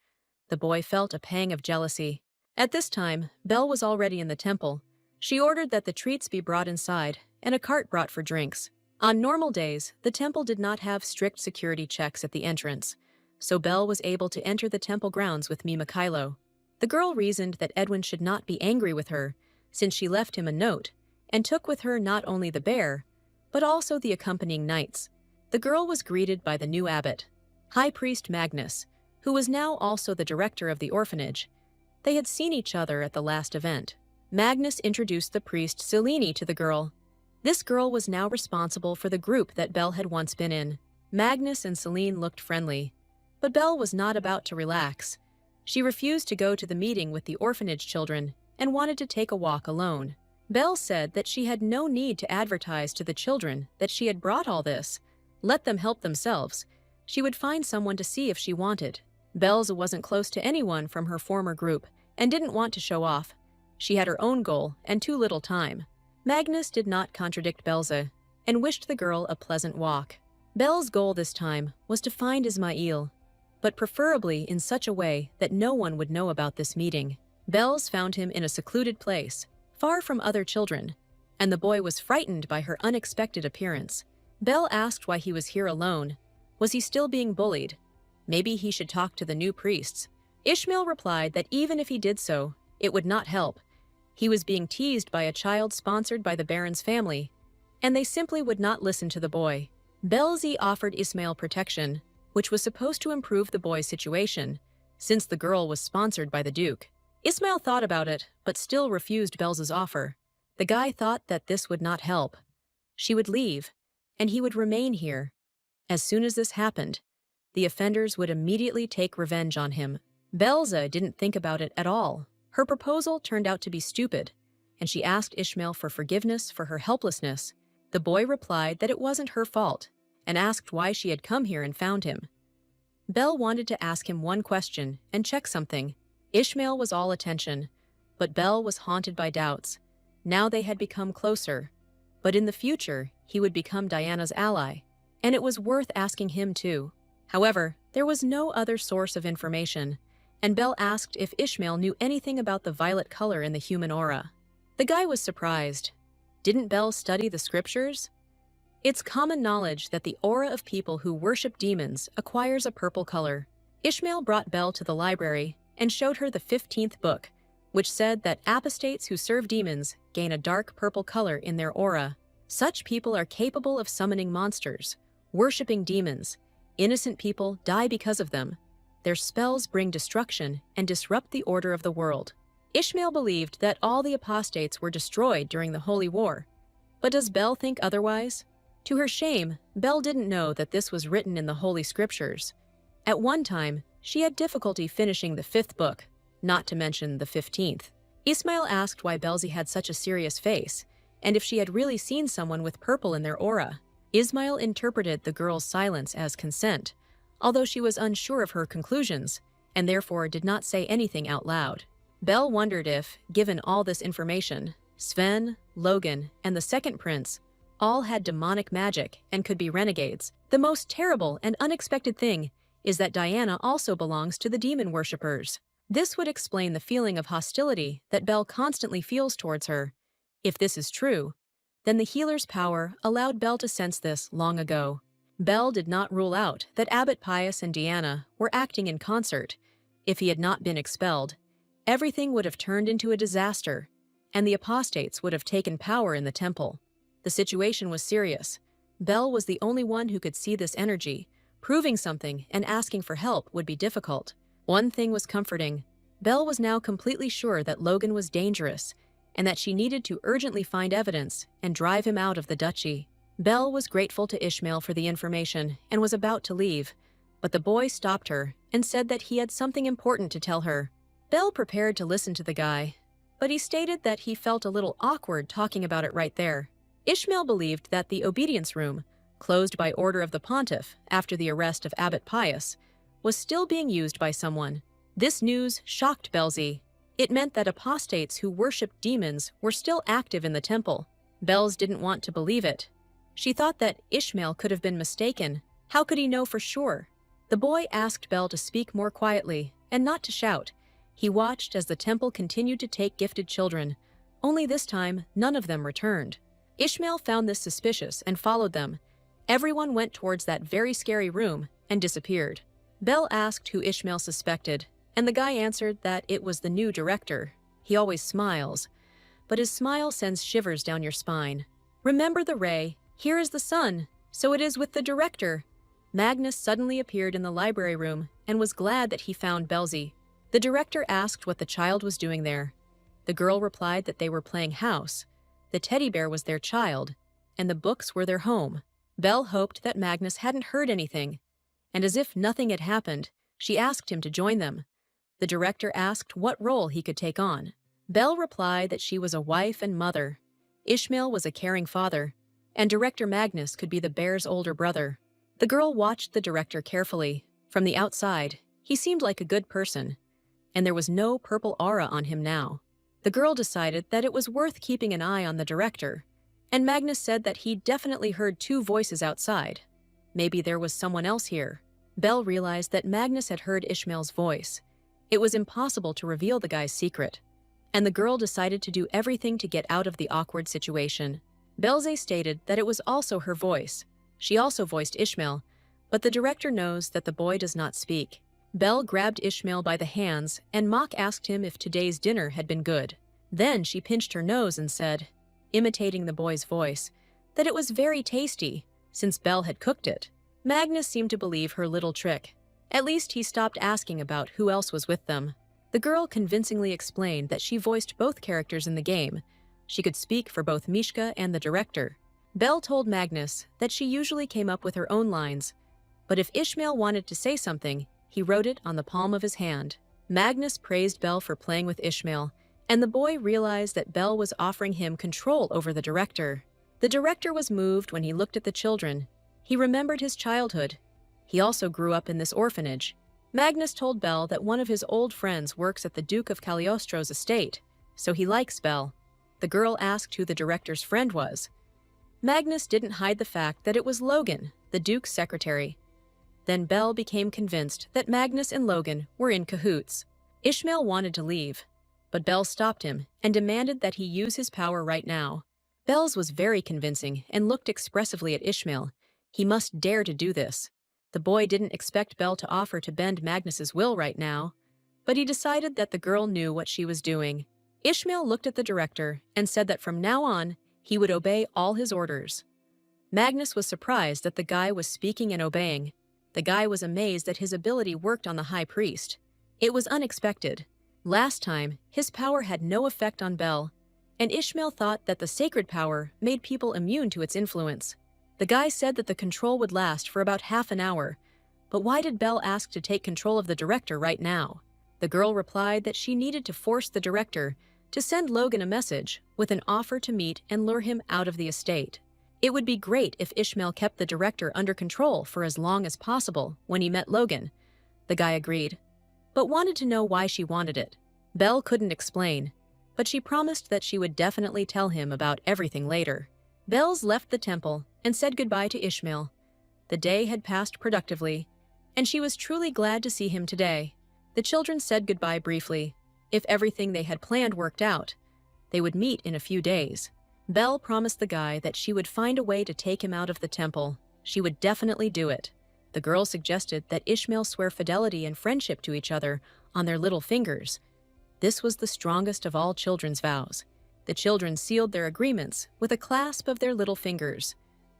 The boy felt a pang of jealousy. At this time, Belle was already in the temple. She ordered that the treats be brought inside and a cart brought for drinks. On normal days, the temple did not have strict security checks at the entrance, so Belle was able to enter the temple grounds with Mikhailo. The girl reasoned that Edwin should not be angry with her, since she left him a note, and took with her not only the bear, but also the accompanying knights. The girl was greeted by the new abbot, High Priest Magnus, who was now also the director of the orphanage. They had seen each other at the last event. Magnus introduced the priest Selene to the girl. This girl was now responsible for the group that Belle had once been in. Magnus and Selene looked friendly, but Belle was not about to relax. She refused to go to the meeting with the orphanage children and wanted to take a walk alone. Belle said that she had no need to advertise to the children that she had brought all this. Let them help themselves. She would find someone to see if she wanted. Belle's wasn't close to anyone from her former group and didn't want to show off. She had her own goal and too little time. Magnus did not contradict Belze and wished the girl a pleasant walk. Belle's goal this time was to find Ismail, but preferably in such a way that no one would know about this meeting. Belle's found him in a secluded place, far from other children, and the boy was frightened by her unexpected appearance. Belle asked why he was here alone. Was he still being bullied? Maybe he should talk to the new priests. Ishmael replied that even if he did so, it would not help. He was being teased by a child sponsored by the Baron's family, and they simply would not listen to the boy. Belze offered Ismail protection, which was supposed to improve the boy's situation, since the girl was sponsored by the Duke. Ismail thought about it, but still refused Belze's offer. The guy thought that this would not help. She would leave, and he would remain here. As soon as this happened, the offenders would immediately take revenge on him. Belza didn't think about it at all. Her proposal turned out to be stupid, and she asked Ishmael for forgiveness for her helplessness. The boy replied that it wasn't her fault, and asked why she had come here and found him. Belle wanted to ask him one question and check something. Ishmael was all attention, but Belle was haunted by doubts. Now they had become closer, but in the future, he would become Diana's ally, and it was worth asking him too. However, there was no other source of information, and Belle asked if Ishmael knew anything about the violet color in the human aura. The guy was surprised. Didn't Belle study the scriptures? It's common knowledge that the aura of people who worship demons acquires a purple color. Ishmael brought Belle to the library and showed her the 15th book, which said that apostates who serve demons gain a dark purple color in their aura. Such people are capable of summoning monsters, worshiping demons. Innocent people die because of them. Their spells bring destruction and disrupt the order of the world. Ishmael believed that all the apostates were destroyed during the Holy War. But does Belle think otherwise? To her shame, Belle didn't know that this was written in the Holy Scriptures. At one time, she had difficulty finishing the 5th book, not to mention the 15th. Ismail asked why Belzi had such a serious face, and if she had really seen someone with purple in their aura. Ismail interpreted the girl's silence as consent, although she was unsure of her conclusions, and therefore did not say anything out loud. Belle wondered if, given all this information, Sven, Logan, and the second prince all had demonic magic and could be renegades. The most terrible and unexpected thing is that Diana also belongs to the demon worshippers. This would explain the feeling of hostility that Belle constantly feels towards her. If this is true, then the healer's power allowed Belle to sense this long ago. Belle did not rule out that Abbot Pius and Diana were acting in concert. If he had not been expelled, everything would have turned into a disaster, and the apostates would have taken power in the temple. The situation was serious. Belle was the only one who could see this energy. Proving something and asking for help would be difficult. One thing was comforting. Belle was now completely sure that Logan was dangerous, and that she needed to urgently find evidence and drive him out of the duchy. Belle was grateful to Ishmael for the information and was about to leave, but the boy stopped her and said that he had something important to tell her. Belle prepared to listen to the guy, but he stated that he felt a little awkward talking about it right there. Ishmael believed that the obedience room, closed by order of the pontiff after the arrest of Abbot Pius, was still being used by someone. This news shocked Belzi. It meant that apostates who worshipped demons were still active in the temple. Belz didn't want to believe it. She thought that Ishmael could have been mistaken. How could he know for sure? The boy asked Belle to speak more quietly and not to shout. He watched as the temple continued to take gifted children. Only this time, none of them returned. Ishmael found this suspicious and followed them. Everyone went towards that very scary room and disappeared. Belle asked who Ishmael suspected, and the guy answered that it was the new director. He always smiles, but his smile sends shivers down your spine. Remember the ray, here is the sun, so it is with the director. Magnus suddenly appeared in the library room and was glad that he found Belzi. The director asked what the child was doing there. The girl replied that they were playing house. The teddy bear was their child, and the books were their home. Belle hoped that Magnus hadn't heard anything, and as if nothing had happened, she asked him to join them. The director asked what role he could take on. Belle replied that she was a wife and mother. Ishmael was a caring father, and Director Magnus could be the bear's older brother. The girl watched the director carefully. From the outside, he seemed like a good person, and there was no purple aura on him now. The girl decided that it was worth keeping an eye on the director, and Magnus said that he definitely heard 2 voices outside. Maybe there was someone else here. Belle realized that Magnus had heard Ishmael's voice. It was impossible to reveal the guy's secret, and the girl decided to do everything to get out of the awkward situation. Belze stated that it was also her voice. She also voiced Ishmael, but the director knows that the boy does not speak. Belle grabbed Ishmael by the hands, and Mock asked him if today's dinner had been good. Then she pinched her nose and said, imitating the boy's voice, that it was very tasty, since Belle had cooked it. Magnus seemed to believe her little trick. At least he stopped asking about who else was with them. The girl convincingly explained that she voiced both characters in the game. She could speak for both Mishka and the director. Belle told Magnus that she usually came up with her own lines, But if Ishmael wanted to say something, he wrote it on the palm of his hand. Magnus praised Bell for playing with Ishmael, and the boy realized that Bell was offering him control over the director. The director was moved when he looked at the children. He remembered his childhood. He also grew up in this orphanage. Magnus told Bell that one of his old friends works at the Duke of Cagliostro's estate, so he likes Bell. The girl asked who the director's friend was. Magnus didn't hide the fact that it was Logan, the Duke's secretary. Then Bell became convinced that Magnus and Logan were in cahoots. Ishmael wanted to leave, but Bell stopped him and demanded that he use his power right now. Bell's was very convincing and looked expressively at Ishmael. He must dare to do this. The boy didn't expect Bell to offer to bend Magnus's will right now, but he decided that the girl knew what she was doing. Ishmael looked at the director and said that from now on, he would obey all his orders. Magnus was surprised that the guy was speaking and obeying. The guy was amazed that his ability worked on the high priest. It was unexpected. Last time, his power had no effect on Bell, and Ishmael thought that the sacred power made people immune to its influence. The guy said that the control would last for about half an hour, but why did Bell ask to take control of the director right now? The girl replied that she needed to force the director to send Logan a message with an offer to meet and lure him out of the estate. It would be great if Ishmael kept the director under control for as long as possible when he met Logan. The guy agreed, but wanted to know why she wanted it. Bell couldn't explain, but she promised that she would definitely tell him about everything later. Bells left the temple and said goodbye to Ishmael. The day had passed productively, and she was truly glad to see him today. The children said goodbye briefly. If everything they had planned worked out, they would meet in a few days. Bell promised the guy that she would find a way to take him out of the temple. She would definitely do it. The girl suggested that Ishmael swear fidelity and friendship to each other on their little fingers. This was the strongest of all children's vows. The children sealed their agreements with a clasp of their little fingers.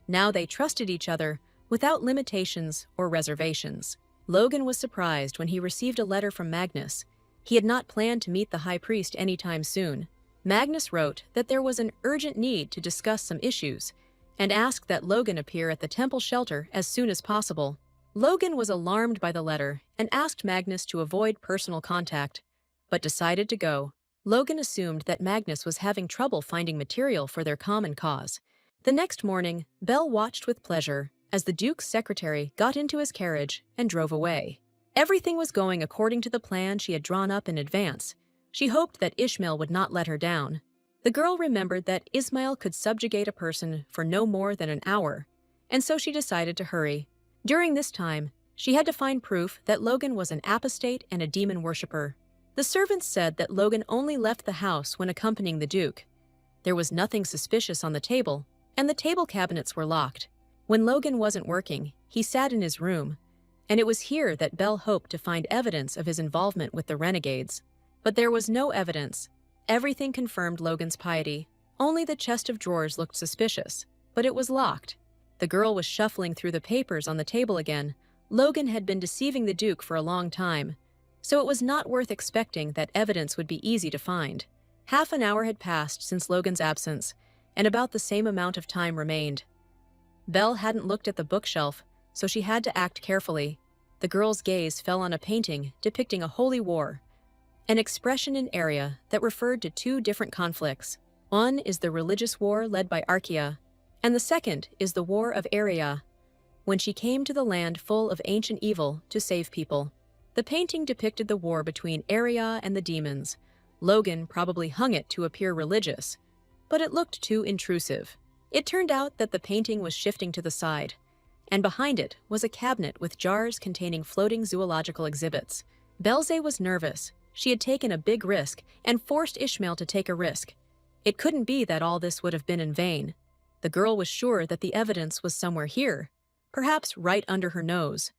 Now they trusted each other without limitations or reservations. Logan was surprised when he received a letter from Magnus. He had not planned to meet the high priest anytime soon. Magnus wrote that there was an urgent need to discuss some issues and asked that Logan appear at the temple shelter as soon as possible. Logan was alarmed by the letter and asked Magnus to avoid personal contact, but decided to go. Logan assumed that Magnus was having trouble finding material for their common cause. The next morning, Bell watched with pleasure as the Duke's secretary got into his carriage and drove away. Everything was going according to the plan she had drawn up in advance. She hoped that Ishmael would not let her down. The girl remembered that Ismail could subjugate a person for no more than an hour, and so she decided to hurry. During this time, she had to find proof that Logan was an apostate and a demon worshipper. The servants said that Logan only left the house when accompanying the Duke. There was nothing suspicious on the table, and the table cabinets were locked. When Logan wasn't working, he sat in his room, and it was here that Bell hoped to find evidence of his involvement with the renegades. But there was no evidence. Everything confirmed Logan's piety. Only the chest of drawers looked suspicious, but it was locked. The girl was shuffling through the papers on the table again. Logan had been deceiving the Duke for a long time, so it was not worth expecting that evidence would be easy to find. Half an hour had passed since Logan's absence, and about the same amount of time remained. Belle hadn't looked at the bookshelf, so she had to act carefully. The girl's gaze fell on a painting depicting a holy war, an expression in area that referred to two different conflicts. One is the religious war led by Archaea, and the second is the war of Area, when she came to the land full of ancient evil to save people. The painting depicted the war between Area and the demons. Logan probably hung it to appear religious, but it looked too intrusive. It turned out that the painting was shifting to the side, and behind it was a cabinet with jars containing floating zoological exhibits. Belze was nervous. She had taken a big risk and forced Ishmael to take a risk. It couldn't be that all this would have been in vain. The girl was sure that the evidence was somewhere here, perhaps right under her nose.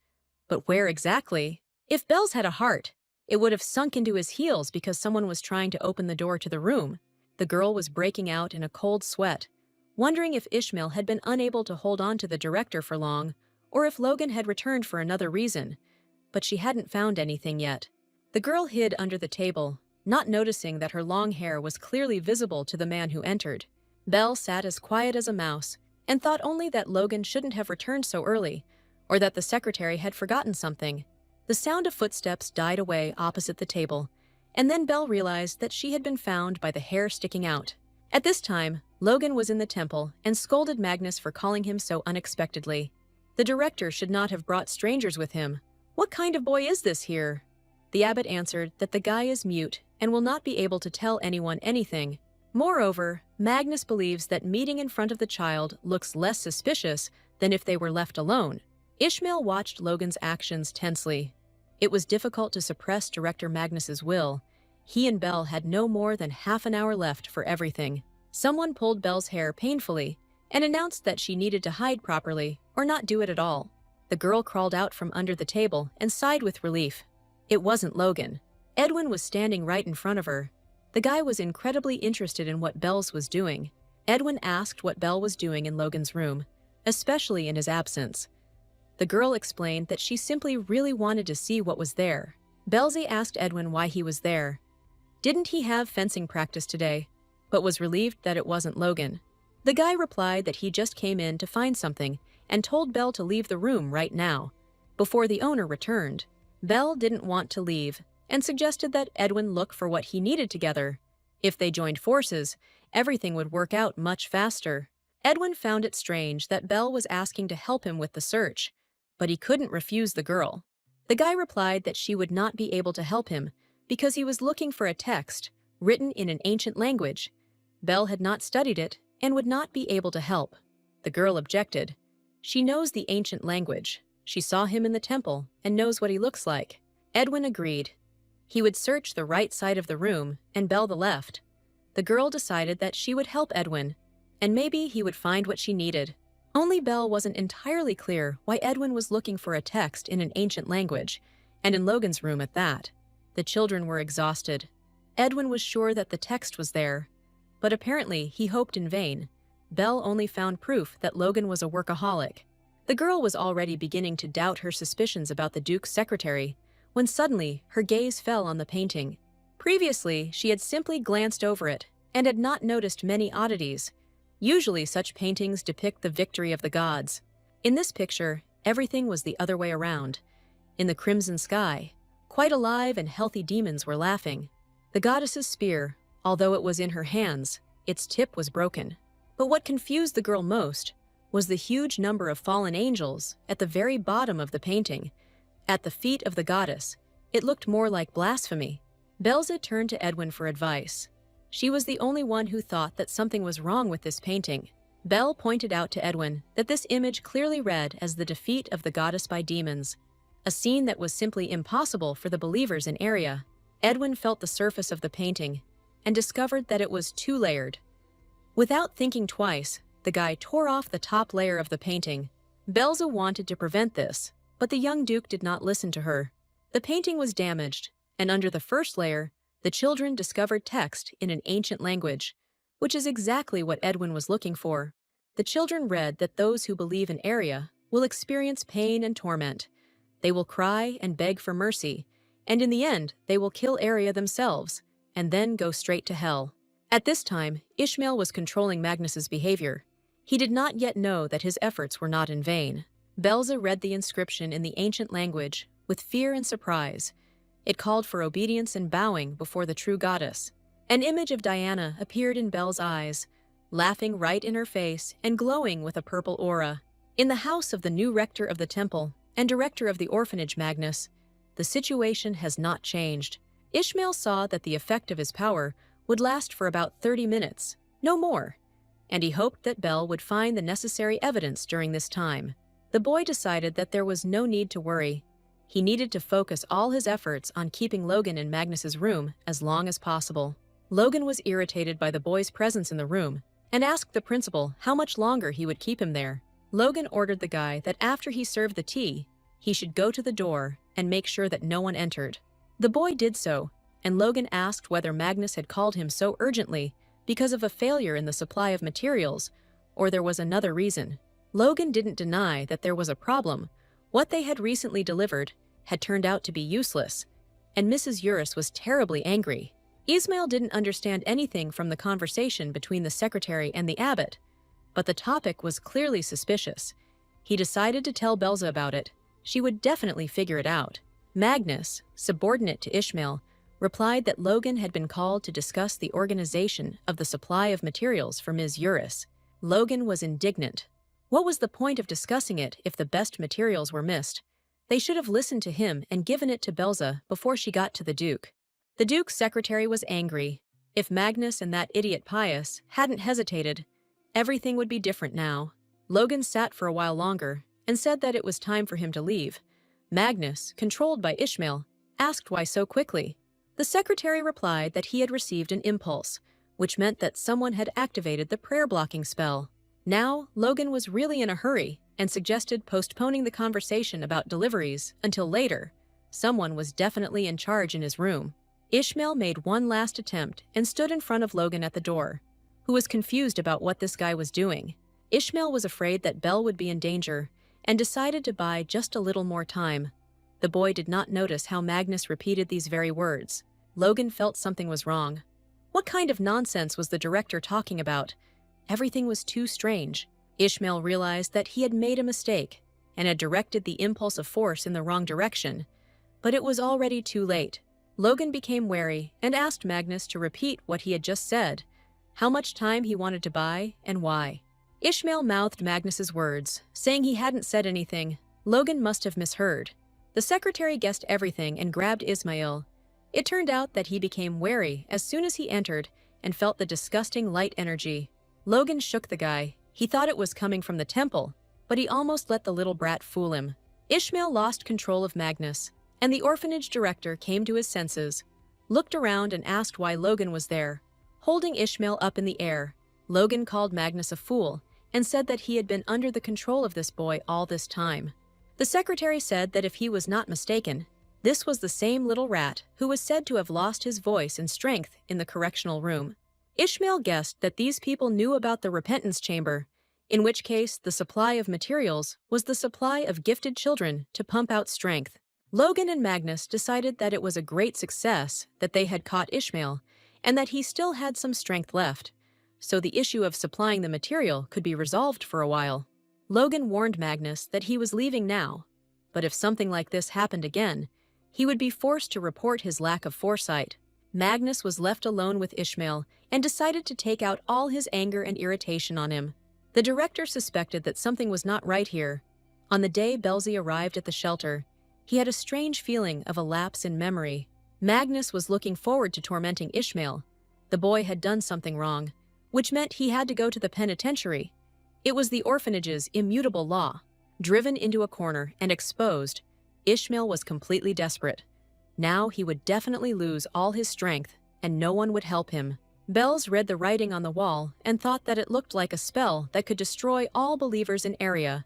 But where exactly? If Belz had a heart, it would have sunk into his heels because someone was trying to open the door to the room. The girl was breaking out in a cold sweat, wondering if Ishmael had been unable to hold on to the director for long, or if Logan had returned for another reason, but she hadn't found anything yet. The girl hid under the table, not noticing that her long hair was clearly visible to the man who entered. Belle sat as quiet as a mouse, and thought only that Logan shouldn't have returned so early. or that the secretary had forgotten something. The sound of footsteps died away opposite the table, and then Belle realized that she had been found by the hair sticking out. At this time, Logan was in the temple and scolded Magnus for calling him so unexpectedly. The director should not have brought strangers with him. What kind of boy is this here? The abbot answered that the guy is mute and will not be able to tell anyone anything. Moreover, Magnus believes that meeting in front of the child looks less suspicious than if they were left alone. Ishmael watched Logan's actions tensely. It was difficult to suppress Director Magnus's will. He and Belle had no more than half an hour left for everything. Someone pulled Belle's hair painfully and announced that she needed to hide properly or not do it at all. The girl crawled out from under the table and sighed with relief. It wasn't Logan. Edwin was standing right in front of her. The guy was incredibly interested in what Belle's was doing. Edwin asked what Belle was doing in Logan's room, especially in his absence. The girl explained that she simply really wanted to see what was there. Belzy asked Edwin why he was there. Didn't he have fencing practice today? But was relieved that it wasn't Logan. The guy replied that he just came in to find something and told Belle to leave the room right now, before the owner returned. Belle didn't want to leave and suggested that Edwin look for what he needed together. If they joined forces, everything would work out much faster. Edwin found it strange that Belle was asking to help him with the search, but he couldn't refuse the girl. The guy replied that she would not be able to help him because he was looking for a text written in an ancient language. Belle had not studied it and would not be able to help. The girl objected. She knows the ancient language. She saw him in the temple and knows what he looks like. Edwin agreed. He would search the right side of the room and Belle the left. The girl decided that she would help Edwin, and maybe he would find what she needed. Only Belle wasn't entirely clear why Edwin was looking for a text in an ancient language, and in Logan's room at that. The children were exhausted. Edwin was sure that the text was there, but apparently he hoped in vain. Belle only found proof that Logan was a workaholic. The girl was already beginning to doubt her suspicions about the Duke's secretary, when suddenly her gaze fell on the painting. Previously, she had simply glanced over it and had not noticed many oddities. Usually such paintings depict the victory of the gods. In this picture, everything was the other way around. In the crimson sky, quite alive and healthy demons were laughing. The goddess's spear, although it was in her hands, its tip was broken. But what confused the girl most was the huge number of fallen angels at the very bottom of the painting. At the feet of the goddess, it looked more like blasphemy. Belza turned to Edwin for advice. She was the only one who thought that something was wrong with this painting. Belle pointed out to Edwin that this image clearly read as the defeat of the goddess by demons, a scene that was simply impossible for the believers in Area. Edwin felt the surface of the painting and discovered that it was two-layered. Without thinking twice, the guy tore off the top layer of the painting. Belza wanted to prevent this, but the young Duke did not listen to her. The painting was damaged, and under the first layer, the children discovered text in an ancient language, which is exactly what Edwin was looking for. The children read that those who believe in Area will experience pain and torment. They will cry and beg for mercy, and in the end, they will kill Area themselves, and then go straight to hell. At this time, Ishmael was controlling Magnus's behavior. He did not yet know that his efforts were not in vain. Belza read the inscription in the ancient language with fear and surprise. It called for obedience and bowing before the true goddess. An image of Diana appeared in Belle's eyes, laughing right in her face and glowing with a purple aura. In the house of the new rector of the temple and director of the orphanage Magnus, the situation has not changed. Ishmael saw that the effect of his power would last for about 30 minutes, no more, and he hoped that Belle would find the necessary evidence during this time. The boy decided that there was no need to worry. He needed to focus all his efforts on keeping Logan in Magnus's room as long as possible. Logan was irritated by the boy's presence in the room and asked the principal how much longer he would keep him there. Logan ordered the guy that after he served the tea, he should go to the door and make sure that no one entered. The boy did so, and Logan asked whether Magnus had called him so urgently because of a failure in the supply of materials, or there was another reason. Logan didn't deny that there was a problem. What they had recently delivered had turned out to be useless, and Mrs. Urus was terribly angry. Ismail didn't understand anything from the conversation between the secretary and the abbot, but the topic was clearly suspicious. He decided to tell Belza about it. She would definitely figure it out. Magnus, subordinate to Ishmael, replied that Logan had been called to discuss the organization of the supply of materials for Ms. Eurus. Logan was indignant. What was the point of discussing it if the best materials were missed? They should have listened to him and given it to Belza before she got to the Duke. The Duke's secretary was angry. If Magnus and that idiot Pius hadn't hesitated, everything would be different now. Logan sat for a while longer and said that it was time for him to leave. Magnus, controlled by Ishmael, asked why so quickly. The secretary replied that he had received an impulse, which meant that someone had activated the prayer-blocking spell. Now, Logan was really in a hurry and suggested postponing the conversation about deliveries until later. Someone was definitely in charge in his room. Ishmael made one last attempt and stood in front of Logan at the door, who was confused about what this guy was doing. Ishmael was afraid that Belle would be in danger and decided to buy just a little more time. The boy did not notice how Magnus repeated these very words. Logan felt something was wrong. What kind of nonsense was the director talking about? Everything was too strange. Ishmael realized that he had made a mistake and had directed the impulse of force in the wrong direction, but it was already too late. Logan became wary and asked Magnus to repeat what he had just said, how much time he wanted to buy, and why. Ishmael mouthed Magnus's words, saying he hadn't said anything. Logan must have misheard. The secretary guessed everything and grabbed Ismail. It turned out that he became wary as soon as he entered and felt the disgusting light energy. Logan shook the guy. He thought it was coming from the temple, but he almost let the little brat fool him. Ishmael lost control of Magnus, and the orphanage director came to his senses, looked around and asked why Logan was there. Holding Ishmael up in the air, Logan called Magnus a fool and said that he had been under the control of this boy all this time. The secretary said that if he was not mistaken, this was the same little rat who was said to have lost his voice and strength in the correctional room. Ishmael guessed that these people knew about the repentance chamber, in which case the supply of materials was the supply of gifted children to pump out strength. Logan and Magnus decided that it was a great success that they had caught Ishmael and that he still had some strength left, so the issue of supplying the material could be resolved for a while. Logan warned Magnus that he was leaving now, but if something like this happened again, he would be forced to report his lack of foresight. Magnus was left alone with Ishmael and decided to take out all his anger and irritation on him. The director suspected that something was not right here. On the day Belzy arrived at the shelter, he had a strange feeling of a lapse in memory. Magnus was looking forward to tormenting Ishmael. The boy had done something wrong, which meant he had to go to the penitentiary. It was the orphanage's immutable law. Driven into a corner and exposed, Ishmael was completely desperate. Now he would definitely lose all his strength, and no one would help him. Belz read the writing on the wall and thought that it looked like a spell that could destroy all believers in Area.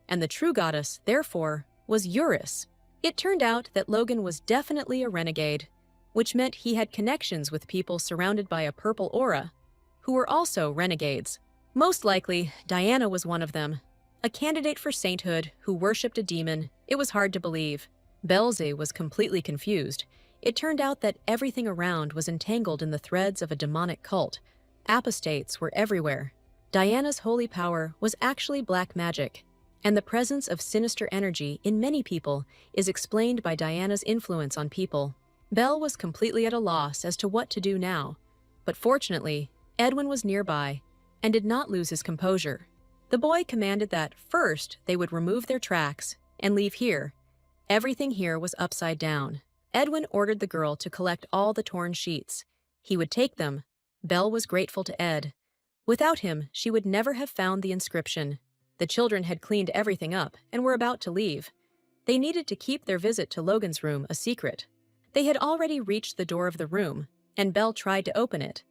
And the true goddess, therefore, was Eurus. It turned out that Logan was definitely a renegade, which meant he had connections with people surrounded by a purple aura, who were also renegades. Most likely, Diana was one of them. A candidate for sainthood who worshipped a demon. It was hard to believe. Belze was completely confused. It turned out that everything around was entangled in the threads of a demonic cult. Apostates were everywhere. Diana's holy power was actually black magic, and the presence of sinister energy in many people is explained by Diana's influence on people. Belle was completely at a loss as to what to do now, but fortunately, Edwin was nearby and did not lose his composure. The boy commanded that first they would remove their tracks and leave here. Everything here was upside down. Edwin ordered the girl to collect all the torn sheets. He would take them. Belle was grateful to Ed. Without him, she would never have found the inscription. The children had cleaned everything up and were about to leave. They needed to keep their visit to Logan's room a secret. They had already reached the door of the room, and Belle tried to open it.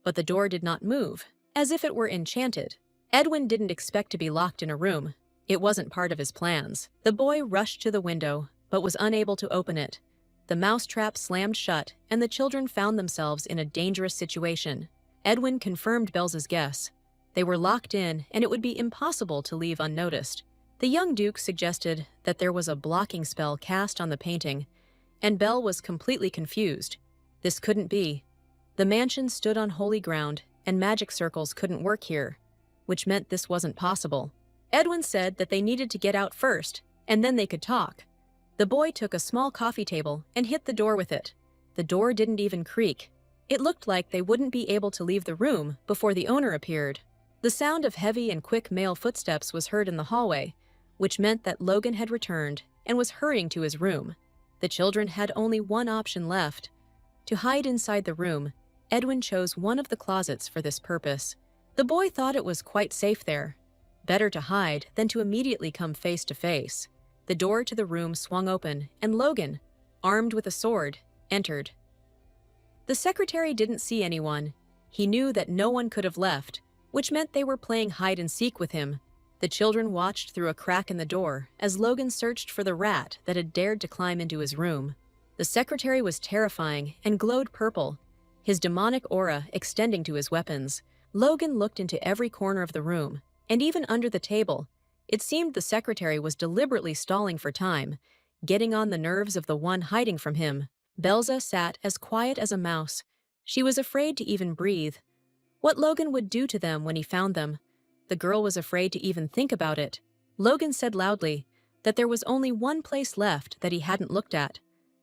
But the door did not move, as if it were enchanted. Edwin didn't expect to be locked in a room. It wasn't part of his plans. The boy rushed to the window, but was unable to open it. The mousetrap slammed shut, and the children found themselves in a dangerous situation. Edwin confirmed Belle's guess. They were locked in, and it would be impossible to leave unnoticed. The young duke suggested that there was a blocking spell cast on the painting, and Belle was completely confused. This couldn't be. The mansion stood on holy ground, and magic circles couldn't work here, which meant this wasn't possible. Edwin said that they needed to get out first, and then they could talk. The boy took a small coffee table and hit the door with it. The door didn't even creak. It looked like they wouldn't be able to leave the room before the owner appeared. The sound of heavy and quick male footsteps was heard in the hallway, which meant that Logan had returned and was hurrying to his room. The children had only one option left. To hide inside the room, Edwin chose one of the closets for this purpose. The boy thought it was quite safe there. Better to hide than to immediately come face to face. The door to the room swung open, and Logan, armed with a sword, entered. The secretary didn't see anyone. He knew that no one could have left, which meant they were playing hide-and-seek with him. The children watched through a crack in the door as Logan searched for the rat that had dared to climb into his room. The secretary was terrifying and glowed purple, his demonic aura extending to his weapons. Logan looked into every corner of the room, and even under the table. It seemed the secretary was deliberately stalling for time, getting on the nerves of the one hiding from him. Belza sat as quiet as a mouse. She was afraid to even breathe. What Logan would do to them when he found them. The girl was afraid to even think about it. Logan said loudly that there was only one place left that he hadn't looked at.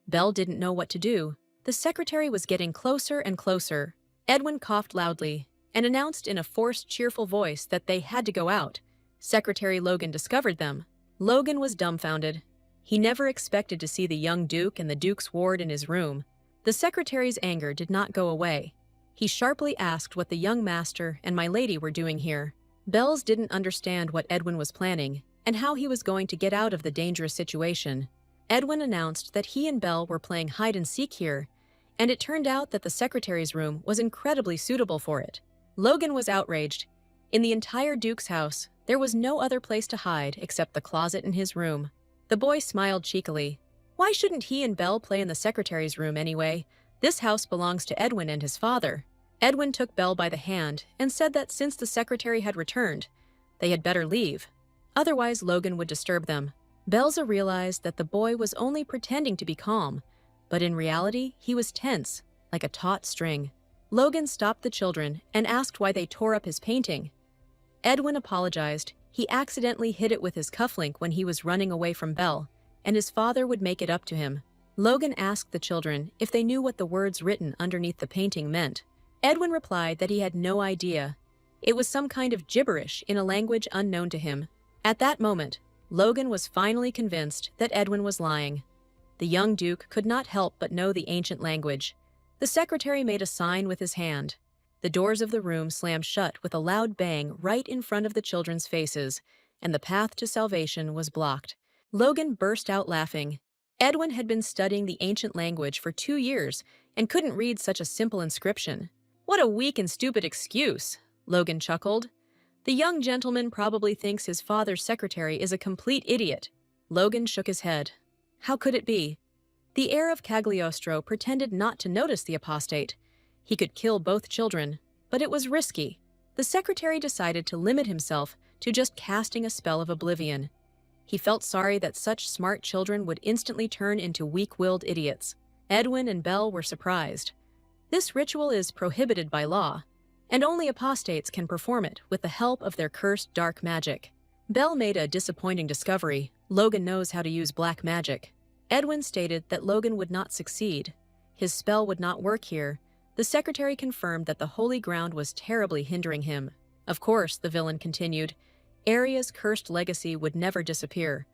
Belle didn't know what to do. The secretary was getting closer and closer. Edwin coughed loudly and announced in a forced, cheerful voice that they had to go out. Secretary Logan discovered them. Logan was dumbfounded. He never expected to see the young Duke and the Duke's ward in his room. The secretary's anger did not go away. He sharply asked what the young master and my lady were doing here. Bells didn't understand what Edwin was planning and how he was going to get out of the dangerous situation. Edwin announced that he and Belle were playing hide-and-seek here, and it turned out that the secretary's room was incredibly suitable for it. Logan was outraged. In the entire Duke's house, there was no other place to hide except the closet in his room. The boy smiled cheekily. Why shouldn't he and Belle play in the secretary's room anyway? This house belongs to Edwin and his father. Edwin took Belle by the hand and said that since the secretary had returned, they had better leave. Otherwise, Logan would disturb them. Belza realized that the boy was only pretending to be calm, but in reality, he was tense, like a taut string. Logan stopped the children and asked why they tore up his painting. Edwin apologized. He accidentally hit it with his cufflink when he was running away from Belle, and his father would make it up to him. Logan asked the children if they knew what the words written underneath the painting meant. Edwin replied that he had no idea. It was some kind of gibberish in a language unknown to him. At that moment, Logan was finally convinced that Edwin was lying. The young Duke could not help but know the ancient language. The secretary made a sign with his hand. The doors of the room slammed shut with a loud bang right in front of the children's faces, and the path to salvation was blocked. Logan burst out laughing. Edwin had been studying the ancient language for 2 years and couldn't read such a simple inscription. What a weak and stupid excuse, Logan chuckled. The young gentleman probably thinks his father's secretary is a complete idiot. Logan shook his head. How could it be? The heir of Cagliostro pretended not to notice the apostate. He could kill both children, but it was risky. The secretary decided to limit himself to just casting a spell of oblivion. He felt sorry that such smart children would instantly turn into weak-willed idiots. Edwin and Belle were surprised. This ritual is prohibited by law, and only apostates can perform it with the help of their cursed dark magic. Belle made a disappointing discovery. Logan knows how to use black magic. Edwin stated that Logan would not succeed. His spell would not work here. The secretary confirmed that the holy ground was terribly hindering him. Of course, the villain continued, Aria's cursed legacy would never disappear.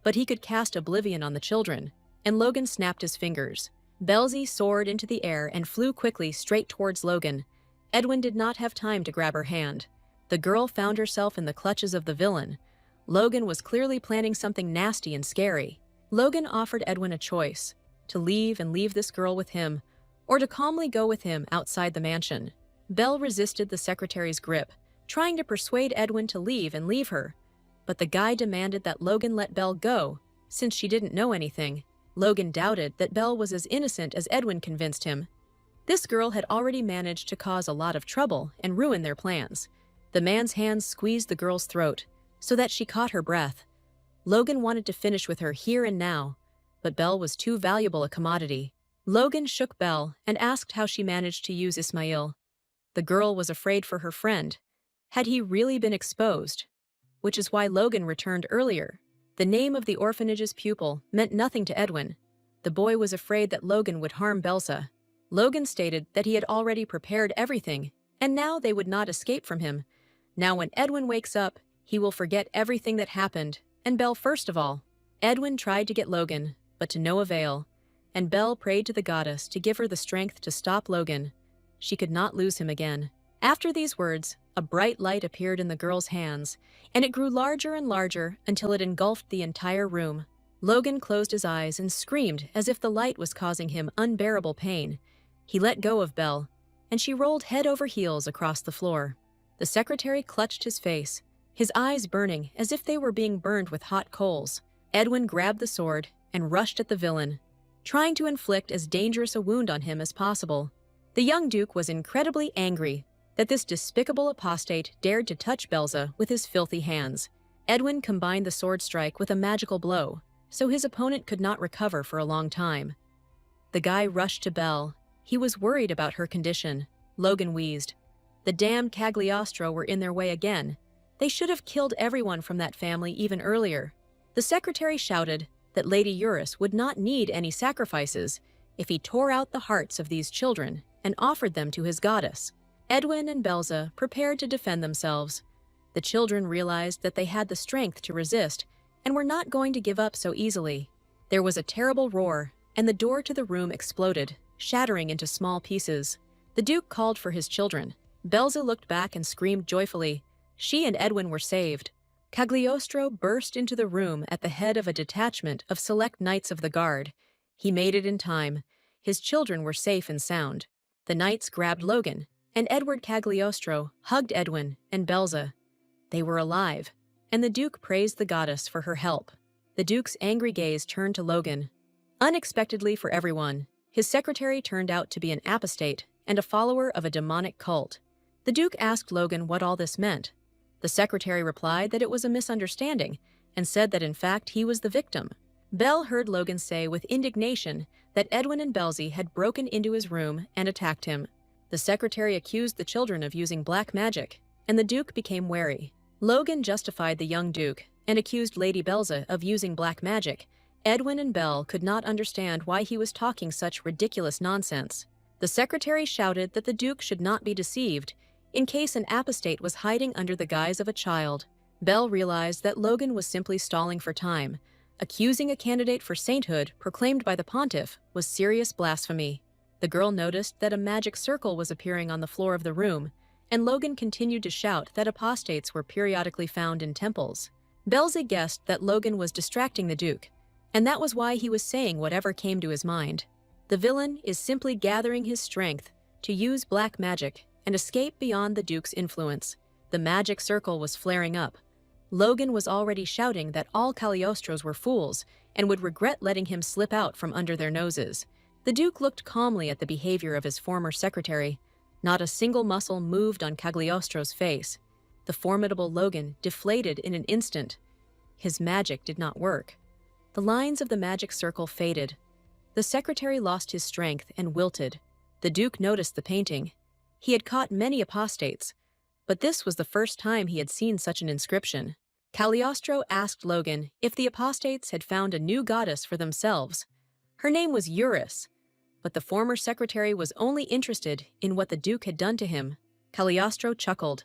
But he could cast oblivion on the children, and Logan snapped his fingers. Belzy soared into the air and flew quickly straight towards Logan. Edwin did not have time to grab her hand. The girl found herself in the clutches of the villain. Logan was clearly planning something nasty and scary. Logan offered Edwin a choice, to leave and leave this girl with him, or to calmly go with him outside the mansion. Belle resisted the secretary's grip, trying to persuade Edwin to leave and leave her. But the guy demanded that Logan let Belle go, since she didn't know anything. Logan doubted that Belle was as innocent as Edwin convinced him. This girl had already managed to cause a lot of trouble and ruin their plans. The man's hands squeezed the girl's throat, so that she caught her breath. Logan wanted to finish with her here and now, but Belle was too valuable a commodity. Logan shook Belle and asked how she managed to use Ismail. The girl was afraid for her friend. Had he really been exposed? which is why Logan returned earlier. The name of the orphanage's pupil meant nothing to Edwin. The boy was afraid that Logan would harm Belsa. Logan stated that he had already prepared everything, and now they would not escape from him. Now when Edwin wakes up, he will forget everything that happened, and Belle first of all. Edwin tried to get Logan, but to no avail, and Belle prayed to the goddess to give her the strength to stop Logan. She could not lose him again. After these words, a bright light appeared in the girl's hands, and it grew larger and larger until it engulfed the entire room. Logan closed his eyes and screamed as if the light was causing him unbearable pain. He let go of Belle, and she rolled head over heels across the floor. The secretary clutched his face, his eyes burning as if they were being burned with hot coals. Edwin grabbed the sword and rushed at the villain, trying to inflict as dangerous a wound on him as possible. The young duke was incredibly angry that this despicable apostate dared to touch Belza with his filthy hands. Edwin combined the sword strike with a magical blow, so his opponent could not recover for a long time. The guy rushed to Belle. He was worried about her condition. Logan wheezed. The damned Cagliostro were in their way again. They should have killed everyone from that family even earlier. The secretary shouted that Lady Eurus would not need any sacrifices if he tore out the hearts of these children and offered them to his goddess. Edwin and Belza prepared to defend themselves. The children realized that they had the strength to resist and were not going to give up so easily. There was a terrible roar, and the door to the room exploded, shattering into small pieces. The Duke called for his children. Belza looked back and screamed joyfully. She and Edwin were saved. Cagliostro burst into the room at the head of a detachment of select knights of the guard. He made it in time. His children were safe and sound. The knights grabbed Logan, and Edward Cagliostro hugged Edwin and Belza. They were alive, and the Duke praised the goddess for her help. The Duke's angry gaze turned to Logan. Unexpectedly for everyone, his secretary turned out to be an apostate and a follower of a demonic cult. The Duke asked Logan what all this meant. The secretary replied that it was a misunderstanding and said that in fact he was the victim. Belle heard Logan say with indignation that Edwin and Belzy had broken into his room and attacked him. The secretary accused the children of using black magic, and the Duke became wary. Logan justified the young Duke and accused Lady Belza of using black magic. Edwin and Belle could not understand why he was talking such ridiculous nonsense. The secretary shouted that the Duke should not be deceived in case an apostate was hiding under the guise of a child. Belle realized that Logan was simply stalling for time. Accusing a candidate for sainthood proclaimed by the pontiff was serious blasphemy. The girl noticed that a magic circle was appearing on the floor of the room, and Logan continued to shout that apostates were periodically found in temples. Belzy guessed that Logan was distracting the Duke, and that was why he was saying whatever came to his mind. The villain is simply gathering his strength to use black magic and escape beyond the Duke's influence. The magic circle was flaring up. Logan was already shouting that all Cagliostros were fools and would regret letting him slip out from under their noses. The Duke looked calmly at the behavior of his former secretary. Not a single muscle moved on Cagliostro's face. The formidable Logan deflated in an instant. His magic did not work. The lines of the magic circle faded. The secretary lost his strength and wilted. The Duke noticed the painting. He had caught many apostates, but this was the first time he had seen such an inscription. Cagliostro asked Logan if the apostates had found a new goddess for themselves. Her name was Eurus, but the former secretary was only interested in what the Duke had done to him. Cagliostro chuckled.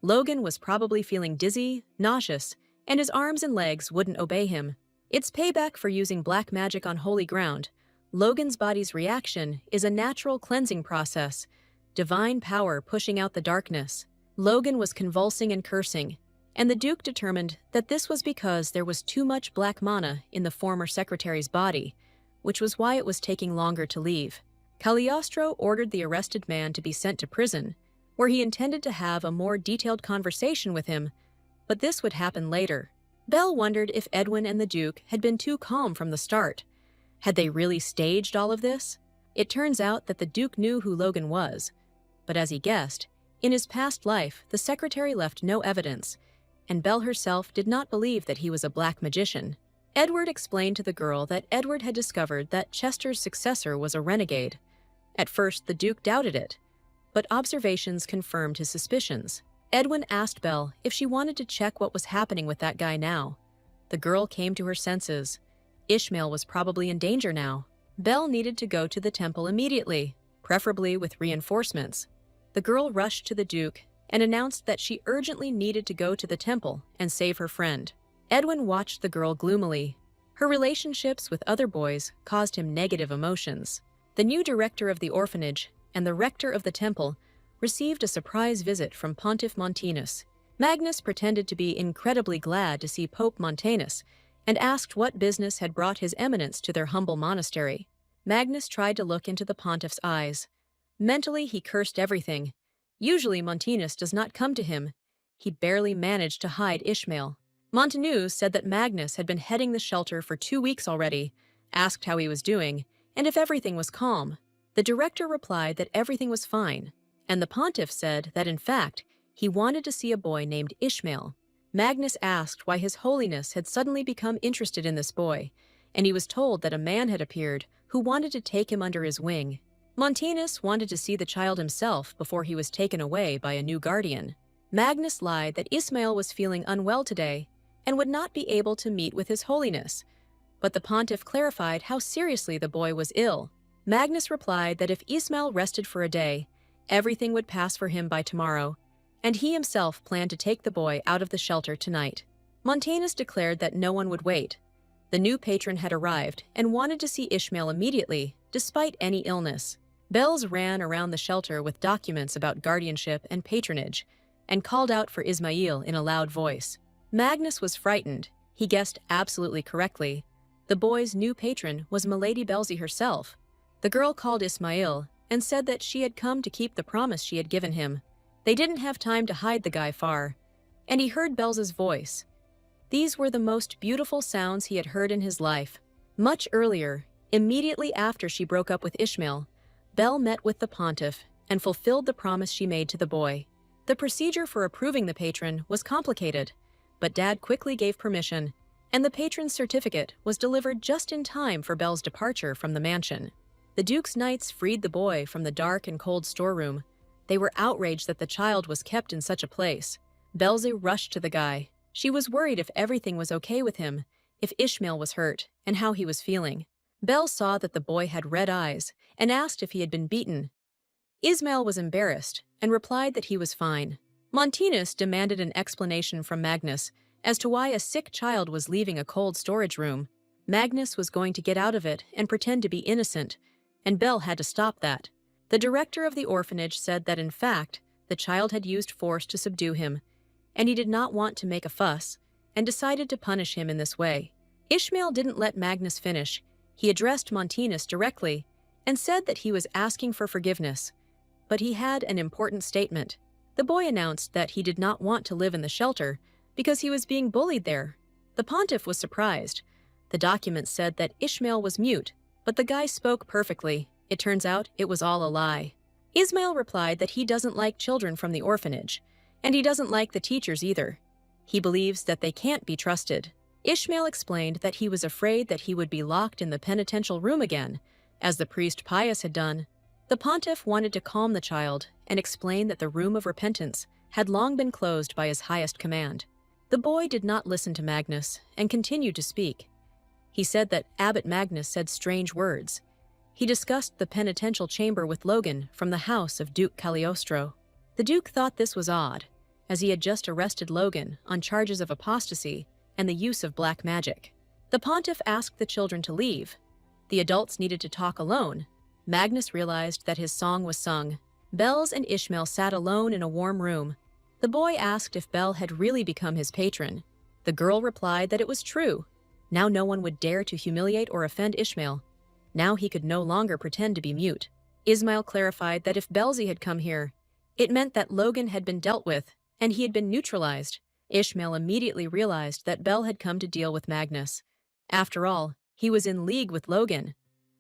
Logan was probably feeling dizzy, nauseous, and his arms and legs wouldn't obey him. It's payback for using black magic on holy ground. Logan's body's reaction is a natural cleansing process, divine power pushing out the darkness. Logan was convulsing and cursing, and the Duke determined that this was because there was too much black mana in the former secretary's body, which was why it was taking longer to leave. Cagliostro ordered the arrested man to be sent to prison, where he intended to have a more detailed conversation with him, but this would happen later. Belle wondered if Edwin and the Duke had been too calm from the start. Had they really staged all of this? It turns out that the Duke knew who Logan was, but as he guessed, in his past life, the secretary left no evidence, and Belle herself did not believe that he was a black magician. Edward explained to the girl that Edward had discovered that Chester's successor was a renegade. At first, the Duke doubted it, but observations confirmed his suspicions. Edwin asked Belle if she wanted to check what was happening with that guy now. The girl came to her senses. Ishmael was probably in danger now. Belle needed to go to the temple immediately, preferably with reinforcements. The girl rushed to the Duke and announced that she urgently needed to go to the temple and save her friend. Edwin watched the girl gloomily. Her relationships with other boys caused him negative emotions. The new director of the orphanage and the rector of the temple received a surprise visit from Pontiff Montanus. Magnus pretended to be incredibly glad to see Pope Montanus and asked what business had brought His Eminence to their humble monastery. Magnus tried to look into the pontiff's eyes. Mentally, he cursed everything. Usually Montanus does not come to him. He barely managed to hide Ishmael. Montanus said that Magnus had been heading the shelter for 2 weeks already, asked how he was doing, and if everything was calm. The director replied that everything was fine, and the pontiff said that in fact, he wanted to see a boy named Ishmael. Magnus asked why His Holiness had suddenly become interested in this boy, and he was told that a man had appeared who wanted to take him under his wing. Montanus wanted to see the child himself before he was taken away by a new guardian. Magnus lied that Ishmael was feeling unwell today and would not be able to meet with His Holiness, but the pontiff clarified how seriously the boy was ill. Magnus replied that if Ishmael rested for a day, everything would pass for him by tomorrow, and he himself planned to take the boy out of the shelter tonight. Montanus declared that no one would wait. The new patron had arrived and wanted to see Ishmael immediately, despite any illness. Bells ran around the shelter with documents about guardianship and patronage, and called out for Ismail in a loud voice. Magnus was frightened. He guessed absolutely correctly. The boy's new patron was Milady Belzy herself. The girl called Ismail and said that she had come to keep the promise she had given him. They didn't have time to hide the guy far, and he heard Belz's voice. These were the most beautiful sounds he had heard in his life. Much earlier, immediately after she broke up with Ishmael, Belle met with the pontiff and fulfilled the promise she made to the boy. The procedure for approving the patron was complicated, but Dad quickly gave permission, and the patron's certificate was delivered just in time for Belle's departure from the mansion. The Duke's knights freed the boy from the dark and cold storeroom. They were outraged that the child was kept in such a place. Belze rushed to the guy. She was worried if everything was okay with him, if Ishmael was hurt, and how he was feeling. Belle saw that the boy had red eyes and asked if he had been beaten. Ismail was embarrassed and replied that he was fine. Montanus demanded an explanation from Magnus as to why a sick child was leaving a cold storage room. Magnus was going to get out of it and pretend to be innocent, and Belle had to stop that. The director of the orphanage said that in fact, the child had used force to subdue him, and he did not want to make a fuss, and decided to punish him in this way. Ishmael didn't let Magnus finish. He addressed Montanus directly and said that he was asking for forgiveness, but he had an important statement. The boy announced that he did not want to live in the shelter because he was being bullied there. The pontiff was surprised. The document said that Ishmael was mute, but the guy spoke perfectly. It turns out it was all a lie. Ismail replied that he doesn't like children from the orphanage, and he doesn't like the teachers either. He believes that they can't be trusted. Ishmael explained that he was afraid that he would be locked in the penitential room again, as the priest Pius had done. The pontiff wanted to calm the child and explain that the room of repentance had long been closed by his highest command. The boy did not listen to Magnus and continued to speak. He said that Abbot Magnus said strange words. He discussed the penitential chamber with Logan from the house of Duke Cagliostro. The Duke thought this was odd, as he had just arrested Logan on charges of apostasy and the use of black magic. The pontiff asked the children to leave. The adults needed to talk alone. Magnus realized that his song was sung. Bells and Ishmael sat alone in a warm room. The boy asked if Belle had really become his patron. The girl replied that it was true. Now no one would dare to humiliate or offend Ishmael. Now he could no longer pretend to be mute. Ismail clarified that if Belzy had come here, it meant that Logan had been dealt with, and he had been neutralized. Ishmael immediately realized that Belle had come to deal with Magnus. After all, he was in league with Logan.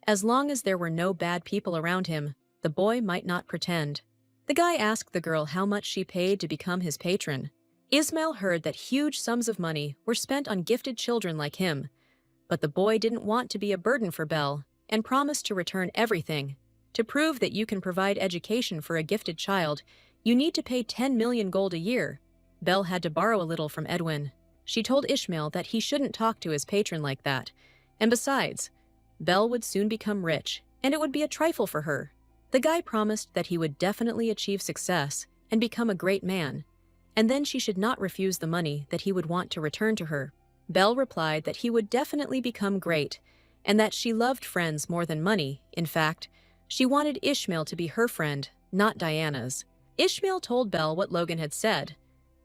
As long as there were no bad people around him, the boy might not pretend. The guy asked the girl how much she paid to become his patron. Ismail heard that huge sums of money were spent on gifted children like him, but the boy didn't want to be a burden for Belle and promised to return everything. To prove that you can provide education for a gifted child, You need to pay 10 million gold a year. Belle had to borrow a little from Edwin. She told Ishmael that he shouldn't talk to his patron like that. And besides, Belle would soon become rich, and it would be a trifle for her. The guy promised that he would definitely achieve success and become a great man, and then she should not refuse the money that he would want to return to her. Belle replied that he would definitely become great, and that she loved friends more than money. In fact, she wanted Ishmael to be her friend, not Diana's. Ishmael told Belle what Logan had said.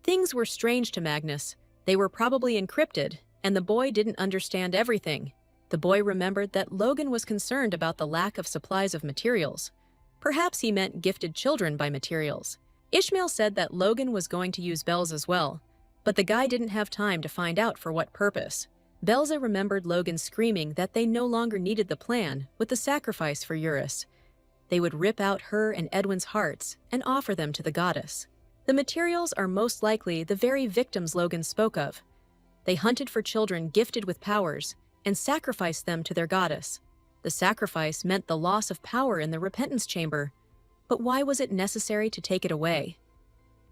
Things were strange to Magnus. They were probably encrypted, and the boy didn't understand everything. The boy remembered that Logan was concerned about the lack of supplies of materials. Perhaps he meant gifted children by materials. Ishmael said that Logan was going to use Bells as well, but the guy didn't have time to find out for what purpose. Belza remembered Logan screaming that they no longer needed the plan with the sacrifice for Eurus. They would rip out her and Edwin's hearts and offer them to the goddess. The materials are most likely the very victims Logan spoke of. They hunted for children gifted with powers and sacrificed them to their goddess. The sacrifice meant the loss of power in the repentance chamber. But why was it necessary to take it away?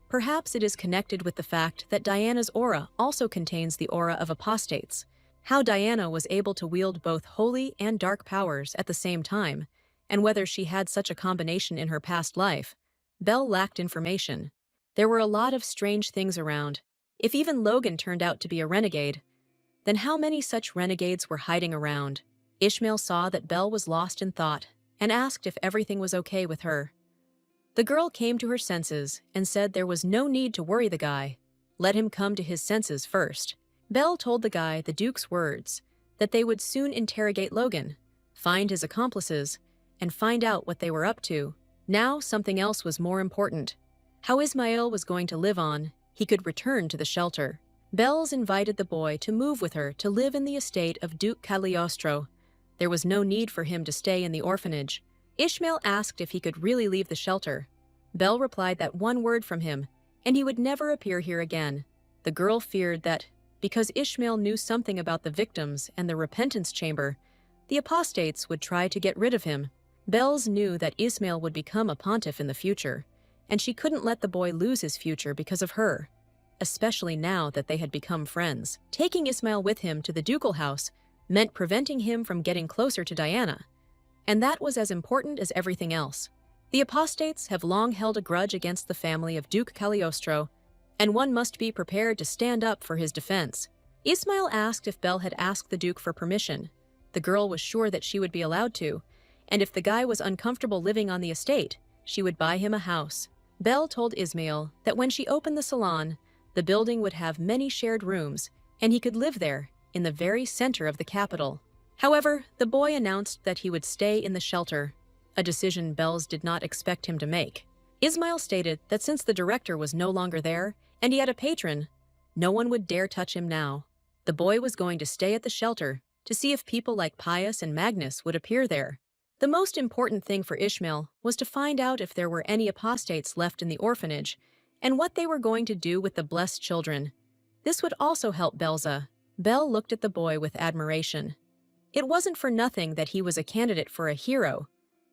Perhaps it is connected with the fact that Diana's aura also contains the aura of apostates. How Diana was able to wield both holy and dark powers at the same time, and whether she had such a combination in her past life, Belle lacked information. There were a lot of strange things around. If even Logan turned out to be a renegade, then how many such renegades were hiding around? Ishmael saw that Belle was lost in thought and asked if everything was okay with her. The girl came to her senses and said there was no need to worry the guy. Let him come to his senses first. Belle told the guy the Duke's words, that they would soon interrogate Logan, find his accomplices, and find out what they were up to. Now something else was more important. How Ismail was going to live on, he could return to the shelter. Bells invited the boy to move with her to live in the estate of Duke Cagliostro. There was no need for him to stay in the orphanage. Ishmael asked if he could really leave the shelter. Belle replied that one word from him, and he would never appear here again. The girl feared that, because Ishmael knew something about the victims and the repentance chamber, the apostates would try to get rid of him. Bells knew that Ismail would become a pontiff in the future, and she couldn't let the boy lose his future because of her, especially now that they had become friends. Taking Ismail with him to the ducal house meant preventing him from getting closer to Diana, and that was as important as everything else. The apostates have long held a grudge against the family of Duke Cagliostro, and one must be prepared to stand up for his defense. Ismail asked if Belle had asked the Duke for permission. The girl was sure that she would be allowed to, and if the guy was uncomfortable living on the estate, she would buy him a house. Belle told Ismail that when she opened the salon, the building would have many shared rooms, and he could live there, in the very center of the capital. However, the boy announced that he would stay in the shelter, a decision Bells did not expect him to make. Ismail stated that since the director was no longer there, and he had a patron, no one would dare touch him now. The boy was going to stay at the shelter to see if people like Pius and Magnus would appear there. The most important thing for Ishmael was to find out if there were any apostates left in the orphanage, and what they were going to do with the blessed children. This would also help Belza. Belle looked at the boy with admiration. It wasn't for nothing that he was a candidate for a hero.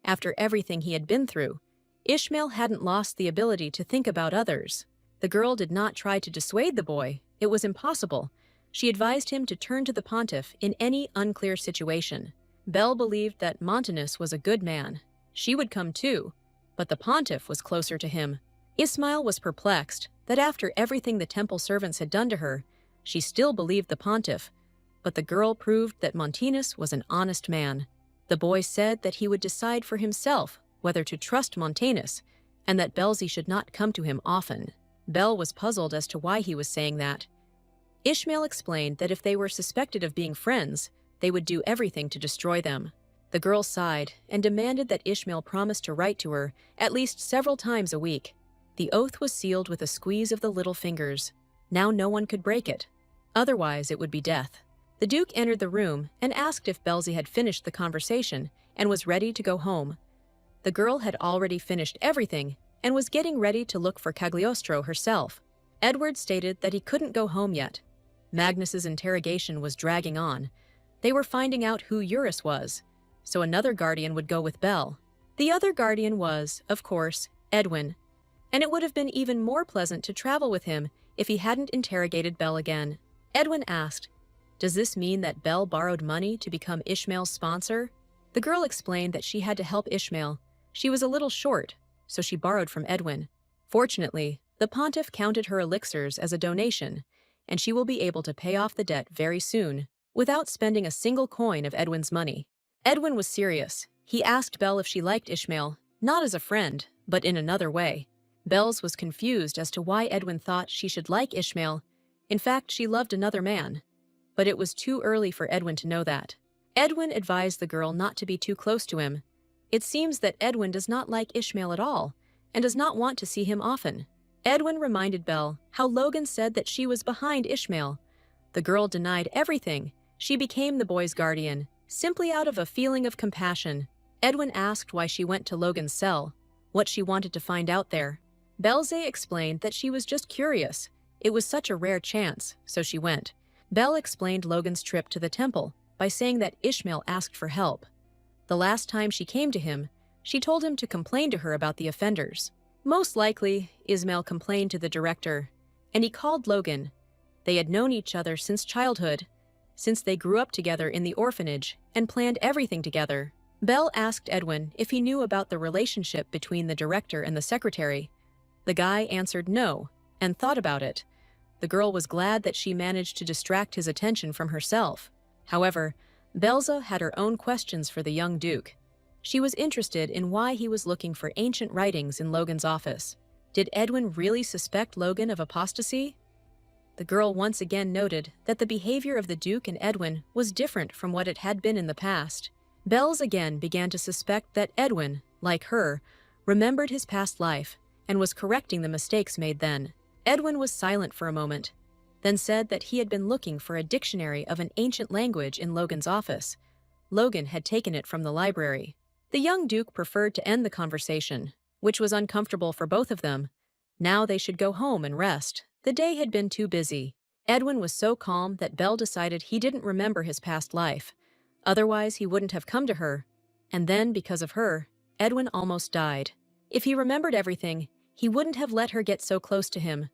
After everything he had been through, Ishmael hadn't lost the ability to think about others. The girl did not try to dissuade the boy. It was impossible. She advised him to turn to the pontiff in any unclear situation. Belle believed that Montanus was a good man. She would come too, but the pontiff was closer to him. Ismail was perplexed that after everything the temple servants had done to her, she still believed the pontiff, but the girl proved that Montanus was an honest man. The boy said that he would decide for himself whether to trust Montanus, and that Belzi should not come to him often. Belle was puzzled as to why he was saying that. Ishmael explained that if they were suspected of being friends, they would do everything to destroy them. The girl sighed and demanded that Ishmael promise to write to her at least several times a week. The oath was sealed with a squeeze of the little fingers. Now no one could break it. Otherwise, it would be death. The Duke entered the room and asked if Belzi had finished the conversation and was ready to go home. The girl had already finished everything and was getting ready to look for Cagliostro herself. Edward stated that he couldn't go home yet. Magnus's interrogation was dragging on. They were finding out who Eurus was, so another guardian would go with Belle. The other guardian was, of course, Edwin. and it would have been even more pleasant to travel with him if he hadn't interrogated Belle again. Edwin asked, "Does this mean that Belle borrowed money to become Ishmael's sponsor?" The girl explained that she had to help Ishmael. She was a little short, so she borrowed from Edwin. Fortunately, the pontiff counted her elixirs as a donation, and she will be able to pay off the debt very soon, without spending a single coin of Edwin's money. Edwin was serious. He asked Belle if she liked Ishmael, not as a friend, but in another way. Belle's was confused as to why Edwin thought she should like Ishmael. In fact, she loved another man. But it was too early for Edwin to know that. Edwin advised the girl not to be too close to him. It seems that Edwin does not like Ishmael at all, and does not want to see him often. Edwin reminded Belle how Logan said that she was behind Ishmael. The girl denied everything. She became the boy's guardian, simply out of a feeling of compassion. Edwin asked why she went to Logan's cell, what she wanted to find out there. Belze explained that she was just curious. It was such a rare chance, so she went. Belle explained Logan's trip to the temple by saying that Ishmael asked for help. The last time she came to him, she told him to complain to her about the offenders. Most likely, Ishmael complained to the director, and he called Logan. They had known each other since childhood, since they grew up together in the orphanage and planned everything together. Belle asked Edwin if he knew about the relationship between the director and the secretary. The guy answered no, and thought about it. The girl was glad that she managed to distract his attention from herself. However, Belza had her own questions for the young duke. She was interested in why he was looking for ancient writings in Logan's office. Did Edwin really suspect Logan of apostasy? The girl once again noted that the behavior of the Duke and Edwin was different from what it had been in the past. Bells again began to suspect that Edwin, like her, remembered his past life and was correcting the mistakes made then. Edwin was silent for a moment, then said that he had been looking for a dictionary of an ancient language in Logan's office. Logan had taken it from the library. The young Duke preferred to end the conversation, which was uncomfortable for both of them. Now they should go home and rest. The day had been too busy. Edwin was so calm that Belle decided he didn't remember his past life. Otherwise, he wouldn't have come to her. And then, because of her, Edwin almost died. If he remembered everything, he wouldn't have let her get so close to him.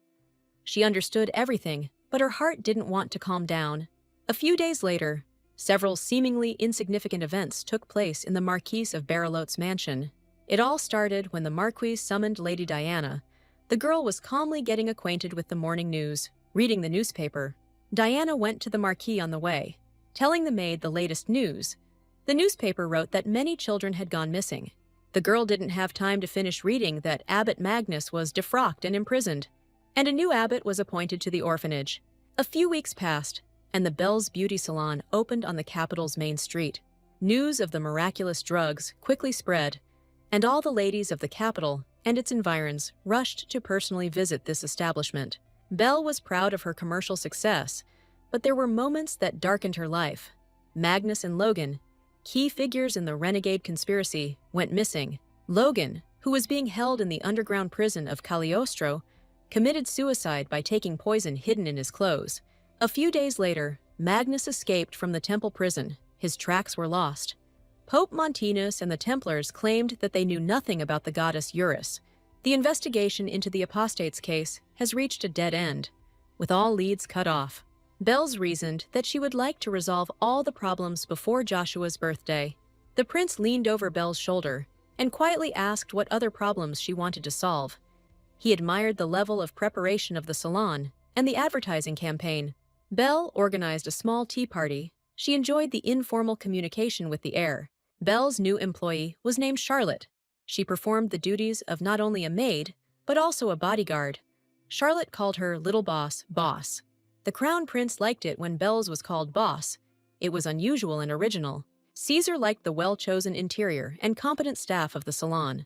She understood everything, but her heart didn't want to calm down. A few days later, several seemingly insignificant events took place in the Marquis of Barilote's mansion. It all started when the Marquis summoned Lady Diana. The girl was calmly getting acquainted with the morning news, reading the newspaper. Diana went to the Marquis on the way, telling the maid the latest news. The newspaper wrote that many children had gone missing. The girl didn't have time to finish reading that Abbot Magnus was defrocked and imprisoned, and a new abbot was appointed to the orphanage. A few weeks passed, and the Belle's Beauty Salon opened on the capital's main street. News of the miraculous drugs quickly spread, and all the ladies of the capital and its environs rushed to personally visit this establishment. Belle was proud of her commercial success, but there were moments that darkened her life. Magnus and Logan, key figures in the renegade conspiracy, went missing. Logan, who was being held in the underground prison of Cagliostro, committed suicide by taking poison hidden in his clothes. A few days later, Magnus escaped from the temple prison. His tracks were lost. Pope Montanus and the Templars claimed that they knew nothing about the goddess Eurus. The investigation into the apostates case has reached a dead end, with all leads cut off. Bells reasoned that she would like to resolve all the problems before Joshua's birthday. The prince leaned over Belle's shoulder and quietly asked what other problems she wanted to solve. He admired the level of preparation of the salon and the advertising campaign. Belle organized a small tea party. She enjoyed the informal communication with the heir. Belle's new employee was named Charlotte. She performed the duties of not only a maid, but also a bodyguard. Charlotte called her Little Boss, Boss. The Crown Prince liked it when Belle's was called Boss. It was unusual and original. Caesar liked the well-chosen interior and competent staff of the salon.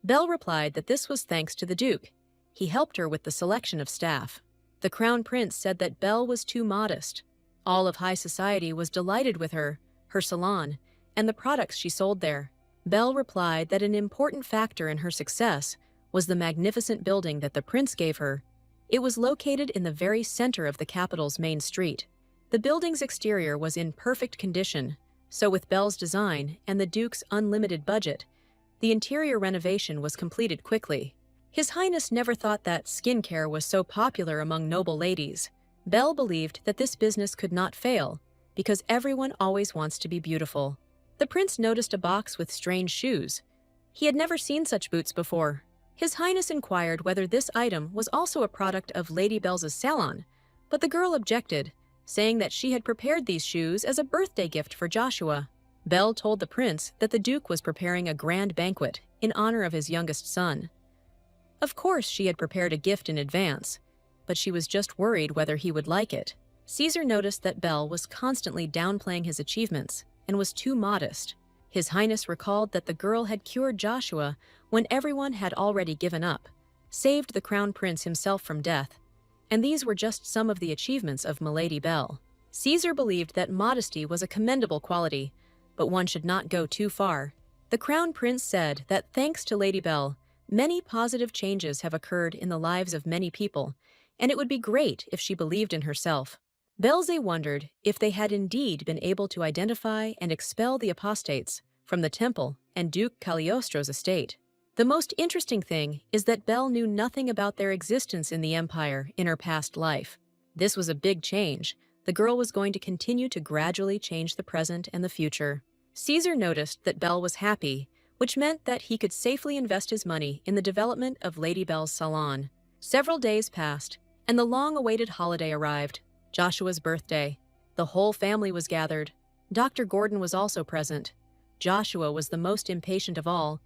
Belle replied that this was thanks to the Duke. He helped her with the selection of staff. The Crown Prince said that Belle was too modest. All of high society was delighted with her salon, and the products she sold there. Belle replied that an important factor in her success was the magnificent building that the prince gave her. It was located in the very center of the capital's main street. The building's exterior was in perfect condition, so with Belle's design and the Duke's unlimited budget, the interior renovation was completed quickly. His Highness never thought that skincare was so popular among noble ladies. Belle believed that this business could not fail, because everyone always wants to be beautiful. The prince noticed a box with strange shoes. He had never seen such boots before. His Highness inquired whether this item was also a product of Lady Belle's salon, but the girl objected, saying that she had prepared these shoes as a birthday gift for Joshua. Belle told the prince that the Duke was preparing a grand banquet in honor of his youngest son. Of course, she had prepared a gift in advance, but she was just worried whether he would like it. Caesar noticed that Belle was constantly downplaying his achievements and was too modest. His Highness recalled that the girl had cured Joshua when everyone had already given up, saved the crown prince himself from death, and these were just some of the achievements of Milady Belle. Caesar believed that modesty was a commendable quality, but one should not go too far. The crown prince said that thanks to Lady Belle, many positive changes have occurred in the lives of many people, and it would be great if she believed in herself. Belze wondered if they had indeed been able to identify and expel the apostates from the temple and Duke Cagliostro's estate. The most interesting thing is that Belle knew nothing about their existence in the empire in her past life. This was a big change. The girl was going to continue to gradually change the present and the future. Caesar noticed that Belle was happy, which meant that he could safely invest his money in the development of Lady Belle's salon. Several days passed, and the long-awaited holiday arrived, Joshua's birthday. The whole family was gathered. Dr. Gordon was also present. Joshua was the most impatient of all.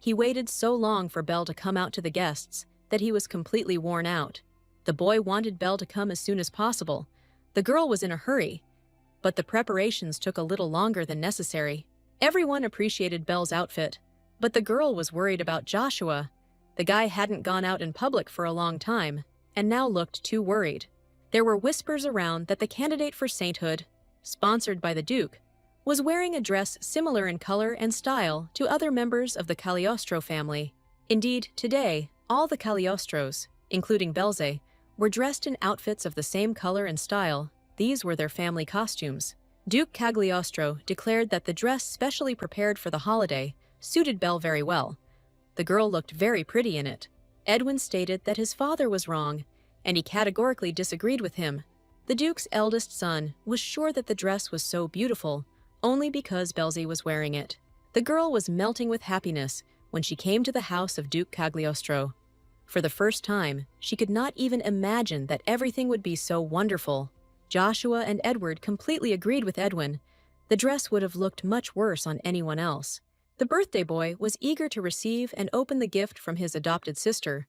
He waited so long for Belle to come out to the guests that he was completely worn out. The boy wanted Belle to come as soon as possible. The girl was in a hurry, but the preparations took a little longer than necessary. Everyone appreciated Belle's outfit, but the girl was worried about Joshua. The guy hadn't gone out in public for a long time, and now looked too worried. There were whispers around that the candidate for sainthood, sponsored by the Duke, was wearing a dress similar in color and style to other members of the Cagliostro family. Indeed, today, all the Cagliostros, including Belze, were dressed in outfits of the same color and style. These were their family costumes. Duke Cagliostro declared that the dress specially prepared for the holiday suited Belle very well. The girl looked very pretty in it. Edwin stated that his father was wrong, and he categorically disagreed with him. The Duke's eldest son was sure that the dress was so beautiful only because Belze was wearing it. The girl was melting with happiness when she came to the house of Duke Cagliostro. For the first time, she could not even imagine that everything would be so wonderful. Joshua and Edward completely agreed with Edwin. The dress would have looked much worse on anyone else. The birthday boy was eager to receive and open the gift from his adopted sister,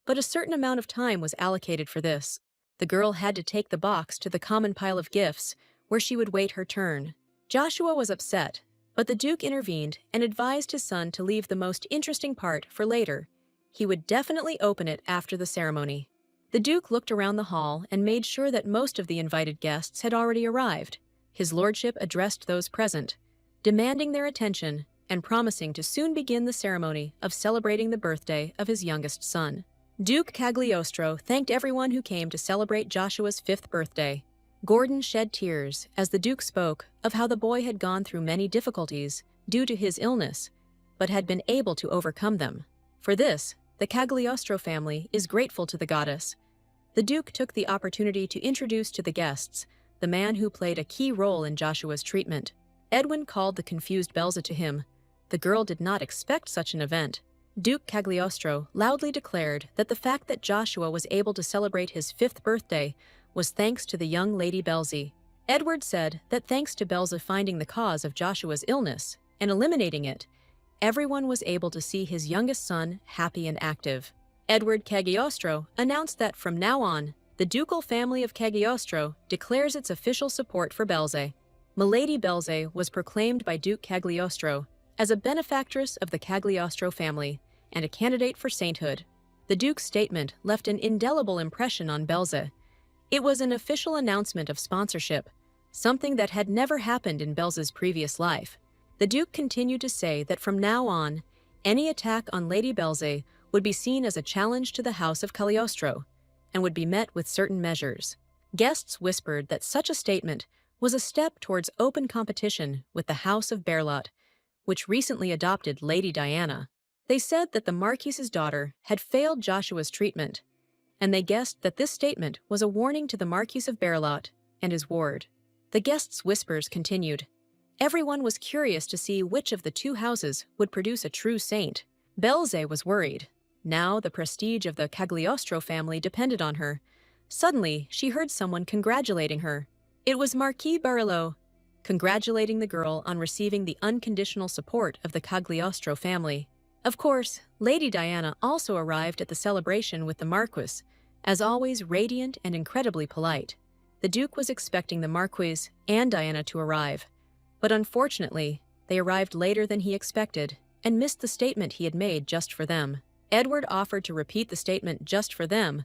but a certain amount of time was allocated for this. The girl had to take the box to the common pile of gifts, where she would wait her turn. Joshua was upset, but the Duke intervened and advised his son to leave the most interesting part for later. He would definitely open it after the ceremony. The Duke looked around the hall and made sure that most of the invited guests had already arrived. His lordship addressed those present, demanding their attention and promising to soon begin the ceremony of celebrating the birthday of his youngest son. Duke Cagliostro thanked everyone who came to celebrate Joshua's 5th birthday. Gordon shed tears as the Duke spoke of how the boy had gone through many difficulties due to his illness, but had been able to overcome them. For this, the Cagliostro family is grateful to the goddess. The Duke took the opportunity to introduce to the guests the man who played a key role in Joshua's treatment. Edwin called the confused Belze to him. The girl did not expect such an event. Duke Cagliostro loudly declared that the fact that Joshua was able to celebrate his 5th birthday was thanks to the young Lady Belze. Edward said that thanks to Belze finding the cause of Joshua's illness and eliminating it, everyone was able to see his youngest son happy and active. Edward Cagliostro announced that from now on, the ducal family of Cagliostro declares its official support for Belze. Milady Belze was proclaimed by Duke Cagliostro as a benefactress of the Cagliostro family and a candidate for sainthood. The Duke's statement left an indelible impression on Belze. It was an official announcement of sponsorship, something that had never happened in Belze's previous life. The Duke continued to say that from now on, any attack on Lady Belze would be seen as a challenge to the House of Cagliostro and would be met with certain measures. Guests whispered that such a statement was a step towards open competition with the House of Berlot, which recently adopted Lady Diana. They said that the Marquise's daughter had failed Joshua's treatment, and they guessed that this statement was a warning to the Marquis of Berlot and his ward. The guests' whispers continued. Everyone was curious to see which of the two houses would produce a true saint. Belze was worried. Now the prestige of the Cagliostro family depended on her. Suddenly, she heard someone congratulating her. It was Marquis Barillot, congratulating the girl on receiving the unconditional support of the Cagliostro family. Of course, Lady Diana also arrived at the celebration with the Marquis, as always radiant and incredibly polite. The Duke was expecting the Marquis and Diana to arrive, but unfortunately, they arrived later than he expected and missed the statement he had made just for them. Edward offered to repeat the statement just for them,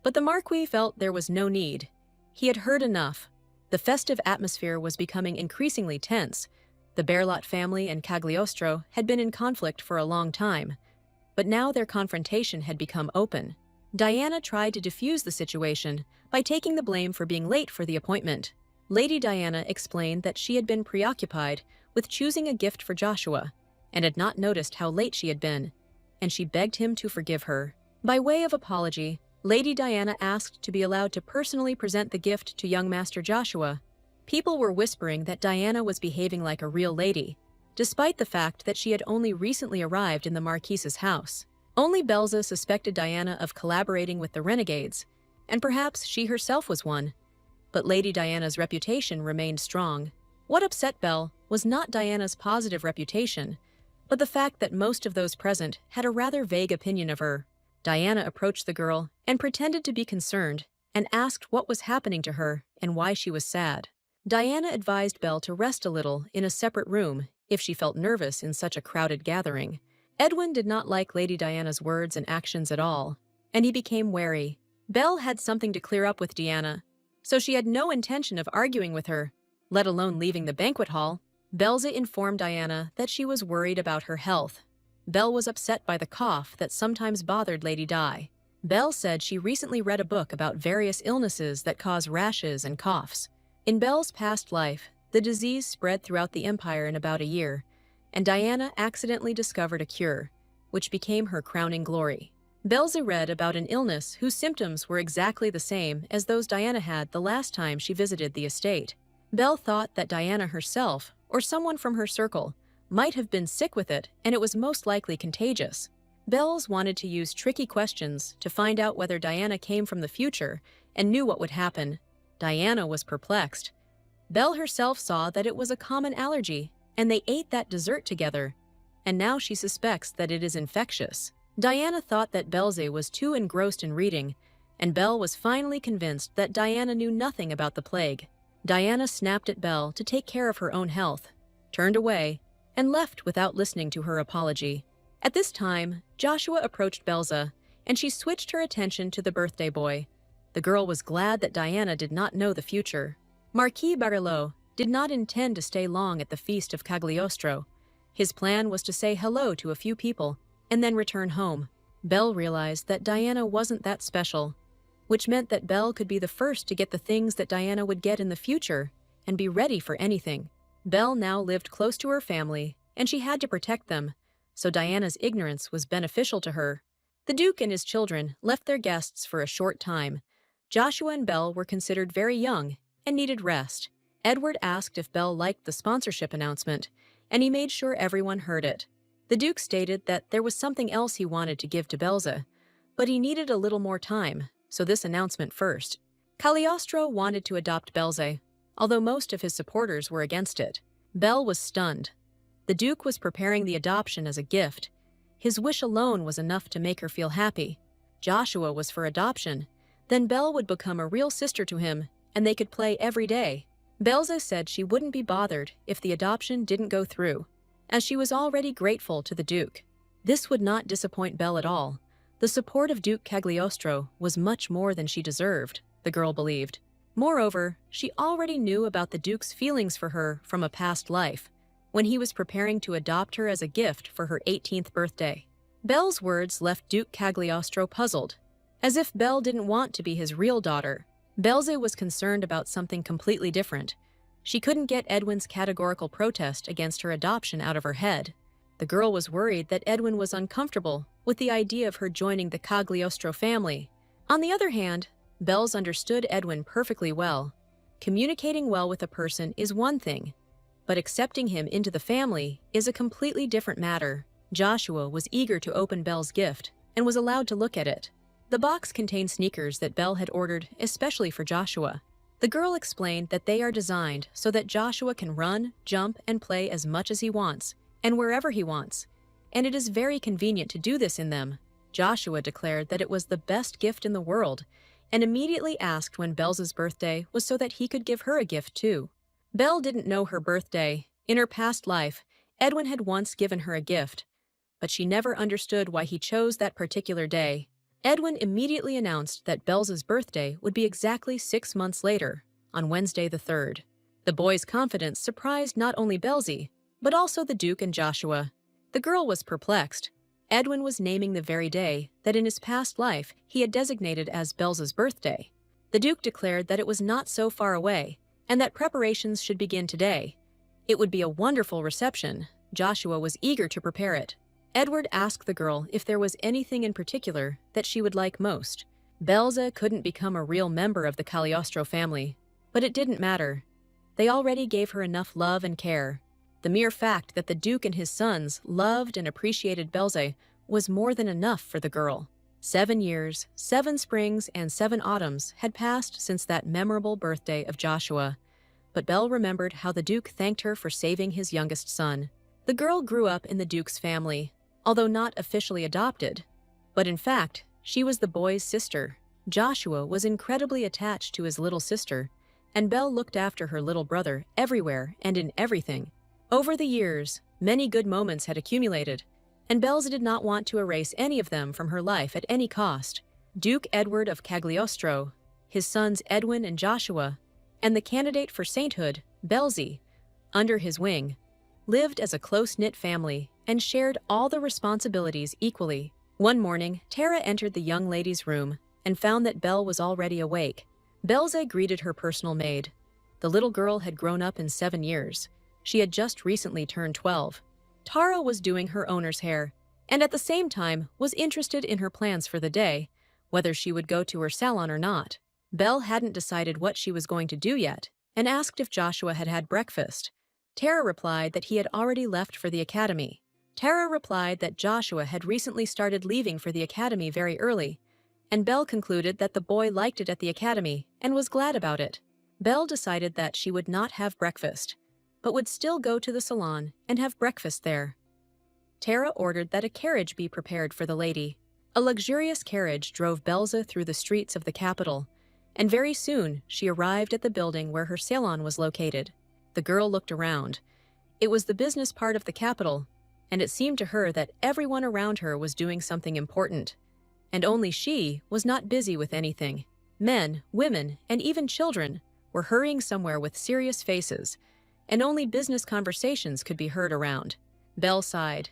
but the Marquis felt there was no need. He had heard enough. The festive atmosphere was becoming increasingly tense. The Berlot family and Cagliostro had been in conflict for a long time, but now their confrontation had become open. Diana tried to defuse the situation by taking the blame for being late for the appointment. Lady Diana explained that she had been preoccupied with choosing a gift for Joshua and had not noticed how late she had been, and she begged him to forgive her. By way of apology, Lady Diana asked to be allowed to personally present the gift to young Master Joshua. People were whispering that Diana was behaving like a real lady, despite the fact that she had only recently arrived in the Marquise's house. Only Belze suspected Diana of collaborating with the renegades, and perhaps she herself was one. But Lady Diana's reputation remained strong. What upset Belle was not Diana's positive reputation, but the fact that most of those present had a rather vague opinion of her. Diana approached the girl and pretended to be concerned and asked what was happening to her and why she was sad. Diana advised Belle to rest a little in a separate room if she felt nervous in such a crowded gathering. Edwin did not like Lady Diana's words and actions at all, and he became wary. Belle had something to clear up with Diana, so she had no intention of arguing with her, let alone leaving the banquet hall. Belze informed Diana that she was worried about her health. Belle was upset by the cough that sometimes bothered Lady Di. Belle said she recently read a book about various illnesses that cause rashes and coughs. In Belle's past life, the disease spread throughout the empire in about a year, and Diana accidentally discovered a cure, which became her crowning glory. Belze read about an illness whose symptoms were exactly the same as those Diana had the last time she visited the estate. Belle thought that Diana herself, or someone from her circle, might have been sick with it, and it was most likely contagious. Belze wanted to use tricky questions to find out whether Diana came from the future and knew what would happen. Diana was perplexed. Belle herself saw that it was a common allergy, and they ate that dessert together, and now she suspects that it is infectious. Diana thought that Belze was too engrossed in reading, and Belle was finally convinced that Diana knew nothing about the plague. Diana snapped at Belle to take care of her own health, turned away, and left without listening to her apology. At this time, Joshua approached Belze, and she switched her attention to the birthday boy. The girl was glad that Diana did not know the future. Marquis Barillot did not intend to stay long at the feast of Cagliostro. His plan was to say hello to a few people and then return home. Belle realized that Diana wasn't that special, which meant that Belle could be the first to get the things that Diana would get in the future and be ready for anything. Belle now lived close to her family, and she had to protect them, so Diana's ignorance was beneficial to her. The Duke and his children left their guests for a short time. Joshua and Belle were considered very young and needed rest. Edward asked if Belle liked the sponsorship announcement, and he made sure everyone heard it. The Duke stated that there was something else he wanted to give to Belze, but he needed a little more time, so this announcement first. Cagliostro wanted to adopt Belze, although most of his supporters were against it. Belle was stunned. The Duke was preparing the adoption as a gift. His wish alone was enough to make her feel happy. Joshua was for adoption. Then Belle would become a real sister to him, and they could play every day. Belze said she wouldn't be bothered if the adoption didn't go through, as she was already grateful to the Duke. This would not disappoint Belle at all. The support of Duke Cagliostro was much more than she deserved, the girl believed. Moreover, she already knew about the Duke's feelings for her from a past life, when he was preparing to adopt her as a gift for her 18th birthday. Belle's words left Duke Cagliostro puzzled, as if Belle didn't want to be his real daughter. Belze was concerned about something completely different. She couldn't get Edwin's categorical protest against her adoption out of her head. The girl was worried that Edwin was uncomfortable with the idea of her joining the Cagliostro family. On the other hand, Bells understood Edwin perfectly well. Communicating well with a person is one thing, but accepting him into the family is a completely different matter. Joshua was eager to open Belle's gift and was allowed to look at it. The box contained sneakers that Belle had ordered especially for Joshua. The girl explained that they are designed so that Joshua can run, jump, and play as much as he wants, and wherever he wants. And it is very convenient to do this in them. Joshua declared that it was the best gift in the world, and immediately asked when Belle's birthday was so that he could give her a gift too. Belle didn't know her birthday. In her past life, Edwin had once given her a gift, but she never understood why he chose that particular day. Edwin immediately announced that Belle's birthday would be exactly 6 months later, on Wednesday the 3rd. The boy's confidence surprised not only Belzy, but also the Duke and Joshua. The girl was perplexed. Edwin was naming the very day that in his past life he had designated as Belle's birthday. The Duke declared that it was not so far away, and that preparations should begin today. It would be a wonderful reception. Joshua was eager to prepare it. Edward asked the girl if there was anything in particular that she would like most. Belza couldn't become a real member of the Cagliostro family, but it didn't matter. They already gave her enough love and care. The mere fact that the Duke and his sons loved and appreciated Belze was more than enough for the girl. 7 years, 7 springs, and 7 autumns had passed since that memorable birthday of Joshua, but Belle remembered how the Duke thanked her for saving his youngest son. The girl grew up in the Duke's family, although not officially adopted, but in fact, she was the boy's sister. Joshua was incredibly attached to his little sister, and Belle looked after her little brother everywhere and in everything. Over the years, many good moments had accumulated, and Belze did not want to erase any of them from her life at any cost. Duke Edward of Cagliostro, his sons Edwin and Joshua, and the candidate for sainthood, Belzy, under his wing, lived as a close-knit family and shared all the responsibilities equally. One morning, Tara entered the young lady's room and found that Belle was already awake. Belze greeted her personal maid. The little girl had grown up in 7 years. She had just recently turned 12. Tara was doing her owner's hair, and at the same time was interested in her plans for the day, whether she would go to her salon or not. Belle hadn't decided what she was going to do yet, and asked if Joshua had had breakfast. Tara replied that he had already left for the academy. Tara replied that Joshua had recently started leaving for the academy very early, and Belle concluded that the boy liked it at the academy and was glad about it. Belle decided that she would not have breakfast, but would still go to the salon and have breakfast there. Tara ordered that a carriage be prepared for the lady. A luxurious carriage drove Belze through the streets of the capital, and very soon she arrived at the building where her salon was located. The girl looked around. It was the business part of the capital, and it seemed to her that everyone around her was doing something important, and only she was not busy with anything. Men, women, and even children were hurrying somewhere with serious faces, and only business conversations could be heard around. Belle sighed.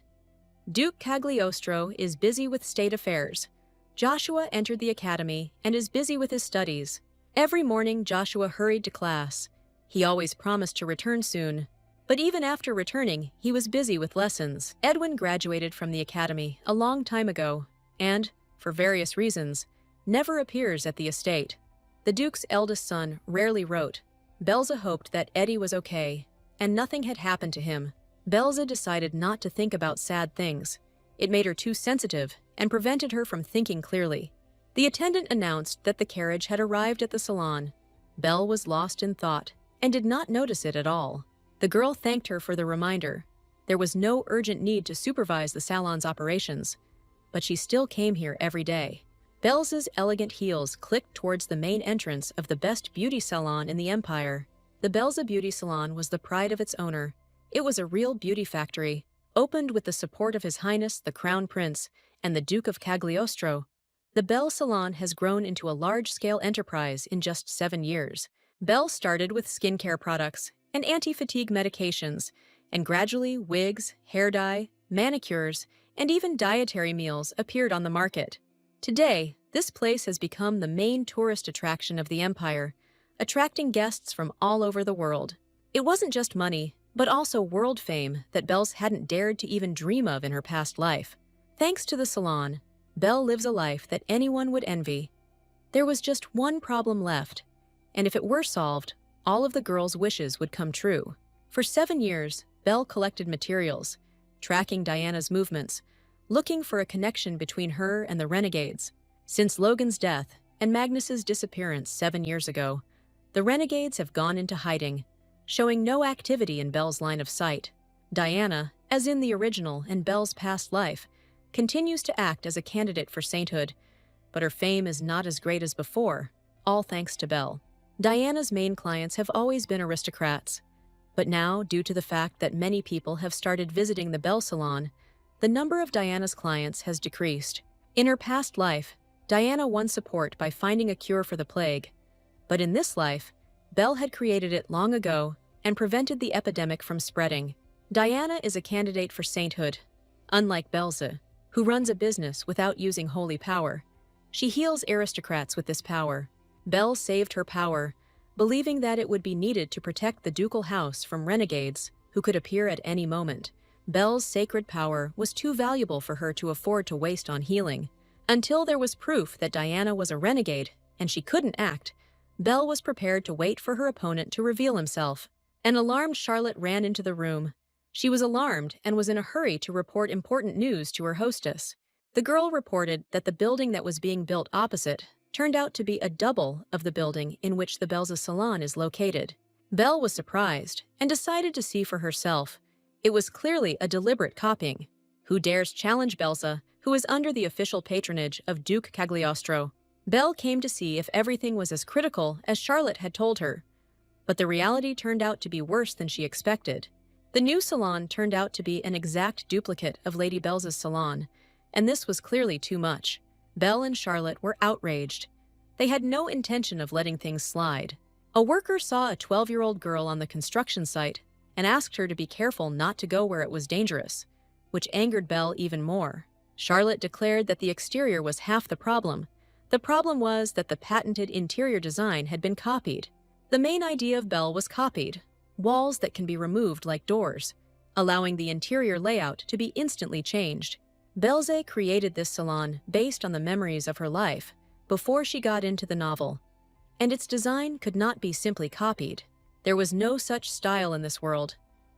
Duke Cagliostro is busy with state affairs. Joshua entered the academy and is busy with his studies. Every morning, Joshua hurried to class. He always promised to return soon, but even after returning, he was busy with lessons. Edwin graduated from the academy a long time ago, and, for various reasons, never appears at the estate. The Duke's eldest son rarely wrote. Belze hoped that Eddie was okay, and nothing had happened to him. Belze decided not to think about sad things. It made her too sensitive and prevented her from thinking clearly. The attendant announced that the carriage had arrived at the salon. Belle was lost in thought and did not notice it at all. The girl thanked her for the reminder. There was no urgent need to supervise the salon's operations, but she still came here every day. Belze's elegant heels clicked towards the main entrance of the best beauty salon in the empire. The Belze Beauty Salon was the pride of its owner. It was a real beauty factory, opened with the support of His Highness the Crown Prince and the Duke of Cagliostro. The Belle Salon has grown into a large-scale enterprise in just 7 years. Belle started with skincare products and anti-fatigue medications, and gradually wigs, hair dye, manicures, and even dietary meals appeared on the market. Today, this place has become the main tourist attraction of the empire, attracting guests from all over the world. It wasn't just money, but also world fame that Belle's hadn't dared to even dream of in her past life. Thanks to the salon, Belle lives a life that anyone would envy. There was just one problem left, and if it were solved, all of the girls' wishes would come true. For 7 years, Belle collected materials, tracking Diana's movements, looking for a connection between her and the Renegades. Since Logan's death and Magnus's disappearance 7 years ago, the Renegades have gone into hiding, showing no activity in Belle's line of sight. Diana, as in the original and Belle's past life, continues to act as a candidate for sainthood, but her fame is not as great as before, all thanks to Belle. Diana's main clients have always been aristocrats, but now, due to the fact that many people have started visiting the Belle Salon, the number of Diana's clients has decreased. In her past life, Diana won support by finding a cure for the plague, but in this life, Belle had created it long ago and prevented the epidemic from spreading. Diana is a candidate for sainthood. Unlike Belze, who runs a business without using holy power, she heals aristocrats with this power. Belle saved her power, believing that it would be needed to protect the ducal house from renegades who could appear at any moment. Belle's sacred power was too valuable for her to afford to waste on healing. Until there was proof that Diana was a renegade and she couldn't act, Belle was prepared to wait for her opponent to reveal himself. An alarmed Charlotte ran into the room. She was alarmed and was in a hurry to report important news to her hostess. The girl reported that the building that was being built opposite turned out to be a double of the building in which the Belze salon is located. Belle was surprised and decided to see for herself. It was clearly a deliberate copying. Who dares challenge Belze, who is under the official patronage of Duke Cagliostro? Belle came to see if everything was as critical as Charlotte had told her, but the reality turned out to be worse than she expected. The new salon turned out to be an exact duplicate of Lady Belze's salon, and this was clearly too much. Belle and Charlotte were outraged. They had no intention of letting things slide. A worker saw a 12-year-old girl on the construction site and asked her to be careful not to go where it was dangerous, which angered Belle even more. Charlotte declared that the exterior was half the problem. The problem was that the patented interior design had been copied. The main idea of Belle was copied: walls that can be removed like doors, allowing the interior layout to be instantly changed. Belze created this salon based on the memories of her life before she got into the novel, and its design could not be simply copied. There was no such style in this world,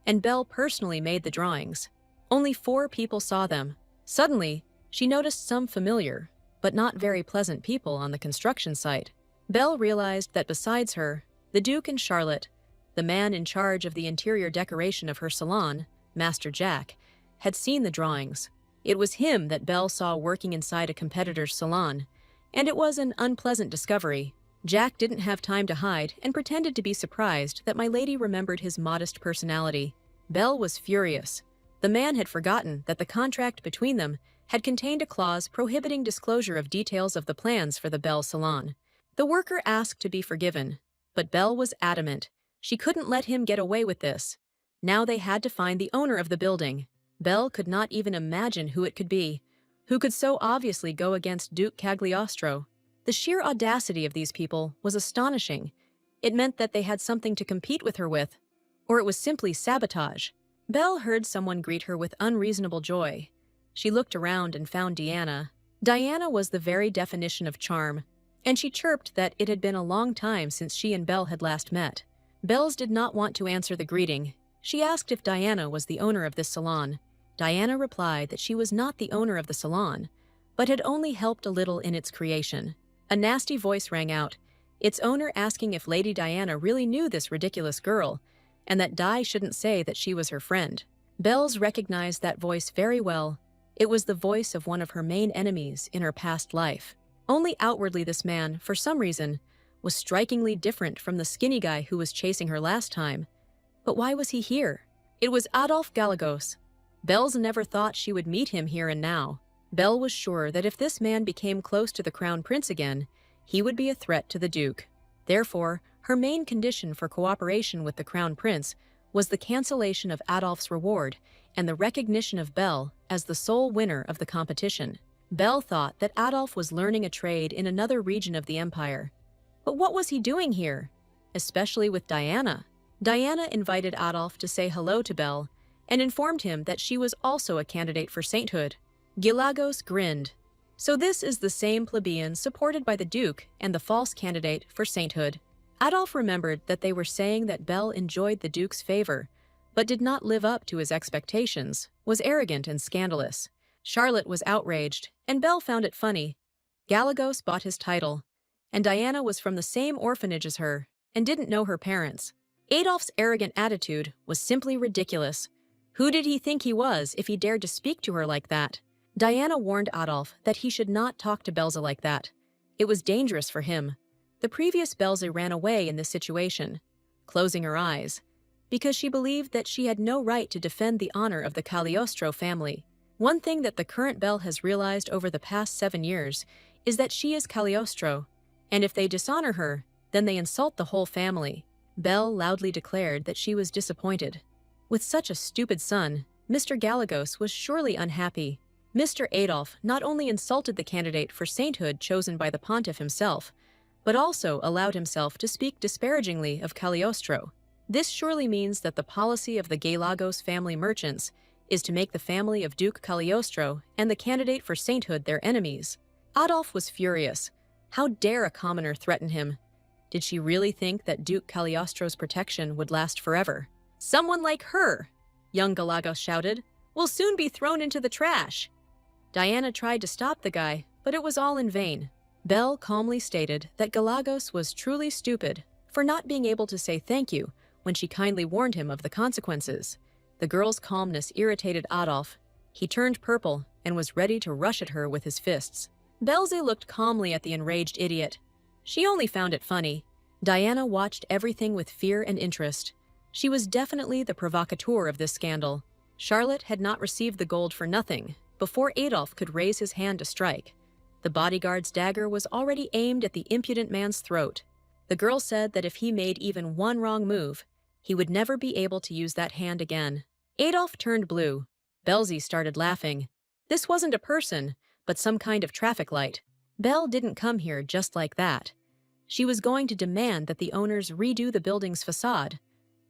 and Belle personally made the drawings. Only 4 people saw them. Suddenly, she noticed some familiar, but not very pleasant people on the construction site. Belle realized that besides her, the Duke and Charlotte, the man in charge of the interior decoration of her salon, Master Jack, had seen the drawings. It was him that Belle saw working inside a competitor's salon, and it was an unpleasant discovery. Jack didn't have time to hide and pretended to be surprised that my lady remembered his modest personality. Belle was furious. The man had forgotten that the contract between them had contained a clause prohibiting disclosure of details of the plans for the Belle salon. The worker asked to be forgiven, but Belle was adamant. She couldn't let him get away with this. Now they had to find the owner of the building. Belle could not even imagine who it could be, who could so obviously go against Duke Cagliostro. The sheer audacity of these people was astonishing. It meant that they had something to compete with her with, or it was simply sabotage. Belle heard someone greet her with unreasonable joy. She looked around and found Diana. Diana was the very definition of charm, and she chirped that it had been a long time since she and Belle had last met. Belle's did not want to answer the greeting. She asked if Diana was the owner of this salon. Diana replied that she was not the owner of the salon, but had only helped a little in its creation. A nasty voice rang out, its owner asking if Lady Diana really knew this ridiculous girl, and that Di shouldn't say that she was her friend. Belle's recognized that voice very well. It was the voice of one of her main enemies in her past life. Only outwardly this man, for some reason, was strikingly different from the skinny guy who was chasing her last time. But why was he here? It was Adolphe Galagos. Belle's never thought she would meet him here and now. Belle was sure that if this man became close to the Crown Prince again, he would be a threat to the Duke. Therefore, her main condition for cooperation with the Crown Prince was the cancellation of Adolphe's reward and the recognition of Belle as the sole winner of the competition. Belle thought that Adolphe was learning a trade in another region of the empire. But what was he doing here? Especially with Diana. Diana invited Adolf to say hello to Belle and informed him that she was also a candidate for sainthood. Gilagos grinned. So this is the same plebeian supported by the Duke and the false candidate for sainthood. Adolf remembered that they were saying that Belle enjoyed the Duke's favor, but did not live up to his expectations, was arrogant and scandalous. Charlotte was outraged, and Belle found it funny. Galagos bought his title, and Diana was from the same orphanage as her and didn't know her parents. Adolf's arrogant attitude was simply ridiculous. Who did he think he was if he dared to speak to her like that? Diana warned Adolf that he should not talk to Belza like that. It was dangerous for him. The previous Belza ran away in this situation, closing her eyes, because she believed that she had no right to defend the honor of the Cagliostro family. One thing that the current Belle has realized over the past 7 years is that she is Cagliostro, and if they dishonor her, then they insult the whole family. Belle loudly declared that she was disappointed. With such a stupid son, Mr. Galagos was surely unhappy. Mr. Adolf not only insulted the candidate for sainthood chosen by the pontiff himself, but also allowed himself to speak disparagingly of Cagliostro. This surely means that the policy of the Galagos family merchants is to make the family of Duke Cagliostro and the candidate for sainthood their enemies. Adolf was furious. How dare a commoner threaten him? Did she really think that Duke Cagliostro's protection would last forever? Someone like her, young Galagos shouted, will soon be thrown into the trash. Diana tried to stop the guy, but it was all in vain. Belle calmly stated that Galagos was truly stupid for not being able to say thank you when she kindly warned him of the consequences. The girl's calmness irritated Adolf. He turned purple and was ready to rush at her with his fists. Belze looked calmly at the enraged idiot. She only found it funny. Diana watched everything with fear and interest. She was definitely the provocateur of this scandal. Charlotte had not received the gold for nothing before Adolf could raise his hand to strike. The bodyguard's dagger was already aimed at the impudent man's throat. The girl said that if he made even one wrong move, he would never be able to use that hand again. Adolf turned blue. Belze started laughing. This wasn't a person, but some kind of traffic light. Belle didn't come here just like that. She was going to demand that the owners redo the building's facade.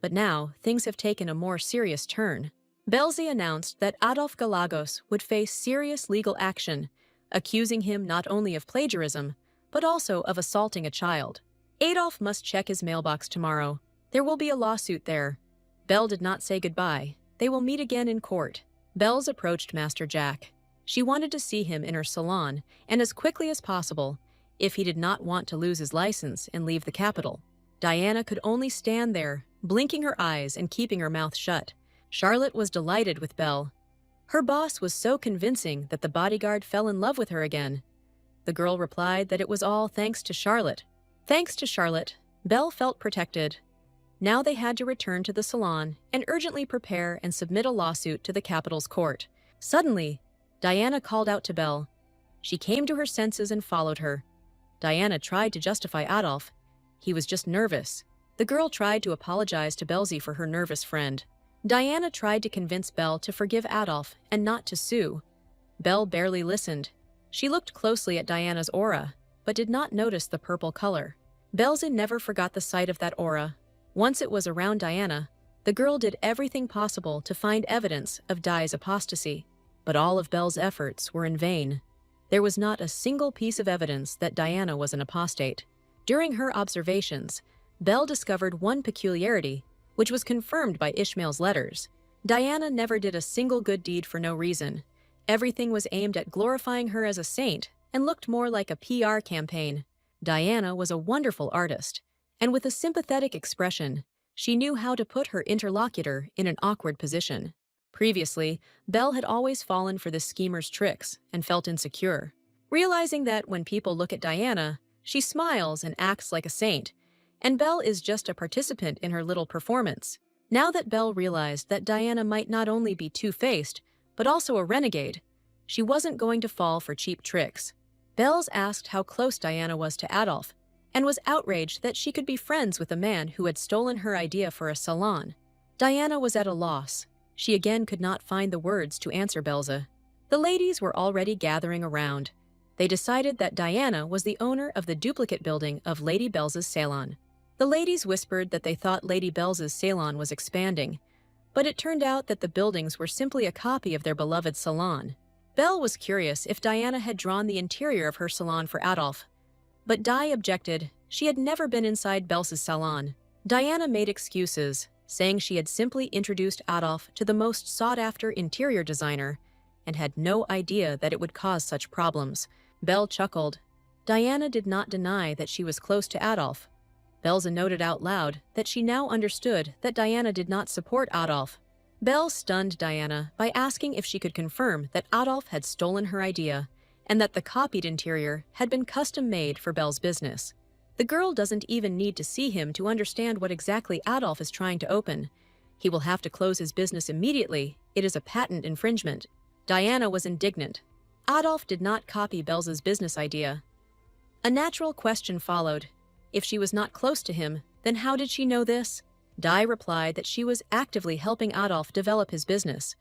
But now, things have taken a more serious turn. Belze announced that Adolf Galagos would face serious legal action, accusing him not only of plagiarism, but also of assaulting a child. Adolf must check his mailbox tomorrow. There will be a lawsuit there. Belle did not say goodbye. They will meet again in court. Bells approached Master Jack. She wanted to see him in her salon, and as quickly as possible, if he did not want to lose his license and leave the capital. Diana could only stand there, blinking her eyes and keeping her mouth shut. Charlotte was delighted with Belle. Her boss was so convincing that the bodyguard fell in love with her again. The girl replied that it was all thanks to Charlotte. Thanks to Charlotte, Belle felt protected. Now they had to return to the salon and urgently prepare and submit a lawsuit to the capital's court. Suddenly, Diana called out to Belle. She came to her senses and followed her. Diana tried to justify Adolf. He was just nervous. The girl tried to apologize to Belze for her nervous friend. Diana tried to convince Belle to forgive Adolf and not to sue. Belle barely listened. She looked closely at Diana's aura, but did not notice the purple color. Belze never forgot the sight of that aura. Once it was around Diana, the girl did everything possible to find evidence of Di's apostasy. But all of Belle's efforts were in vain. There was not a single piece of evidence that Diana was an apostate. During her observations, Belle discovered one peculiarity, which was confirmed by Ishmael's letters. Diana never did a single good deed for no reason. Everything was aimed at glorifying her as a saint and looked more like a PR campaign. Diana was a wonderful artist, and with a sympathetic expression, she knew how to put her interlocutor in an awkward position. Previously, Belle had always fallen for this schemer's tricks and felt insecure. Realizing that when people look at Diana, she smiles and acts like a saint, and Belle is just a participant in her little performance. Now that Belle realized that Diana might not only be two-faced, but also a renegade, she wasn't going to fall for cheap tricks. Belle's asked how close Diana was to Adolf, and was outraged that she could be friends with a man who had stolen her idea for a salon. Diana was at a loss. She again could not find the words to answer Belze. The ladies were already gathering around. They decided that Diana was the owner of the duplicate building of Lady Belze's salon. The ladies whispered that they thought Lady Belle's salon was expanding, but it turned out that the buildings were simply a copy of their beloved salon. Belle was curious if Diana had drawn the interior of her salon for Adolf, but Di objected. She had never been inside Belle's salon. Diana made excuses, saying she had simply introduced Adolf to the most sought-after interior designer and had no idea that it would cause such problems. Belle chuckled. Diana did not deny that she was close to Adolf. Belze noted out loud that she now understood that Diana did not support Adolf. Belle stunned Diana by asking if she could confirm that Adolf had stolen her idea and that the copied interior had been custom-made for Belle's business. The girl doesn't even need to see him to understand what exactly Adolf is trying to open. He will have to close his business immediately. It is a patent infringement. Diana was indignant. Adolf did not copy Belze's business idea. A natural question followed. If she was not close to him, then how did she know this? Di replied that she was actively helping Adolf develop his business,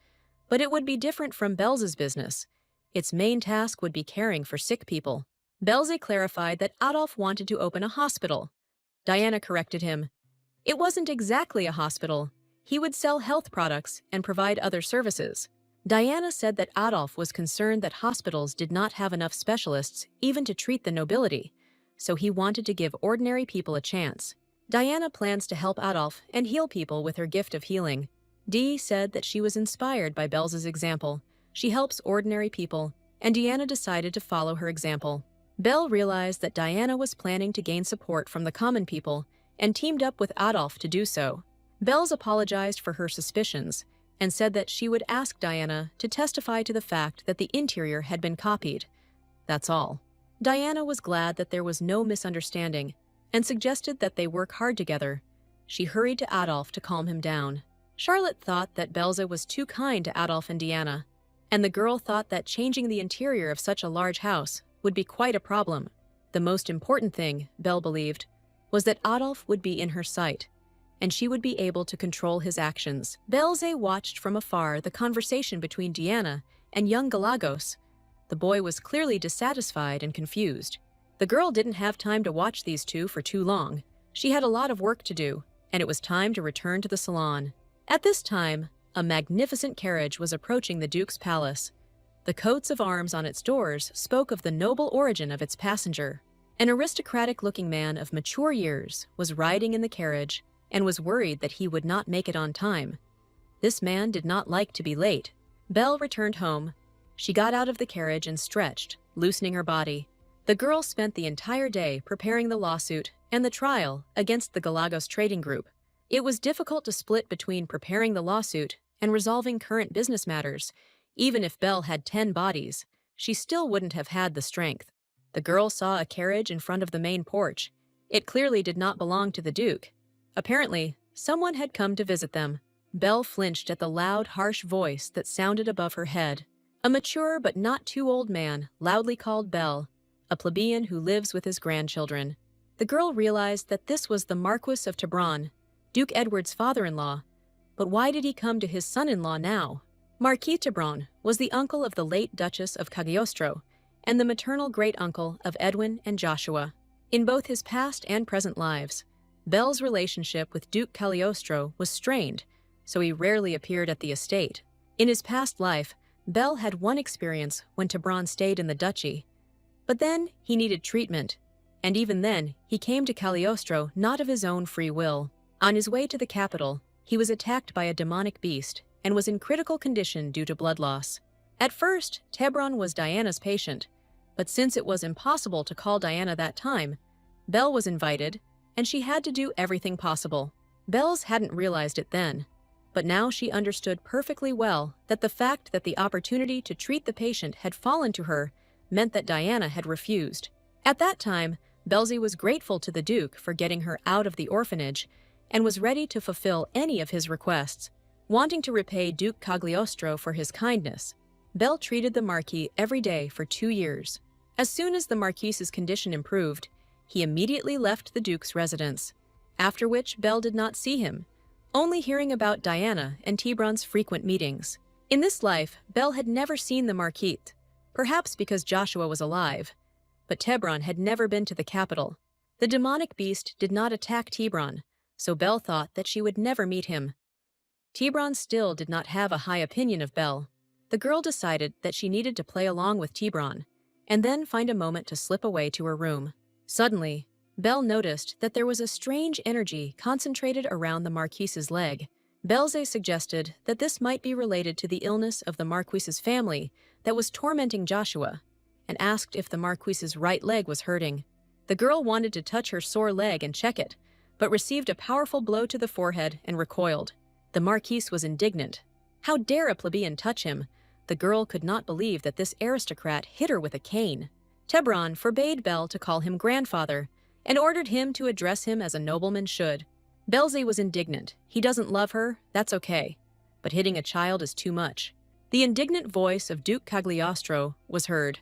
but it would be different from Belze's business. Its main task would be caring for sick people. Belze clarified that Adolf wanted to open a hospital. Diana corrected him. It wasn't exactly a hospital. He would sell health products and provide other services. Diana said that Adolf was concerned that hospitals did not have enough specialists even to treat the nobility, so he wanted to give ordinary people a chance. Diana plans to help Adolf and heal people with her gift of healing. Dee said that she was inspired by Belze's example. She helps ordinary people, and Diana decided to follow her example. Belle realized that Diana was planning to gain support from the common people and teamed up with Adolf to do so. Belze apologized for her suspicions and said that she would ask Diana to testify to the fact that the interior had been copied. That's all. Diana was glad that there was no misunderstanding and suggested that they work hard together. She hurried to Adolf to calm him down. Charlotte thought that Belze was too kind to Adolf and Diana, and the girl thought that changing the interior of such a large house would be quite a problem. The most important thing, Belle believed, was that Adolf would be in her sight, and she would be able to control his actions. Belze watched from afar the conversation between Diana and young Galagos. The boy was clearly dissatisfied and confused. The girl didn't have time to watch these two for too long. She had a lot of work to do, and it was time to return to the salon. At this time, a magnificent carriage was approaching the Duke's palace. The coats of arms on its doors spoke of the noble origin of its passenger. An aristocratic-looking man of mature years was riding in the carriage and was worried that he would not make it on time. This man did not like to be late. Belle returned home. She got out of the carriage and stretched, loosening her body. The girl spent the entire day preparing the lawsuit and the trial against the Galagos Trading Group. It was difficult to split between preparing the lawsuit and resolving current business matters. Even if Belle had 10 bodies, she still wouldn't have had the strength. The girl saw a carriage in front of the main porch. It clearly did not belong to the Duke. Apparently, someone had come to visit them. Belle flinched at the loud, harsh voice that sounded above her head. A mature but not too old man loudly called Belle, a plebeian who lives with his grandchildren. The girl realized that this was the Marquis of Tebron, Duke Edward's father-in-law. But why did he come to his son-in-law now? Marquis Tebron was the uncle of the late Duchess of Cagliostro and the maternal great-uncle of Edwin and Joshua. In both his past and present lives, Belle's relationship with Duke Cagliostro was strained, so he rarely appeared at the estate. In his past life, Belle had one experience when Tebron stayed in the duchy. But then he needed treatment, and even then he came to Cagliostro not of his own free will. On his way to the capital, he was attacked by a demonic beast and was in critical condition due to blood loss. At first, Tebron was Diana's patient, but since it was impossible to call Diana that time, Belle was invited, and she had to do everything possible. Belle's hadn't realized it then, but now she understood perfectly well that the fact that the opportunity to treat the patient had fallen to her meant that Diana had refused. At that time, Belze was grateful to the Duke for getting her out of the orphanage and was ready to fulfill any of his requests. Wanting to repay Duke Cagliostro for his kindness, Belle treated the Marquis every day for 2 years. As soon as the Marquis's condition improved, he immediately left the Duke's residence, after which Belle did not see him, only hearing about Diana and Tebron's frequent meetings. In this life, Belle had never seen the Marquis, perhaps because Joshua was alive, but Tebron had never been to the capital. The demonic beast did not attack Tebron, so Belle thought that she would never meet him. Tebron still did not have a high opinion of Belle. The girl decided that she needed to play along with Tebron, and then find a moment to slip away to her room. Suddenly, Belle noticed that there was a strange energy concentrated around the Marquise's leg. Belze suggested that this might be related to the illness of the Marquise's family that was tormenting Joshua, and asked if the Marquise's right leg was hurting. The girl wanted to touch her sore leg and check it, but received a powerful blow to the forehead and recoiled. The Marquise was indignant. How dare a plebeian touch him? The girl could not believe that this aristocrat hit her with a cane. Tebron forbade Belle to call him grandfather, and ordered him to address him as a nobleman should. Belze was indignant. He doesn't love her, that's okay. But hitting a child is too much. The indignant voice of Duke Cagliostro was heard.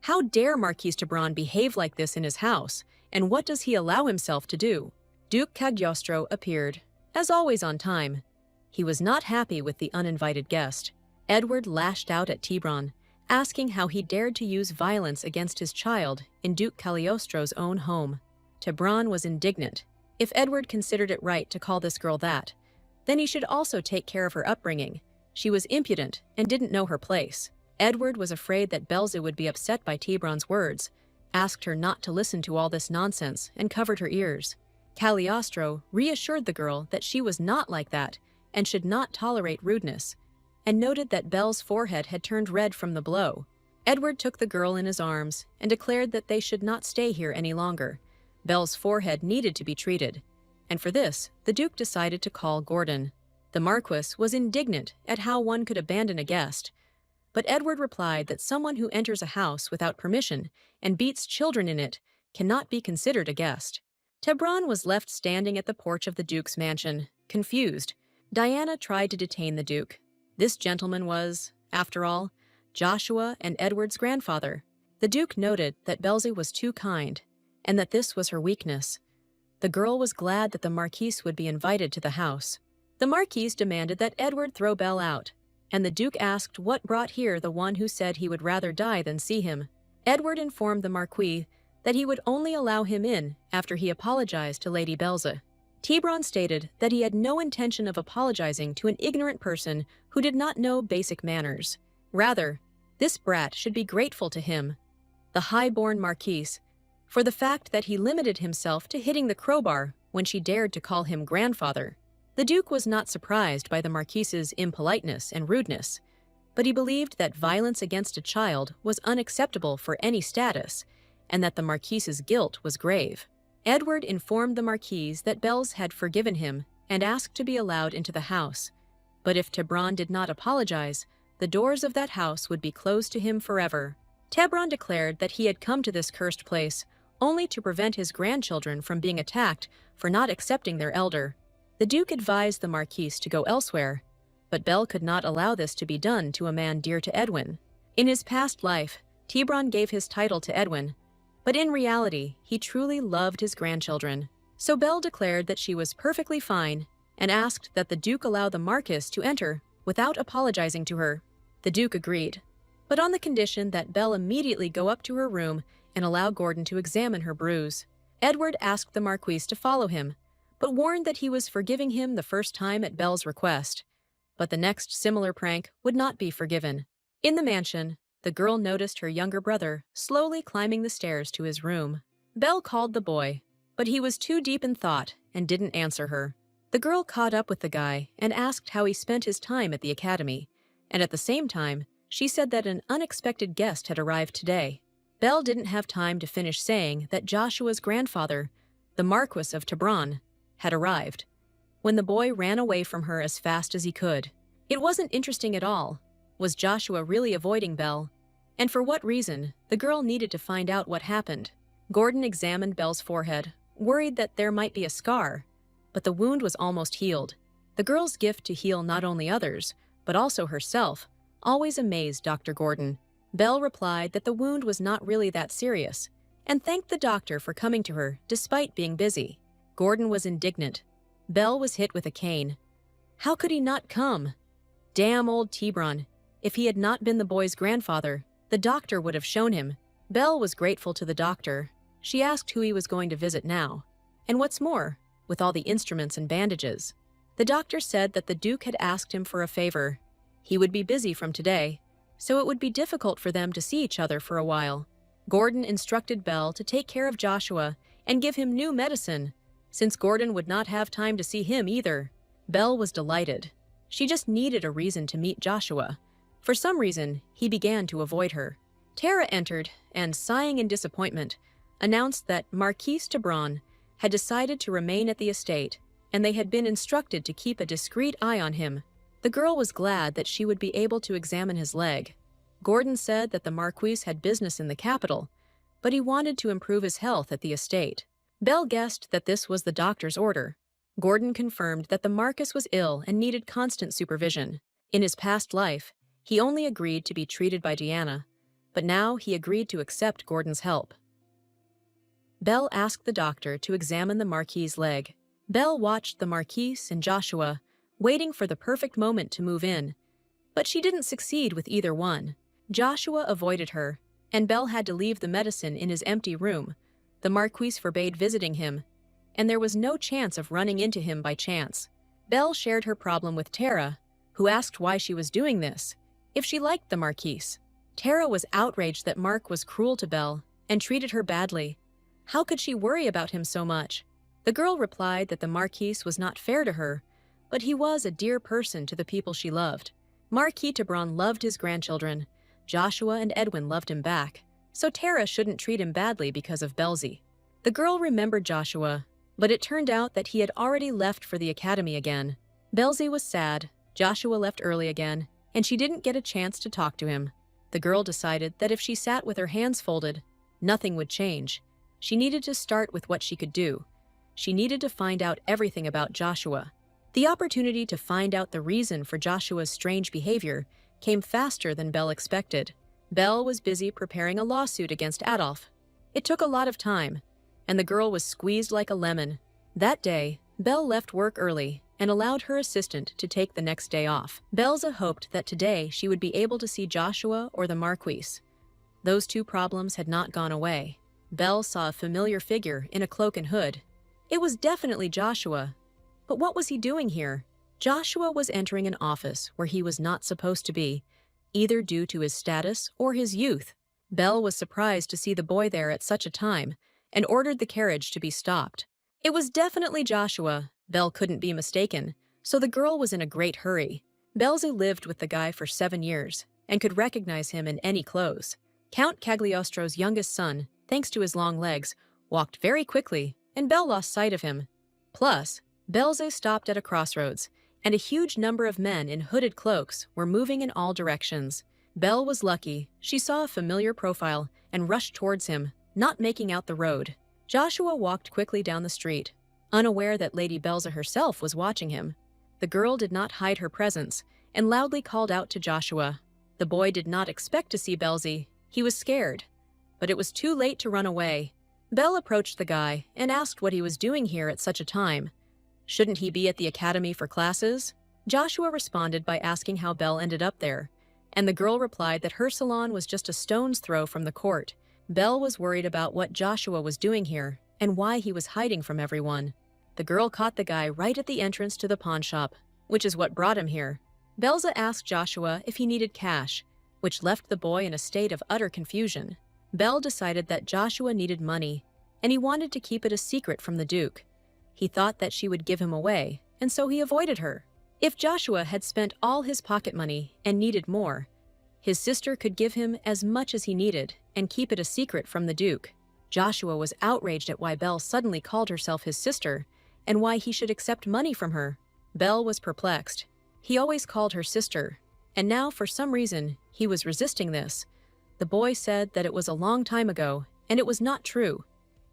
How dare Marquis Tebron behave like this in his house, and what does he allow himself to do? Duke Cagliostro appeared, as always on time. He was not happy with the uninvited guest. Edward lashed out at Tebron, asking how he dared to use violence against his child in Duke Cagliostro's own home. Tebron was indignant. If Edward considered it right to call this girl that, then he should also take care of her upbringing. She was impudent and didn't know her place. Edward was afraid that Belze would be upset by Tebron's words, asked her not to listen to all this nonsense, and covered her ears. Cagliostro reassured the girl that she was not like that and should not tolerate rudeness, and noted that Belle's forehead had turned red from the blow. Edward took the girl in his arms and declared that they should not stay here any longer. Belle's forehead needed to be treated, and for this, the Duke decided to call Gordon. The Marquis was indignant at how one could abandon a guest, but Edward replied that someone who enters a house without permission and beats children in it cannot be considered a guest. Tebron was left standing at the porch of the Duke's mansion, confused. Diana tried to detain the Duke. This gentleman was, after all, Joshua and Edward's grandfather. The Duke noted that Belze was too kind, and that this was her weakness. The girl was glad that the Marquise would be invited to the house. The Marquise demanded that Edward throw Belle out, and the Duke asked what brought here the one who said he would rather die than see him. Edward informed the Marquis that he would only allow him in after he apologized to Lady Belze. Tebron stated that he had no intention of apologizing to an ignorant person who did not know basic manners. Rather, this brat should be grateful to him, the high-born Marquise, for the fact that he limited himself to hitting the crowbar when she dared to call him grandfather. The Duke was not surprised by the Marquise's impoliteness and rudeness, but he believed that violence against a child was unacceptable for any status, and that the Marquise's guilt was grave. Edward informed the Marquise that Belze had forgiven him and asked to be allowed into the house, but if Tebron did not apologize, the doors of that house would be closed to him forever. Tebron declared that he had come to this cursed place only to prevent his grandchildren from being attacked for not accepting their elder. The Duke advised the Marquise to go elsewhere, but Belle could not allow this to be done to a man dear to Edwin. In his past life, Tebron gave his title to Edwin, but in reality, he truly loved his grandchildren. So Belle declared that she was perfectly fine and asked that the Duke allow the Marquis to enter without apologizing to her. The Duke agreed, but on the condition that Belle immediately go up to her room and allow Gordon to examine her bruise. Edward asked the Marquis to follow him, but warned that he was forgiving him the first time at Belle's request. But the next similar prank would not be forgiven. In the mansion, the girl noticed her younger brother slowly climbing the stairs to his room. Belle called the boy, but he was too deep in thought and didn't answer her. The girl caught up with the guy and asked how he spent his time at the academy, and at the same time, she said that an unexpected guest had arrived today. Belle didn't have time to finish saying that Joshua's grandfather, the Marquis of Tebron, had arrived, when the boy ran away from her as fast as he could. It wasn't interesting at all. Was Joshua really avoiding Belle? And for what reason? The girl needed to find out what happened. Gordon examined Belle's forehead, worried that there might be a scar, but the wound was almost healed. The girl's gift to heal not only others, but also herself, always amazed Dr. Gordon. Belle replied that the wound was not really that serious, and thanked the doctor for coming to her despite being busy. Gordon was indignant. Belle was hit with a cane. How could he not come? Damn old Tebron. If he had not been the boy's grandfather, the doctor would have shown him. Belle was grateful to the doctor, She asked who he was going to visit now. And what's more, with all the instruments and bandages. The doctor said that the Duke had asked him for a favor. He would be busy from today, so it would be difficult for them to see each other for a while. Gordon instructed Belle to take care of Joshua and give him new medicine, since Gordon would not have time to see him either. Belle was delighted. She just needed a reason to meet Joshua. For some reason, he began to avoid her. Tara entered and, sighing in disappointment, announced that Marquise Tebron had decided to remain at the estate, and they had been instructed to keep a discreet eye on him. The girl was glad that she would be able to examine his leg. Gordon said that the Marquise had business in the capital, but he wanted to improve his health at the estate. Belle guessed that this was the doctor's order. Gordon confirmed that the Marquis was ill and needed constant supervision. In his past life, he only agreed to be treated by Diana, but now he agreed to accept Gordon's help. Belle asked the doctor to examine the Marquis's leg. Belle watched the Marquise and Joshua, waiting for the perfect moment to move in, but she didn't succeed with either one. Joshua avoided her, and Belle had to leave the medicine in his empty room. The Marquise forbade visiting him, and there was no chance of running into him by chance. Belle shared her problem with Tara, who asked why she was doing this, if she liked the Marquise. Tara was outraged that Mark was cruel to Belle and treated her badly. How could she worry about him so much? The girl replied that the Marquise was not fair to her, but he was a dear person to the people she loved. Marquis Tebron loved his grandchildren. Joshua and Edwin loved him back, so Tara shouldn't treat him badly because of Belzy. The girl remembered Joshua, but it turned out that he had already left for the academy again. Belzy was sad. Joshua left early again, and she didn't get a chance to talk to him. The girl decided that if she sat with her hands folded, nothing would change. She needed to start with what she could do. She needed to find out everything about Joshua. The opportunity to find out the reason for Joshua's strange behavior came faster than Belle expected. Belle was busy preparing a lawsuit against Adolf. It took a lot of time, and the girl was squeezed like a lemon. That day, Belle left work early and allowed her assistant to take the next day off. Belza hoped that today she would be able to see Joshua or the Marquise. Those two problems had not gone away. Belle saw a familiar figure in a cloak and hood. It was definitely Joshua. But what was he doing here? Joshua was entering an office where he was not supposed to be, either due to his status or his youth. Belle was surprised to see the boy there at such a time and ordered the carriage to be stopped. It was definitely Joshua. Belle couldn't be mistaken, so the girl was in a great hurry. Belzy lived with the guy for 7 years and could recognize him in any clothes. Count Cagliostro's youngest son, thanks to his long legs, walked very quickly, and Belle lost sight of him. Plus, Belze stopped at a crossroads, and a huge number of men in hooded cloaks were moving in all directions. Belle was lucky. She saw a familiar profile and rushed towards him, not making out the road. Joshua walked quickly down the street, unaware that Lady Belza herself was watching him. The girl did not hide her presence and loudly called out to Joshua. The boy did not expect to see Belzy. He was scared, but it was too late to run away. Belle approached the guy and asked what he was doing here at such a time. Shouldn't he be at the academy for classes? Joshua responded by asking how Belle ended up there, and the girl replied that her salon was just a stone's throw from the court. Belle was worried about what Joshua was doing here and why he was hiding from everyone. The girl caught the guy right at the entrance to the pawn shop, which is what brought him here. Belza asked Joshua if he needed cash, which left the boy in a state of utter confusion. Belle decided that Joshua needed money, and he wanted to keep it a secret from the Duke. He thought that she would give him away, and so he avoided her. If Joshua had spent all his pocket money and needed more, his sister could give him as much as he needed and keep it a secret from the Duke. Joshua was outraged at why Belle suddenly called herself his sister and why he should accept money from her. Belle was perplexed. He always called her sister, and now for some reason he was resisting this. The boy said that it was a long time ago, and it was not true.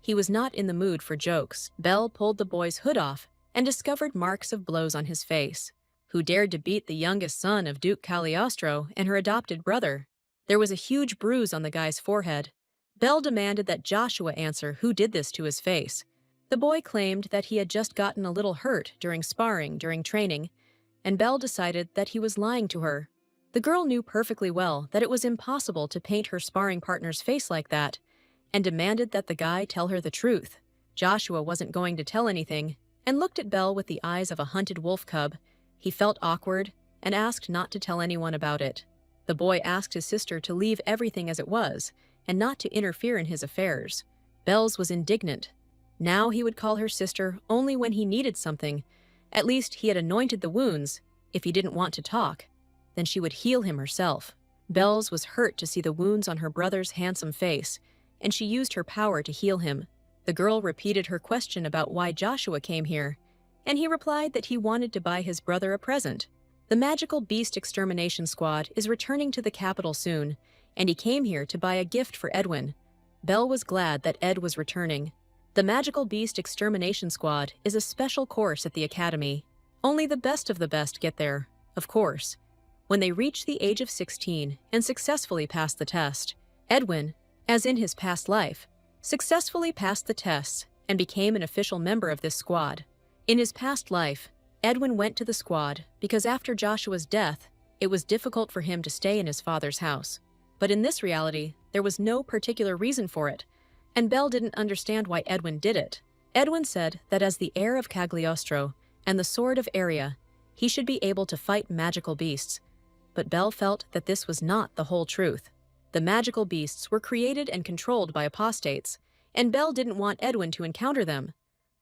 He was not in the mood for jokes. Belle pulled the boy's hood off and discovered marks of blows on his face. Who dared to beat the youngest son of Duke Cagliostro and her adopted brother? There was a huge bruise on the guy's forehead. Belle demanded that Joshua answer who did this to his face. The boy claimed that he had just gotten a little hurt during sparring during training, and Belle decided that he was lying to her. The girl knew perfectly well that it was impossible to paint her sparring partner's face like that, and demanded that the guy tell her the truth. Joshua wasn't going to tell anything and looked at Belle with the eyes of a hunted wolf cub. He felt awkward and asked not to tell anyone about it. The boy asked his sister to leave everything as it was and not to interfere in his affairs. Belle's was indignant. Now he would call her sister only when he needed something. At least he had anointed the wounds. If he didn't want to talk, then she would heal him herself. Belle's was hurt to see the wounds on her brother's handsome face, and she used her power to heal him. The girl repeated her question about why Joshua came here, and he replied that he wanted to buy his brother a present. The magical beast extermination squad is returning to the capital soon, and he came here to buy a gift for Edwin. Belle was glad that Ed was returning. The magical beast extermination squad is a special course at the academy. Only the best of the best get there, of course. When they reach the age of 16 and successfully pass the test, Edwin, as in his past life, successfully passed the tests and became an official member of this squad. In his past life, Edwin went to the squad because after Joshua's death, it was difficult for him to stay in his father's house. But in this reality, there was no particular reason for it, and Belle didn't understand why Edwin did it. Edwin said that as the heir of Cagliostro and the Sword of Aria, he should be able to fight magical beasts. But Belle felt that this was not the whole truth. The magical beasts were created and controlled by apostates, and Belle didn't want Edwin to encounter them.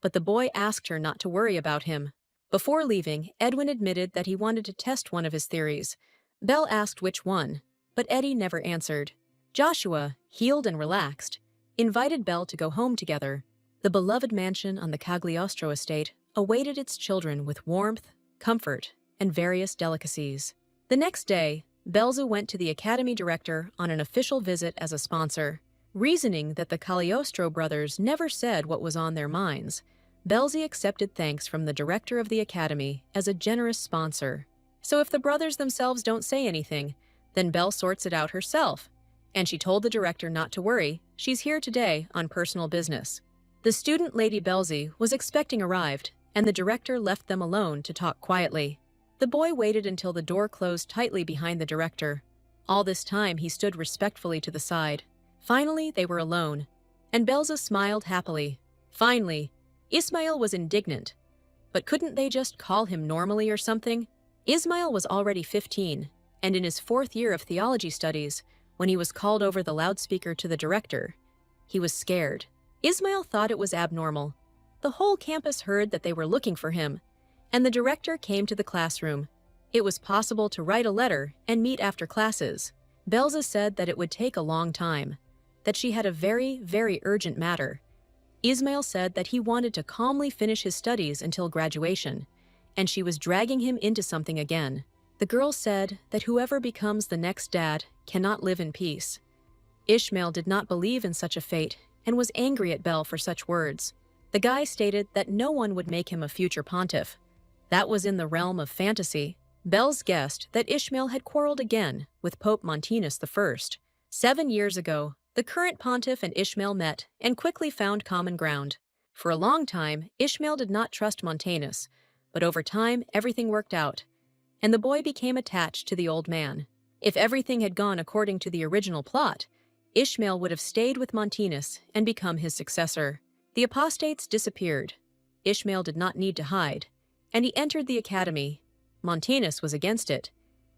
But the boy asked her not to worry about him. Before leaving, Edwin admitted that he wanted to test one of his theories. Belle asked which one, but Eddie never answered. Joshua, healed and relaxed, invited Belle to go home together. The beloved mansion on the Cagliostro estate awaited its children with warmth, comfort, and various delicacies. The next day, Belzu went to the academy director on an official visit as a sponsor. Reasoning that the Cagliostro brothers never said what was on their minds, Belzi accepted thanks from the director of the academy as a generous sponsor. So if the brothers themselves don't say anything, then Belle sorts it out herself. And she told the director not to worry, she's here today on personal business. The student Lady Belzi was expecting arrived, and the director left them alone to talk quietly. The boy waited until the door closed tightly behind the director. All this time he stood respectfully to the side. Finally, they were alone, and Belza smiled happily. Finally, Ismail was indignant. But couldn't they just call him normally or something? Ismail was already 15, and in his 4th year of theology studies, when he was called over the loudspeaker to the director. He was scared. Ismail thought it was abnormal. The whole campus heard that they were looking for him, and the director came to the classroom. It was possible to write a letter and meet after classes. Belza said that it would take a long time, that she had a very, very urgent matter. Ismail said that he wanted to calmly finish his studies until graduation, and she was dragging him into something again. The girl said that whoever becomes the next dad cannot live in peace. Ishmael did not believe in such a fate and was angry at Belle for such words. The guy stated that no one would make him a future pontiff. That was in the realm of fantasy. Belle's guessed that Ishmael had quarreled again with Pope Montanus I. 7 years ago, the current pontiff and Ishmael met and quickly found common ground. For a long time, Ishmael did not trust Montanus, but over time everything worked out, and the boy became attached to the old man. If everything had gone according to the original plot, Ishmael would have stayed with Montanus and become his successor. The apostates disappeared. Ishmael did not need to hide, and he entered the academy. Montanus was against it.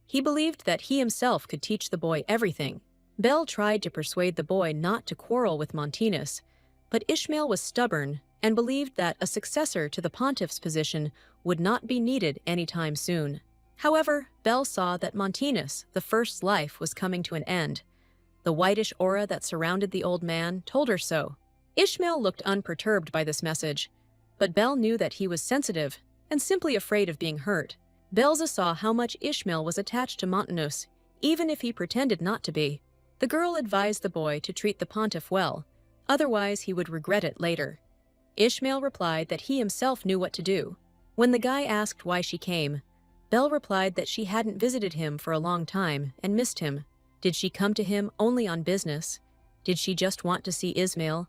He believed that he himself could teach the boy everything. Belle tried to persuade the boy not to quarrel with Montanus, but Ishmael was stubborn and believed that a successor to the pontiff's position would not be needed anytime soon. However, Belle saw that Montanus, the first's life, was coming to an end. The whitish aura that surrounded the old man told her so. Ishmael looked unperturbed by this message, but Belle knew that he was sensitive and simply afraid of being hurt. Belza saw how much Ishmael was attached to Montanus, even if he pretended not to be. The girl advised the boy to treat the pontiff well, otherwise he would regret it later. Ishmael replied that he himself knew what to do. When the guy asked why she came, Belle replied that she hadn't visited him for a long time and missed him. Did she come to him only on business? Did she just want to see Ismail?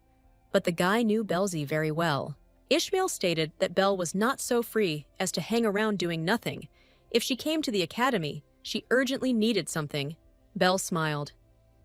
But the guy knew Belzi very well. Ishmael stated that Belle was not so free as to hang around doing nothing. If she came to the academy, she urgently needed something. Belle smiled.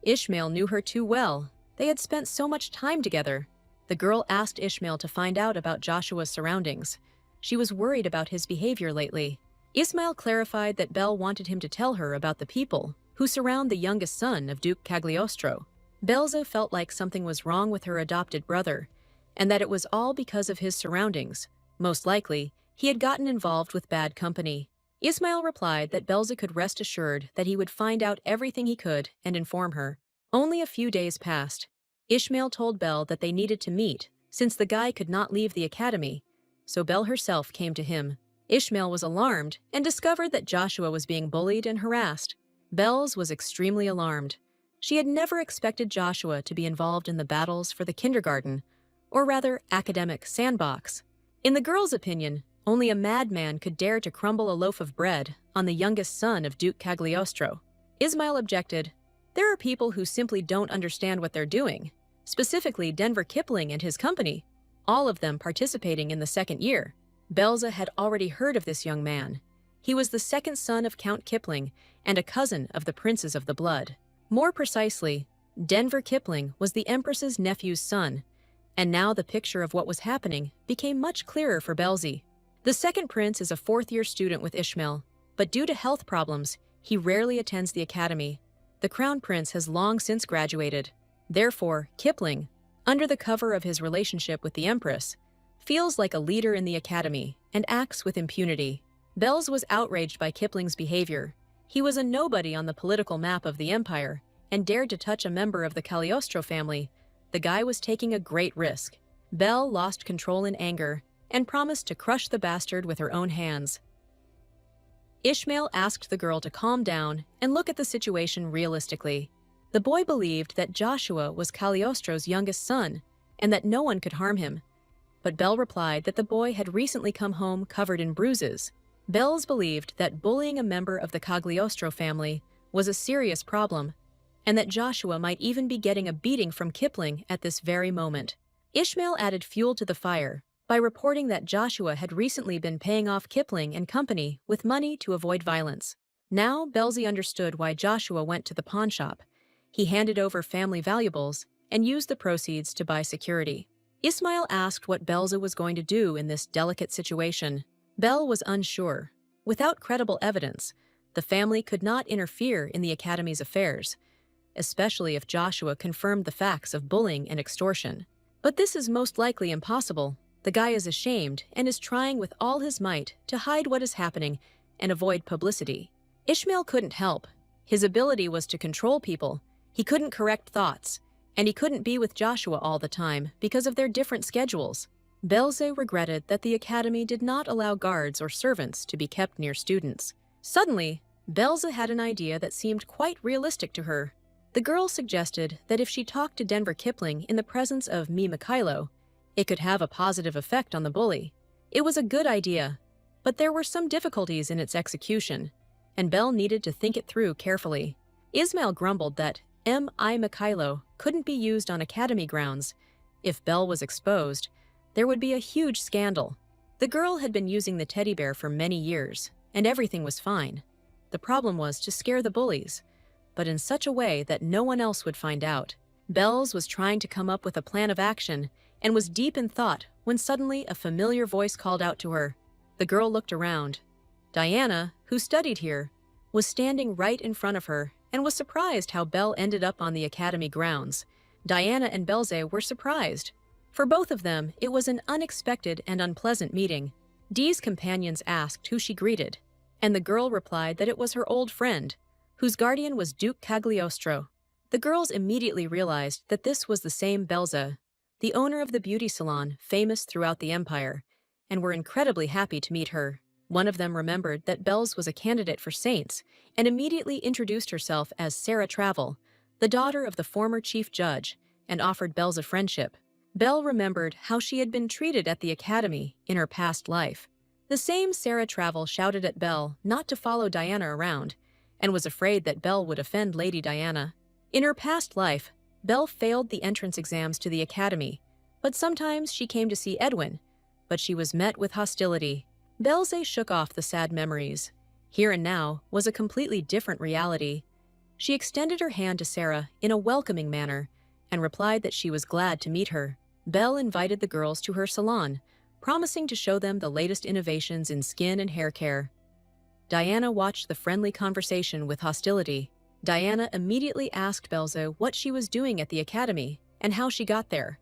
Ishmael knew her too well. They had spent so much time together. The girl asked Ishmael to find out about Joshua's surroundings. She was worried about his behavior lately. Ismail clarified that Belle wanted him to tell her about the people who surround the youngest son of Duke Cagliostro. Belza felt like something was wrong with her adopted brother, and that it was all because of his surroundings. Most likely, he had gotten involved with bad company. Ismail replied that Belza could rest assured that he would find out everything he could and inform her. Only a few days passed. Ishmael told Belle that they needed to meet, since the guy could not leave the academy, so Belle herself came to him. Ishmael was alarmed and discovered that Joshua was being bullied and harassed. Bells was extremely alarmed. She had never expected Joshua to be involved in the battles for the kindergarten, or rather academic sandbox. In the girl's opinion, only a madman could dare to crumble a loaf of bread on the youngest son of Duke Cagliostro. Ismail objected. There are people who simply don't understand what they're doing, specifically Denver Kipling and his company, all of them participating in the second year. Belza had already heard of this young man. He was the second son of Count Kipling and a cousin of the princes of the blood. More precisely, Denver Kipling was the Empress's nephew's son, and now the picture of what was happening became much clearer for Belzy. The second prince is a fourth-year student with Ishmael, but due to health problems, he rarely attends the academy. The crown prince has long since graduated. Therefore, Kipling, under the cover of his relationship with the Empress, feels like a leader in the academy and acts with impunity. Belz was outraged by Kipling's behavior. He was a nobody on the political map of the empire and dared to touch a member of the Cagliostro family. The guy was taking a great risk. Belle lost control in anger and promised to crush the bastard with her own hands. Ishmael asked the girl to calm down and look at the situation realistically. The boy believed that Joshua was Cagliostro's youngest son and that no one could harm him. But Belle replied that the boy had recently come home covered in bruises. Bells believed that bullying a member of the Cagliostro family was a serious problem, and that Joshua might even be getting a beating from Kipling at this very moment. Ishmael added fuel to the fire by reporting that Joshua had recently been paying off Kipling and company with money to avoid violence. Now Belzy understood why Joshua went to the pawn shop. He handed over family valuables and used the proceeds to buy security. Ismail asked what Belza was going to do in this delicate situation. Belle was unsure. Without credible evidence, the family could not interfere in the academy's affairs, especially if Joshua confirmed the facts of bullying and extortion. But this is most likely impossible. The guy is ashamed and is trying with all his might to hide what is happening and avoid publicity. Ishmael couldn't help. His ability was to control people. He couldn't correct thoughts, and he couldn't be with Joshua all the time because of their different schedules. Belze regretted that the academy did not allow guards or servants to be kept near students. Suddenly, Belze had an idea that seemed quite realistic to her. The girl suggested that if she talked to Denver Kipling in the presence of Mikhailo, it could have a positive effect on the bully. It was a good idea, but there were some difficulties in its execution, and Belle needed to think it through carefully. Ismail grumbled that Mikhailo couldn't be used on academy grounds. If Belle was exposed, there would be a huge scandal. The girl had been using the teddy bear for many years, and everything was fine. The problem was to scare the bullies, but in such a way that no one else would find out. Bells was trying to come up with a plan of action and was deep in thought when suddenly a familiar voice called out to her. The girl looked around. Diana, who studied here, was standing right in front of her and was surprised how Belle ended up on the academy grounds. Diana and Belze were surprised. For both of them, it was an unexpected and unpleasant meeting. Dee's companions asked who she greeted, and the girl replied that it was her old friend, whose guardian was Duke Cagliostro. The girls immediately realized that this was the same Belza, the owner of the beauty salon famous throughout the empire, and were incredibly happy to meet her. One of them remembered that Belz was a candidate for Saints and immediately introduced herself as Sarah Travel, the daughter of the former chief judge, and offered Belz a friendship. Belle remembered how she had been treated at the academy in her past life. The same Sarah Travel shouted at Belle not to follow Diana around, and was afraid that Belle would offend Lady Diana. In her past life, Belle failed the entrance exams to the academy, but sometimes she came to see Edwin, but she was met with hostility. Belze shook off the sad memories. Here and now was a completely different reality. She extended her hand to Sarah in a welcoming manner and replied that she was glad to meet her. Belle invited the girls to her salon, promising to show them the latest innovations in skin and hair care. Diana watched the friendly conversation with hostility. Diana immediately asked Belza what she was doing at the academy and how she got there.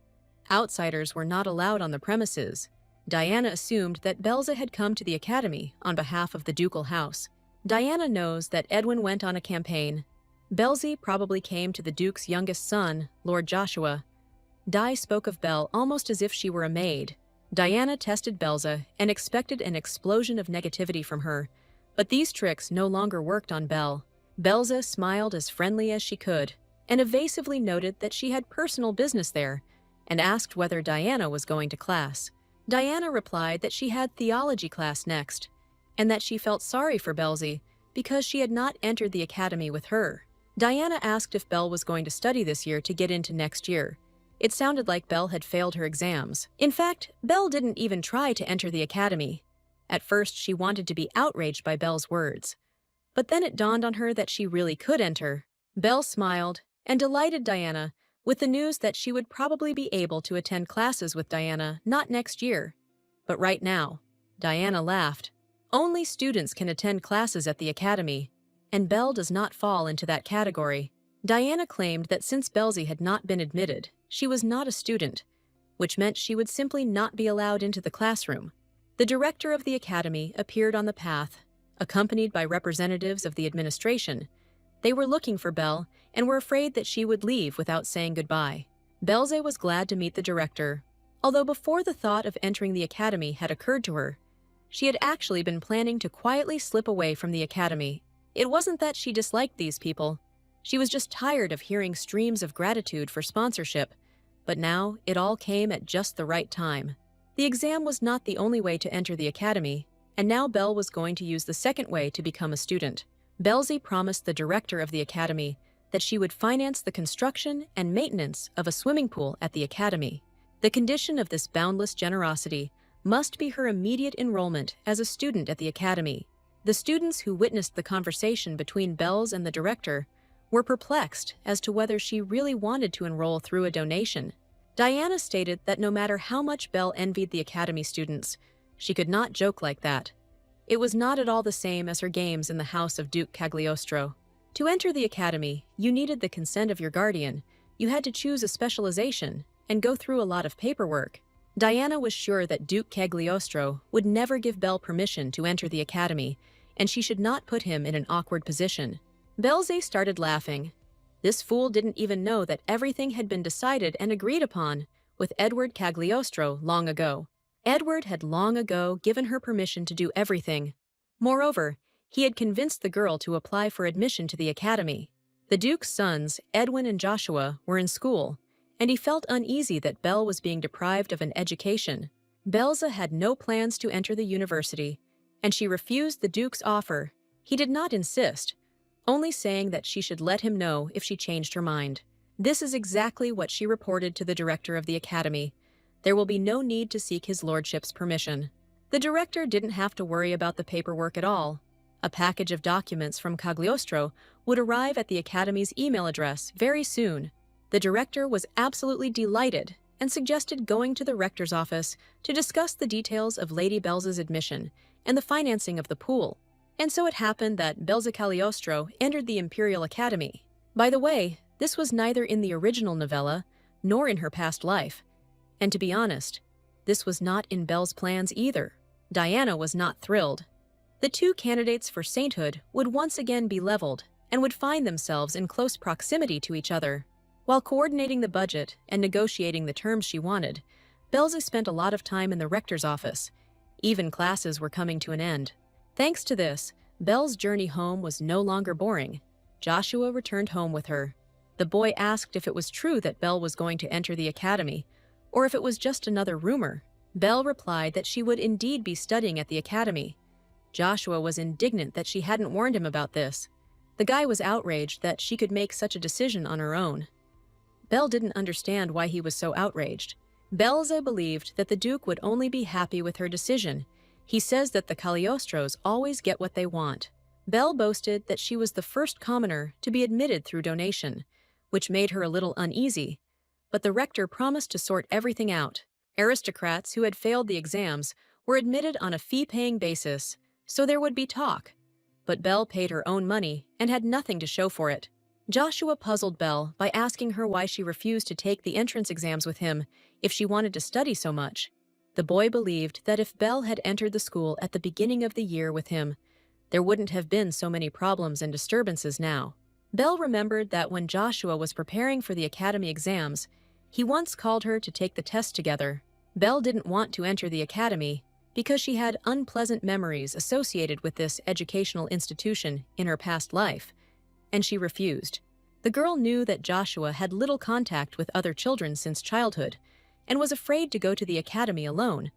Outsiders were not allowed on the premises. Diana assumed that Belza had come to the academy on behalf of the ducal house. Diana knows that Edwin went on a campaign. Belzy probably came to the Duke's youngest son, Lord Joshua. Di spoke of Belle almost as if she were a maid. Diana tested Belza and expected an explosion of negativity from her, but these tricks no longer worked on Belle. Belza smiled as friendly as she could, and evasively noted that she had personal business there, and asked whether Diana was going to class. Diana replied that she had theology class next, and that she felt sorry for Belzy because she had not entered the academy with her. Diana asked if Belle was going to study this year to get into next year. It sounded like Belle had failed her exams. In fact, Belle didn't even try to enter the academy. At first, she wanted to be outraged by Belle's words. But then it dawned on her that she really could enter. Belle smiled and delighted Diana with the news that she would probably be able to attend classes with Diana not next year, but right now. Diana laughed. Only students can attend classes at the academy, and Belle does not fall into that category. Diana claimed that since Belzy had not been admitted, she was not a student, which meant she would simply not be allowed into the classroom. The director of the academy appeared on the path, accompanied by representatives of the administration. They were looking for Belle and were afraid that she would leave without saying goodbye. Belze was glad to meet the director, although before the thought of entering the academy had occurred to her, she had actually been planning to quietly slip away from the academy. It wasn't that she disliked these people. She was just tired of hearing streams of gratitude for sponsorship, but now it all came at just the right time. The exam was not the only way to enter the academy, and now Belle was going to use the second way to become a student. Belzy promised the director of the academy that she would finance the construction and maintenance of a swimming pool at the academy. The condition of this boundless generosity must be her immediate enrollment as a student at the academy. The students who witnessed the conversation between Belz and the director were perplexed as to whether she really wanted to enroll through a donation. Diana stated that no matter how much Belle envied the academy students, she could not joke like that. It was not at all the same as her games in the house of Duke Cagliostro. To enter the academy, you needed the consent of your guardian. You had to choose a specialization and go through a lot of paperwork. Diana was sure that Duke Cagliostro would never give Belle permission to enter the academy, and she should not put him in an awkward position. Belze started laughing. This fool didn't even know that everything had been decided and agreed upon with Edward Cagliostro long ago. Edward had long ago given her permission to do everything. Moreover, he had convinced the girl to apply for admission to the academy. The Duke's sons, Edwin and Joshua, were in school, and he felt uneasy that Belle was being deprived of an education. Belza had no plans to enter the university, and she refused the Duke's offer. He did not insist, only saying that she should let him know if she changed her mind. This is exactly what she reported to the director of the academy. There will be no need to seek his lordship's permission. The director didn't have to worry about the paperwork at all. A package of documents from Cagliostro would arrive at the academy's email address very soon. The director was absolutely delighted and suggested going to the rector's office to discuss the details of Lady Belza's admission and the financing of the pool. And so it happened that Belza Cagliostro entered the Imperial Academy. By the way, this was neither in the original novella nor in her past life. And to be honest, this was not in Belle's plans either. Diana was not thrilled. The two candidates for sainthood would once again be leveled and would find themselves in close proximity to each other. While coordinating the budget and negotiating the terms she wanted, Belza spent a lot of time in the rector's office. Even classes were coming to an end. Thanks to this, Belle's journey home was no longer boring. Joshua returned home with her. The boy asked if it was true that Belle was going to enter the academy, or if it was just another rumor. Belle replied that she would indeed be studying at the academy. Joshua was indignant that she hadn't warned him about this. The guy was outraged that she could make such a decision on her own. Belle didn't understand why he was so outraged. Belza believed that the Duke would only be happy with her decision. He says that the Cagliostros always get what they want. Belle boasted that she was the first commoner to be admitted through donation, which made her a little uneasy. but the rector promised to sort everything out. Aristocrats who had failed the exams were admitted on a fee-paying basis, so there would be talk. But Belle paid her own money and had nothing to show for it. Joshua puzzled Belle by asking her why she refused to take the entrance exams with him if she wanted to study so much. The boy believed that if Belle had entered the school at the beginning of the year with him, there wouldn't have been so many problems and disturbances now. Belle remembered that when Joshua was preparing for the academy exams, he once called her to take the test together. Belle didn't want to enter the academy because she had unpleasant memories associated with this educational institution in her past life, and she refused. The girl knew that Joshua had little contact with other children since childhood and was afraid to go to the academy alone,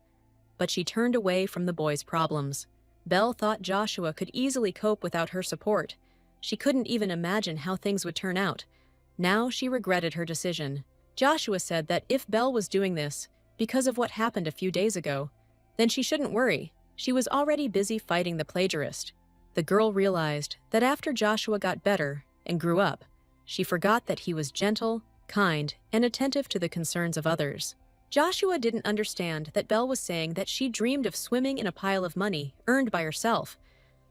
but she turned away from the boy's problems. Belle thought Joshua could easily cope without her support. She couldn't even imagine how things would turn out. Now she regretted her decision. Joshua said that if Belle was doing this because of what happened a few days ago, then she shouldn't worry. She was already busy fighting the plagiarist. The girl realized that after Joshua got better and grew up, she forgot that he was gentle, kind, and attentive to the concerns of others. Joshua didn't understand that Belle was saying that she dreamed of swimming in a pile of money earned by herself.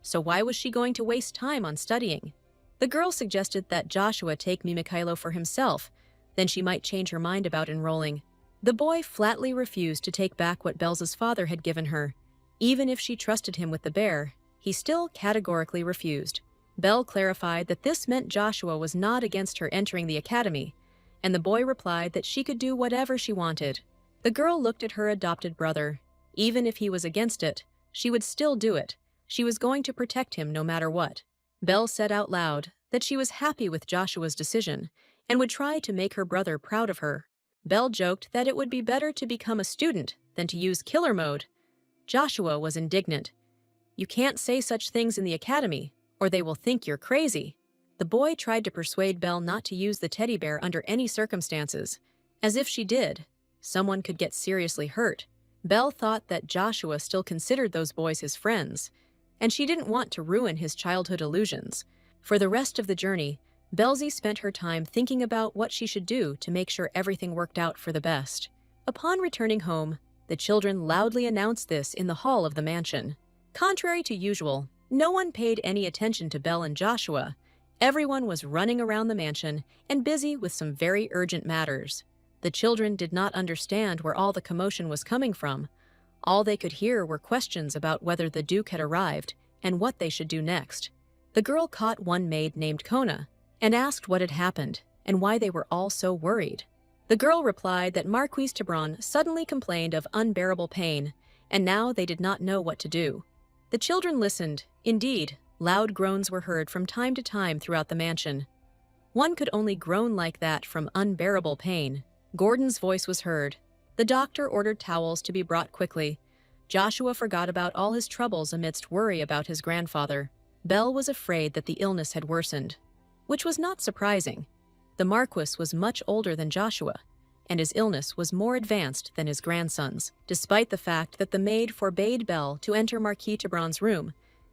So why was she going to waste time on studying? The girl suggested that Joshua take Mikhailo for himself, then she might change her mind about enrolling. The boy flatly refused to take back what Belle's father had given her. Even if she trusted him with the bear, he still categorically refused. Belle clarified that this meant Joshua was not against her entering the academy, and the boy replied that she could do whatever she wanted. The girl looked at her adopted brother. Even if he was against it, she would still do it. She was going to protect him no matter what. Belle said out loud that she was happy with Joshua's decision and would try to make her brother proud of her. Belle joked that it would be better to become a student than to use killer mode. Joshua was indignant. "You can't say such things in the academy, or they will think you're crazy." The boy tried to persuade Belle not to use the teddy bear under any circumstances, as if she did, someone could get seriously hurt. Belle thought that Joshua still considered those boys his friends, and she didn't want to ruin his childhood illusions. For the rest of the journey, Belzie spent her time thinking about what she should do to make sure everything worked out for the best. Upon returning home, the children loudly announced this in the hall of the mansion. Contrary to usual, no one paid any attention to Belle and Joshua. Everyone was running around the mansion and busy with some very urgent matters. The children did not understand where all the commotion was coming from. All they could hear were questions about whether the Duke had arrived and what they should do next. The girl caught one maid named Kona and asked what had happened and why they were all so worried. The girl replied that Marquise Tebron suddenly complained of unbearable pain, and now they did not know what to do. The children listened. Indeed, loud groans were heard from time to time throughout the mansion. One could only groan like that from unbearable pain. Gordon's voice was heard. The doctor ordered towels to be brought quickly. Joshua forgot about all his troubles amidst worry about his grandfather. Belle was afraid that the illness had worsened, which was not surprising. The Marquis was much older than Joshua, and his illness was more advanced than his grandson's, despite the fact that the maid forbade Belle to enter Marquis Tebron's room,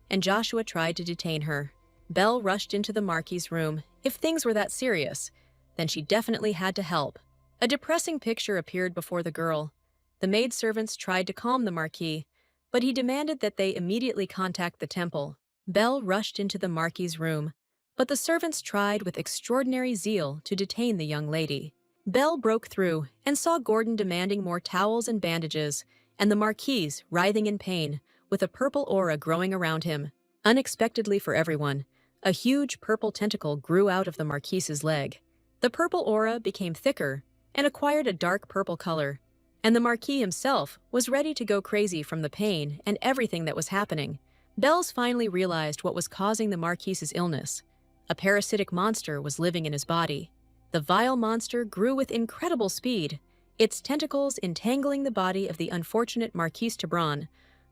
and Joshua tried to detain her. Belle rushed into the Marquis's room. If things were that serious, then she definitely had to help. A depressing picture appeared before the girl. The maidservants tried to calm the Marquis, but he demanded that they immediately contact the temple. Belle rushed into the Marquis's room, but the servants tried with extraordinary zeal to detain the young lady. Belle broke through and saw Gordon demanding more towels and bandages, and the Marquis writhing in pain, with a purple aura growing around him. Unexpectedly for everyone, a huge purple tentacle grew out of the Marquis's leg. The purple aura became thicker and acquired a dark purple color, and the Marquis himself was ready to go crazy from the pain and everything that was happening. Belle's finally realized what was causing the Marquis's illness. A parasitic monster was living in his body. The vile monster grew with incredible speed, its tentacles entangling the body of the unfortunate Marquise Tebron.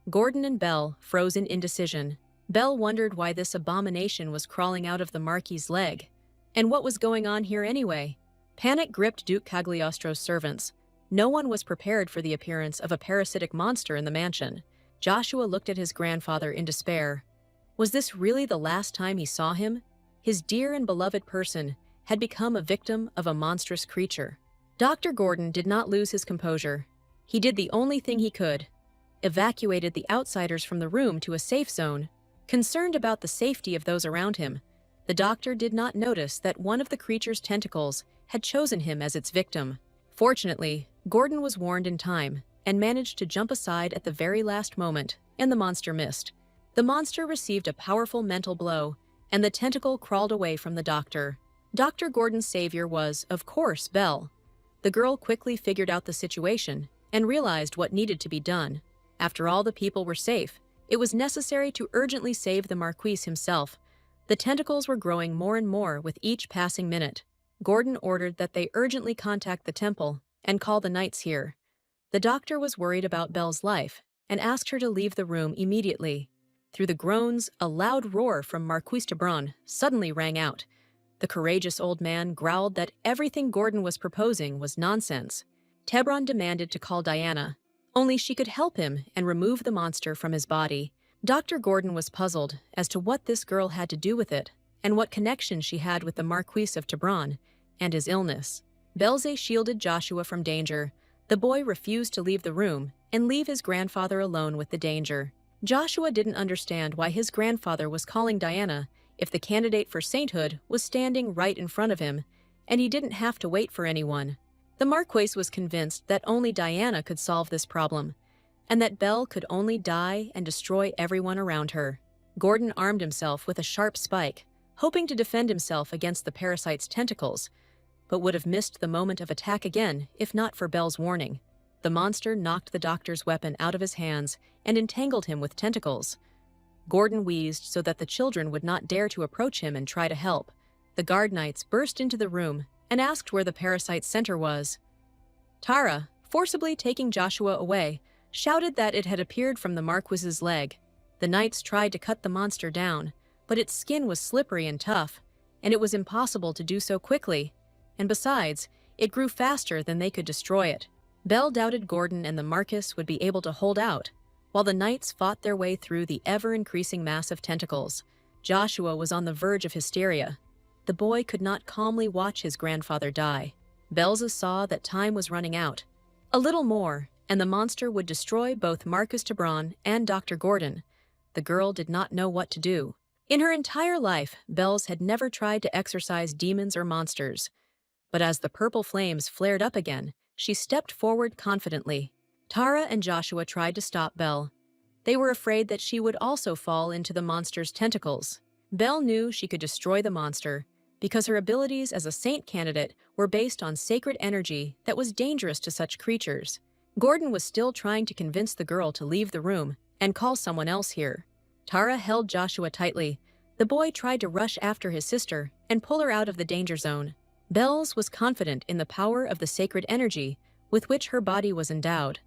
Gordon and Belle froze in indecision. Belle wondered why this abomination was crawling out of the Marquis's leg. And what was going on here anyway? Panic gripped Duke Cagliostro's servants. No one was prepared for the appearance of a parasitic monster in the mansion. Joshua looked at his grandfather in despair. Was this really the last time he saw him? His dear and beloved person had become a victim of a monstrous creature. Dr. Gordon did not lose his composure. He did the only thing he could: evacuated the outsiders from the room to a safe zone. Concerned about the safety of those around him, the doctor did not notice that one of the creature's tentacles had chosen him as its victim. Fortunately, Gordon was warned in time and managed to jump aside at the very last moment, and the monster missed. The monster received a powerful mental blow, and the tentacle crawled away from the doctor. Dr. Gordon's savior was, of course, Belle. The girl quickly figured out the situation and realized what needed to be done. After all the people were safe, it was necessary to urgently save the Marquis himself. The tentacles were growing more and more with each passing minute. Gordon ordered that they urgently contact the temple and call the knights here. The doctor was worried about Belle's life and asked her to leave the room immediately. Through the groans, a loud roar from Marquis Tebron suddenly rang out. The courageous old man growled that everything Gordon was proposing was nonsense. Tebron demanded to call Diana. Only she could help him and remove the monster from his body. Dr. Gordon was puzzled as to what this girl had to do with it and what connection she had with the Marquis of Tebron and his illness. Belze shielded Joshua from danger. The boy refused to leave the room and leave his grandfather alone with the danger. Joshua didn't understand why his grandfather was calling Diana if the candidate for sainthood was standing right in front of him, and he didn't have to wait for anyone. The Marquis was convinced that only Diana could solve this problem, and that Belle could only die and destroy everyone around her. Gordon armed himself with a sharp spike, hoping to defend himself against the parasite's tentacles, but would have missed the moment of attack again if not for Belle's warning. The monster knocked the doctor's weapon out of his hands and entangled him with tentacles. Gordon wheezed so that the children would not dare to approach him and try to help. The guard knights burst into the room and asked where the parasite's center was. Tara, forcibly taking Joshua away, shouted that it had appeared from the Marquis's leg. The knights tried to cut the monster down, but its skin was slippery and tough, and it was impossible to do so quickly. And besides, it grew faster than they could destroy it. Belle doubted Gordon and the Marquis would be able to hold out, while the knights fought their way through the ever-increasing mass of tentacles. Joshua was on the verge of hysteria. The boy could not calmly watch his grandfather die. Belze saw that time was running out. A little more, and the monster would destroy both Marquis Tebron and Dr. Gordon. The girl did not know what to do. In her entire life, Belze had never tried to exorcise demons or monsters. But as the purple flames flared up again, she stepped forward confidently. Tara and Joshua tried to stop Belle. They were afraid that she would also fall into the monster's tentacles. Belle knew she could destroy the monster because her abilities as a saint candidate were based on sacred energy that was dangerous to such creatures. Gordon was still trying to convince the girl to leave the room and call someone else here. Tara held Joshua tightly. The boy tried to rush after his sister and pull her out of the danger zone. Belze was confident in the power of the sacred energy with which her body was endowed.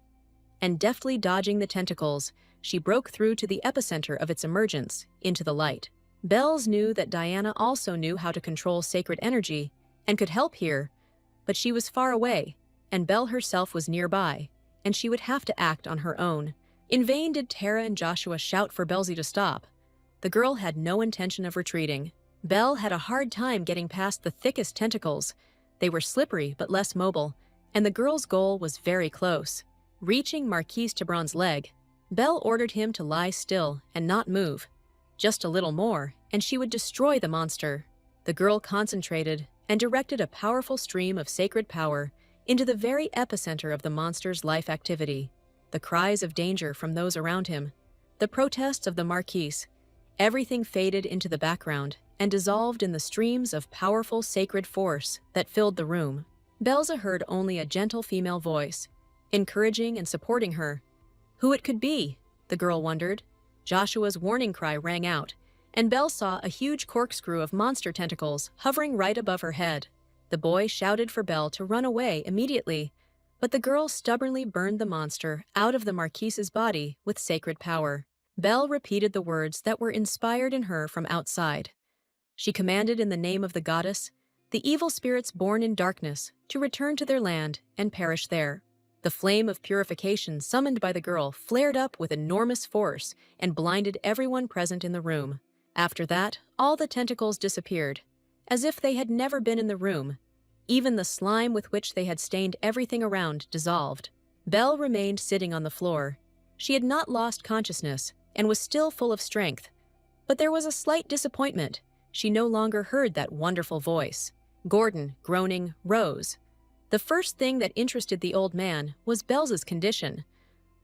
And deftly dodging the tentacles, she broke through to the epicenter of its emergence, into the light. Belze knew that Diana also knew how to control sacred energy and could help here, but she was far away, and Belle herself was nearby, and she would have to act on her own. In vain did Tara and Joshua shout for Belze to stop. The girl had no intention of retreating. Belle had a hard time getting past the thickest tentacles. They were slippery but less mobile, and the girl's goal was very close. Reaching Marquis Tebron's leg, Belle ordered him to lie still and not move. Just a little more, and she would destroy the monster. The girl concentrated and directed a powerful stream of sacred power into the very epicenter of the monster's life activity. The cries of danger from those around him, the protests of the Marquis, everything faded into the background and dissolved in the streams of powerful sacred force that filled the room. Belze heard only a gentle female voice, encouraging and supporting her. Who it could be, the girl wondered. Joshua's warning cry rang out, and Belle saw a huge corkscrew of monster tentacles hovering right above her head. The boy shouted for Belle to run away immediately, but the girl stubbornly burned the monster out of the Marquis's body with sacred power. Belle repeated the words that were inspired in her from outside. She commanded in the name of the goddess, the evil spirits born in darkness, to return to their land and perish there. The flame of purification summoned by the girl flared up with enormous force and blinded everyone present in the room. After that, all the tentacles disappeared, as if they had never been in the room, Even the slime with which they had stained everything around dissolved. Belle remained sitting on the floor. She had not lost consciousness and was still full of strength. But there was a slight disappointment. She no longer heard that wonderful voice. Gordon, groaning, rose. The first thing that interested the old man was Belle's condition.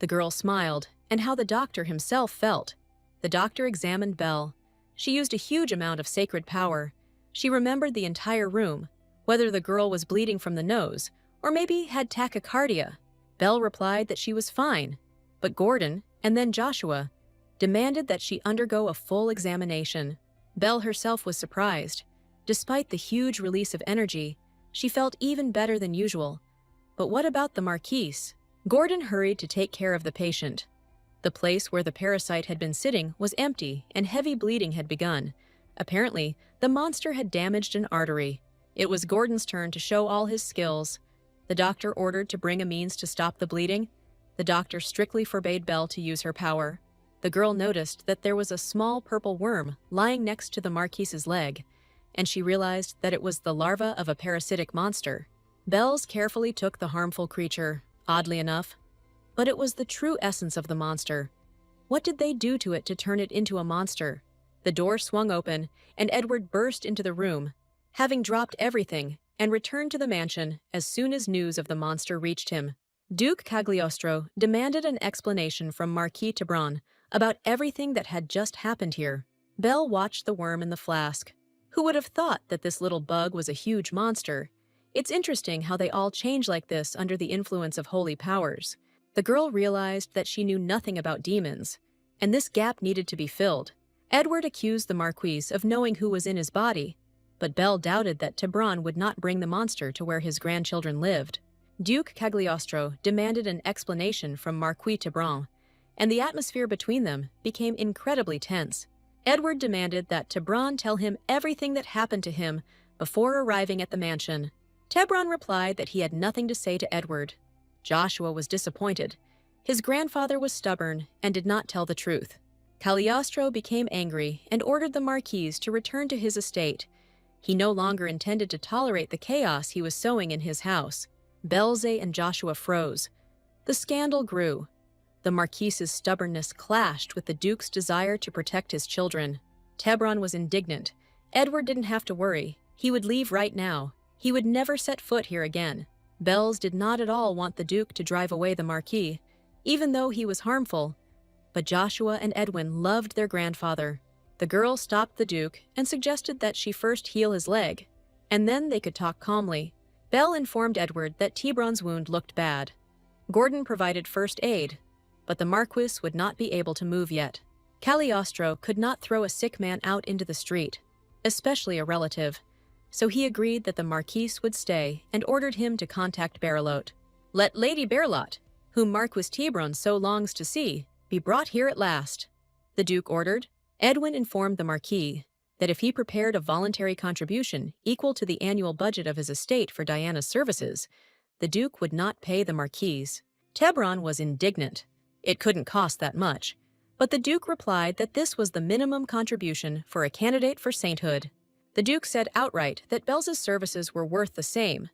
The girl smiled, and how the doctor himself felt. The doctor examined Belle. She used a huge amount of sacred power. She remembered the entire room, whether the girl was bleeding from the nose, or maybe had tachycardia. Belle replied that she was fine, but Gordon, and then Joshua, demanded that she undergo a full examination. Belle herself was surprised. Despite the huge release of energy, she felt even better than usual. But what about the Marquise? Gordon hurried to take care of the patient. The place where the parasite had been sitting was empty and heavy bleeding had begun. Apparently, the monster had damaged an artery. It was Gordon's turn to show all his skills. The doctor ordered to bring a means to stop the bleeding. The doctor strictly forbade Belle to use her power. The girl noticed that there was a small purple worm lying next to the Marquise's leg, and she realized that it was the larva of a parasitic monster. Bells carefully took the harmful creature, oddly enough. But it was the true essence of the monster. What did they do to it to turn it into a monster? The door swung open, and Edward burst into the room, having dropped everything, and returned to the mansion as soon as news of the monster reached him. Duke Cagliostro demanded an explanation from Marquis Tebron about everything that had just happened here. Belle watched the worm in the flask. Who would have thought that this little bug was a huge monster? It's interesting how they all change like this under the influence of holy powers. The girl realized that she knew nothing about demons, and this gap needed to be filled. Edward accused the Marquis of knowing who was in his body, but Belle doubted that Tebron would not bring the monster to where his grandchildren lived. Duke Cagliostro demanded an explanation from Marquis Tebron, and the atmosphere between them became incredibly tense. Edward demanded that Tebron tell him everything that happened to him before arriving at the mansion. Tebron replied that he had nothing to say to Edward. Joshua was disappointed. His grandfather was stubborn and did not tell the truth. Cagliostro became angry and ordered the Marquis to return to his estate. He no longer intended to tolerate the chaos he was sowing in his house. Belze and Joshua froze. The scandal grew. The Marquis's stubbornness clashed with the Duke's desire to protect his children. Tebron was indignant. Edward didn't have to worry. He would leave right now. He would never set foot here again. Bells did not at all want the Duke to drive away the Marquis, even though he was harmful. But Joshua and Edwin loved their grandfather. The girl stopped the Duke and suggested that she first heal his leg, and then they could talk calmly. Belle informed Edward that Tebron's wound looked bad. Gordon provided first aid, but the Marquis would not be able to move yet. Cagliostro could not throw a sick man out into the street, especially a relative, so he agreed that the Marquis would stay and ordered him to contact Berylot. Let Lady Berylot, whom Marquis Tebron so longs to see, be brought here at last, the Duke ordered. Edwin informed the Marquis that if he prepared a voluntary contribution equal to the annual budget of his estate for Diana's services, the Duke would not pay the Marquis. Tebron was indignant. It couldn't cost that much, but the Duke replied that this was the minimum contribution for a candidate for sainthood. The Duke said outright that Belze's services were worth the same,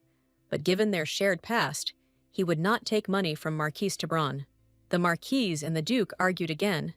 but given their shared past, he would not take money from Marquis Tebron. The Marquis and the Duke argued again.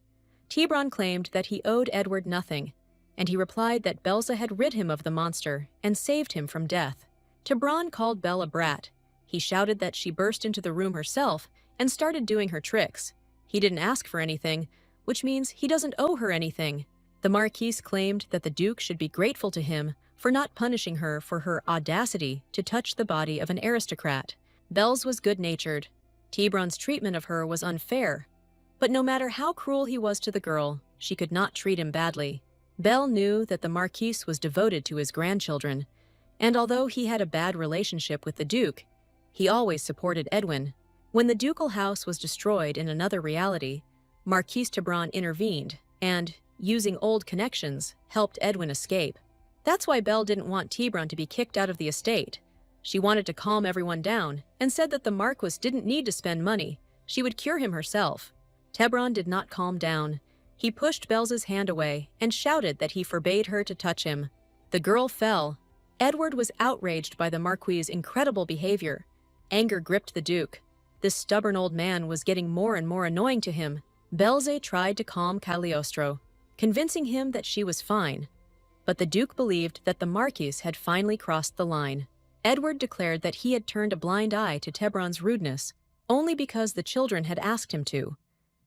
Tebron claimed that he owed Edward nothing, and he replied that Belze had rid him of the monster and saved him from death. Tebron called Belle a brat. He shouted that she burst into the room herself and started doing her tricks. He didn't ask for anything, which means he doesn't owe her anything. The Marquis claimed that the Duke should be grateful to him for not punishing her for her audacity to touch the body of an aristocrat. Belle's was good-natured. Tebron's treatment of her was unfair, but no matter how cruel he was to the girl, she could not treat him badly. Belle knew that the Marquis was devoted to his grandchildren, and although he had a bad relationship with the Duke, he always supported Edwin. When the ducal house was destroyed in another reality, Marquis Tebron intervened and, using old connections, helped Edwin escape. That's why Belle didn't want Tebron to be kicked out of the estate. She wanted to calm everyone down and said that the Marquis didn't need to spend money. She would cure him herself. Tebron did not calm down. He pushed Belze's hand away and shouted that he forbade her to touch him. The girl fell, Edward was outraged by the Marquis's incredible behavior. Anger gripped the Duke. This stubborn old man was getting more and more annoying to him. Belze tried to calm Cagliostro, convincing him that she was fine. But the Duke believed that the Marquis had finally crossed the line. Edward declared that he had turned a blind eye to Tebron's rudeness, only because the children had asked him to.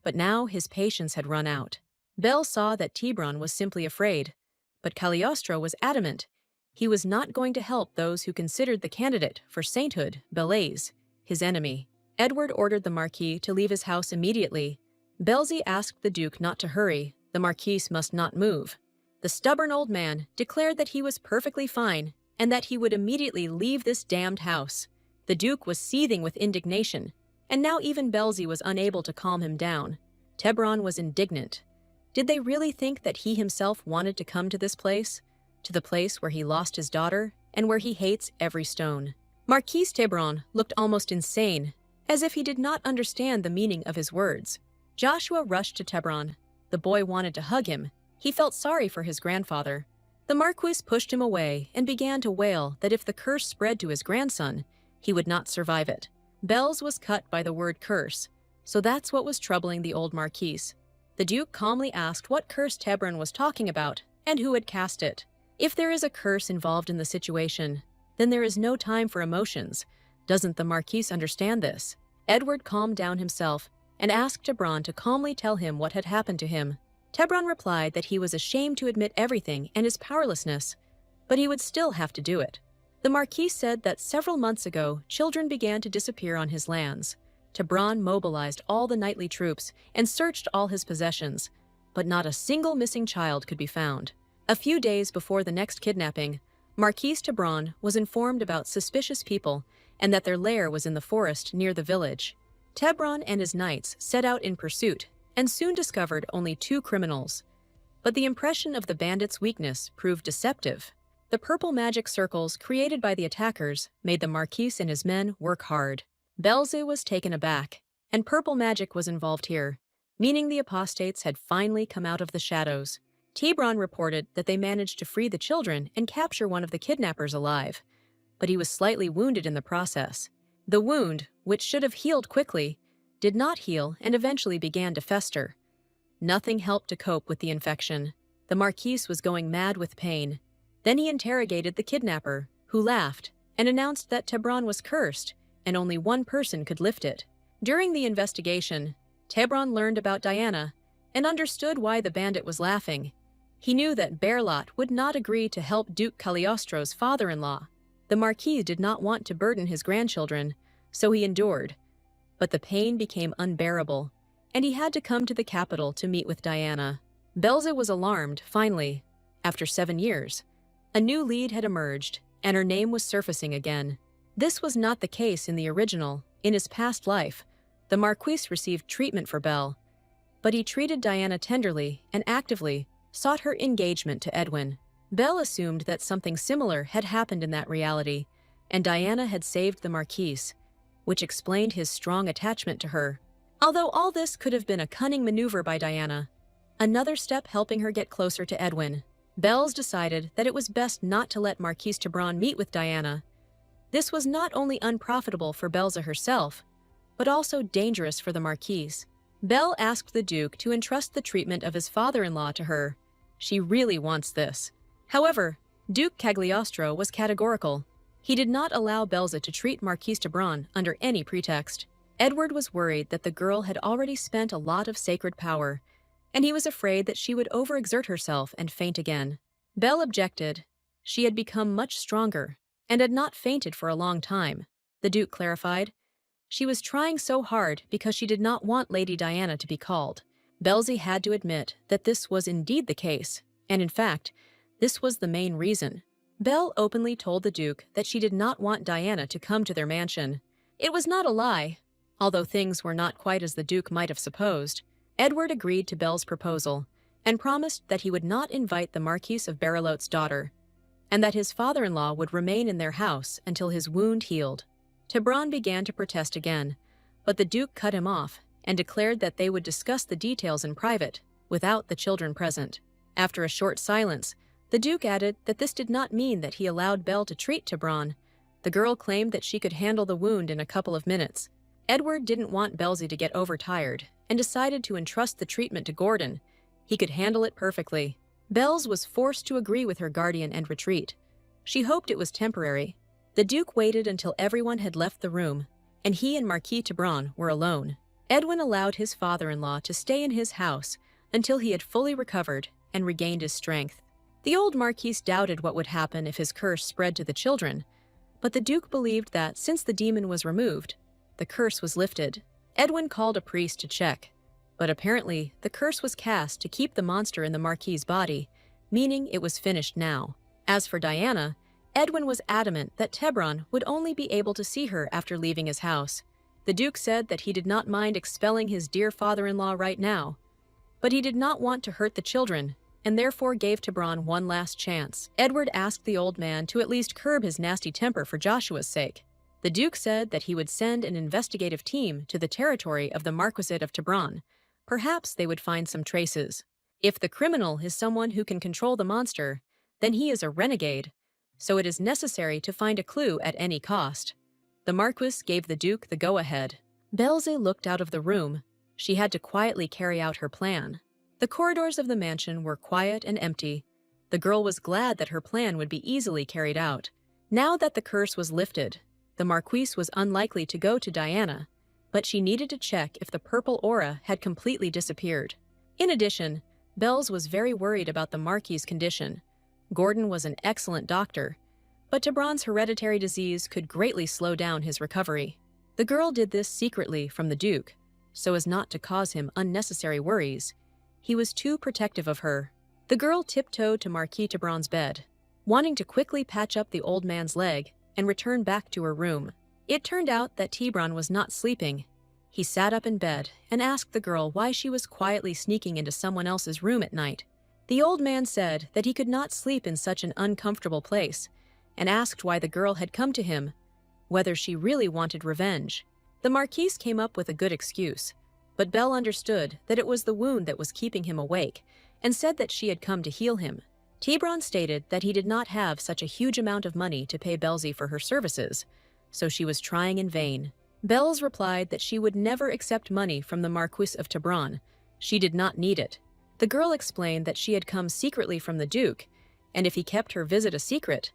But now his patience had run out. Belle saw that Tebron was simply afraid, but Cagliostro was adamant. He was not going to help those who considered the candidate for sainthood, Belze, his enemy. Edward ordered the Marquis to leave his house immediately. Belze asked the Duke not to hurry. The Marquis must not move. The stubborn old man declared that he was perfectly fine and that he would immediately leave this damned house. The Duke was seething with indignation, and now even Belze was unable to calm him down. Tebron was indignant. Did they really think that he himself wanted to come to this place? To the place where he lost his daughter and where he hates every stone? Marquis Tebron looked almost insane, as if he did not understand the meaning of his words. Joshua rushed to Tebron. The boy wanted to hug him. He felt sorry for his grandfather. The Marquis pushed him away and began to wail that if the curse spread to his grandson, he would not survive it. Belze was cut by the word curse, so that's what was troubling the old Marquis. The Duke calmly asked what curse Tebron was talking about and who had cast it. If there is a curse involved in the situation, then there is no time for emotions. Doesn't the Marquis understand this? Edward calmed down himself and asked Tebron to calmly tell him what had happened to him. Tebron replied that he was ashamed to admit everything and his powerlessness, but he would still have to do it. The Marquis said that several months ago, children began to disappear on his lands. Tebron mobilized all the knightly troops and searched all his possessions, but not a single missing child could be found. A few days before the next kidnapping, Marquis Tebron was informed about suspicious people and that their lair was in the forest near the village. Tebron and his knights set out in pursuit and soon discovered only 2 criminals. But the impression of the bandits' weakness proved deceptive. The purple magic circles created by the attackers made the Marquis and his men work hard. Belze was taken aback, and purple magic was involved here, meaning the apostates had finally come out of the shadows. Tebron reported that they managed to free the children and capture one of the kidnappers alive, but he was slightly wounded in the process. The wound, which should have healed quickly, did not heal and eventually began to fester. Nothing helped to cope with the infection. The Marquis was going mad with pain. Then he interrogated the kidnapper, who laughed and announced that Tebron was cursed and only one person could lift it. During the investigation, Tebron learned about Diana and understood why the bandit was laughing. He knew that Berlot would not agree to help Duke Cagliostro's father-in-law. The Marquis did not want to burden his grandchildren, so he endured. But the pain became unbearable, and he had to come to the capital to meet with Diana. Belze was alarmed, finally. After 7 years, a new lead had emerged, and her name was surfacing again. This was not the case in the original. In his past life, the Marquis received treatment for Belle, but he treated Diana tenderly and actively sought her engagement to Edwin. Belle assumed that something similar had happened in that reality, and Diana had saved the Marquis, which explained his strong attachment to her. Although all this could have been a cunning maneuver by Diana, another step helping her get closer to Edwin, Belze decided that it was best not to let Marquis Tebron meet with Diana. This was not only unprofitable for Belze herself, but also dangerous for the Marquis. Belle asked the Duke to entrust the treatment of his father-in-law to her. She really wants this. However, Duke Cagliostro was categorical. He did not allow Belze to treat Marquis Tebron under any pretext. Edward was worried that the girl had already spent a lot of sacred power, and he was afraid that she would overexert herself and faint again. Belle objected. She had become much stronger and had not fainted for a long time. The Duke clarified. She was trying so hard because she did not want Lady Diana to be called. Belze had to admit that this was indeed the case, and in fact, this was the main reason. Belle openly told the Duke that she did not want Diana to come to their mansion. It was not a lie, although things were not quite as the Duke might have supposed. Edward agreed to Belle's proposal and promised that he would not invite the Marquis of Berlot's daughter, and that his father-in-law would remain in their house until his wound healed. Tebron began to protest again, but the Duke cut him off and declared that they would discuss the details in private, without the children present. After a short silence, The Duke added that this did not mean that he allowed Belle to treat Tebron. The girl claimed that she could handle the wound in a couple of minutes. Edward didn't want Belzy to get overtired and decided to entrust the treatment to Gordon. He could handle it perfectly. Bells was forced to agree with her guardian and retreat. She hoped it was temporary. The Duke waited until everyone had left the room, and he and Marquis Tebron were alone. Edwin allowed his father-in-law to stay in his house until he had fully recovered and regained his strength. The old Marquis doubted what would happen if his curse spread to the children, but the Duke believed that since the demon was removed, the curse was lifted. Edwin called a priest to check, but apparently the curse was cast to keep the monster in the Marquis's body, meaning it was finished now. As for Diana, Edwin was adamant that Tebron would only be able to see her after leaving his house. The Duke said that he did not mind expelling his dear father-in-law right now, but he did not want to hurt the children, and therefore gave Tebron one last chance. Edward asked the old man to at least curb his nasty temper for Joshua's sake. The Duke said that he would send an investigative team to the territory of the Marquisate of Tebron. Perhaps they would find some traces. If the criminal is someone who can control the monster, then he is a renegade, so it is necessary to find a clue at any cost. The Marquis gave the Duke the go-ahead. Belze looked out of the room. She had to quietly carry out her plan. The corridors of the mansion were quiet and empty. The girl was glad that her plan would be easily carried out. Now that the curse was lifted, the Marquise was unlikely to go to Diana, but she needed to check if the purple aura had completely disappeared. In addition, Bells was very worried about the Marquis's condition. Gordon was an excellent doctor, but Tebron's hereditary disease could greatly slow down his recovery. The girl did this secretly from the Duke, so as not to cause him unnecessary worries. He was too protective of her. The girl tiptoed to Marquis Tebron's bed, wanting to quickly patch up the old man's leg and return back to her room. It turned out that Tebron was not sleeping. He sat up in bed and asked the girl why she was quietly sneaking into someone else's room at night. The old man said that he could not sleep in such an uncomfortable place, and asked why the girl had come to him, whether she really wanted revenge. The Marquise came up with a good excuse, but Belle understood that it was the wound that was keeping him awake, and said that she had come to heal him. Tebron stated that he did not have such a huge amount of money to pay Belzy for her services, so she was trying in vain. Bells replied that she would never accept money from the Marquis of Tebron. She did not need it. The girl explained that she had come secretly from the Duke, and if he kept her visit a secret,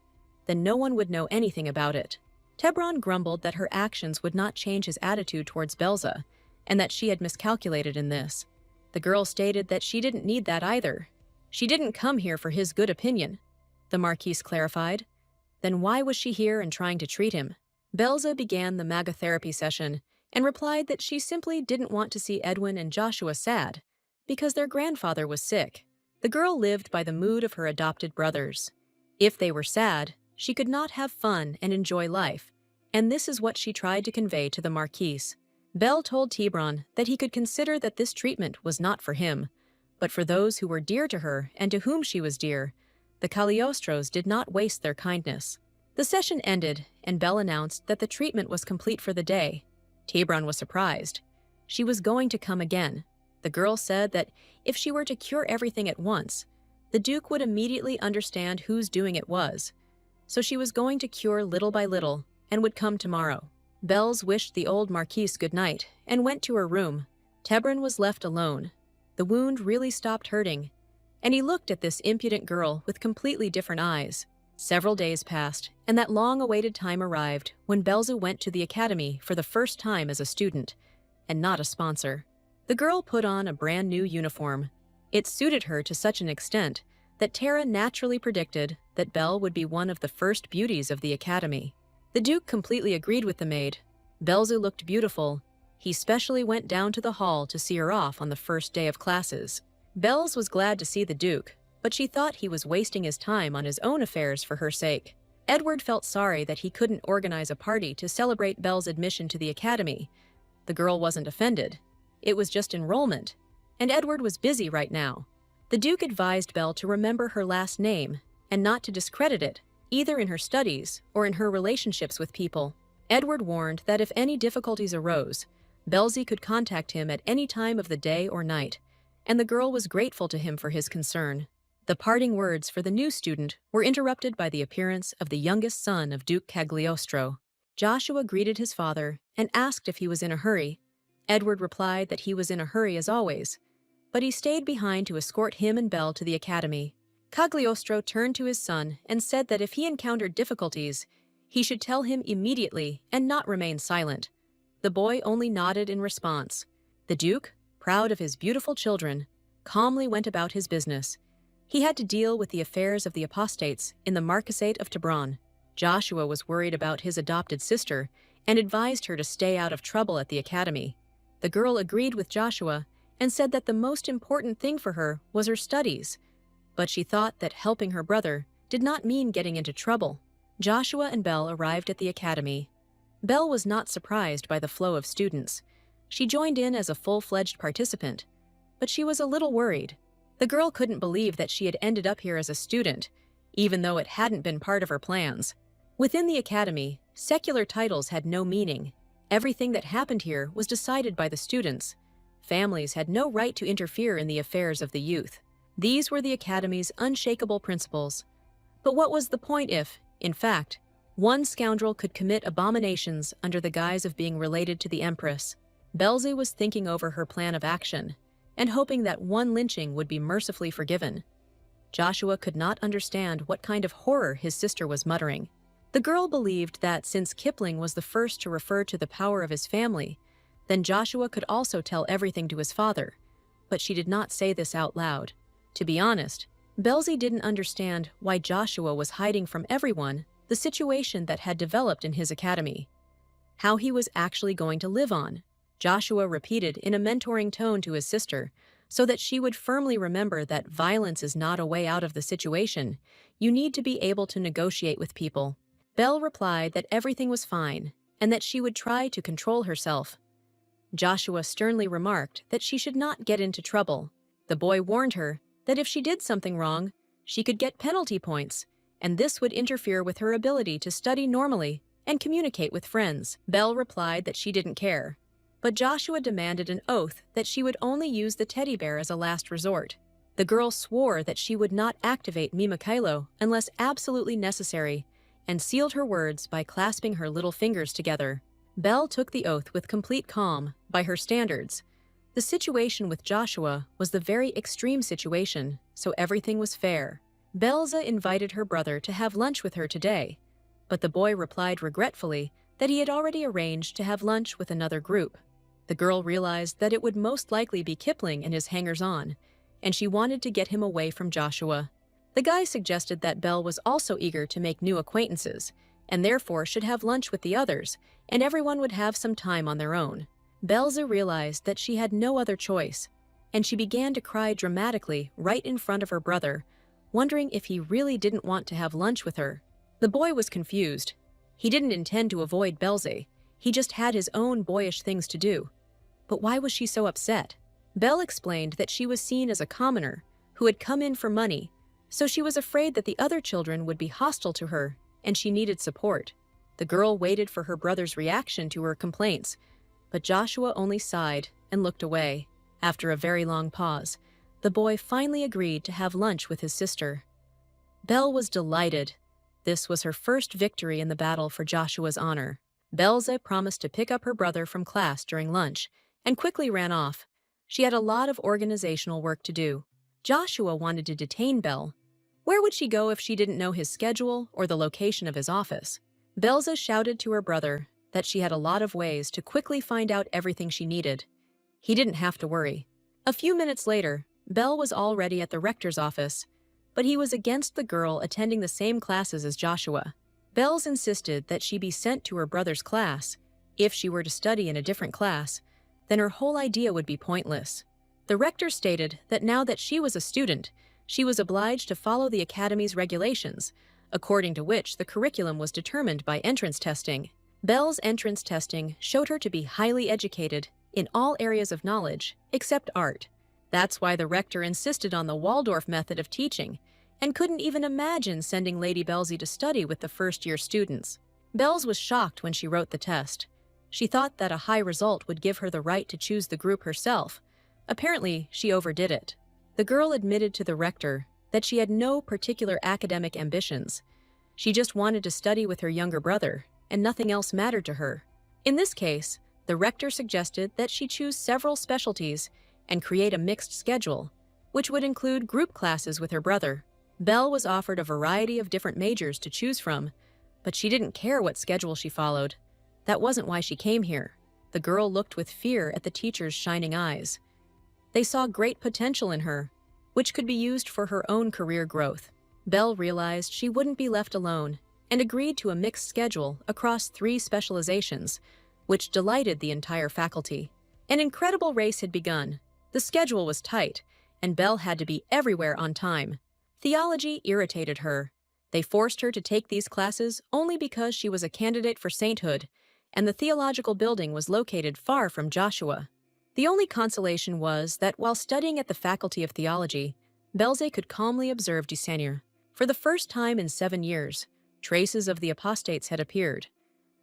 then no one would know anything about it. Tebron grumbled that her actions would not change his attitude towards Belza, and that she had miscalculated in this. The girl stated that she didn't need that either. She didn't come here for his good opinion. The Marquise clarified. Then why was she here and trying to treat him? Belza began the magotherapy session and replied that she simply didn't want to see Edwin and Joshua sad, because their grandfather was sick. The girl lived by the mood of her adopted brothers. If they were sad, she could not have fun and enjoy life, and this is what she tried to convey to the Marquise. Belle told Tebron that he could consider that this treatment was not for him, but for those who were dear to her and to whom she was dear. The Cagliostros did not waste their kindness. The session ended, and Belle announced that the treatment was complete for the day. Tebron was surprised. She was going to come again. The girl said that if she were to cure everything at once, the Duke would immediately understand whose doing it was. So she was going to cure little by little and would come tomorrow. Bells wished the old Marquise good night and went to her room. Tebron was left alone. The wound really stopped hurting, and he looked at this impudent girl with completely different eyes. Several days passed, and that long-awaited time arrived when Belza went to the academy for the first time as a student, and not a sponsor. The girl put on a brand new uniform. It suited her to such an extent that Tara naturally predicted that Belle would be one of the first beauties of the academy. The Duke completely agreed with the maid. Belza looked beautiful. He specially went down to the hall to see her off on the first day of classes. Bells was glad to see the Duke, but she thought he was wasting his time on his own affairs for her sake. Edward felt sorry that he couldn't organize a party to celebrate Belle's admission to the academy. The girl wasn't offended. It was just enrollment, and Edward was busy right now. The Duke advised Belle to remember her last name and not to discredit it, either in her studies or in her relationships with people. Edward warned that if any difficulties arose, Belzy could contact him at any time of the day or night, and the girl was grateful to him for his concern. The parting words for the new student were interrupted by the appearance of the youngest son of Duke Cagliostro. Joshua greeted his father and asked if he was in a hurry. Edward replied that he was in a hurry as always, but he stayed behind to escort him and Belle to the academy. Cagliostro turned to his son and said that if he encountered difficulties, he should tell him immediately and not remain silent. The boy only nodded in response. The Duke, proud of his beautiful children, calmly went about his business. He had to deal with the affairs of the apostates in the Marquisate of Tebron. Joshua was worried about his adopted sister and advised her to stay out of trouble at the academy. The girl agreed with Joshua and said that the most important thing for her was her studies, but she thought that helping her brother did not mean getting into trouble. Joshua and Belle arrived at the academy. Belle was not surprised by the flow of students. She joined in as a full-fledged participant, but she was a little worried. The girl couldn't believe that she had ended up here as a student, even though it hadn't been part of her plans. Within the academy, secular titles had no meaning. Everything that happened here was decided by the students. Families had no right to interfere in the affairs of the youth. These were the academy's unshakable principles. But what was the point if, in fact, one scoundrel could commit abominations under the guise of being related to the Empress? Belze was thinking over her plan of action and hoping that one lynching would be mercifully forgiven. Joshua could not understand what kind of horror his sister was muttering. The girl believed that since Kipling was the first to refer to the power of his family, then Joshua could also tell everything to his father, but she did not say this out loud. To be honest, Belze didn't understand why Joshua was hiding from everyone the situation that had developed in his academy. How he was actually going to live on. Joshua repeated in a mentoring tone to his sister, so that she would firmly remember that violence is not a way out of the situation. You need to be able to negotiate with people. Belle replied that everything was fine, and that she would try to control herself. Joshua sternly remarked that she should not get into trouble. The boy warned her that if she did something wrong, she could get penalty points, and this would interfere with her ability to study normally and communicate with friends. Belle replied that she didn't care, but Joshua demanded an oath that she would only use the teddy bear as a last resort. The girl swore that she would not activate Mimakailo unless absolutely necessary, and sealed her words by clasping her little fingers together. Belle took the oath with complete calm, by her standards. The situation with Joshua was the very extreme situation, so everything was fair. Belze invited her brother to have lunch with her today, but the boy replied regretfully that he had already arranged to have lunch with another group. The girl realized that it would most likely be Kipling and his hangers-on, and she wanted to get him away from Joshua. The guy suggested that Belle was also eager to make new acquaintances, and therefore should have lunch with the others, and everyone would have some time on their own. Belze realized that she had no other choice, and she began to cry dramatically right in front of her brother, wondering if he really didn't want to have lunch with her. The boy was confused. He didn't intend to avoid Belze. He just had his own boyish things to do. But why was she so upset? Belle explained that she was seen as a commoner who had come in for money, so she was afraid that the other children would be hostile to her, and she needed support. The girl waited for her brother's reaction to her complaints, but Joshua only sighed and looked away. After a very long pause, the boy finally agreed to have lunch with his sister. Belle was delighted. This was her first victory in the battle for Joshua's honor. Belze promised to pick up her brother from class during lunch and quickly ran off. She had a lot of organizational work to do. Joshua wanted to detain Belle. Where would she go if she didn't know his schedule or the location of his office? Belze shouted to her brother that she had a lot of ways to quickly find out everything she needed. He didn't have to worry. A few minutes later, Belle was already at the rector's office, but he was against the girl attending the same classes as Joshua. Belze insisted that she be sent to her brother's class. If she were to study in a different class, then her whole idea would be pointless. The rector stated that now that she was a student, she was obliged to follow the academy's regulations, according to which the curriculum was determined by entrance testing. Belle's entrance testing showed her to be highly educated in all areas of knowledge, except art. That's why the rector insisted on the Waldorf method of teaching, and couldn't even imagine sending Lady Belze to study with the first-year students. Belze was shocked when she wrote the test. She thought that a high result would give her the right to choose the group herself. Apparently, she overdid it. The girl admitted to the rector that she had no particular academic ambitions. She just wanted to study with her younger brother, and nothing else mattered to her. In this case, the rector suggested that she choose several specialties and create a mixed schedule, which would include group classes with her brother. Belle was offered a variety of different majors to choose from, but she didn't care what schedule she followed. That wasn't why she came here. The girl looked with fear at the teacher's shining eyes. They saw great potential in her, which could be used for her own career growth. Belle realized she wouldn't be left alone and agreed to a mixed schedule across 3 specializations, which delighted the entire faculty. An incredible race had begun. The schedule was tight, and Belle had to be everywhere on time. Theology irritated her. They forced her to take these classes only because she was a candidate for sainthood, and the theological building was located far from Joshua. The only consolation was that while studying at the Faculty of Theology, Belze could calmly observe Discernier. For the first time in 7 years, traces of the apostates had appeared.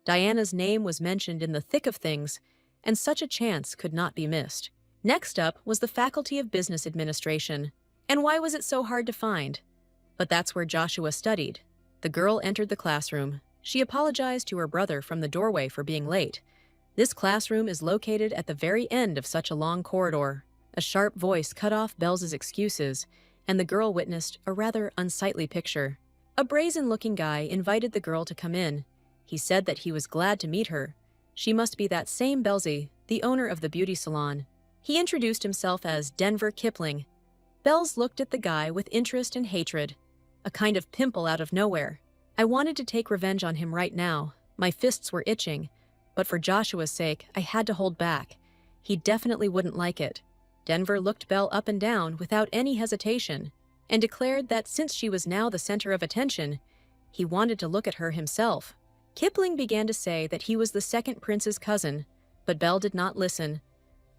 Diana's name was mentioned in the thick of things, and such a chance could not be missed. Next up was the Faculty of Business Administration. And why was it so hard to find? But that's where Joshua studied. The girl entered the classroom. She apologized to her brother from the doorway for being late. This classroom is located at the very end of such a long corridor. A sharp voice cut off Belze's excuses, and the girl witnessed a rather unsightly picture. A brazen-looking guy invited the girl to come in. He said that he was glad to meet her. She must be that same Belze, the owner of the beauty salon. He introduced himself as Denver Kipling. Belze looked at the guy with interest and hatred, a kind of pimple out of nowhere. I wanted to take revenge on him right now. My fists were itching, but for Joshua's sake, I had to hold back. He definitely wouldn't like it. Denver looked Belle up and down without any hesitation, and declared that since she was now the center of attention, he wanted to look at her himself. Kipling began to say that he was the second prince's cousin, but Belle did not listen.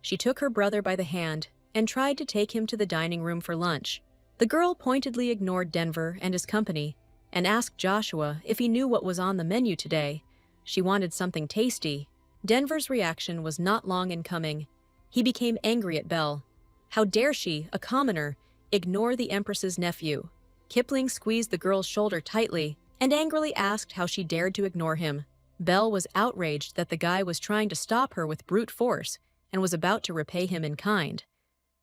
She took her brother by the hand and tried to take him to the dining room for lunch. The girl pointedly ignored Denver and his company and asked Joshua if he knew what was on the menu today. She wanted something tasty. Denver's reaction was not long in coming. He became angry at Belle. How dare she, a commoner, ignore the Empress's nephew? Kipling squeezed the girl's shoulder tightly and angrily asked how she dared to ignore him. Belle was outraged that the guy was trying to stop her with brute force and was about to repay him in kind.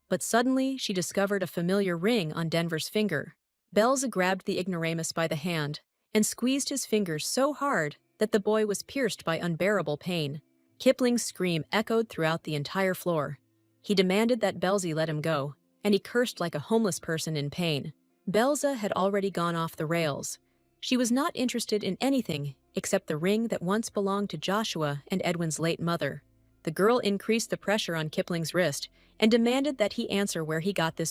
But suddenly she discovered a familiar ring on Denver's finger. Belze grabbed the ignoramus by the hand and squeezed his fingers so hard that the boy was pierced by unbearable pain. Kipling's scream echoed throughout the entire floor. He demanded that Belze let him go, and he cursed like a homeless person in pain. Belze had already gone off the rails. She was not interested in anything except the ring that once belonged to Joshua and Edwin's late mother. The girl increased the pressure on Kipling's wrist and demanded that he answer where he got this